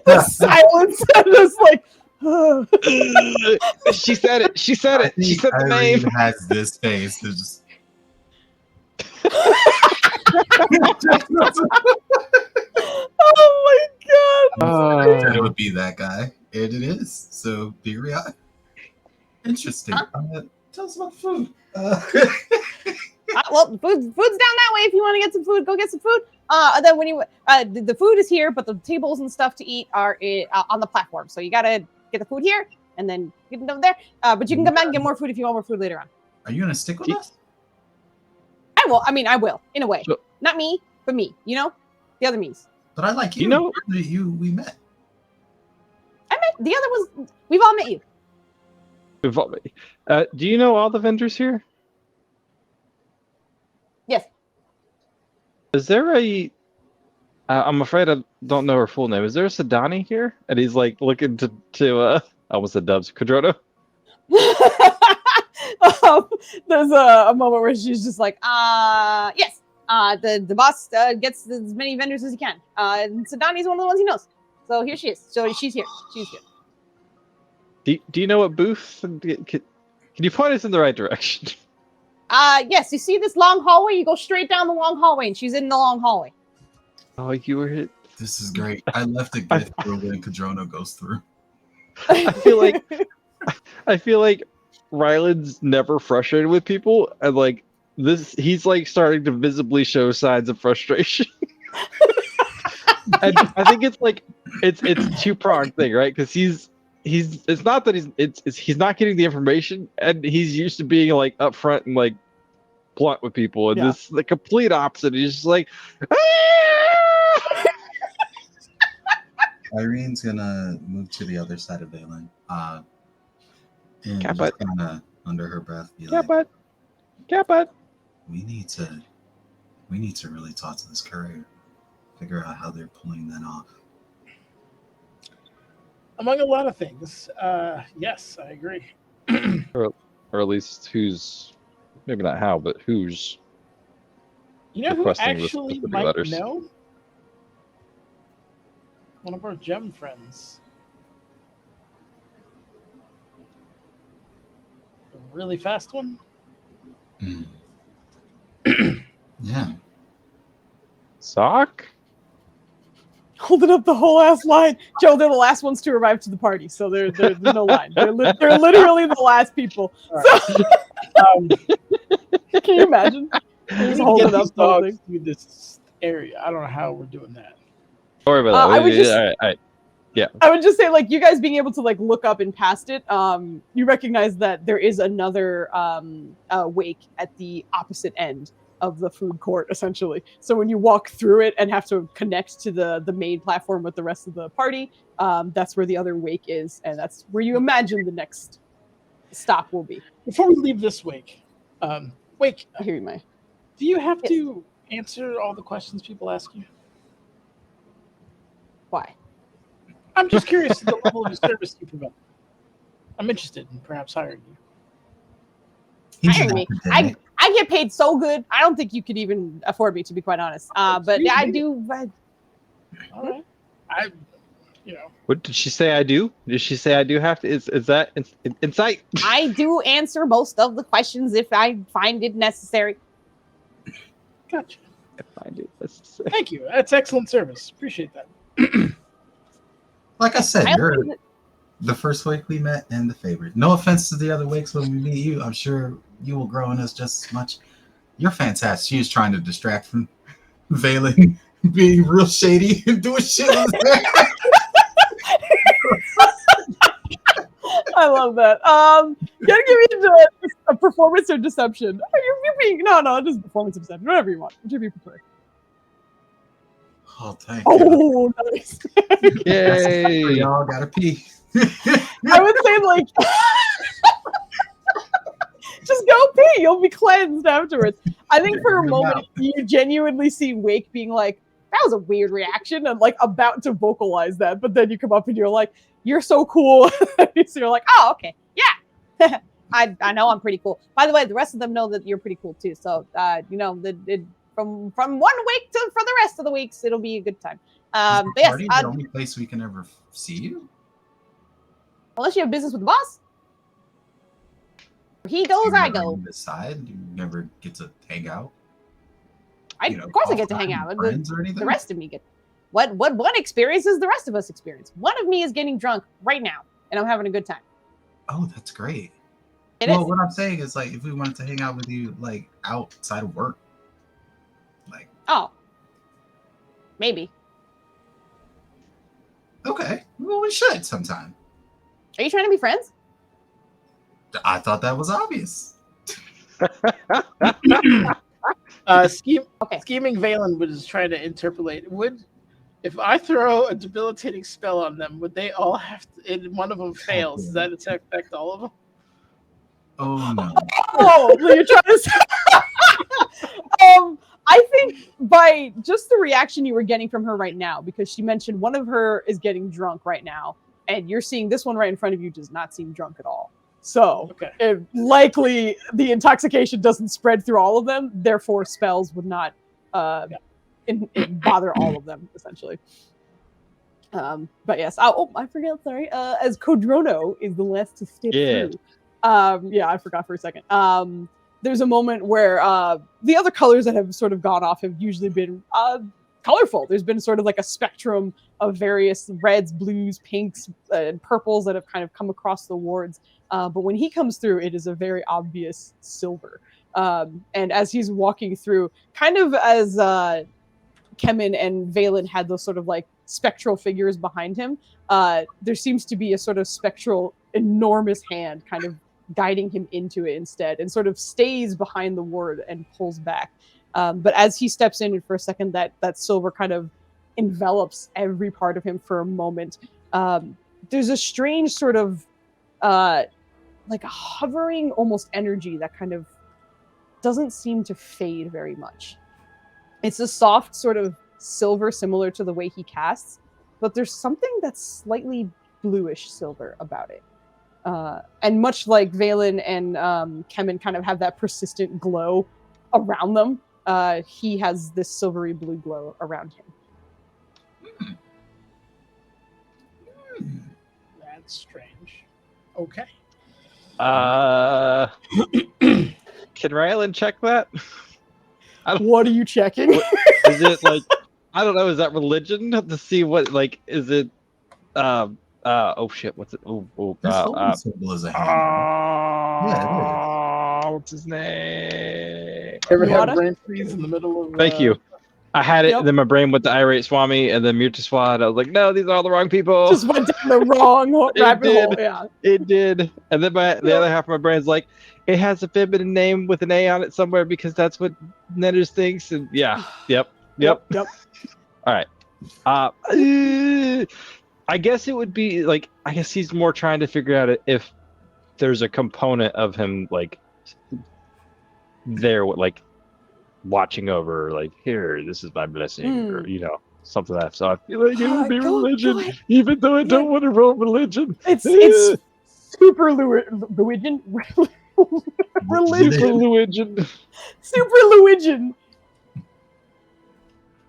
The silence. I'm just like, She said it. She said it. She said the Irene name. has this face. It's just... oh my god. It would be that guy, and it is. So here we are. Interesting. Tell us about food. Well, food's down that way. If you want to get some food, go get some food. Then when you the food is here, but the tables and stuff to eat are on the platform. So you gotta get the food here and then get it over there. But you can come back and get more food if you want more food later on. Are you gonna stick with us? I will. I mean, I will in a way. So- Not me, but me. The other me's. But I like you. We met. I met the other ones. We've all met you. Do you know all the vendors here? Yes. Is there a? I'm afraid I don't know her full name. Is there a Sadani here? And he's like looking to I almost said Dubs. Kadrona? There's a moment where she's just like, yes. The boss gets as many vendors as he can. And Sadani's one of the ones he knows. So here she is. So she's here. She's here. Do you know what booth? Can you point us in the right direction? Yes. You see this long hallway? You go straight down the long hallway, and she's in the long hallway. Oh, you were hit. This is great. I left a gift for when Kadrona goes through. I feel like Ryland's never frustrated with people, and like this, he's like starting to visibly show signs of frustration. And I think it's like it's two-pronged thing, right? Because it's not that he's not getting the information, and he's used to being like upfront and like blunt with people, and this the complete opposite. He's just like, Irene's gonna move to the other side of Valen. And just kind of under her breath be like, we need to really talk to this courier, figure out how they're pulling that off. Among a lot of things, yes, I agree. or at least who's maybe not how, but who's You know who requesting this actually specific might letters. know? One of our gem friends. A really fast one. Yeah. Sock? holding up the whole ass line. Joe, they're the last ones to arrive to the party, so there's no line. They're literally the last people. So, can you imagine? They're just holding up dogs through this area. I don't know how we're doing that. Don't worry about that. I would just, all right. Yeah. I would just say, like, you guys being able to like look up and past it, you recognize that there is another wake at the opposite end of the food court, essentially. So when you walk through it and have to connect to the main platform with the rest of the party, that's where the other wake is, and that's where you imagine the next stop will be. Before we leave this wake, Wake, I hear you, May. do you have to answer all the questions people ask you? Why? I'm just curious the level of service you provide. I'm interested in perhaps hiring you. Hiring me. I get paid so good. I don't think you could even afford me, to be quite honest. But I do. All right. You know. What did she say? I do. Did she say I do have to? Is that insight? I do answer most of the questions if I find it necessary. Gotcha. If I do necessary. Thank you. That's excellent service. Appreciate that. Like I said, you're the first wake we met and the favorite. No offense to the other wakes when we meet you. I'm sure you will grow in us just as much. You're fantastic. She was trying to distract from Valen being real shady and doing shit. I love that. Gotta give me a performance or deception. You're being no, just performance or deception, whatever you want, whichever you prefer. Oh, thank you. Oh, nice. Yay! Y'all gotta pee. I would say like, just go pee. You'll be cleansed afterwards. I think for a moment you genuinely see Wake being like, that was a weird reaction, and like about to vocalize that, but then you come up and you're like, you're so cool. So you're like, oh, okay, yeah. I know I'm pretty cool. By the way, the rest of them know that you're pretty cool too. So you know, from 1 week to for the rest of the weeks, it'll be a good time. But yes, the only place we can ever see you, unless you have business with the boss. He goes, I go. On the side, you never get to hang out. Of course, I get to hang out. The rest of me get. What one experiences the rest of us experience. One of me is getting drunk right now, and I'm having a good time. Oh, that's great. Well, what I'm saying is, like, if we wanted to hang out with you, like, outside of work, like. Oh. Maybe. Okay. Well, we should sometime. Are you trying to be friends? I thought that was obvious. Scheming Valen was trying to interpolate. If I throw a debilitating spell on them, would they all have to, and one of them fails, does that affect all of them? Oh no. Oh, you're trying to say I think by just the reaction you were getting from her right now, because she mentioned one of her is getting drunk right now, and you're seeing this one right in front of you does not seem drunk at all. So likely the intoxication doesn't spread through all of them, therefore spells would not bother all of them, essentially. But yes, I forgot, sorry. As Kodrono is the last to step through. I forgot for a second. There's a moment where the other colors that have sort of gone off have usually been colorful. There's been sort of like a spectrum of various reds, blues, pinks, and purples that have kind of come across the wards. But when he comes through, it is a very obvious silver. And as he's walking through, kind of as Kemen and Valen had those sort of like spectral figures behind him, there seems to be a sort of spectral, enormous hand kind of guiding him into it instead, and sort of stays behind the ward and pulls back. But as he steps in, and for a second that silver kind of envelops every part of him for a moment, there's a strange sort of like a hovering almost energy that kind of doesn't seem to fade very much. It's a soft sort of silver similar to the way he casts, but there's something that's slightly bluish silver about it. And much like Valen and Kemen kind of have that persistent glow around them, he has this silvery blue glow around him. That's strange. Okay. Can Rylan check that? What are you checking? Is it like, I don't know, is that religion to see what, like, is it oh shit, what's it? Symbol is a hand. What's his name? Ever have brain freeze in the middle of Thank you. I had it, and then my brain went to Irate Swami and then Murtaswad. I was like, no, these are all the wrong people. Just went down the wrong rabbit hole. Yeah. It did. And then the other half of my brain's like, it has a feminine name with an A on it somewhere because that's what Netters thinks. And yeah. Yep. Yep. All right. I guess it would be like, I guess he's more trying to figure out if there's a component of him like there, like watching over, like, here, this is my blessing, or something like that. So I feel like it would be religion, even though I don't want to roll religion. It's super religion. Religion. Super religion.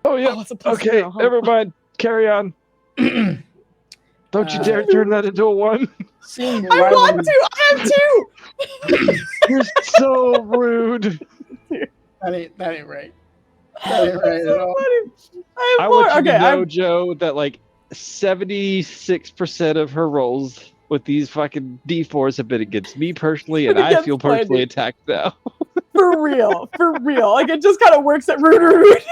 Oh yeah. Okay, never mind. Carry on. Don't you dare turn that into a 1. I want to. I have 2. You're so rude. That ain't right. That ain't right at all. I want you to know, Joe, that like 76% of her rolls with these fucking D4s have been against me personally, and I feel personally attacked now. For real. Like, it just kind of works at root.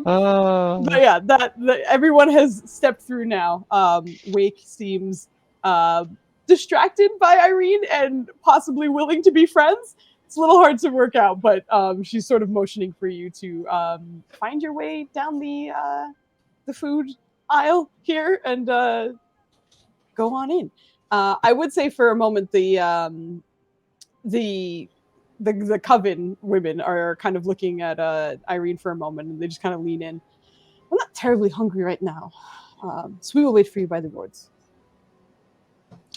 But yeah, everyone has stepped through now. Wake seems distracted by Irene and possibly willing to be friends. It's a little hard to work out, but she's sort of motioning for you to find your way down the food aisle here and go on in. I would say for a moment the coven women are kind of looking at Irene for a moment, and they just kind of lean in. I'm not terribly hungry right now, so we will wait for you by the wards.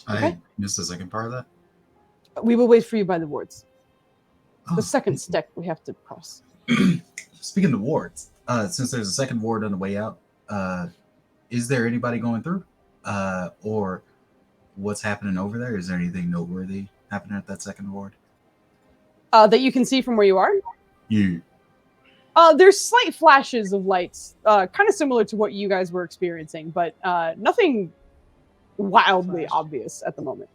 Okay? I missed the second part of that. We will wait for you by the wards. Oh, The second step we have to cross. Speaking of wards, since there's a second ward on the way out, is there anybody going through? Or what's happening over there? Is there anything noteworthy happening at that second ward? That you can see from where you are? Yeah. There's slight flashes of lights, kind of similar to what you guys were experiencing, but nothing wildly obvious at the moment.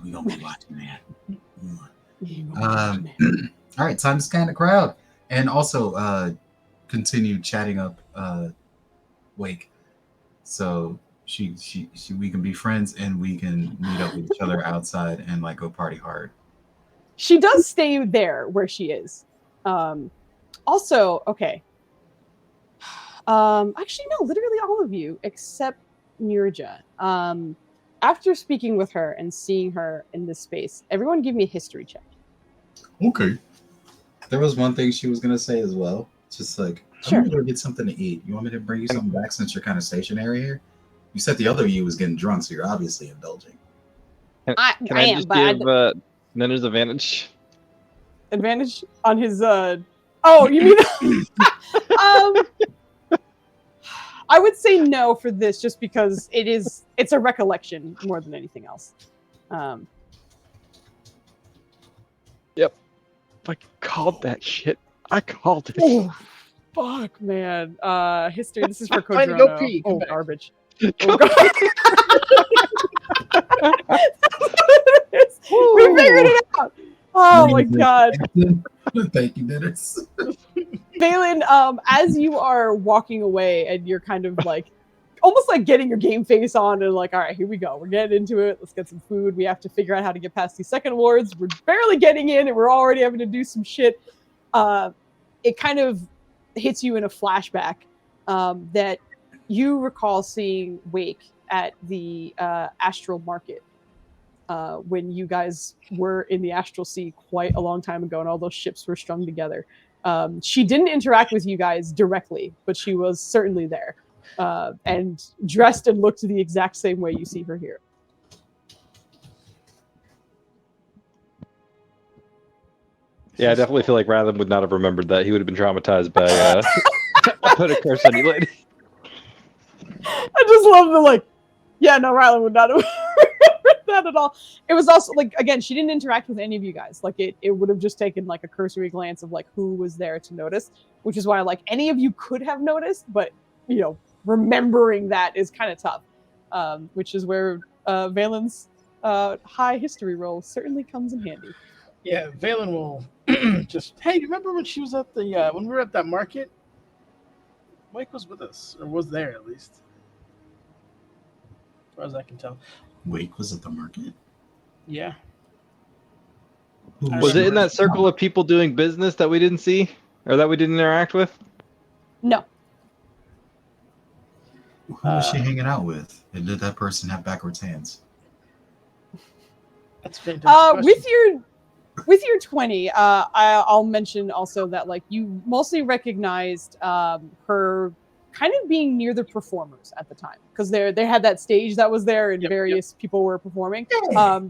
We gonna be watching that. All right, time to scan the crowd, and also continue chatting up Wake, so we can be friends and we can meet up with each other outside and like go party hard. She does stay there where she is. Also, okay. Actually, no, literally all of you except Nirja. After speaking with her and seeing her in this space, everyone give me a history check. Okay. There was one thing she was gonna say as well. Just like, Sure. I'm gonna go get something to eat. You want me to bring you something back since you're kind of stationary here? You said the other you was getting drunk, so you're obviously indulging. Can I am, just but give Nenner's advantage? Advantage on his oh, you mean I would say no for this just because it's a recollection more than anything else. Yep. I called that shit. I called it. Oh, fuck, man. History. This is for Fine, go Codrono. pee, Oh, come back. garbage. Oh, God. We figured it out. Oh my God. Thank you, Dennis. Valen, as you are walking away and you're kind of like almost like getting your game face on and like, all right, here we go. We're getting into it. Let's get some food. We have to figure out how to get past these second wards. We're barely getting in and we're already having to do some shit. It kind of hits you in a flashback that you recall seeing Wake at the Astral Market when you guys were in the Astral Sea quite a long time ago and all those ships were strung together. She didn't interact with you guys directly, but she was certainly there and dressed and looked the exact same way you see her here. Yeah, I definitely feel like Rylan would not have remembered that. He would have been traumatized by put a curse on you lady. I just love the like, yeah, no, Rylan would not have remembered that at all. It was also like, again, she didn't interact with any of you guys. Like it would have just taken like a cursory glance of like who was there to notice, which is why like any of you could have noticed, but you know, remembering that is kind of tough. Which is where Valen's high history roll certainly comes in handy. Yeah, Valen will just, hey, remember when she was at the, when we were at that market? Mike was with us, or was there at least. As far as I can tell. Wake was at the market? Yeah. Was it in that circle of people doing business that we didn't see? Or that we didn't interact with? No. Who was she hanging out with? And did that person have backwards hands? That's a fantastic With your 20, I'll mention also that like you mostly recognized her kind of being near the performers at the time because they had that stage that was there and various people were performing.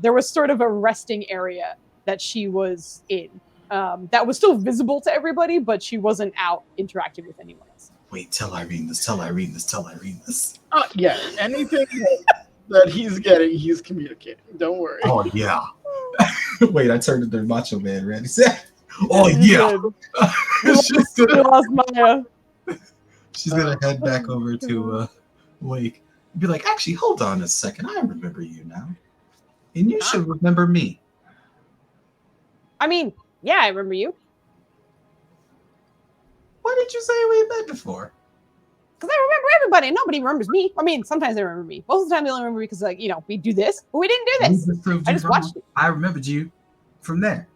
There was sort of a resting area that she was in that was still visible to everybody, but she wasn't out interacting with anyone else. Wait, tell Irene this, tell Irene this, tell Irene this. Yeah, anything that he's getting, he's communicating. Don't worry. Oh, yeah. Wait, I turned into Macho Man, Randy said. Oh, yeah. We lost Maya. She's going to head back over to Wake and be like, actually, hold on a second. I remember you now. And you should remember me. I mean, yeah, I remember you. Why did you say we met before? Because I remember everybody, and nobody remembers me. I mean, sometimes they remember me. Most of the time, they only remember me because, like, we do this, but we didn't do You this. just proved I you just wrong. watched it. I remembered you from there.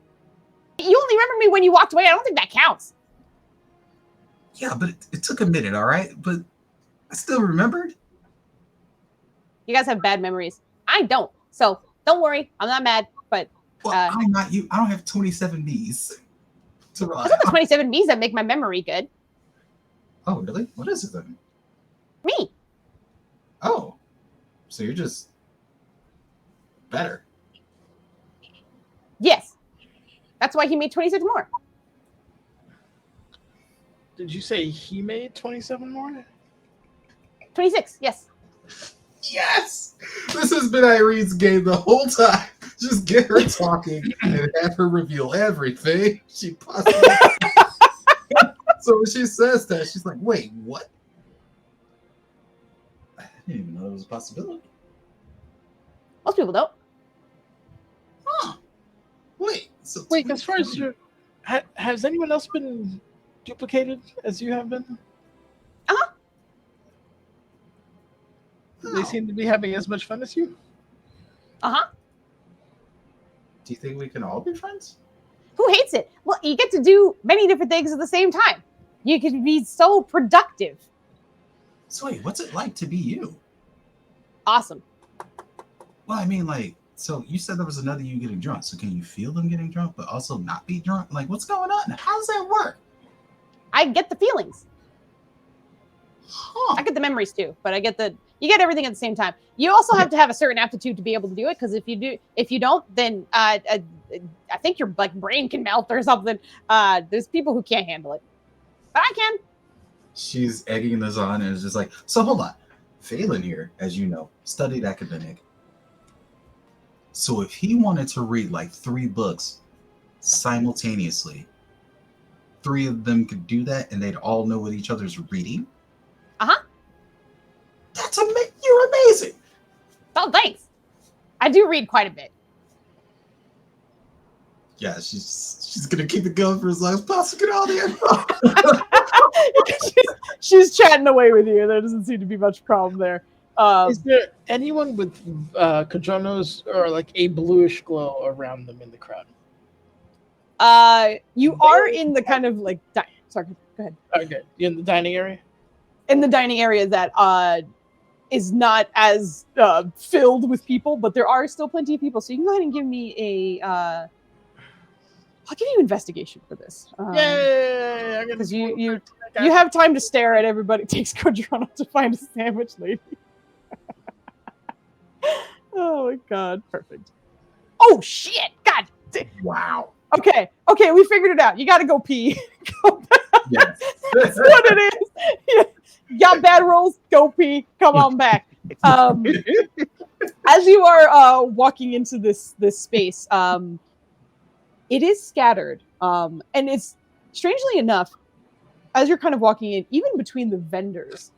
You only remember me when you walked away. I don't think that counts. Yeah, but it took a minute, all right? But I still remembered. You guys have bad memories. I don't. So don't worry. I'm not mad. But Well, I'm not you. I don't have 27 Bs to rely it's not the on. 27 Bs that make my memory good. Oh, really? What is it then? Me. Oh, so you're just better. Yes. That's why he made 26 more. Did you say he made 27 more? 26. Yes. Yes! This has been Irene's game the whole time. Just get her talking and have her reveal everything she possibly can. So when she says that, she's like, wait, what? I didn't even know that was a possibility. Most people don't. Huh. Wait. So Wait, as far as your, has anyone else been duplicated as you have been? Uh-huh. They seem to be having as much fun as you. Uh-huh. Do you think we can all be friends? Who hates it? Well, you get to do many different things at the same time. You can be so productive. So wait, what's it like to be you? Awesome. Well, I mean, like, so you said there was another you getting drunk. So can you feel them getting drunk, but also not be drunk? Like, what's going on? How does that work? I get the feelings. Huh. I get the memories too, but you get everything at the same time. You also have to have a certain aptitude to be able to do it, because if you don't, then I think your like brain can melt or something. There's people who can't handle it, but I can. She's egging this on and is just like, so hold on. Phelan here, as you know, studied academic. So if he wanted to read like 3 books simultaneously, 3 of them could do that and they'd all know what each other's reading? Uh-huh. You're amazing. Oh, thanks. I do read quite a bit. Yeah, she's gonna keep it going for as long as possible. Get all the info. she's chatting away with you. There doesn't seem to be much problem there. Is there anyone with Kadronos or like a bluish glow around them in the crowd? You are in the kind of like sorry, go ahead. Okay, you in the dining area? In the dining area that is not as filled with people, but there are still plenty of people. So you can go ahead and give me a I'll give you investigation for this. Yay! Because you have time to stare at everybody. It takes Kodrono to find a sandwich lady. Oh my god, perfect. Oh shit! God. Wow. Okay, we figured it out. You gotta go pee. Yes. That's what it is. You got bad rolls, go pee. Come on back. As you are walking into this space, it is scattered. And it's strangely enough, as you're kind of walking in, even between the vendors,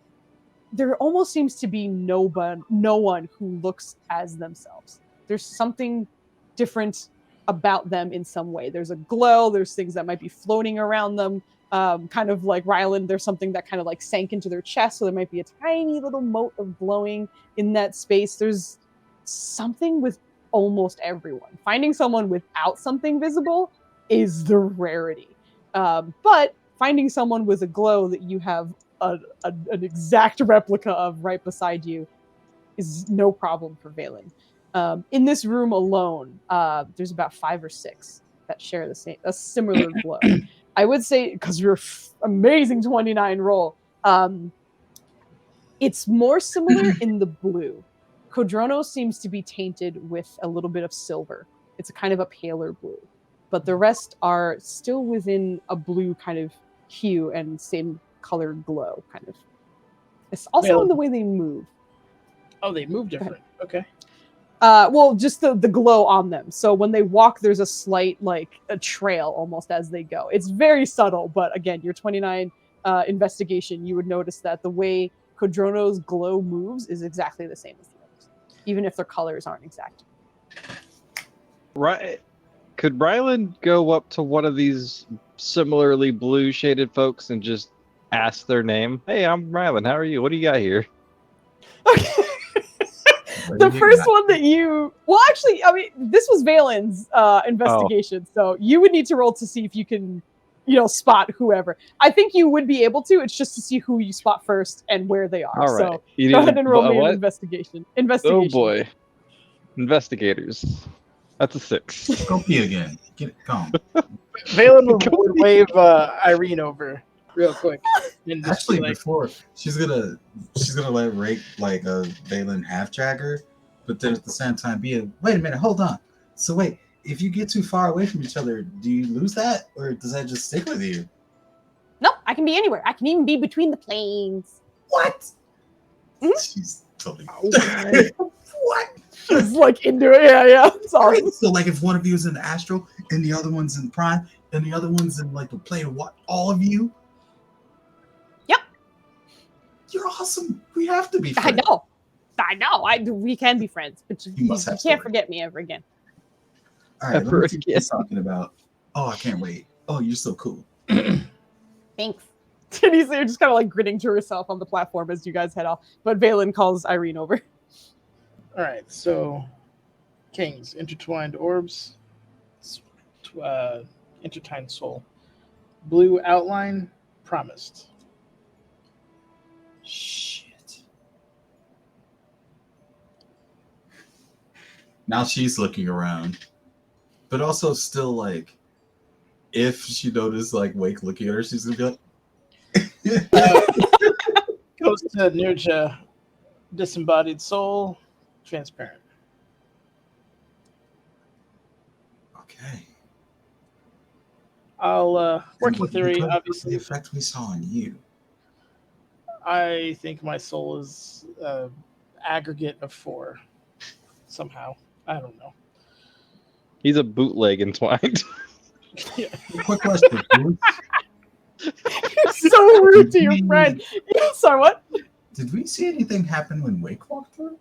there almost seems to be no one who looks as themselves. There's something different about them in some way. There's a glow, there's things that might be floating around them. Kind of like Ryland, there's something that kind of like sank into their chest, so there might be a tiny little mote of glowing in that space. There's something with almost everyone. Finding someone without something visible is the rarity. But finding someone with a glow that you have an exact replica of right beside you is no problem for Valen. In this room alone, there's about 5 or 6 that share a similar glow. I would say, because you're amazing 29 roll, it's more similar in the blue. Kodrono seems to be tainted with a little bit of silver. It's a kind of a paler blue. But the rest are still within a blue kind of hue and same color glow, kind of. It's also in the way they move. Oh, they move different. Okay. Well, just the glow on them. So when they walk, there's a slight, like, a trail almost as they go. It's very subtle, but again, your 29 investigation, you would notice that the way Kodrono's glow moves is exactly the same as the others, even if their colors aren't exact. Right. Could Ryland go up to one of these similarly blue shaded folks and just ask their name. Hey, I'm Rylan. How are you? What do you got here? Okay. The first one that you, well, actually, I mean, this was Valen's investigation, so you would need to roll to see if you can, spot whoever. I think you would be able to. It's just to see who you spot first and where they are. All right. So go ahead and roll me an investigation. Oh boy, investigators. That's a 6. Go pee again. Get it gone. Valen would wave Irene over real quick. And just Actually, be like, before she's gonna let Valen half drag her, but then at the same time wait a minute, hold on. So wait, if you get too far away from each other, do you lose that, or does that just stick with you? Nope, I can be anywhere. I can even be between the planes. What? Mhm. She's totally what? She's like into it. Yeah. It's awesome. Right, so like if one of you is in the astral and the other one's in prime and the other one's in like the plane of what? All of you? Yep. You're awesome. We have to be friends. I know. We can be friends, but you can't forget me ever again. All right, let me see what you're talking about. Oh, I can't wait. Oh, you're so cool. Thanks. Denise, you're just kind of like grinning to herself on the platform as you guys head off. But Valen calls Irene over. all right, so kings, intertwined orbs, intertwined soul, blue outline, promised. Shit. Now she's looking around, but also still like, if she noticed like Wake looking at her, she's gonna be like, goes to Nirja, disembodied soul, transparent. okay. I'll working What- theory, because of obviously. the effect we saw on you. I think my soul is aggregate of 4 somehow. I don't know. He's a bootleg entwined. Quick question. So rude to your friend. Sorry, what? Did we see anything happen when Wake walked through?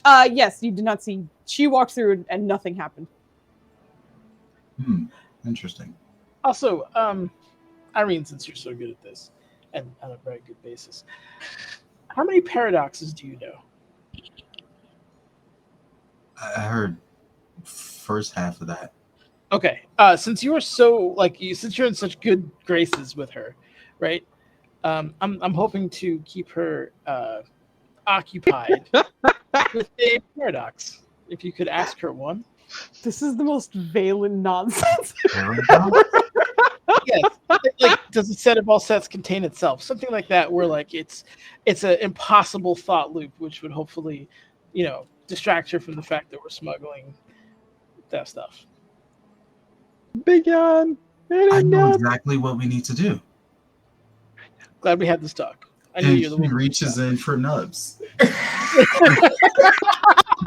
Yes, you did not see. She walked through and nothing happened. Interesting. Also, Irene, since you're so good at this, and on a very good basis, how many paradoxes do you know? I heard first half of that. Okay, since you are so since you're in such good graces with her, right? I'm hoping to keep her occupied with a paradox. If you could ask her one. This is the most Valen nonsense. Yes, like does a set of all sets contain itself? Something like that, where like it's an impossible thought loop, which would hopefully, distract her from the fact that we're smuggling that stuff. Big Jan. I know exactly what we need to do. Glad we had this talk. I knew And you're the she one. reaches in for nubs.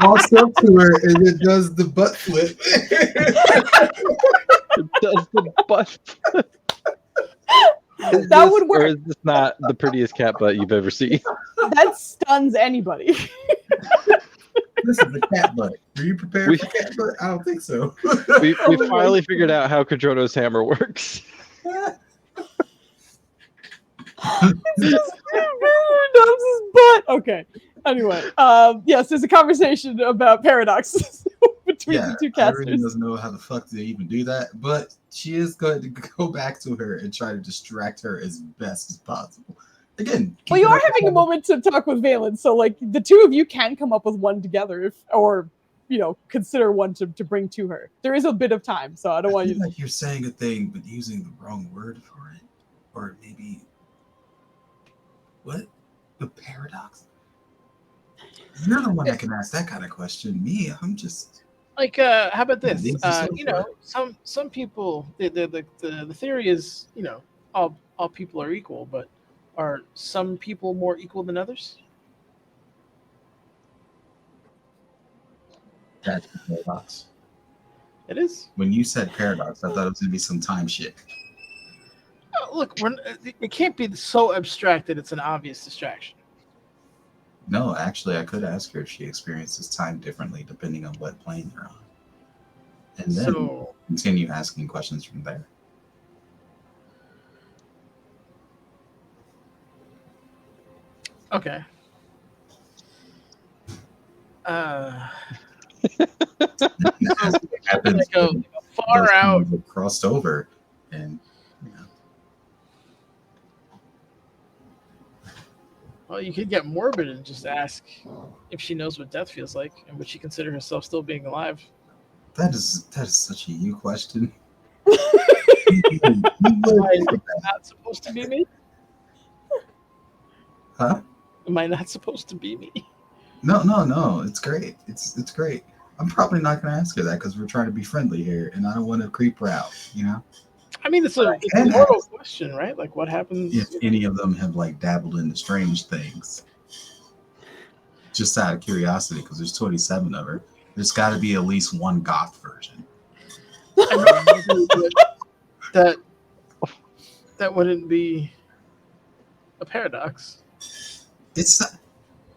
Walks up to her and it does the butt flip. It does the butt. That would work. Or is this not the prettiest cat butt you've ever seen? That stuns anybody. This is a cat butt. Were you prepared for cat butt? I don't think so. We finally figured out how Kadrono's hammer works. It's just Dubs' butt. Okay. Anyway, yes, there's a conversation about paradoxes between the two I casters. really doesn't know how the fuck to even do that, but she is going to go back to her and try to distract her as best as possible. Again, Well, you are having a moment to talk with Valen, so like the two of you can come up with one together, or consider one to bring to her. There is a bit of time, so I don't want you to. Like you're saying a thing but using the wrong word for it, or maybe what? The paradox. You're the one that can ask that kind of question. Me, I'm just Like, how about this? These are so Some people, the theory is, all people are equal, but are some people more equal than others? That's the paradox. It is. When you said paradox, I thought it was gonna be some time shit. Look, it can't be so abstract that it's an obvious distraction. No, actually, I could ask her if she experiences time differently depending on what plane you're on, and then So, continue asking questions from there. Okay. Happens Like a when far those out. things are crossed over, and you know, Well, you could get morbid and just ask if she knows what death feels like, and would she consider herself still being alive? that is such a you question. Am I not supposed to be me? Huh? Am I not supposed to be me? No. It's great. It's great. I'm probably not going to ask her that because we're trying to be friendly here, and I don't want to creep her out. You know, I mean, it's a can normal ask. question, right? Like, what happens If any of them have like dabbled into strange things, just out of curiosity, because there's 27 of her. There's got to be at least one goth version. I know that wouldn't be a paradox. It's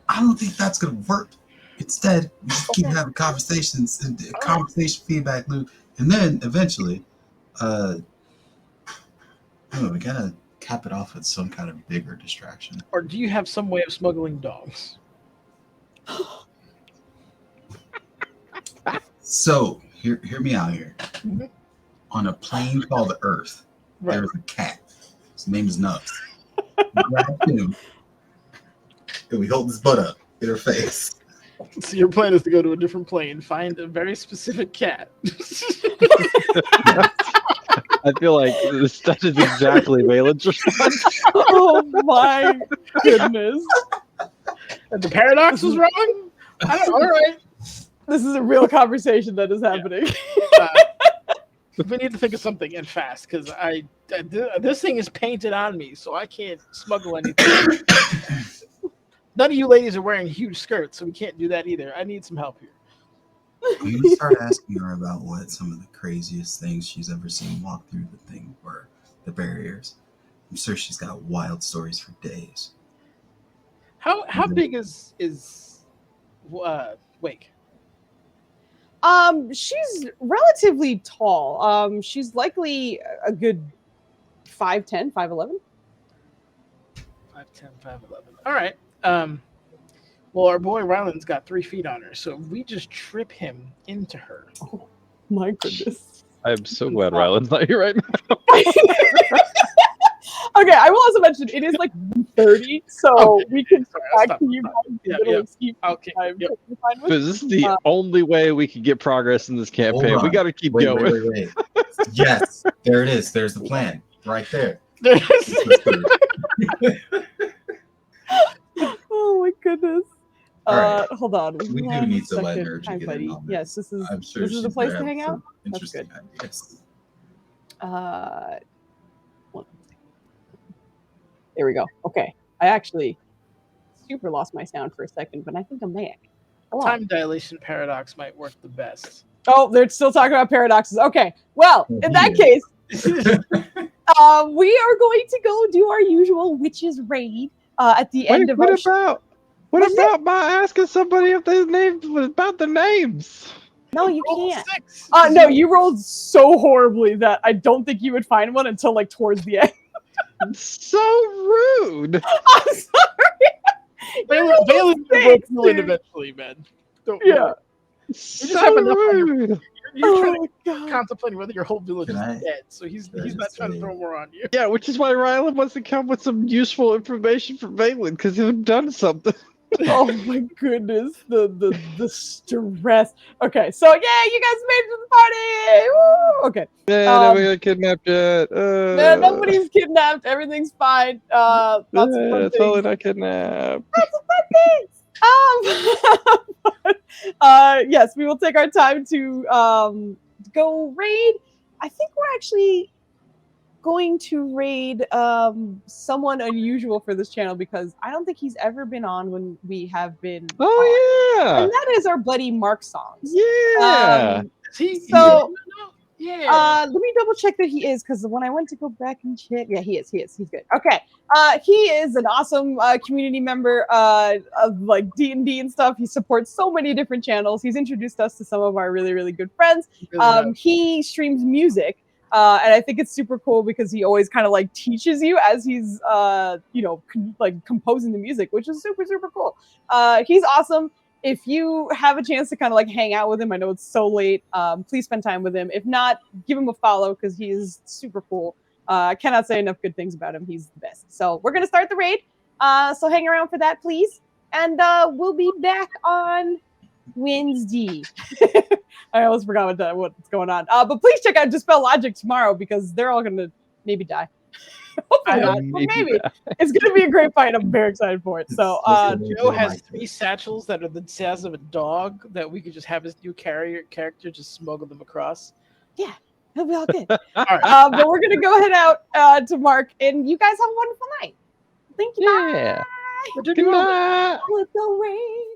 I don't think that's going to work. Instead, we just keep having conversations and conversation feedback loop, and then eventually, we gotta cap it off with some kind of bigger distraction. Or do you have some way of smuggling dogs? So hear me out here. Mhm. On a plane called Earth, Right. there's a cat. His name is Nubs. We grab him, and we hold his butt up in her face. So your plan is to go to a different plane, find a very specific cat. I feel like that is exactly Valen's response. Oh my goodness. And the paradox was wrong? All right. This is a real conversation that is happening. We need to think of something and fast because this thing is painted on me, so I can't smuggle anything. None of you ladies are wearing huge skirts, so we can't do that either. I need some help here. I'm gonna start asking her about what some of the craziest things she's ever seen walk through the thing were, the barriers. I'm sure she's got wild stories for days. How big is Wake? She's relatively tall. She's likely a good 5'10", 5'11". 5'10", 5'11". All right. Well, our boy Ryland's got 3 feet on her, so if we just trip him into her. Oh my goodness. I'm so glad Ryland's not here right now. Okay, I will also mention it is like 1:30, so we can Sorry, I'll back stop. to you guys. Okay. Yep. Because this is the only way we can get progress in this campaign. Hold We on. got to keep Wait. going. Yes, there it is. There's the plan right there. Oh my goodness. All right. Hold on. We do one need to let second. Nergy Hi, get buddy. in on this. Yes, this is I'm sure this is the she's place gonna to hang have out. some interesting ideas. One second. There we go. Okay. I actually super lost my sound for a second, but I think I'm back. Hello. Time dilation paradox might work the best. Oh, they're still talking about paradoxes. Okay. Well, in that case, we are going to go do our usual witches raid at the end of our What about my asking somebody if they named about the names? No, you Roll can't. 6. No, you rolled so horribly that I don't think you would find one until like towards the end. So rude. I'm sorry. Valen will go through it eventually, man. Don't Yeah. worry. So have enough on your- rude. You're trying Oh to God. contemplating whether your whole village Can is I- dead, so he's can I not just trying to say- throw more on you. Yeah, which is why Rylan wants to come with some useful information for Valen, because he's done something. Oh my goodness, the stress. Okay, so yeah, you guys made it to the party. Woo! Okay, Yeah, nobody got kidnapped yet. no, nobody's kidnapped. Everything's fine. Lots of fun totally things. not kidnapped. Lots of fun things. Yes, we will take our time to go raid. I think we're actually going to raid someone unusual for this channel because I don't think he's ever been on when we have been on. Oh yeah, And that is our buddy Mark Songs. yeah. So Yeah. let me double check that he is, because when I went to go back and check, yeah, he is. He's good. Okay. He is an awesome community member of like D&D and stuff. He supports so many different channels. He's introduced us to some of our really, really good friends. He streams music. And I think it's super cool because he always kind of like teaches you as he's, like composing the music, which is super, super cool. He's awesome. If you have a chance to kind of like hang out with him, I know it's so late. Please spend time with him. If not, give him a follow because he is super cool. I cannot say enough good things about him. He's the best. So we're gonna start the raid. So hang around for that, please. And we'll be back on Wednesday. I almost forgot what's going on. But please check out Dispel Logic tomorrow because they're all gonna maybe die. Hopefully not, but maybe. It's gonna be a great fight. I'm very excited for it. So Joe has 3 satchels that are the size of a dog that we could just have his new character just smuggle them across. Yeah, he'll be all good. All right. But we're gonna go head out to Mark, and you guys have a wonderful night. Thank you. Yeah. Bye. Good night. With the rain.